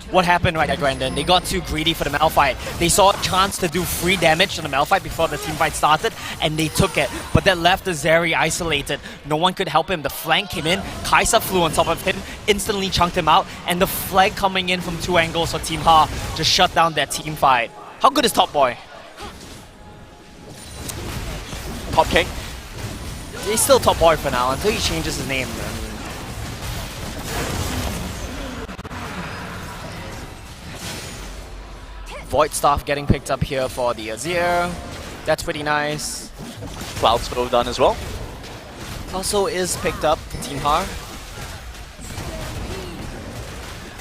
What happened right there, Grandin? They got too greedy for the Malphite. They saw a chance to do free damage to the Malphite before the team fight started, and they took it. But that left the Zeri isolated. No one could help him. The flank came in. Kai'Sa flew on top of him, instantly chunked him out, and the flag coming in from 2 angles for Team Ha just shut down that team fight. How good is Top Boy? Top King? He's still Top Boy for now until he changes his name. Void Staff getting picked up here for the Azir. That's pretty nice. Cloud Stove done as well. Also is picked up for Team Har.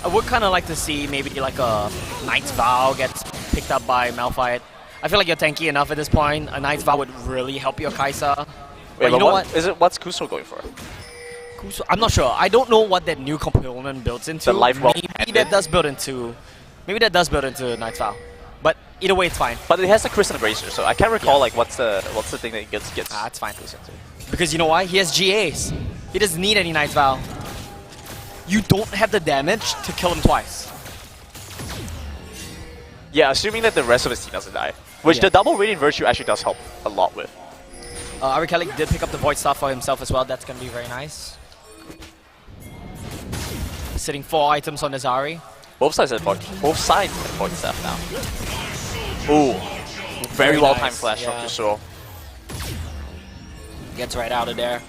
I would kind of like to see maybe like a Knight's Vow gets picked up by Malphite. I feel like you're tanky enough at this point. A Knight's Vow would really help your Kai'Sa. Wait, but you know what? What's Kuso going for? I'm not sure. I don't know what that new component builds into. The life well maybe that does build into Knight's Vow. But either way, it's fine. But it has the Crimson Bracer, so I can't recall like what's the thing that gets. It's fine. Because you know why? He has GAs. He doesn't need any Knight's Vow. You don't have the damage to kill him twice. Yeah, assuming that the rest of his team doesn't die. Which the double Radiant Virtue actually does help a lot with. Arikalik did pick up the Void Staff for himself as well. That's going to be very nice. Sitting 4 items on Nazari. Both sides have Void Staff now. Ooh. Very well timed flash from Kusuro. Gets right out of there.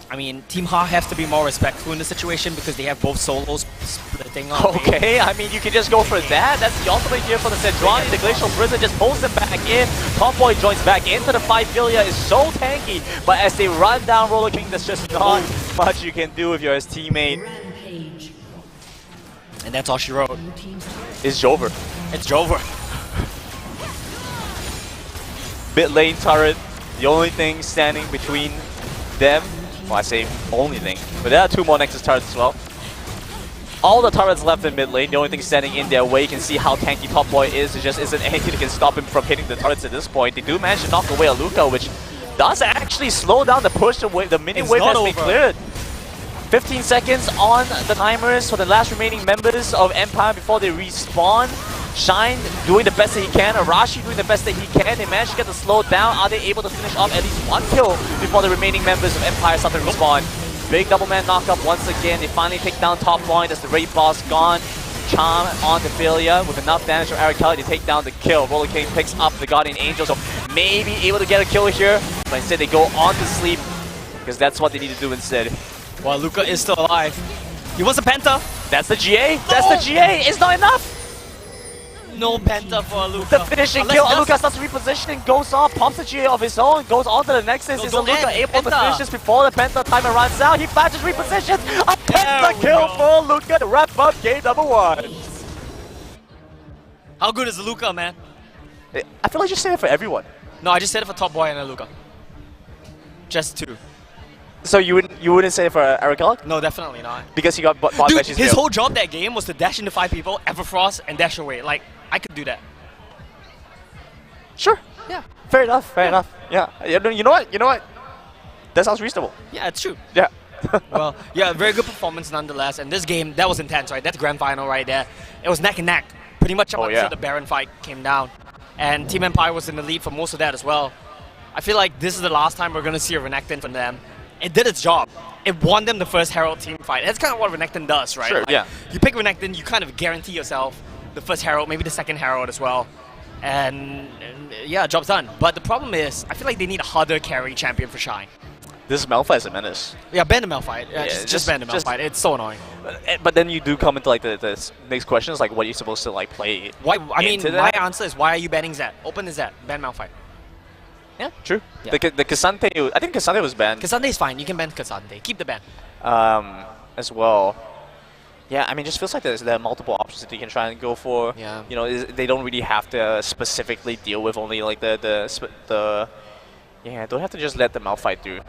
I mean, Team Ha have to be more respectful in this situation because they have both solos splitting on. Okay, I mean, you can just go for that. That's the ultimate here for the Sejuani. The Glacial Prison just pulls them back in. Top Boy joins back into the fight. Filia is so tanky, but as they run down Roller King, there's just not much you can do if you're his teammate. And that's all she wrote. It's Jover. It's Jover. Mid lane turret, the only thing standing between them. Well, I say only thing, but there are 2 more Nexus turrets as well. All the turrets left in mid lane, the only thing standing in their way, you can see how tanky Top Boy is. There just isn't anything that can stop him from hitting the turrets at this point. They do manage to knock away Aluka, which does actually slow down the push. The minion wave has been cleared. 15 seconds on the timers for the last remaining members of Empire before they respawn. Shine doing the best that he can, Arashi doing the best that he can. They managed to get the slow down. Are they able to finish off at least 1 kill before the remaining members of Empire start to respawn? Big double man knockup once again. They finally take down top point as the raid boss gone. Charm on to Filia with enough damage from Eric Kelly to take down the kill. Roller King picks up the Guardian Angel, so maybe able to get a kill here. But instead they go on to sleep because that's what they need to do instead. Well, Luca is still alive. He wants a Penta. That's the GA. That's the GA. It's not enough. No Penta for Luca. The finishing kill. Luca starts repositioning, goes off, pops the GA of his own, goes on to the Nexus. Is Luca able to finish this before the Penta timer runs out? He flashes, repositions. A Penta kill for Luca to wrap up game number 1. How good is Luca, man? I feel like you say it for everyone. No, I just said it for Top Boy and Luca. Just 2. So you wouldn't say it for Eric Kelly? No, definitely not. Because he got bought Dude, by his whole job that game was to dash into 5 people, Everfrost, and dash away. Like, I could do that. Sure. Yeah. Fair enough. Fair enough. Yeah. You know what? You know what? That sounds reasonable. Yeah, it's true. Yeah. Well, yeah, very good performance nonetheless. And this game, that was intense, right? That's grand final right there. It was neck and neck. Pretty much up until the Baron fight came down. And Team Empire was in the lead for most of that as well. I feel like this is the last time we're going to see a Renekton from them. It did its job. It won them the first Herald team fight. That's kind of what Renekton does, right? Sure, like, yeah. You pick Renekton, you kind of guarantee yourself the first Herald, maybe the second Herald as well. And yeah, job's done. But the problem is, I feel like they need a harder carry champion for Shine. This Malphite is a menace. Yeah, ban the Malphite. Yeah, just ban the Malphite. It's so annoying. But then you do come into like the next question is like, what are you supposed to like play? Why? I mean, my answer is, why are you banning Zed? Open the Zed. Ban Malphite. Yeah, true. Yeah. The Cassante, I think Cassante was banned. Cassante is fine. You can ban Cassante. Keep the ban. As well. Yeah, I mean, just feels like there are multiple options that you can try and go for. Yeah. You know, they don't really have to specifically deal with only like the yeah, don't have to just let the Malphite do.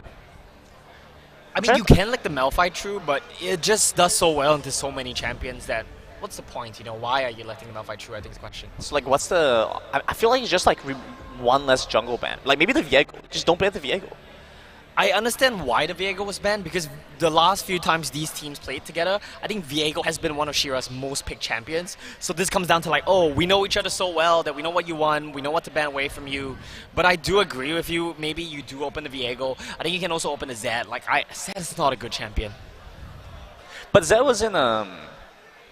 I mean, you can let the Malphite through, but it just does so well into so many champions that what's the point? You know, why are you letting the Malphite through? I think is the question. So like, what's the? I feel like it's just like one less jungle ban. Like maybe the Viego. Just don't ban the Viego. I understand why the Viego was banned, because the last few times these teams played together, I think Viego has been one of Shira's most picked champions. So this comes down to like, oh, we know each other so well that we know what you want, we know what to ban away from you. But I do agree with you, maybe you do open the Viego. I think you can also open the Zed. Like, Zed is not a good champion. But Zed was in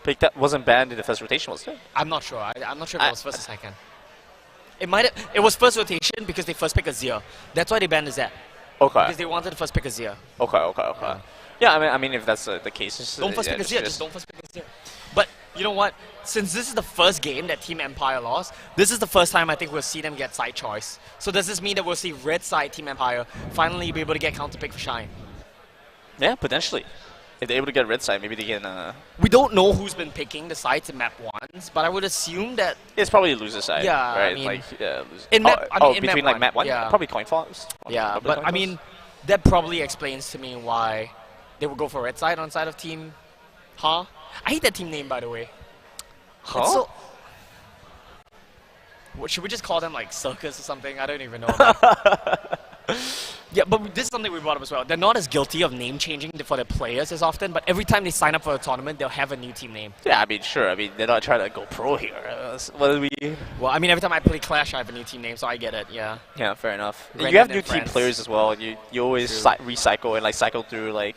picked up, wasn't banned in the first rotation, was it? I'm not sure. I'm not sure if it was first or second. It was first rotation because they first picked Azir. That's why they banned the Zed. Okay. Because they wanted to first pick Azir. Okay. Yeah, I mean, if that's the case, don't first pick Azir. Just don't first pick Azir. But You know what? Since this is the first game that Team Empire lost, this is the first time I think we'll see them get side choice. So does this mean that we'll see red side Team Empire finally be able to get counter pick for Shine? Yeah, potentially. If they're able to get red side, maybe they can... We don't know who's been picking the sides in map 1s, but I would assume that... It's probably a loser side, Yeah, right? I mean, like, yeah, loser. in map- I mean, in between map like map 1? yeah. Probably coin toss. Yeah, Probably but coin I toss. mean, that probably explains to me why they would go for red side on side of Team... Huh? I hate that team name, by the way. Huh? It's so... What, should we just call them like Circus or something? I don't even know. Yeah, but this is something we brought up as well. They're not as guilty of name changing for their players as often, but every time they sign up for a tournament, they'll have a new team name. Yeah, I mean, sure. I mean, they're not trying to go pro here. What do we... Well, I mean, every time I play Clash, I have a new team name, so I get it, yeah. Yeah, fair enough. Brendan you have and new team friends. players as well. You always recycle and like cycle through like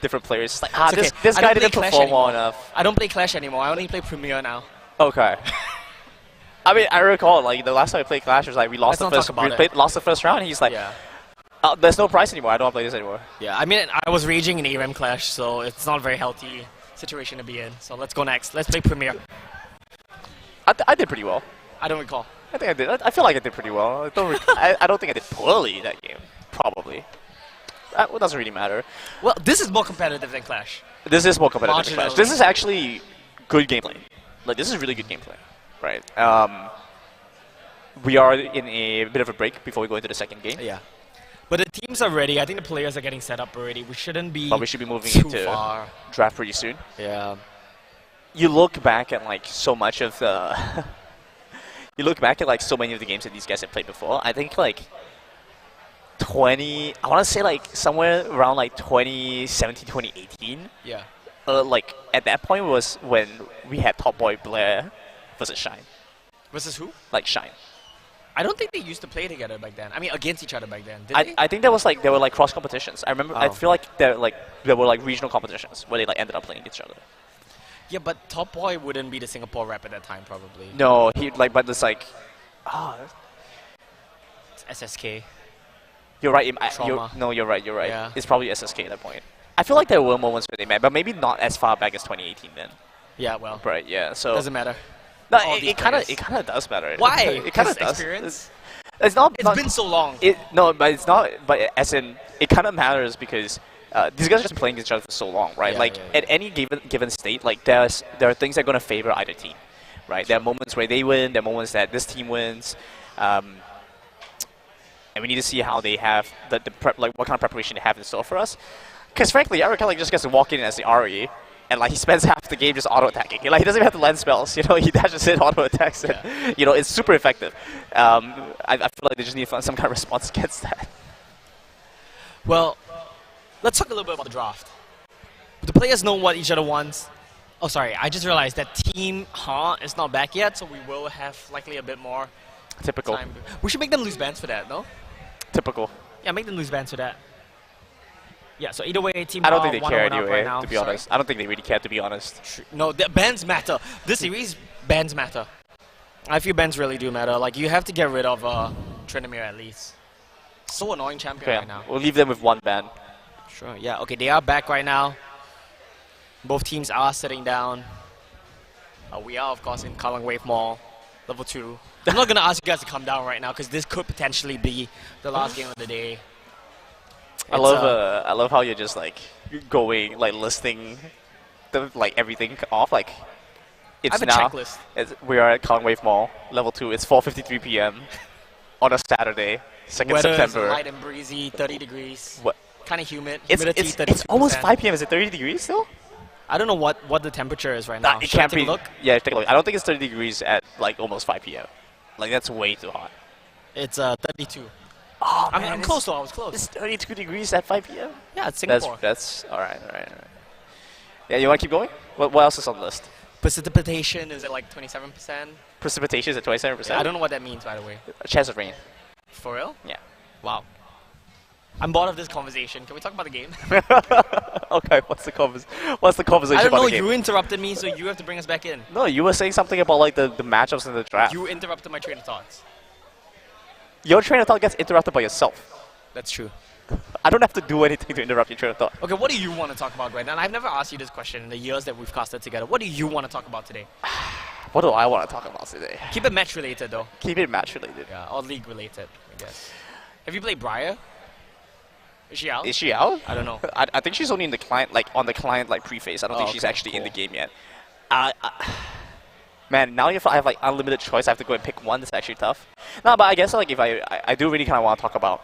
different players. It's like, It's this, okay. this I guy don't play didn't Clash perform well anymore. enough. I don't play Clash anymore. I only play Premier now. Okay. I mean, I recall like the last time I played Clash was like we lost Let's the not first talk about it. lost the first round. And he's like, Yeah. there's no price anymore. I don't want to play this anymore. Yeah, I mean, I was raging in ARAM Clash, so it's not a very healthy situation to be in. So let's go next. Let's play Premier. I did pretty well. I don't recall. I think I did. I feel like I did pretty well. I don't. I don't think I did poorly that game. Probably. That doesn't really matter. Well, this is more competitive than Clash. This is more competitive than Clash. Marginally. This is actually good gameplay. Like this is really good gameplay, right? We are in a bit of a break before we go into the second game. Yeah. But the teams are ready. I think the players are getting set up already. We shouldn't be But we should be moving too into far. draft pretty soon. Yeah. You look back at like so much of the you look back at like so many of the games that these guys have played before. I think like 20 I want to say like somewhere around like 2017 2018 Yeah. like at that point was when we had Top Boy Blair versus Shine. Versus who? Like Shine. I don't think they used to play together back then. I mean, against each other back then. Did they? I think there was like there were like cross competitions. I remember I Oh. feel like there were like regional competitions where they like ended up playing each other. Yeah, but Top Boy wouldn't be the Singapore rep at that time, probably. No, he like but it's like It's SSK. you're right. Trauma. You're right. Yeah. It's probably SSK at that point. I feel like there were moments where they met, but maybe not as far back as 2018 then. Yeah, well, Right. Yeah. So doesn't matter. no, all these it kind of players. does matter. Why? It kind of 'Cause does. experience? It's not. It's been so long. But it's not. But as in, it kind of matters because these guys are just playing each other for so long, right? Yeah, like yeah, yeah. at any given state, like there are things that are going to favor either team, right? There are moments where they win. There are moments that this team wins. And we need to see how they have the prep, like what kind of preparation they have in store for us. Because frankly, Eric like just gets to walk in as the RE, and like he spends half the game just auto attacking. Like he doesn't even have to land spells. You know, he dashes in, auto attacks, and you know it's super effective. I feel like they just need to find some kind of response against that. Well, let's talk a little bit about the draft. The players know what each other wants. Oh, sorry, I just realized that Team is not back yet, so we will have likely a bit more Typical. time. We should make them lose bans for that, no? Typical. Yeah, make them lose bans for that. Yeah, so either way, Team I don't think they 1-0 care up anyway, right now. to be Sorry. honest. I don't think they really care, to be honest. No, the bans matter. This series, bans matter. I feel bans really do matter. Like, you have to get rid of Trinamir at least. So annoying champion Okay, right now. we'll leave them with one ban. Sure, yeah. Okay, they are back right now. Both teams are sitting down. We are, of course, in Kallang Wave Mall, level 2. I'm not going to ask you guys to come down right now because this could potentially be the last game of the day. I love how you're just like going like listing the like everything off like it's I have a now checklist. we are at Kallang Wave Mall level 2. It's 4:53 p.m. on a Saturday, 2nd Weather is September. light and breezy, 30 degrees. What? Kind of humid. It's Humidity, it's almost 32%. 5 p.m. Is it 30 degrees still? I don't know what the temperature is right now. It Should I can't take be. a look? Yeah, take a look. I don't think it's 30 degrees at like almost 5 p.m. Like that's way too hot. It's 32. Oh I'm close though. I was close. It's 32 degrees at 5 p.m. Yeah, it's Singapore. That's all right. Yeah, you want to keep going? What else is on the list? Precipitation is at like 27%. Precipitation is at 27%. I don't know what that means, by the way. A chance of rain. For real? Yeah. Wow. I'm bored of this conversation. Can we talk about the game? Okay, what's the conversation I don't about know. the game? You interrupted me, so you have to bring us back in. No, you were saying something about like the matchups in the draft. You interrupted my train of thoughts. Your train of thought gets interrupted by yourself. That's true. I don't have to do anything to interrupt your train of thought. Okay, what do you want to talk about right now? And I've never asked you this question in the years that we've casted together. What do you want to talk about today? What do I want to talk about today? Keep it match related though. Keep it match related. Yeah, or league related, I guess. Have you played Briar? Is she out? Is she out? I don't know. I think she's only in the client, like on the client like preface. I don't think she's actually in the game yet. Man, now if I have like unlimited choice, I have to go and pick one. That's actually tough. No, but I guess like if I do really kind of want to talk about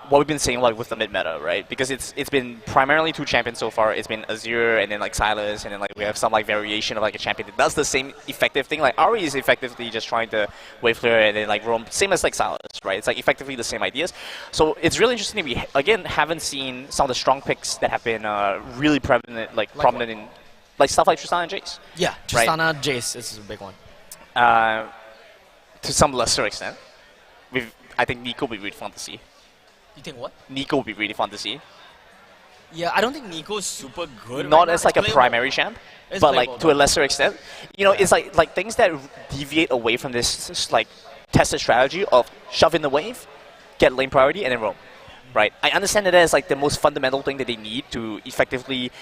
what we've been seeing like with the mid meta, right? Because it's been primarily 2 champions so far. It's been Azure and then like Silas, and then like we have some like variation of like a champion that does the same effective thing. Like Ari is effectively just trying to wave clear and then like roam, same as like Silas, right? It's like effectively the same ideas. So it's really interesting. We again haven't seen some of the strong picks that have been really prominent in like stuff like Tristana and Jace. Yeah, Tristana, right? Jace is a big one. To some lesser extent, I think Nico would be really fun to see. You think what? Nico would be really fun to see. Yeah, I don't think Nico is super good. Not as like a primary champ, but like to a lesser extent. You know, it's like things that deviate away from this like tested strategy of shove in the wave, get lane priority, and then roam. Right? I understand that as like the most fundamental thing that they need to effectively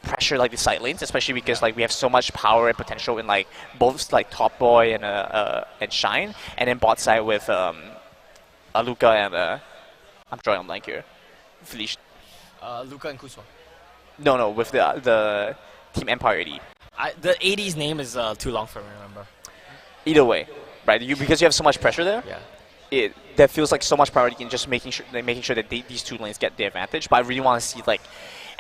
pressure like the side lanes, especially because like we have so much power and potential in like both like Top Boy and Shine, and then bot side with Luca and I'm drawing on blank here. Felicia. Luca and Kuswa. No, with the Team Empire AD. The AD's name is too long for me to remember. Either way, right? Because you have so much pressure there. Yeah. That feels like so much priority in just making sure that these 2 lanes get the advantage. But I really want to see like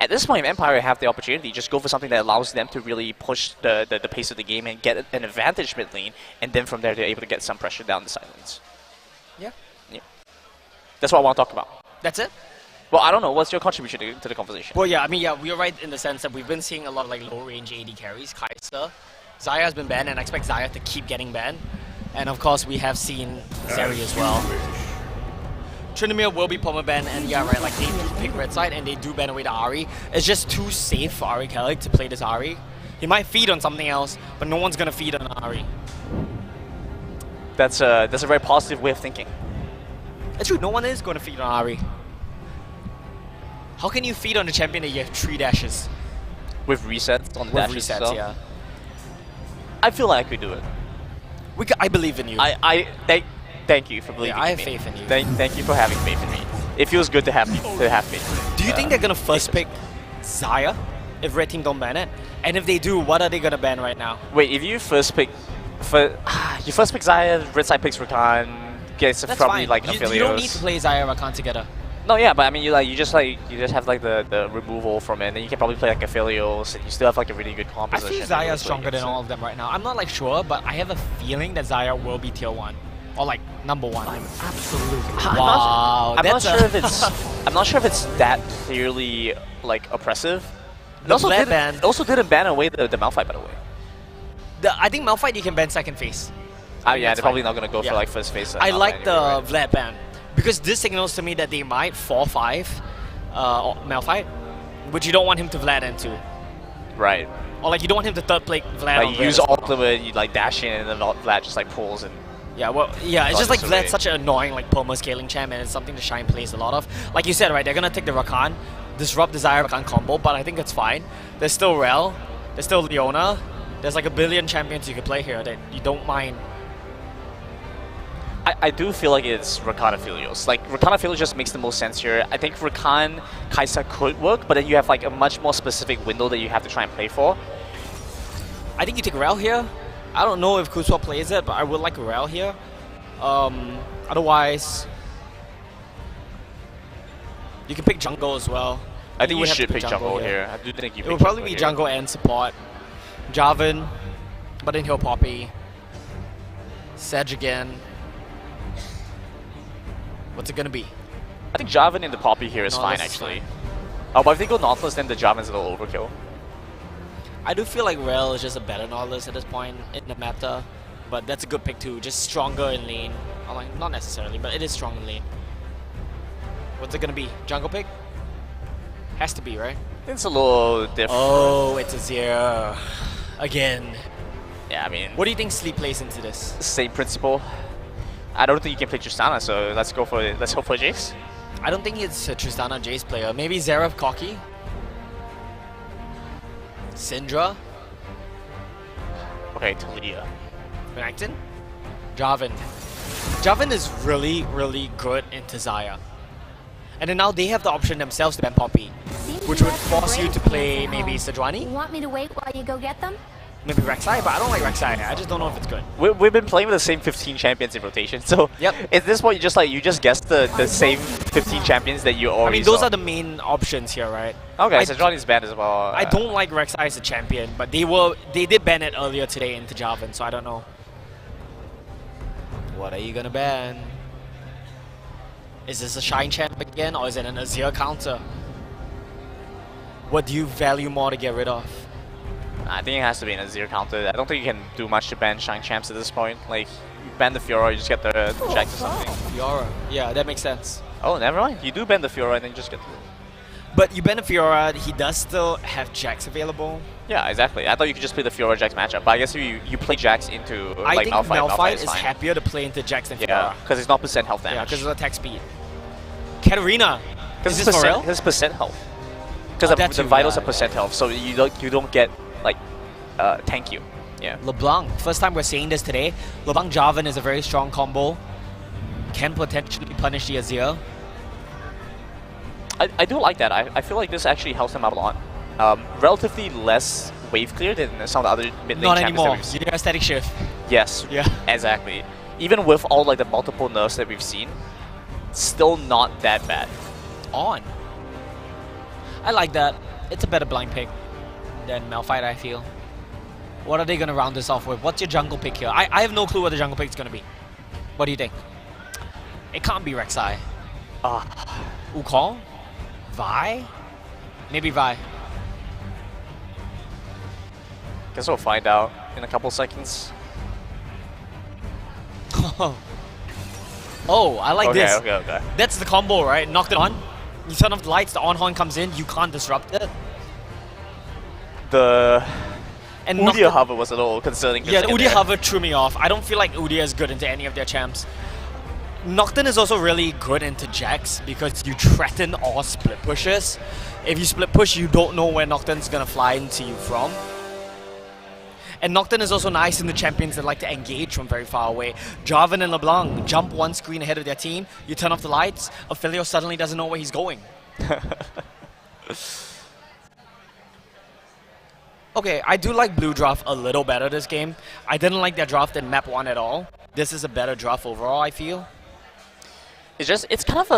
at this point, if Empire have the opportunity, just go for something that allows them to really push the pace of the game and get an advantage mid lane, and then from there they're able to get some pressure down the side lanes. Yeah. That's what I want to talk about. That's it? Well, I don't know. What's your contribution to the conversation? Well, yeah, I mean, yeah, we're right in the sense that we've been seeing a lot of like low-range AD carries. Kai'Sa, Xayah has been banned, and I expect Xayah to keep getting banned. And of course, we have seen Zeri as well. Tryndamere will be perma-banned, and yeah, right, like they do pick red side and they do ban away the Ahri. It's just too safe for Ari Kellic to play this Ahri. He might feed on something else, but no one's gonna feed on Ahri. That's a very positive way of thinking. It's true, no one is gonna feed on Ahri. How can you feed on the champion that you have 3 dashes? With resets on the dashes resets, yeah. I feel like I could do it. I believe in you. Thank you for believing in me. I have faith in you. Thank you for having faith in me. It feels good to have faith. Do you think they're gonna first pick Xayah if Red Team don't ban it? And if they do, what are they gonna ban right now? Wait, if you first pick Xayah, red side picks Rakan, gets probably fine. like Aphelios. You don't need to play Xayah Rakan together. No, yeah, but I mean, you just have like the removal from it, and then you can probably play like Aphelios, and you still have like a really good composition. I feel Xayah is stronger than all of them right now. I'm not like sure, but I have a feeling that Xayah will be tier 1 or like number 1. I'm absolutely. Wow, I'm not sure if it's that clearly like oppressive. It also didn't ban away the Malphite, by the way. I think Malphite you can ban second phase. Oh yeah, they're probably not gonna go for like first phase. I like the Vlad ban. Because this signals to me that they might 4-5 Malphite, which you don't want him to Vlad into. Right. Or like you don't want him to third play Vlad. Like you use ultimate, you like dash in, and then Vlad just like pulls and. Yeah, well, yeah, it's just like Vlad's such an annoying like perma scaling champ, and it's something to Shine plays a lot of. Like you said, right? They're gonna take the Rakan, disrupt the Xayah Rakan combo, but I think it's fine. There's still Rel, there's still Leona. There's like a billion champions you could play here that you don't mind. I do feel like it's Rakan Aphelios. Like, Rakan Aphelios just makes the most sense here. I think Rakan Kai'Sa could work, but then you have like a much more specific window that you have to try and play for. I think you take Rel here. I don't know if Kuswa plays it, but I would like Rel here. Otherwise, you can pick jungle as well. I think you should pick jungle here. I do think you. It will probably be jungle and support. Jarvan, but then he'll Poppy. Sedge again. What's it gonna be? I think Jarvan in the Poppy here is fine, actually. Oh, but if they go Nautilus, then the Jarvan's a little overkill. I do feel like Rel is just a better Nautilus at this point in the meta, but that's a good pick too. Just stronger in lane. Or like, not necessarily, but it is strong in lane. What's it gonna be? Jungle pick? Has to be, right? It's a little different. Oh, it's a 0. Again. Yeah, I mean... What do you think Sleep plays into this? Same principle. I don't think you can play Tristana, so let's hope for Jace. I don't think it's a Tristana Jace player. Maybe Zerath Koki? Syndra? Okay, Talia. Renekton? Jarvan. Jarvan is really, really good into Xayah. And then now they have the option themselves to ban Poppy, which would force you to play maybe Sejuani, You want me to wait while you go get them? maybe Rek'Sai, but I don't like Rek'Sai. I just don't know if it's good. We've been playing with the same 15 champions in rotation, so Yep. at this point you just guess the same 15 champions that you I already mean, those saw. are the main options here, right? Okay, I- Sejuani's banned as well. I don't like Rek'Sai as a champion, but they did ban it earlier today into Jarvan, so I don't know. What are you gonna ban? Is this a Shine champ again, or is it an Azir counter? What do you value more to get rid of? I think it has to be an Azir counter. I don't think you can do much to ban Shine champs at this point. Like, you ban the Fiora, you just get the Jax or something. Fiora. Yeah, that makes sense. Oh, never mind. You do ban the Fiora and then you just get the... But you ban a Fiora, he does still have Jax available. Yeah, exactly. I thought you could just play the Fiora Jax matchup, but I guess you play Jax into I like think Malphite. Malphite is is fine. happier to play into Jax than Yeah, Fiora. because it's not percent health Yeah, damage. because of attack speed. Katarina. Because Is this for real? It's percent health. Because Oh, the that too, vitals yeah. are percent health, so you don't get like tank you. Yeah. LeBlanc. First time we're seeing this today. LeBlanc Jarvan is a very strong combo. Can potentially punish the Azir. I do like that. I feel like this actually helps him out a lot. Relatively less wave clear than some of the other mid lane Not champions anymore. that we've seen. You get a static shift. Yes. Yeah. Exactly. Even with all like the multiple nerfs that we've seen, still not that bad. On. I like that. It's a better blind pick than Malphite, I feel. What are they going to round this off with? What's your jungle pick here? I have no clue what the jungle pick is going to be. What do you think? It can't be Rek'Sai. Wukong? Vi? Maybe Vi. Guess we'll find out in a couple seconds. Oh, I like this. Okay. That's the combo, right? Knocked it on. You turn off the lights, the on-horn comes in, you can't disrupt it. The And Udyr hover was a little concerning. Yeah, the in Udyr there. hover threw me off. I don't feel like Udyr is good into any of their champs. Nocturne is also really good into Jax because you threaten all split pushes. If you split push, you don't know where Nocturne's gonna fly into you from. And Nocturne is also nice in the champions that like to engage from very far away. Jarvan and LeBlanc jump one screen ahead of their team. You turn off the lights, Ophelio suddenly doesn't know where he's going. Okay, I do like blue draft a little better this game. I didn't like their draft in map 1 at all. This is a better draft overall, I feel. It's kind of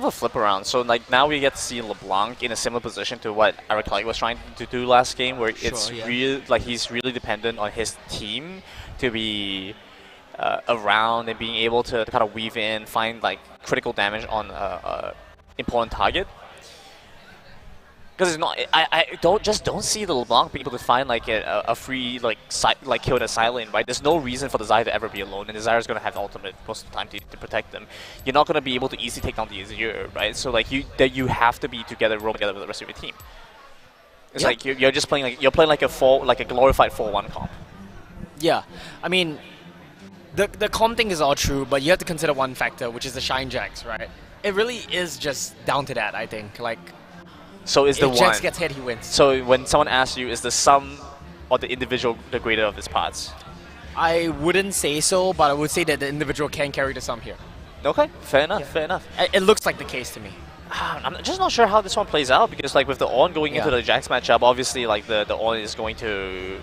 a flip around. So like now we get to see LeBlanc in a similar position to what Eric Kelly was trying to do last game, where it's yeah. really like he's really dependent on his team to be around and being able to kind of weave in, find like critical damage on important target. Because it's not, I don't see the LeBlanc being able to find like a free kill that silent, right? There's no reason for the Xayah to ever be alone, and the Xayah is going to have the ultimate most of the time to protect them. You're not going to be able to easily take down the Azir, right? So like you have to be together, roll together with the rest of your team. It's like you're just playing like a glorified 4-1 comp. Yeah, I mean, the comp thing is all true, but you have to consider one factor, which is the Shine Jax, right? It really is just down to that, I think. Like, So is the if Jax gets hit, he wins. So when someone asks you, is the sum or the individual the greater of its parts? I wouldn't say so, but I would say that the individual can carry the sum here. Okay, fair enough, fair enough. It looks like the case to me. I'm just not sure how this one plays out, because like with the On going into Yeah. the Jax matchup, obviously like the On is going to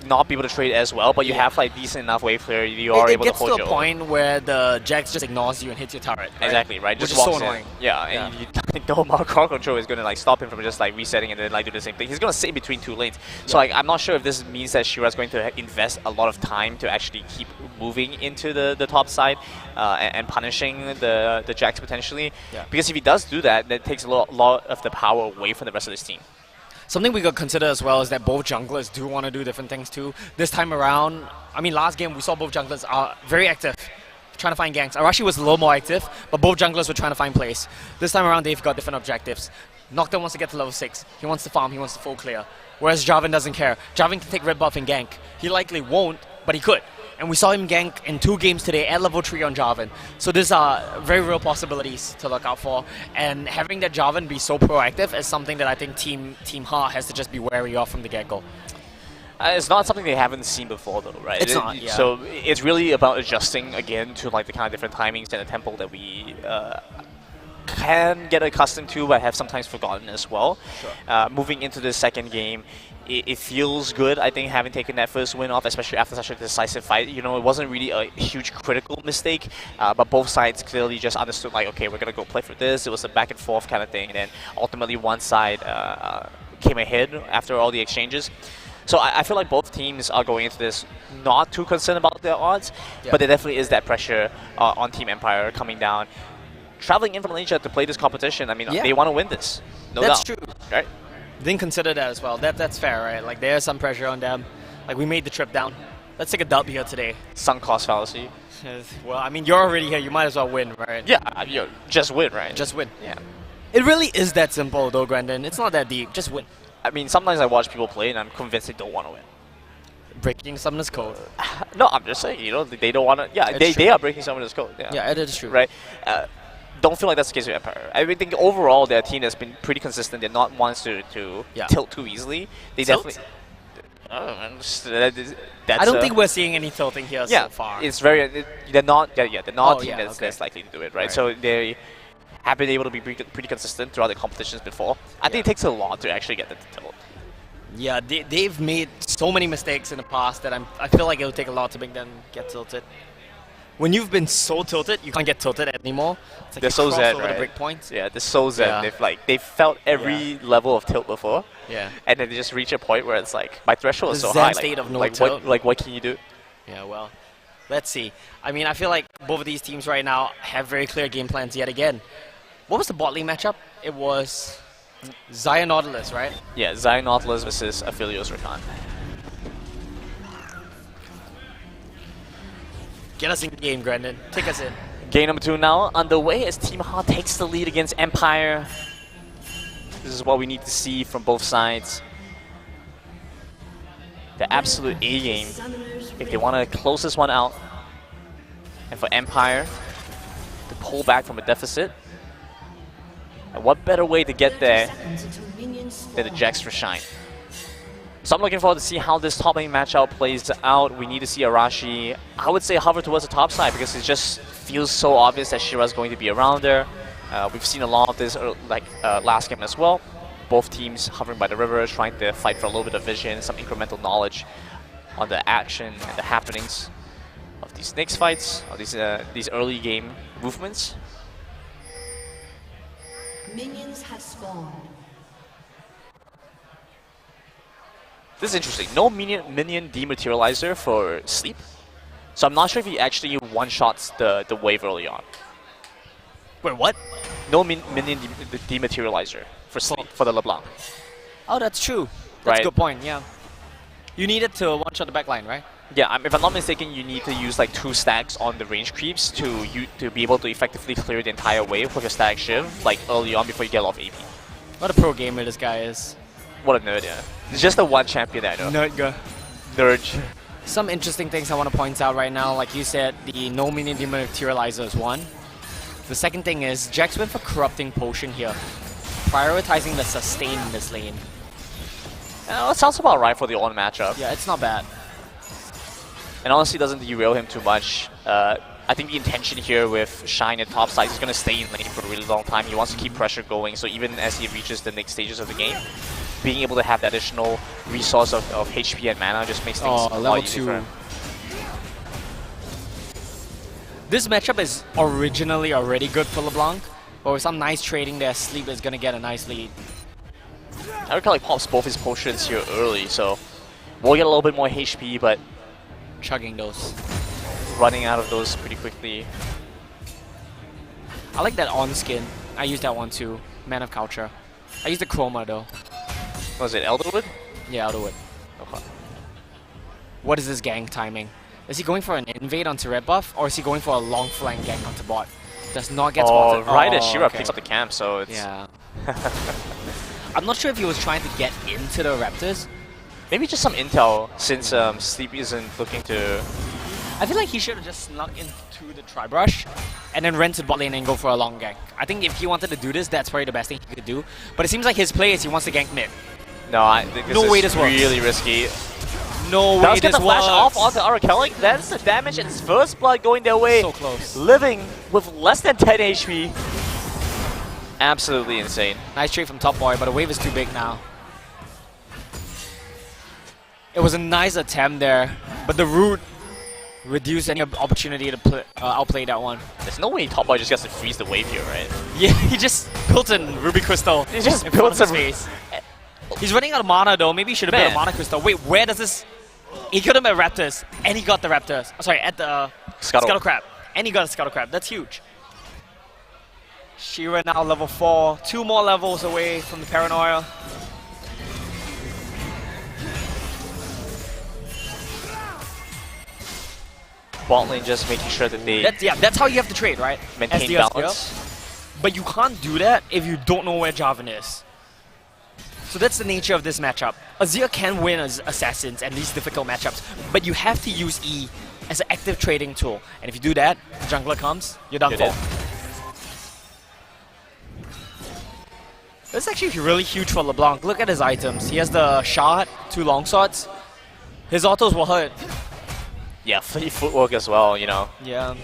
not be able to trade as well, but you have like decent enough wave clear, you are It able to gets hold to your a own. point where the Jax just ignores you and hits your turret. Right? Exactly, right? Which Just is so walks in. annoying. Yeah, and you no amount of crowd control is going to like stop him from just like resetting and then like do the same thing. He's going to sit in between two lanes. So like I'm not sure if this means that Shira's going to invest a lot of time to actually keep moving into the top side and punishing the Jax potentially. Yeah. Because if he does do that, that takes a lot of the power away from the rest of his team. Something we could consider as well is that both junglers do want to do different things too. This time around, I mean, last game we saw both junglers are very active, trying to find ganks. Arashi was a little more active, but both junglers were trying to find plays. This time around, they've got different objectives. Nocturne wants to get to level 6. He wants to farm, he wants to full clear. Whereas Jarvan doesn't care. Jarvan can take red buff and gank. He likely won't, but he could. And we saw him gank in 2 games today at level 3 on Jarvan. So these are very real possibilities to look out for. And having that Jarvan be so proactive is something that I think Team Ha has to just be wary of from the get-go. It's not something they haven't seen before, though, right? It's not, yeah. So it's really about adjusting again to like the kind of different timings and the tempo that we can get accustomed to, but have sometimes forgotten as well. Sure. Moving into the second game, it feels good, I think, having taken that first win off, especially after such a decisive fight. You know, it wasn't really a huge critical mistake, but both sides clearly just understood, like, okay, we're going to go play for this. It was a back and forth kind of thing, and then ultimately one side came ahead after all the exchanges. So I feel like both teams are going into this not too concerned about their odds, but there definitely is that pressure on Team Empire coming down. Traveling in from Malaysia to play this competition, I mean, they want to win this, no doubt. That's true. Right? Didn't consider that as well. That's fair, right? Like, there's some pressure on them. Like, we made the trip down. Let's take a dub here today. Sunk cost fallacy. Well, I mean, you're already here. You might as well win, right? Yeah, just win, right? Just win. Yeah. It really is that simple, though, Grandin. It's not that deep. Just win. I mean, sometimes I watch people play and I'm convinced they don't want to win. Breaking summoner's code. No, I'm just saying, you know, they don't want to. Yeah, they are breaking summoner's code. Yeah, it is true. Right? Don't feel like that's the case with Empire. I think overall they're a team that's been pretty consistent. They're not ones to tilt too easily. They definitely. I don't think we're seeing any tilting here so far. It's very. They're not. They're not a team that's likely to do it, right? So they have been able to be pretty consistent throughout the competitions before. I think it takes a lot to actually get them to tilt. Yeah, they've made so many mistakes in the past that I feel like it'll take a lot to make them get tilted. When you've been so tilted, you can't get tilted anymore. It's like they're so zen, over right? the break points. Yeah, they're so zen. They've felt every level of tilt before. Yeah. And then they just reach a point where it's like, my threshold is so zen high. State of no tilt. What can you do? Yeah, well, let's see. I mean, I feel like both of these teams right now have very clear game plans yet again. What was the bot lane matchup? It was Zion Nautilus, right? Yeah, Zion Nautilus versus Aphelios Rakan. Get us in the game, Grandin. Take us in. Game number 2 now underway as Team Ha takes the lead against Empire. This is what we need to see from both sides. The absolute A game if they want to close this one out. And for Empire to pull back from a deficit. And what better way to get there than the Jax for Shine? So I'm looking forward to see how this top lane matchup plays out. We need to see Arashi, I would say, hover towards the top side because it just feels so obvious that Shira's going to be around there. We've seen a lot of this last game as well. Both teams hovering by the river, trying to fight for a little bit of vision, some incremental knowledge on the action and the happenings of these next fights, of these early game movements. Minions have spawned. This is interesting. No minion dematerializer for Sleep. So I'm not sure if he actually one-shots the wave early on. Wait, what? No minion dematerializer for Sleep, for the LeBlanc. Oh, that's true. That's a good point, yeah. You needed to one-shot the backline, right? Yeah, if I'm not mistaken, you need to use like 2 stacks on the range creeps to be able to effectively clear the entire wave with your stack shiv, like early on before you get a lot of AP. What a pro gamer this guy is. What a nerd, yeah. It's just the one champion I know. Nerd guy. Nerd. Some interesting things I want to point out right now. Like you said, the no minion dematerializer is one. The second thing is, Jax went for Corrupting Potion here, prioritizing the sustain in this lane. It sounds about right for the on matchup. Yeah, it's not bad. And honestly, doesn't derail him too much. I think the intention here with Shine at top side is going to stay in lane for a really long time. He wants to keep pressure going, so even as he reaches the next stages of the game, being able to have that additional resource of HP and mana just makes things a lot easier for him. This matchup is originally already good for LeBlanc, but with some nice trading there, Sleep is going to get a nice lead. I recall he pops both his potions here early, so we'll get a little bit more HP, but chugging those. Running out of those pretty quickly. I like that on skin. I use that one too. Man of Culture. I use the Chroma though. Was it Elderwood? Yeah, Elderwood. Okay. What is this gang timing? Is he going for an invade onto red buff, or is he going for a long flank gang onto bot? Does not get spotted. Right as Shira picks up the camp, so it's... Yeah. I'm not sure if he was trying to get into the Raptors. Maybe just some intel, since Sleep isn't looking to I feel like he should have just snuck into the tri-brush and then rented bot lane and go for a long gank. I think if he wanted to do this, that's probably the best thing he could do. But it seems like his play is he wants to gank mid. No, I think No way this works. really risky. No way Does get this the flash works. off onto our Kallang. That's the damage and it's first blood going their way. So close. Living with less than 10 HP. Absolutely insane. Nice trade from Top Boy, but the wave is too big now. It was a nice attempt there, but the root reduced any opportunity to outplay that one. There's no way Top Boy just gets to freeze the wave here, right? Yeah, he just built in Ruby Crystal. He just in built front of some his face. He's running out of mana though. Maybe he should have built a mana crystal. Wait, where does this? He could have been Raptors, and he got the Raptors. Oh, sorry, at the Scuttle Crab, and he got a Scuttle Crab. That's huge. Shira now level 4, 2 more levels away from the Paranoia. Bot lane just making sure that they That's how you have to trade, right? maintain SDR balance. skill. But you can't do that if you don't know where Jarvan is. So that's the nature of this matchup. Azir can win as Assassins and these difficult matchups, but you have to use E as an active trading tool. And if you do that, the jungler comes, you're done for. This is actually really huge for LeBlanc. Look at his items. He has the shard, 2 long swords. His autos will hurt. Yeah, free footwork as well, you know. Yeah.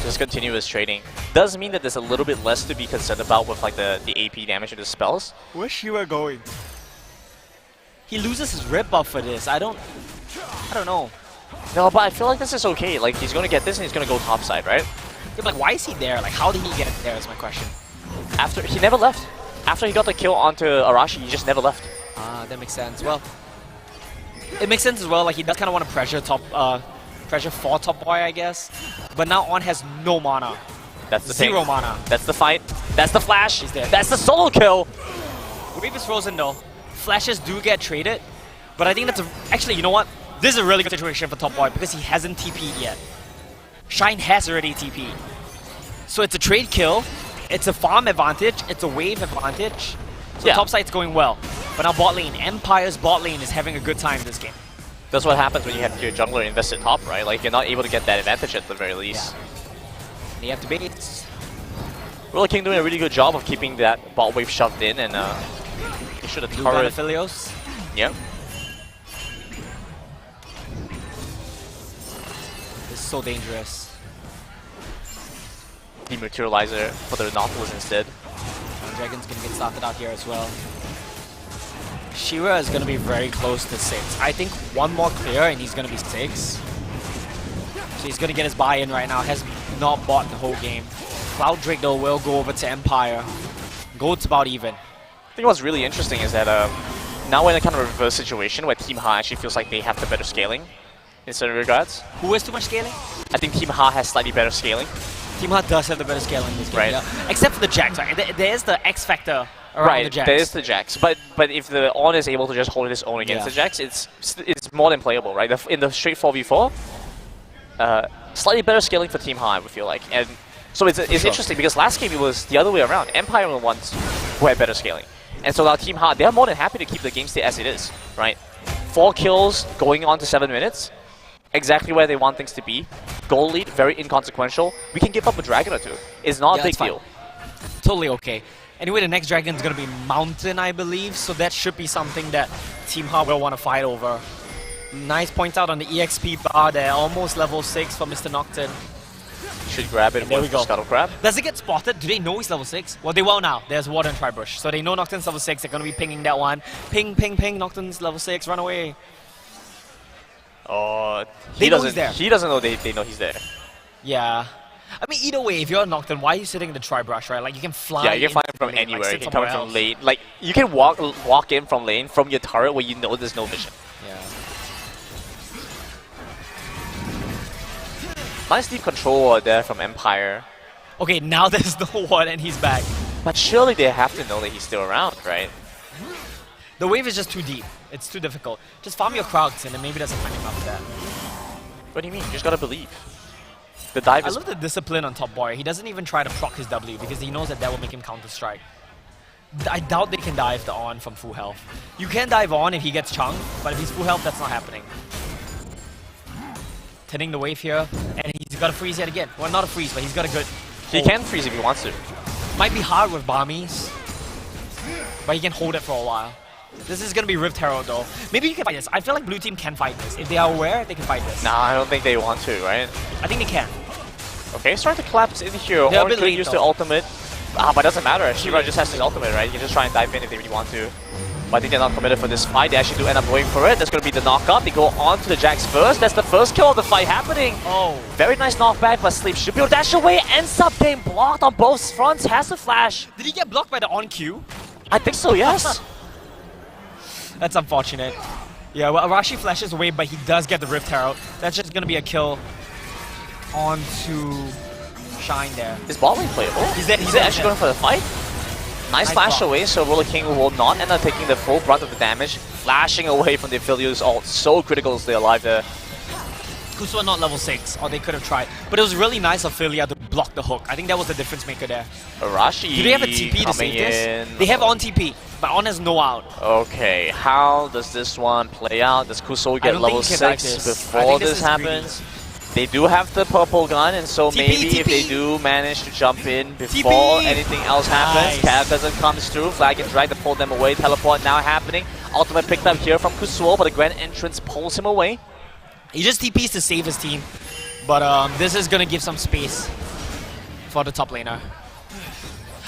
Just continuous trading. Does mean that there's a little bit less to be concerned about with like the AP damage of the spells. Where's Shira going? He loses his rip buff for this. I don't know. No, but I feel like this is okay. Like he's gonna get this and he's gonna go topside, right? Yeah, but like, why is he there? Like, how did he get there is my question. After he never left. After he got the kill onto Arashi, he just never left. Ah, that makes sense. Well, it makes sense as well. Like he does kind of want to pressure for Top Boy, I guess. But now On has no mana. That's the Zero thing. mana. That's the fight. That's the flash. He's dead. That's the solo kill. Wave is frozen though. Flashes do get traded, but I think that's actually, you know what? This is a really good situation for Top Boy because he hasn't TP'd yet. Shine has already TP'd. So it's a trade kill, it's a farm advantage, it's a wave advantage. So top side's going well. But now bot lane, Empire's bot lane is having a good time this game. That's what happens when you have your jungler invested top, right? Like you're not able to get that advantage at the very least. Yeah. And you have to bait. Roller King doing a really good job of keeping that bot wave shoved in and he should have turret. Philios. Yep. This is so dangerous. Dematerializer for the Nautilus instead. Dragon's gonna get started out here as well. Shira is gonna be very close to 6. I think one more clear and he's gonna be 6. So he's gonna get his buy-in right now. Has not bought the whole game. Cloud Drake though will go over to Empire. Gold's about even. I think what's really interesting is that now we're in a kind of reverse situation where Team Ha actually feels like they have the better scaling in certain regards. Who has too much scaling? I think Team Ha has slightly better scaling. Team Ha does have the better scaling in this game, right? Yeah. Except for the Jax, right? There's the X factor around the Jax. There is the Jax, but if the On is able to just hold his own against the Jax, it's more than playable, right? In the straight 4v4, slightly better scaling for Team Ha, I would feel like, and so it's interesting because last game it was the other way around. Empire were the ones who had better scaling, and so now Team Ha, they're more than happy to keep the game state as it is, right? 4 kills going on to 7 minutes, exactly where they want things to be. Goal lead, very inconsequential. We can give up a dragon or 2. It's not a big deal. Totally okay. Anyway, the next dragon is going to be Mountain, I believe, so that should be something that Team Ha will want to fight over. Nice point out on the EXP bar there, almost level 6 for Mr. Nocturne. Should grab it with Scuttle Crab. Does it get spotted? Do they know he's level 6? Well, they will now. There's Warden Tribush. So they know Nocturne's level 6. They're going to be pinging that one. Ping, ping, ping. Nocturne's level 6. Run away. Oh, he doesn't know they know he's there. Yeah. I mean, either way, if you're a Nocturne, why are you sitting in the Tri-Brush, right? Like, you can fly. Yeah, you can fly from anywhere. Like, you can come from lane. Like, you can walk in from lane from your turret where you know there's no vision. Yeah. Nice deep control there from Empire. Okay, now there's no one and he's back. But surely they have to know that he's still around, right? The wave is just too deep. It's too difficult. Just farm your Krugs and then maybe there's a timing after that. What do you mean? You just gotta believe. The dive is... I love the discipline on Top Boy. He doesn't even try to proc his W because he knows that will make him counter-strike. I doubt they can dive the On from full health. You can dive On if he gets chunked, but if he's full health, that's not happening. thinning the wave here, and he's got a freeze yet again. Well, not a freeze, but he's got a good He hold. can freeze if he wants to. Might be hard with Barmies, but he can hold it for a while. This is gonna be Rift Herald though. Maybe you can fight this. I feel like blue team can fight this. If they are aware, they can fight this. Nah, I don't think they want to, right? I think they can. Okay, start to collapse in here. They're a Or bit could late, use though. the ultimate. But it doesn't matter. Shira just has his ultimate, right? You can just try and dive in if they really want to. But I think they're not committed for this fight. They actually do end up going for it. That's going to be the knockup. They go on to the Jax first. That's the first kill of the fight happening. Oh. Very nice knockback, but Sleep should be able to dash away. Ends up getting blocked on both fronts. Has the flash. Did he get blocked by the on Q? I think so, yes. That's unfortunate. Yeah, well, Arashi flashes away, but he does get the Rift Herald. That's just going to be a kill onto Shine there. Is bot lane playable? He's there, Is it actually going for the fight? Nice flash block. away, so Roller King will not end up taking the full brunt of the damage. Flashing away from the Aphelios ult. So critical to stay alive there. Kusuo not level 6, or they could have tried. But it was really nice of Philia to block the hook. I think that was the difference maker there. Arashi Do they have a TP to save this? They have on TP, but on has no out. Okay, how does this one play out? Does Kusuo get don't level think he can 6 back this. I before think this this is happens? They do have the purple gun, and so TP, maybe if they TP. do manage to jump in before anything else happens, Nice. Cataclysm comes through, Flag and Drag to pull them away, teleport now happening. Ultimate picked up here from Kusuo, but the Grand Entrance pulls him away. He just TPs to save his team, but this is going to give some space for the top laner.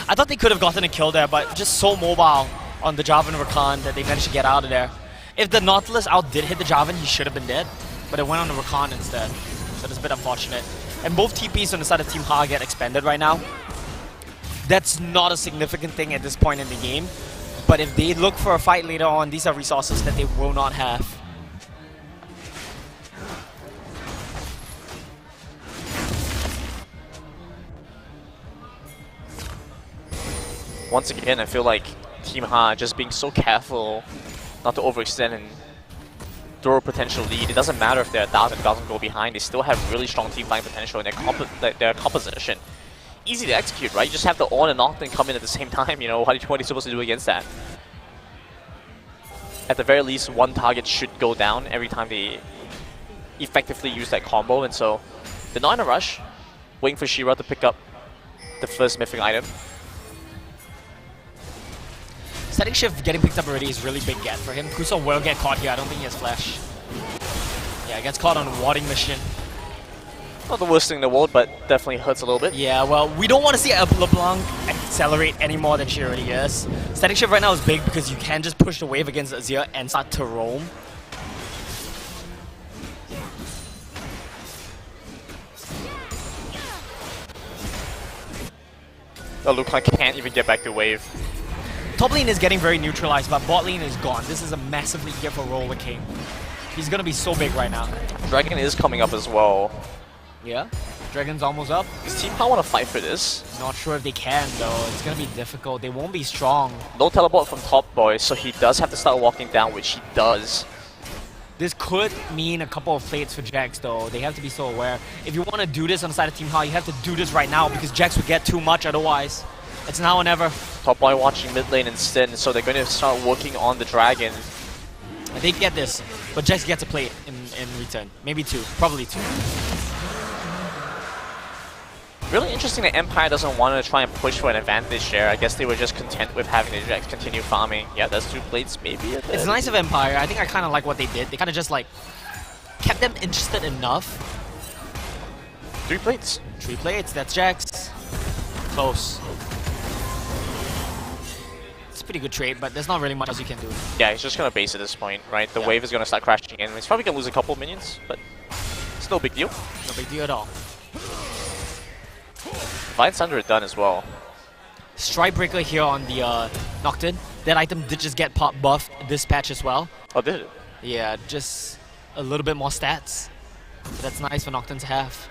I thought they could have gotten a kill there, but just so mobile on the Jarvan Rakan that they managed to get out of there. If the Nautilus out did hit the Jarvan, he should have been dead, but it went on the Rakan instead. So that's a bit unfortunate. And both TPs on the side of Team Ha get expended right now. That's not a significant thing at this point in the game, but if they look for a fight later on, these are resources that they will not have. Once again, I feel like Team Ha just being so careful not to overextend and throw a potential lead. It doesn't matter if they're 1,000 go behind, they still have really strong team fighting potential in their composition. Easy to execute, right? You just have the on and Octane come in at the same time, you know, what are you supposed to do against that? At the very least, one target should go down every time they effectively use that combo, and so they're not in a rush, waiting for Shira to pick up the first mythic item. Static Shift getting picked up already is really big get for him. Kusuo will get caught here. I don't think he has flash. Yeah, gets caught on a warding mission. Not the worst thing in the world, but definitely hurts a little bit. Yeah, well, we don't want to see LeBlanc accelerate any more than she already is. Static Shift right now is big because you can just push the wave against Azir and start to roam. Oh, Lucan can't even get back to wave. Top lane is getting very neutralized, but bot lane is gone. This is a massive lead here for Roller King. He's gonna be so big right now. Dragon is coming up as well. Yeah, Dragon's almost up. Does Team Ha want to fight for this? Not sure if they can though. It's gonna be difficult. They won't be strong. No teleport from top boy, so he does have to start walking down, which he does. This could mean a couple of plates for Jax though. They have to be so aware. If you want to do this on the side of Team Ha, you have to do this right now because Jax would get too much otherwise. It's now or never. Top boy watching mid lane instead, so they're going to start working on the dragon. They get this, but Jax gets a plate in return. Maybe two, probably two. Really interesting that Empire doesn't want to try and push for an advantage there. I guess they were just content with having the Jax continue farming. Yeah, that's 2 plates, maybe. It's nice of Empire. I think I kind of like what they did. They kind of just like kept them interested enough. 3 plates. 3 plates, that's Jax. Close. It's a pretty good trade, but there's not really much else you can do. Yeah, he's just going to base at this point, right? The wave is going to start crashing in. He's probably going to lose a couple of minions, but it's no big deal. No big deal at all. Vine's under it done as well. Strike Breaker here on the Nocturne. That item did just get pop buffed this patch as well. Oh, did it? Yeah, just a little bit more stats. That's nice for Nocturne to have.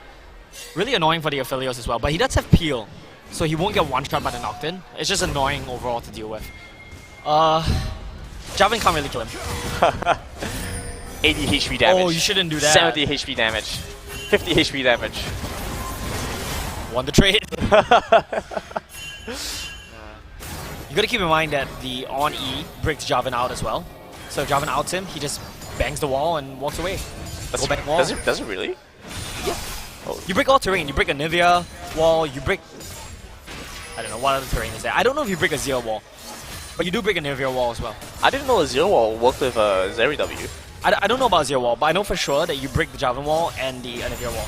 Really annoying for the Aphelios as well, but he does have Peel, so he won't get one-shot by the Nocturne. It's just annoying overall to deal with. Jarvan can't really kill him. 80 HP damage. Oh, you shouldn't do that. 70 HP damage. 50 HP damage. Won the trade. You gotta keep in mind that the on-E breaks Jarvan out as well. So if Jarvan outs him, he just bangs the wall and walks away. That's, Go back wall. does it really? Yeah. Oh. You break all terrain. You break a Nivea wall. You break... I don't know what other terrain is there. I don't know if you break a Zero wall. But you do break a Nivea wall as well. I didn't know a Zero Wall worked with Zeri W. I don't know about Zero wall, but I know for sure that you break the Javelin wall and the Nivea wall.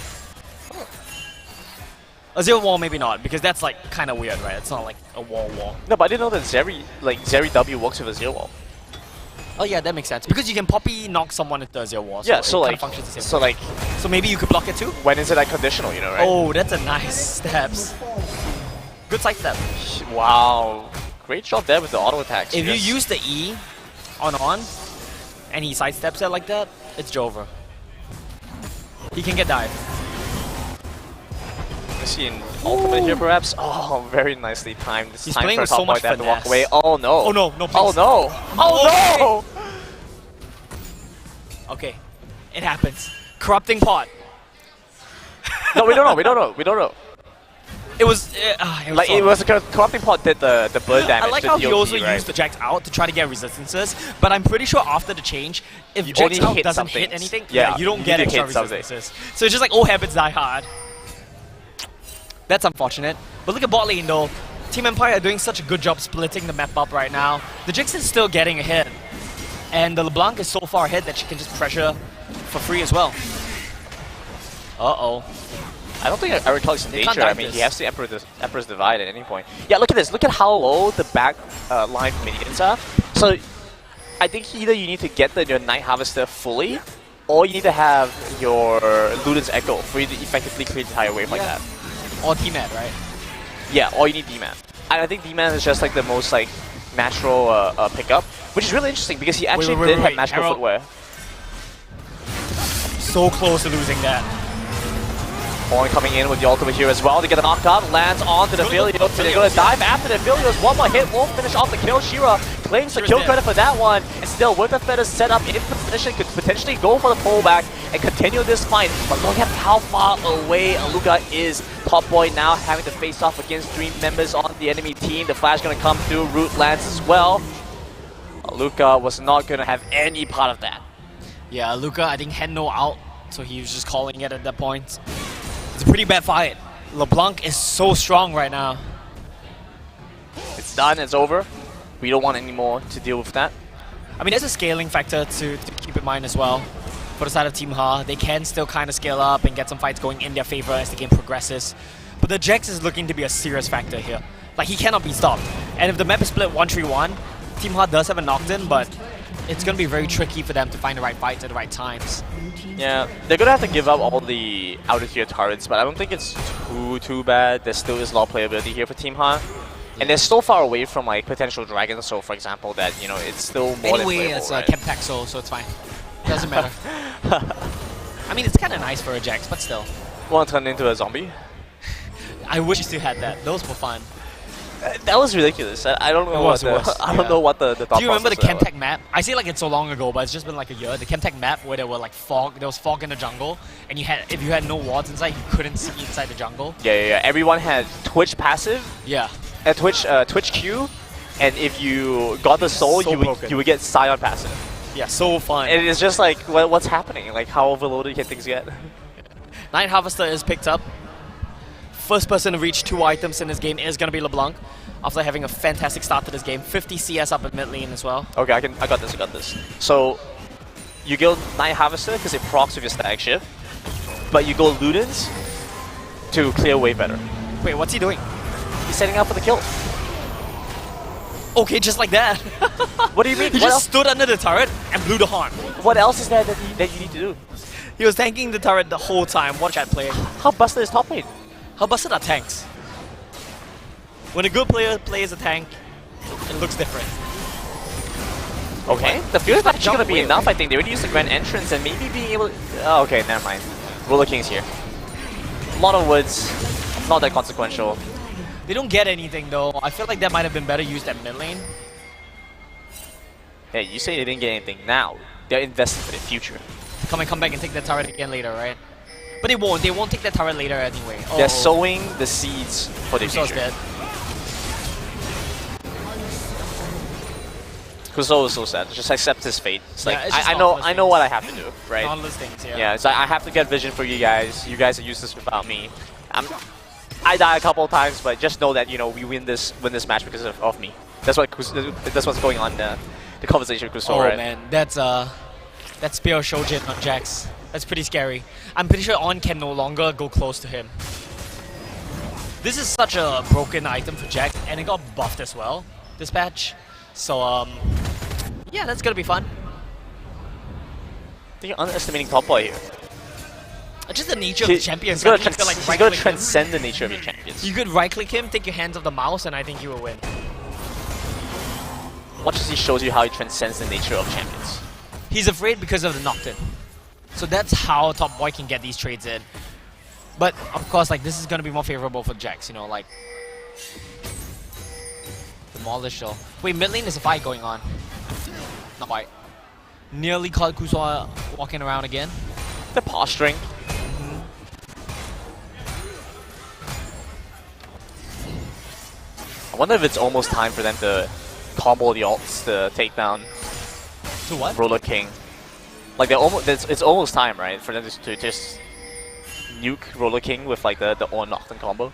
A Zero wall maybe not, because that's like kind of weird, right? It's not like a wall. No, but I didn't know that Zeri W works with a Zero Wall. Oh yeah, that makes sense. Because you can poppy knock someone into a Zero wall. Yeah, so so it like, kinda functions the same way. So maybe you could block it too? When is it like conditional, you know, right? Oh, that's a nice steps. Good side step. Wow. Great job there with the auto attacks. If you use the E on, and he sidesteps it like that, it's Jover. He can get dive. Let's see an ultimate here perhaps. Oh, very nicely timed. This He's time playing for with top so much boy to have to walk finesse. away. Oh no. Oh no, no, Oh please. no. Oh no! Okay, it happens. Corrupting pot. No, we don't know. It was Like, so it was a corrupting pot did the bird damage. I like the how he DOT, also right? used the Jax out to try to get resistances, but I'm pretty sure after the change, if You Jax only out hit doesn't some hit things. anything, Yeah, you don't you get need to extra hit something. resistances. So it's just like all habits die hard. That's unfortunate. But look at bot lane though. Team Empire are doing such a good job splitting the map up right now. The Jinx is still getting a hit. And the LeBlanc is so far ahead that she can just pressure for free as well. Uh-oh. I don't think Arakalik's in They can't danger. I dive mean, this. he has the Emperor's Divide at any point. Yeah, look at this. Look at how low the back line minions are. So, I think either you need to get your Night Harvester fully, or you need to have your Luden's Echo for you to effectively clear the entire wave like that. Or T-Mad, right? Yeah, or you need D-Man. And I think D-Man is just like the most like natural pickup, which is really interesting because he actually did have magical Herald. footwear. So close to losing that. Horn coming in with the ultimate here as well to get a knockout, lands onto the Philios, so they're going to dive after the Philios. One more hit won't finish off the kill. Shira claims the Shira's kill dead. credit for that one, and still with the Feather set up in position, could potentially go for the pullback and continue this fight. But look at how far away Aluka is. Top Boy now having to face off against 3 members on the enemy team. The flash going to come through, Root lands as well. Aluka was not going to have any part of that. Yeah, Luca, I think, had no out, so he was just calling it at that point. It's a pretty bad fight. LeBlanc is so strong right now. It's done, it's over. We don't want any more to deal with that. I mean, there's a scaling factor to keep in mind as well. For the side of Team Ha, they can still kind of scale up and get some fights going in their favor as the game progresses. But the Jax is looking to be a serious factor here. Like, he cannot be stopped. And if the map is split 1-3-1, Team Ha does have a knocked-in, but it's going to be very tricky for them to find the right fights at the right times. Yeah, they're going to have to give up all the out-of-tier turrets, but I don't think it's too bad. There still is a lot of playability here for Team Han. And they're so far away from like potential Dragon Soul, for example, that, you know, it's still more than Anyway, playable, it's right? Camp Pack Soul, so it's fine. Doesn't matter. I mean, it's kind of nice for a Jax, but still. Want to turn into a zombie? I wish you still had that. Those were fun. That was ridiculous. I don't know It was, I don't know what the thought Do you remember the process there Chemtech map? I say like it's so long ago, but it's just been like a year. The Chemtech map where there were like fog, there was fog in the jungle, and you had if you had no wards inside, you couldn't see inside the jungle. Yeah. Everyone had Twitch passive, Yeah. Twitch Q, and if you got the soul, So you broken. would get Scion passive. Yeah, so fun. And it's just like, what's happening? Like, how overloaded can things get? Night Harvester is picked up. First person to reach 2 items in this game is going to be LeBlanc, after having a fantastic start to this game. 50 CS up in mid lane as well. Okay, I got this. So, you go Night Harvester because it procs with your static shift, but you go Ludens to clear way better. Wait, what's he doing? He's setting up for the kill. Okay, just like that. What do you mean? He What just else? stood under the turret and blew the horn. What else is there that you need to do? He was tanking the turret the whole time. Watch that play. How busted is top lane? How busted are tanks? When a good player plays a tank, it looks different. Okay, the field is actually jump going to be way enough, away. I think. They already used the Grand Entrance and maybe being able to... Oh, okay, never mind. Ruler King's here. A lot of woods, not that consequential. They don't get anything though. I feel like that might have been better used at mid lane. Hey, you say they didn't get anything now. They're investing for the future. Come back and take that turret again later, right? But they won't. They won't take that turret later anyway. Oh, They're sowing the seeds for the Uso's future. dead. Kuso is so sad. Just accept his fate. It's like, Yeah, it's just I know what I have to do, right? Non-list things, yeah. Yeah, it's like I have to get vision for you guys. You guys are useless without me. I die a couple of times, but just know that, you know, we win this match because of me. That's what's going on the conversation with Kuso, Oh right? man, that's Spear Shojin on Jax. That's pretty scary. I'm pretty sure On can no longer go close to him. This is such a broken item for Jax, and it got buffed as well, this patch. So, yeah, that's gonna be fun. I think you're underestimating Top Boy here. Just the nature of the champions. He's gonna, I think you could, like, he's gonna right-click him. transcend the nature of your champions. You could right-click him, take your hands off the mouse, and I think you will win. Watch as he shows you how he transcends the nature of champions. He's afraid because of the Nocturne. So that's how Top Boy can get these trades in. But, of course, like, this is gonna be more favorable for Jax, you know, like... Demolish though. Wait, mid lane is a fight going on. Not quite. Nearly caught Kuso walking around again. The posturing. I wonder if it's almost time for them to combo the ults to take down To what? Roller King. Like they're almost, it's almost time, right, for them to just nuke Roller King with like the Ornn Nocturne combo.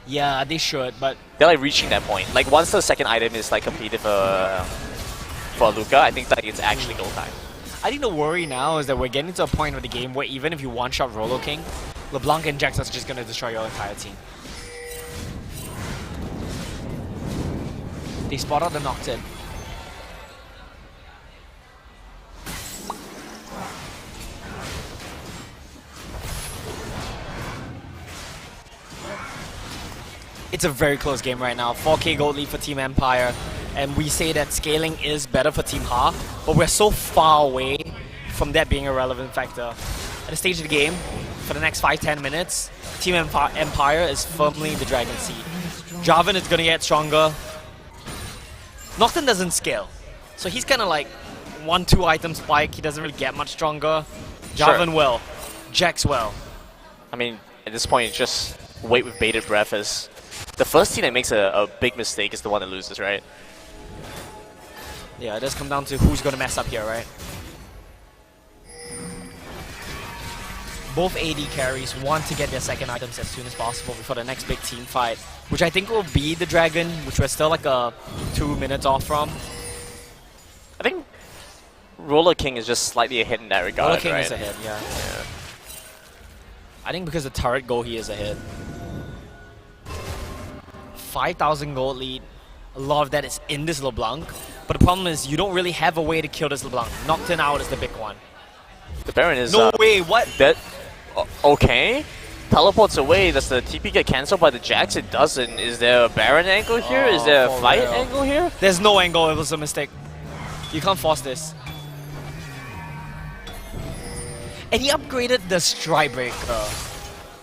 Yeah, they should, but They're like reaching that point. Like once the second item is like completed for Luca, I think that it's actually go time. I think the worry now is that we're getting to a point of the game where even if you one-shot Rolo King, LeBlanc and Jax are just gonna destroy your entire team. They spot out the Nocturne. It's a very close game right now. 4K gold lead for Team Empire. And we say that scaling is better for Team Ha, but we're so far away from that being a relevant factor. At the stage of the game, for the next 5-10 minutes, Team Empire is firmly in the Dragon Seed. Jarvan is going to get stronger. Nocturne doesn't scale, so he's kind of like 1-2 item spike. He doesn't really get much stronger. Jarvan will. Jax will. I mean, at this point, it's just wait with bated breath as the first team that makes a big mistake is the one that loses, right? Yeah, it does come down to who's going to mess up here, right? Both AD carries want to get their second items as soon as possible before the next big team fight, which I think will be the Dragon, which we're still like 2 minutes off from. I think Roller King is just slightly ahead in that regard, Roller King right? is ahead, yeah. I think because the turret goal, he is ahead. 5,000 gold lead. A lot of that is in this LeBlanc. But the problem is you don't really have a way to kill this LeBlanc. Nocturne out is the big one. The Baron is... No way, what? That, okay. Teleports away. Does the TP get cancelled by the Jax? It doesn't. Is there a Baron angle here? Is there a fight angle here? There's no angle. It was a mistake. You can't force this. And he upgraded the Strike Breaker.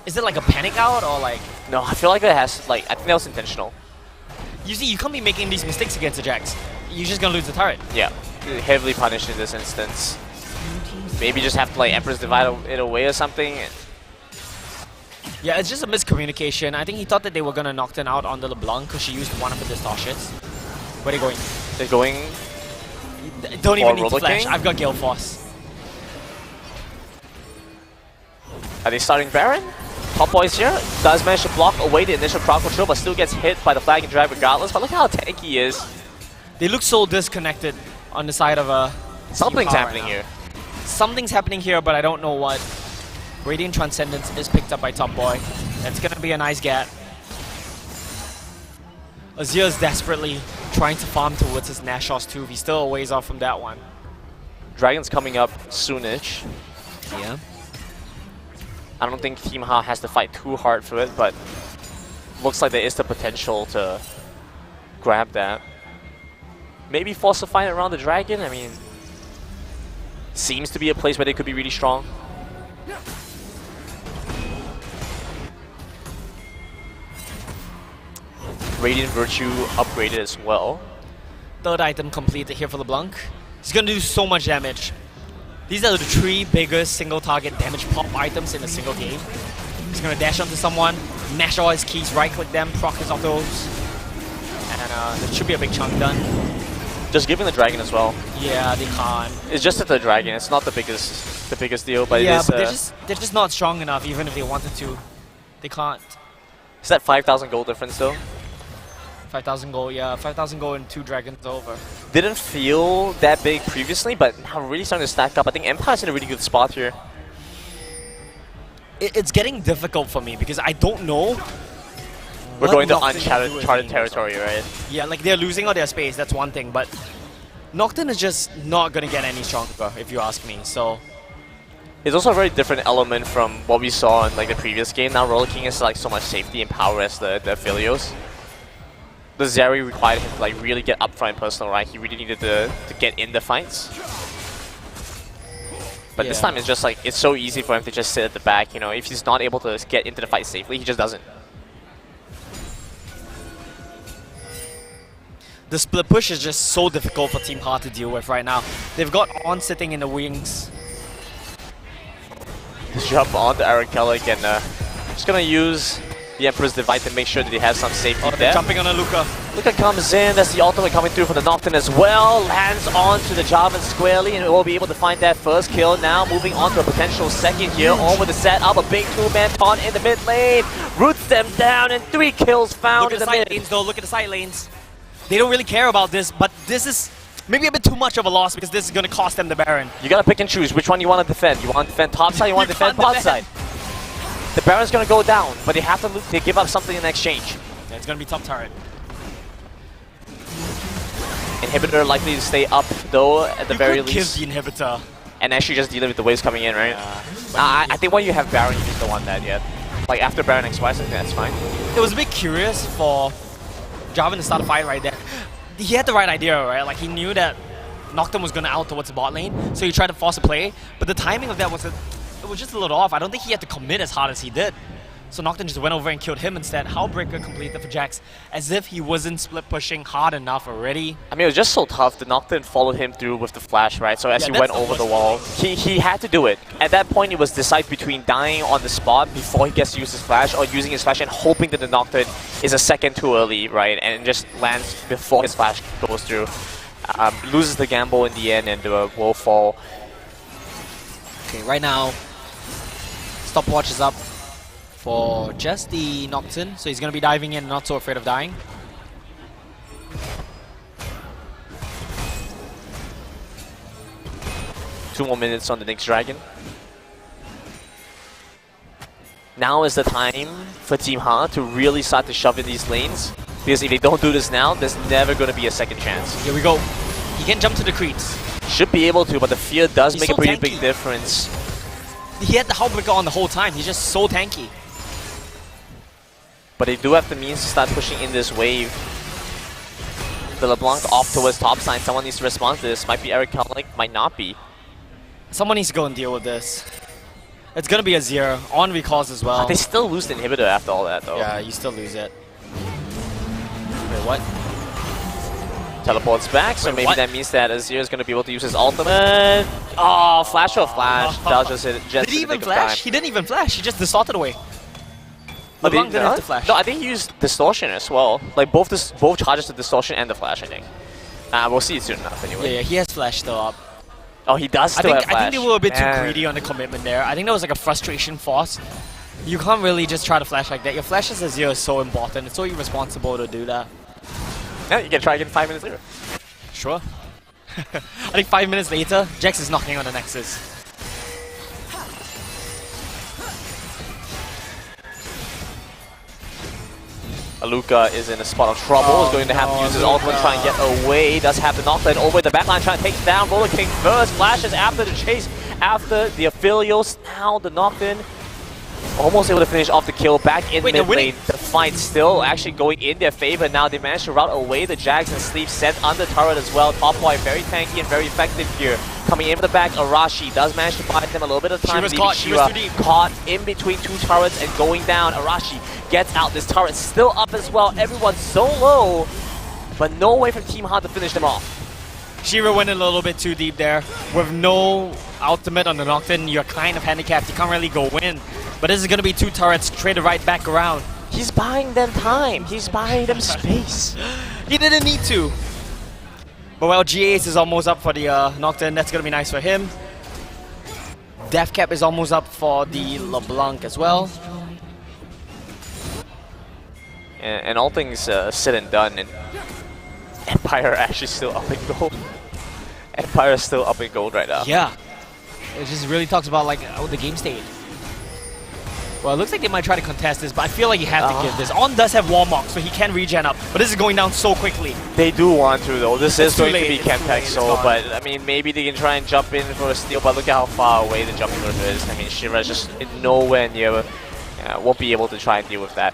Is it like a panic out or like... No, I feel like it has... Like, I think that was intentional. You see, you can't be making these mistakes against the Jax. You're just gonna lose the turret. Yeah. Heavily punished in this instance. Maybe just have to like Empress Divide it away or something. Yeah, it's just a miscommunication. I think he thought that they were gonna Nocturne out on the LeBlanc because she used one of the distortions. Where are they going? They're going... Don't even need to Roller flash. King? I've got Gale Force. Are they starting Baron? Top Boy's here. Does manage to block away the initial crowd control, but still gets hit by the flag and drag regardless. But look how tanky he is. They look so disconnected on the side of a... Something's happening here. Something's happening here, but I don't know what. Radiant Transcendence is picked up by Top Boy. That's gonna be a nice get. Azir is desperately trying to farm towards his Nashos too. He's still a ways off from that one. Dragon's coming up soonish. Yeah. I don't think Team Ha has to fight too hard for it, but looks like there is the potential to grab that. Maybe force a fight around the Dragon. I mean, seems to be a place where they could be really strong. Radiant Virtue upgraded as well. Third item completed here for LeBlanc. He's gonna do so much damage. These are the 3 biggest single target damage pop items in a single game. He's gonna dash onto someone, mash all his keys, right click them, proc his autos. And there should be a big chunk done. Just giving the dragon as well. Yeah, they can't. It's just that the dragon. It's not the biggest deal, but Yeah, it is. but they're just not strong enough. Even if they wanted to, they can't. Is that 5,000 gold difference though? 5,000 gold, yeah, 5,000 gold and 2 dragons over. Didn't feel that big previously, but now really starting to stack up. I think Empire's in a really good spot here. It's getting difficult for me because I don't know. We're what going to Nocturne can do uncharted against territory, right? Yeah, like they're losing all their space, that's one thing, but Nocturne is just not going to get any stronger, if you ask me, so... It's also a very different element from what we saw in like the previous game. Now Roller King is like so much safety and power as the Aphelios. The Zeri required him to like really get up front and personal, right? He really needed to get in the fights. But this time it's just like, it's so easy for him to just sit at the back, you know. If he's not able to get into the fight safely, he just doesn't. The split push is just so difficult for Team Hard to deal with right now. They've got On sitting in the wings. Just jump onto Aaron Kellick and just gonna use the Emperor's Divide to make sure that he has some safety there. Jumping on a Luca. Luca comes in, that's the ultimate coming through for the Nocturne as well. Lands onto the Jarvan squarely and will be able to find that first kill now. Moving on to a potential second here. On with the set up, a big two-man taunt in the mid lane. Roots them down and 3 kills found in the mid. Lanes though, look at the side lanes. They don't really care about this, but this is maybe a bit too much of a loss because this is going to cost them the Baron. You gotta pick and choose which one you want to defend. You want to defend top side, you want to defend bot side. The Baron's gonna go down, but they have to they give up something in exchange. Yeah, it's going to be top turret. Inhibitor likely to stay up though at the very least. Give the inhibitor. And actually just deal with the waves coming in, right? I think when you have Baron, you just don't want that yet. Like after Baron XY, I think that's fine. It was a bit curious for Jarvan to start a fight right there. He had the right idea, right? Like he knew that Nocturne was going to out towards the bot lane, so he tried to force a play. But the timing of that was it was just a little off. I don't think he had to commit as hard as he did. So Nocturne just went over and killed him instead. Howlbreaker completed for Jax as if he wasn't split pushing hard enough already. I mean, it was just so tough. The Nocturne followed him through with the flash, right? So as he went over the wall, he had to do it. At that point, it was decide between dying on the spot before he gets to use his flash or using his flash and hoping that the Nocturne is a second too early, right? And just lands before his flash goes through. Loses the gamble in the end and will fall. Okay, right now, stopwatch is up for just the Nocturne, so he's going to be diving in, not so afraid of dying. Two more minutes on the next dragon. Now is the time for Team Ha to really start to shove in these lanes, because if they don't do this now, there's never going to be a second chance. Here we go. He can jump to the creeps. Should be able to, but the fear does make a pretty big difference. He had the Hellbreaker on the whole time. He's just so tanky. But they do have the means to start pushing in this wave. The LeBlanc off towards top side. Someone needs to respond to this. Might be Eric Kallang, might not be. Someone needs to go and deal with this. It's gonna be a 0. On recalls as well. They still lose the inhibitor after all that though. Yeah, you still lose it. Wait, what? Teleports back, so maybe that means that Azir is going to be able to use his ultimate. Oh, flash or flash. That was just it. Did he even flash? He didn't even flash. He just distorted away. LeBlanc didn't have to flash. No, I think he used distortion as well. Like both charges the distortion and the flash, I think. We'll see it soon enough anyway. Yeah, he has flash still up. Oh, he does still have flash. I think they were a bit too greedy on the commitment there. I think that was like a frustration force. You can't really just try to flash like that. Your flash as Azir is so important. It's so irresponsible to do that. Yeah, you can try again 5 minutes later. Sure. I think 5 minutes later, Jax is knocking on the Nexus. Aluka is in a spot of trouble. He's going to have to use his ultimate, try and get away. Does have the Nocturne over the backline, trying to take down Roller King first. Flashes after the chase, after the Aphelios. Now the Nocturne almost able to finish off the kill back in mid lane. The fight still actually going in their favor now. They managed to route away the Jags and Sleep set under turret as well. Top boy very tanky and very effective here. Coming in from the back, Arashi does manage to buy them a little bit of time. She was caught in between 2 turrets and going down. Arashi gets out. This turret still up as well. Everyone's so low, but no way for Team Ha to finish them off. Shira went a little bit too deep there. With no ultimate on the Nocturne, you're kind of handicapped. You can't really go in. But this is going to be 2 turrets traded right back around. He's buying them time. He's buying them space. He didn't need to. But well, G-Ace is almost up for the Nocturne. That's going to be nice for him. Deathcap is almost up for the LeBlanc as well. And all things said and done, and Empire actually still up in gold. Empire is still up in gold right now. Yeah. It just really talks about like the game state. Well, it looks like they might try to contest this, but I feel like you have to give this. On does have Warmog, so he can regen up, but this is going down so quickly. They do want to though. This is going to be Chemtech, so but I mean maybe they can try and jump in for a steal, but look at how far away the jumping move is. I mean Shira's just nowhere near, won't be able to try and deal with that.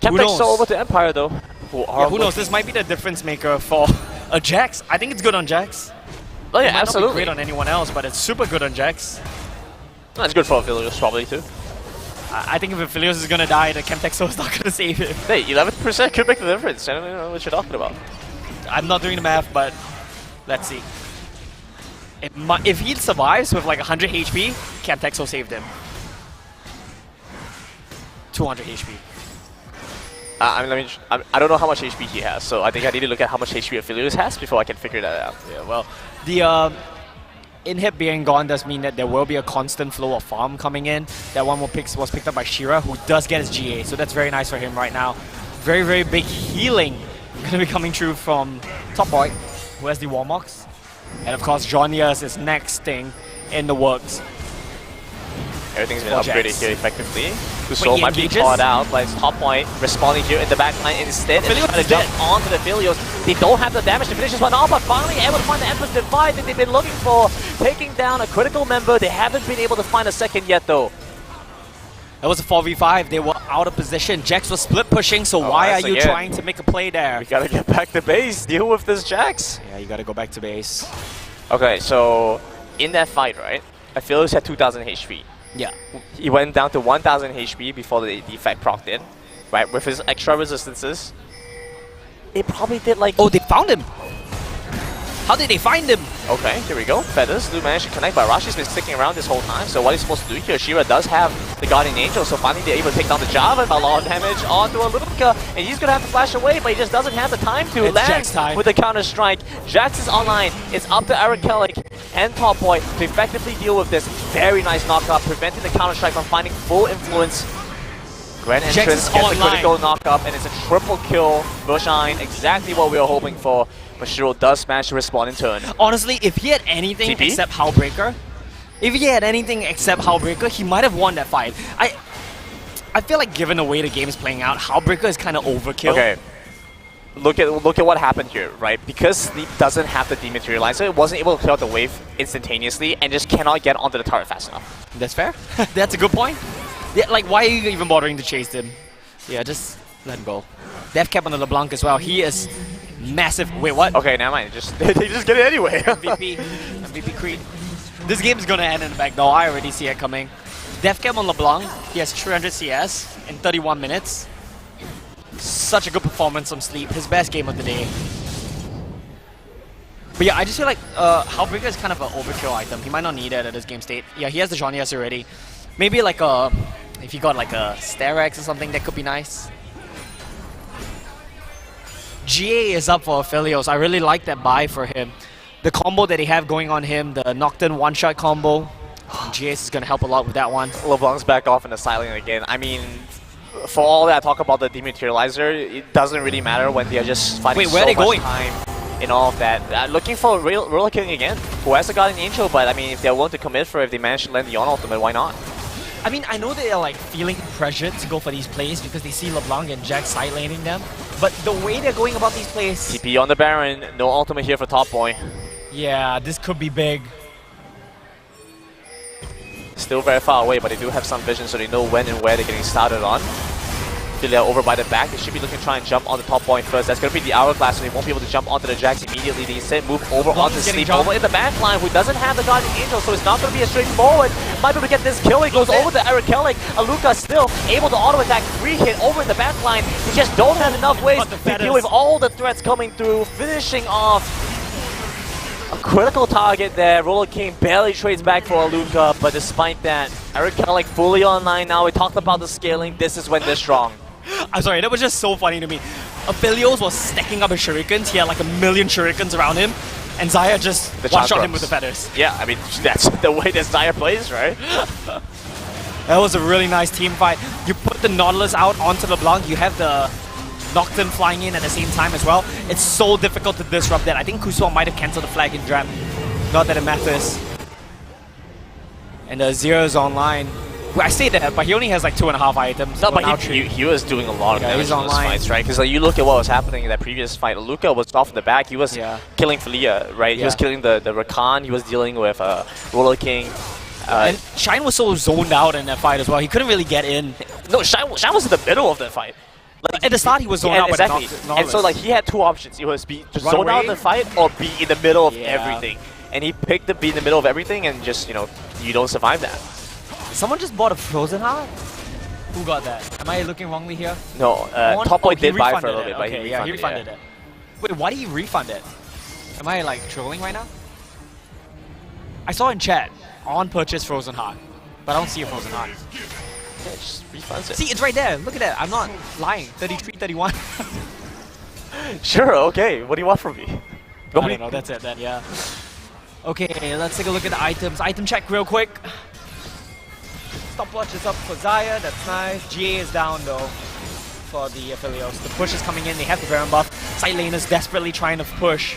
Chemtech's still over to Empire though. Who knows, this might be the difference maker for a Jax. I think it's good on Jax. Oh yeah, it might absolutely. Not be great on anyone else, but it's super good on Jax. That's good for Aphelios probably too. I think if Aphelios is gonna die, the Chemtech Soul is not gonna save him. Hey, 11% could make the difference. I don't know what you're talking about. I'm not doing the math, but let's see. If he survives with like 100 HP, Chemtech Soul saved him. 200 HP. I mean, I don't know how much HP he has, so I think I need to look at how much HP Aphelios has before I can figure that out. Yeah, well, the inhib being gone does mean that there will be a constant flow of farm coming in. That one was picked up by Shira, who does get his GA, so that's very nice for him right now. Very, very big healing going to be coming through from Top Boy, who has the Warmox. And of course, Jonia's is next thing in the works. Everything's been upgraded Jax. here effectively. Kusol might be caught out, but it's Top Point responding here in the backline instead. And trying to jump onto the Aphelios. They don't have the damage to finish this one off, but finally able to find the Empress Divide that they've been looking for. Taking down a critical member. They haven't been able to find a second yet though. That was a 4v5. They were out of position. Jax was split pushing, so why are you trying to make a play there? We gotta get back to base. Deal with this Jax. Yeah, you gotta go back to base. Okay, so in that fight, right? Aphelios had 2,000 HP. Yeah. He went down to 1,000 HP before the effect procced in, right? With his extra resistances. They probably did like... Oh, they found him! How did they find him? Okay, here we go. Feathers do manage to connect, but Rashi's been sticking around this whole time. So what he's supposed to do here, Shira does have the Guardian Angel, so finally they're able to take down the Java and a lot of damage onto Aluka. And he's going to have to flash away, but he just doesn't have the time to land with the Counter-Strike. Jax is online. It's up to Eric Kellick and Top Boy to effectively deal with this. Very nice knockup, preventing the Counter-Strike from finding full influence. Grand entrance gets a critical knockup, and it's a triple kill. Bushine, exactly what we were hoping for. But Shiro does manage to respond in turn. Honestly, if he had anything except Hullbreaker, he might have won that fight. I feel like given the way the game is playing out, Hullbreaker is kind of overkill. Okay. Look at what happened here, right? Because Sleep doesn't have the Dematerializer, it wasn't able to clear out the wave instantaneously and just cannot get onto the turret fast enough. That's fair. That's a good point. Yeah, like, why are you even bothering to chase him? Yeah, just let him go. Deathcap on the LeBlanc as well. He is massive. Wait, what? Okay, never mind. They just get it anyway. MVP Creed. This game is going to end in the back though. I already see it coming. Deathcap on LeBlanc. He has 300 CS in 31 minutes. Such a good performance from Sleep. His best game of the day. But yeah, I just feel like Hullbreaker is kind of an overkill item. He might not need it at this game state. Yeah, he has the Johnny-S already. Maybe like if he got like a Starex or something, that could be nice. GA is up for Aphelios. I really like that buy for him. The combo that they have going on him, the Nocturne one-shot combo, GA is going to help a lot with that one. LeBlanc's back off in the silent again. I mean, for all that talk about the Dematerializer, it doesn't really matter when they're just fighting so much time in all of that. Looking for Roller King again, who has the Guardian Angel, but I mean, if they're willing to commit for if they manage to land the Yon ultimate, why not? I mean, I know they are like feeling pressured to go for these plays because they see LeBlanc and Jack side laning them, but the way they're going about these plays... TP on the Baron, no ultimate here for Top Boy. Yeah, this could be big. Still very far away, but they do have some vision, so they know when and where they're getting started on. Filia over by the back. They should be looking to try and jump on the Top Point first. That's going to be the Hourglass, so they won't be able to jump onto the Jax immediately. They instead move over onto Sleep, over in the back line, who doesn't have the Guardian Angel, so it's not going to be a straightforward. Might be able to get this kill. It goes over to Eric Kellick. Aluka still able to auto-attack, free hit over in the back line. They just don't have enough ways to deal with all the threats coming through, finishing off a critical target there. Roller King barely trades back for Aluka, but despite that, Eric Kellick fully online now. We talked about the scaling. This is when they're strong. I'm sorry, that was just so funny to me. Aphelios was stacking up his shurikens. He had like a million shurikens around him, and Xayah just one-shot him with the feathers. Yeah, I mean, that's the way that Xayah plays, right? That was a really nice team fight. You put the Nautilus out onto LeBlanc, you have the Nocturne flying in at the same time as well. It's so difficult to disrupt that. I think Kuswa might have cancelled the flag in Dram. Not that it matters. And Zero is online. Well, I say that, but he only has like 2.5 items. No, but he was doing a lot of damage in those fights, right? Because like, you look at what was happening in that previous fight. Luca was off in the back. He was killing Filia, right? He was killing the Rakan. He was dealing with Roller King. And Shine was so zoned out in that fight as well. He couldn't really get in. No, Shine was in the middle of the fight. Like, at the start, he was zoned out. Exactly. And so like he had two options. It was be to zone out the fight or be in the middle of everything. And he picked to be in the middle of everything, and just you don't survive that. Someone just bought a Frozen Heart? Who got that? Am I looking wrongly here? No, Top Boy did buy for a little bit, but he refunded it. Wait, why did he refund it? Am I like trolling right now? I saw in chat, on purchase Frozen Heart, but I don't see a Frozen Heart. Yeah, it just refunds it. See, it's right there. Look at that. I'm not lying. 33, 31. Sure, okay. What do you want from me? I don't know. That's it then, yeah. Okay, let's take a look at the items. Item check real quick. Stopwatch is up for Xayah. That's nice. GA is down though for the Aphelios. The push is coming in. They have the Baron buff. Side laners desperately trying to push.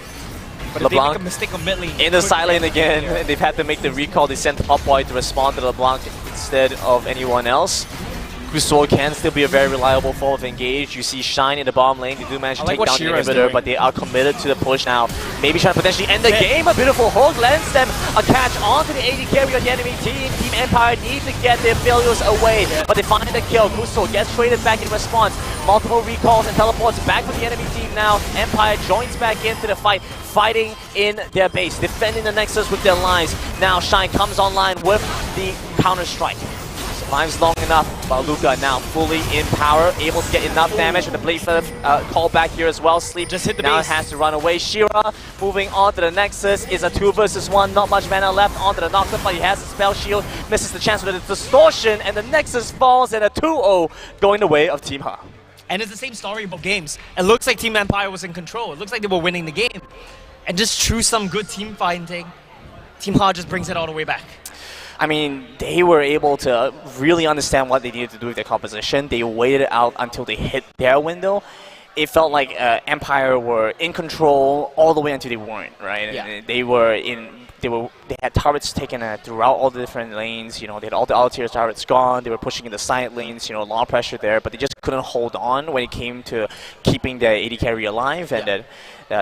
But if they make a mistake on mid lane, in the side lane again, and they've had to make the recall. They sent Top Boy to respond to LeBlanc instead of anyone else. Kusor can still be a very reliable form of engage. You see Shine in the bottom lane. They do manage to take down the inhibitor, but they are committed to the push now. Maybe trying to potentially end the game. A beautiful hook lands them a catch onto the AD carry of the enemy team. Team Empire need to get their failures away, but they find the kill. Kusor gets traded back in response. Multiple recalls and teleports back with the enemy team now. Empire joins back into the fight, fighting in their base, defending the Nexus with their lives. Now Shine comes online with the counter-strike. Survives long enough, but Luca now fully in power, able to get enough damage with the Blade Flip call back here as well. Sleep just hit the now base. Has to run away. Shira moving on to the Nexus is a 2 versus 1, not much mana left onto the Nocturne, but he has a spell shield, misses the chance with the distortion, and the Nexus falls in a 2-0 going the way of Team Ha. And it's the same story about games. It looks like Team Empire was in control. It looks like they were winning the game. And just through some good team fighting, Team Ha just brings it all the way back. I mean, they were able to really understand what they needed to do with their composition. They waited out until they hit their window. It felt like Empire were in control all the way until they weren't, right? Yeah. And they had turrets taken throughout all the different lanes. They had all the alt-tier turrets gone. They were pushing in the side lanes. Long pressure there, but they just couldn't hold on when it came to keeping their AD carry alive and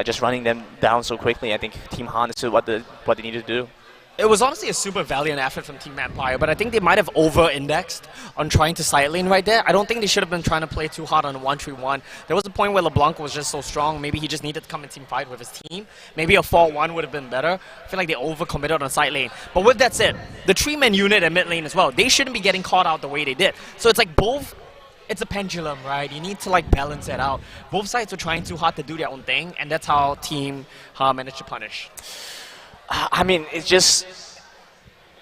just running them down so quickly. I think Team Han understood what they needed to do. It was honestly a super valiant effort from Team Empire, but I think they might have over-indexed on trying to side lane right there. I don't think they should have been trying to play too hard on a 1-3-1. There was a point where LeBlanc was just so strong. Maybe he just needed to come and team fight with his team. Maybe a 4-1 would have been better. I feel like they over-committed on side lane. But with that said, the 3-man unit at mid lane as well, they shouldn't be getting caught out the way they did. So it's like both. It's a pendulum, right? You need to like balance it out. Both sides were trying too hard to do their own thing, and that's how Team Ha managed to punish. I mean, it's just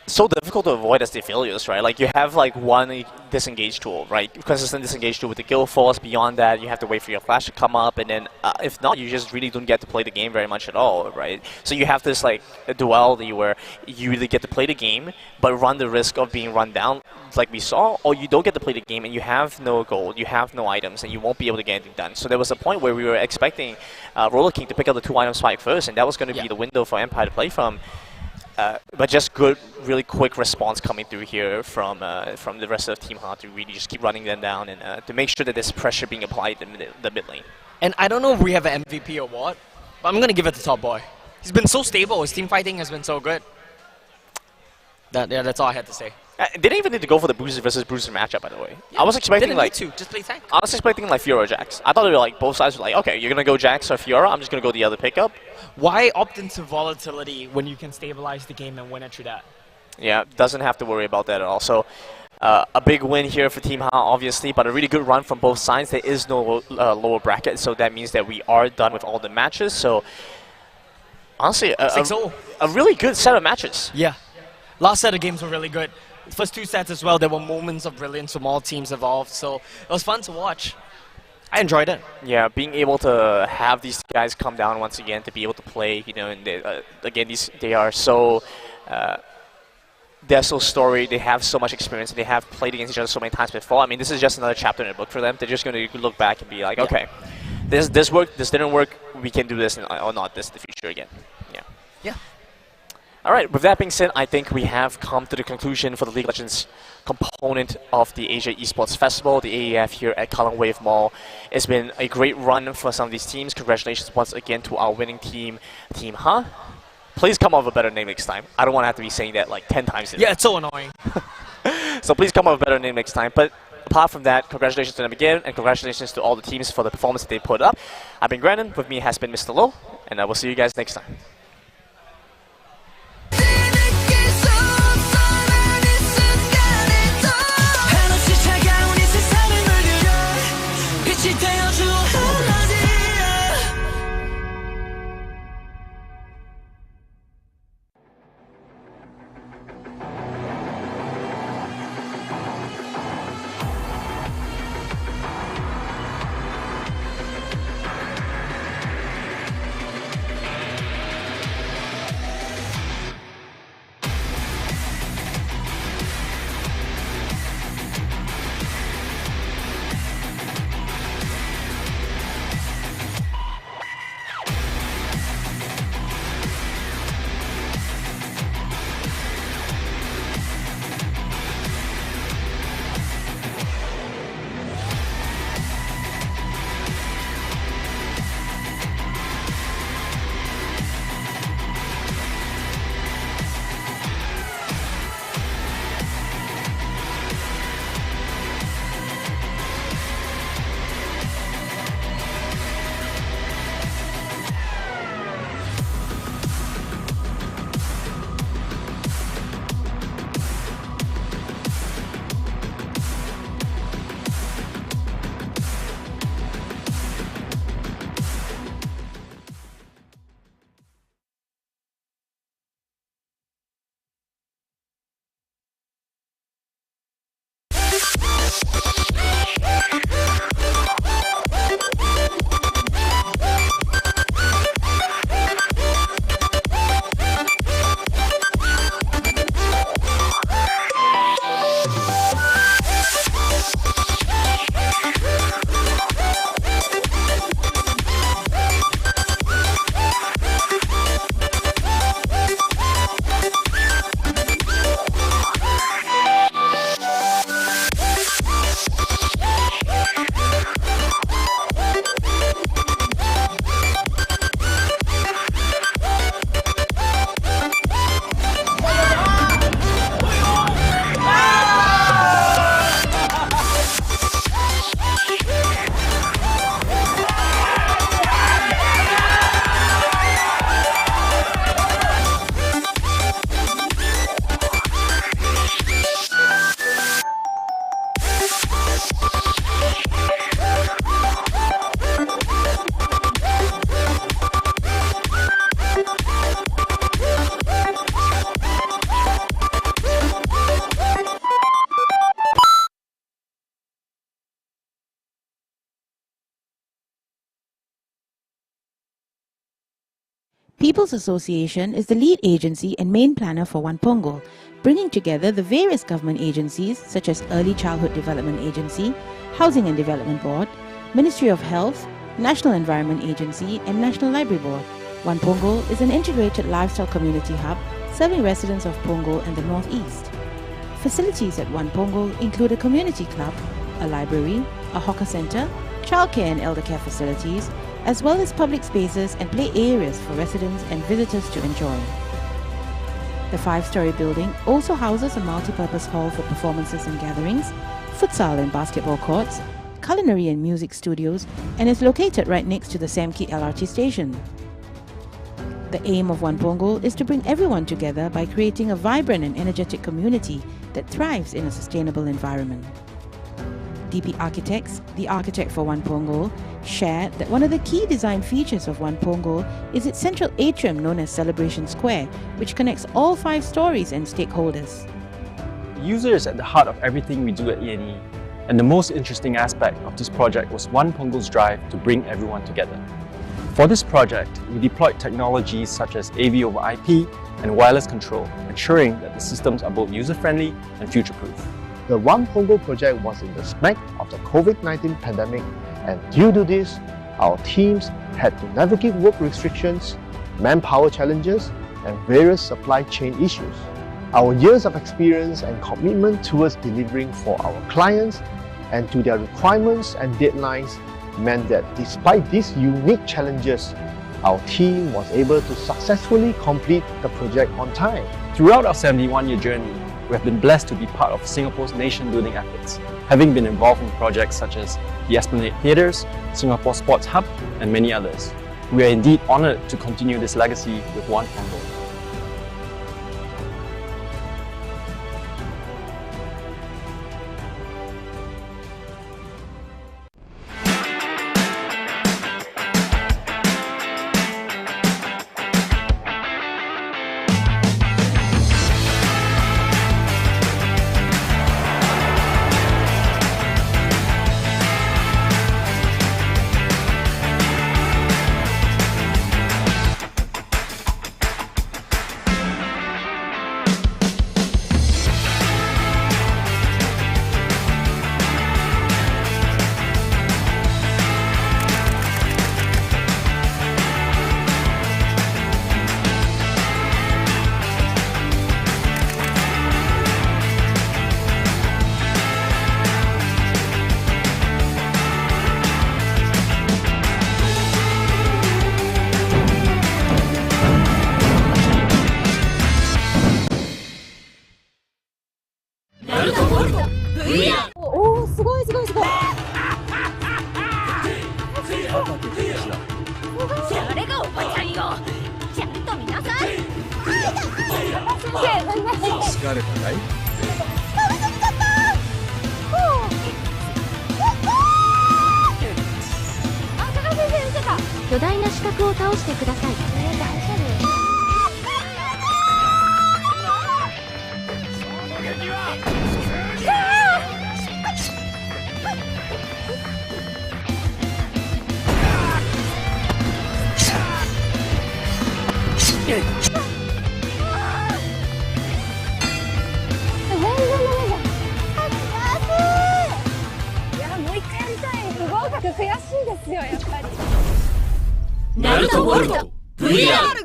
so difficult to avoid as the failures, right? Like, you have like one disengage tool, right? Consistent disengage tool with the Guild Force. Beyond that, you have to wait for your flash to come up, and then if not, you just really don't get to play the game very much at all, right? So you have this like a duality where you really get to play the game, but run the risk of being run down, like we saw, or you don't get to play the game and you have no gold, you have no items, and you won't be able to get anything done. So there was a point where we were expecting Roller King to pick up the 2-item spike first, and that was going to be the window for Empire to play from. But just good, really quick response coming through here from the rest of Team Ha to really just keep running them down and to make sure that there's pressure being applied in the mid lane. And I don't know if we have an MVP or what, but I'm going to give it to Top Boy. He's been so stable. His team fighting has been so good. That's all I had to say. They didn't even need to go for the Bruiser versus Bruiser matchup, by the way. Yeah, I was expecting didn't like need to. Just play tank. I was expecting like Fiora Jax. I thought they were like both sides were like, okay, you're gonna go Jax or Fiora. I'm just gonna go the other pickup. Why opt into volatility when you can stabilize the game and win it through that? Yeah, doesn't have to worry about that at all. So a big win here for Team Ha, obviously, but a really good run from both sides. There is no lower bracket, so that means that we are done with all the matches. So honestly, a really good set of matches. Yeah, last set of games were really good. First two sets as well, there were moments of brilliance from all teams involved, so it was fun to watch. I enjoyed it. Yeah, being able to have these guys come down once again to be able to play, you know, and they, again, they are so. They're so storied, they have so much experience, and they have played against each other so many times before. I mean, this is just another chapter in the book for them. They're just going to look back and be like, okay, this worked, this didn't work, we can do this or not this in the future again. Yeah. Yeah. All right, with that being said, I think we have come to the conclusion for the League of Legends component of the Asia Esports Festival, the AEF here at Kallang Wave Mall. It's been a great run for some of these teams. Congratulations once again to our winning team, Team Huh. Please come up with a better name next time. I don't want to have to be saying that like 10 times today. Yeah, it's so annoying. So please come up with a better name next time. But apart from that, congratulations to them again, and congratulations to all the teams for the performance that they put up. I've been Brandon, with me has been Mr. Low, and I will see you guys next time. People's Association is the lead agency and main planner for One Pongal, bringing together the various government agencies such as Early Childhood Development Agency, Housing and Development Board, Ministry of Health, National Environment Agency and National Library Board. One Pongal is an integrated lifestyle community hub serving residents of Pongal and the Northeast. Facilities at One Pongal include a community club, a library, a hawker centre, childcare and elder care facilities, as well as public spaces and play areas for residents and visitors to enjoy. The 5-story building also houses a multi-purpose hall for performances and gatherings, futsal and basketball courts, culinary and music studios, and is located right next to the Samki LRT station. The aim of One Pongal is to bring everyone together by creating a vibrant and energetic community that thrives in a sustainable environment. DP Architects, the architect for One Pongal, shared that one of the key design features of One Pongal is its central atrium known as Celebration Square, which connects all 5 stories and stakeholders. User is at the heart of everything we do at ENE, And the most interesting aspect of this project was One Punggol's drive to bring everyone together. For this project, we deployed technologies such as AV over IP and wireless control, ensuring that the systems are both user-friendly and future-proof. The One Ponggol project was in the smack of the COVID-19 pandemic, and due to this, our teams had to navigate work restrictions, manpower challenges, and various supply chain issues. Our years of experience and commitment towards delivering for our clients and to their requirements and deadlines meant that despite these unique challenges, our team was able to successfully complete the project on time. Throughout our 71-year journey, we have been blessed to be part of Singapore's nation-building efforts, having been involved in projects such as the Esplanade Theatres, Singapore Sports Hub, and many others. We are indeed honoured to continue this legacy with One Ponggol. Naruto World VR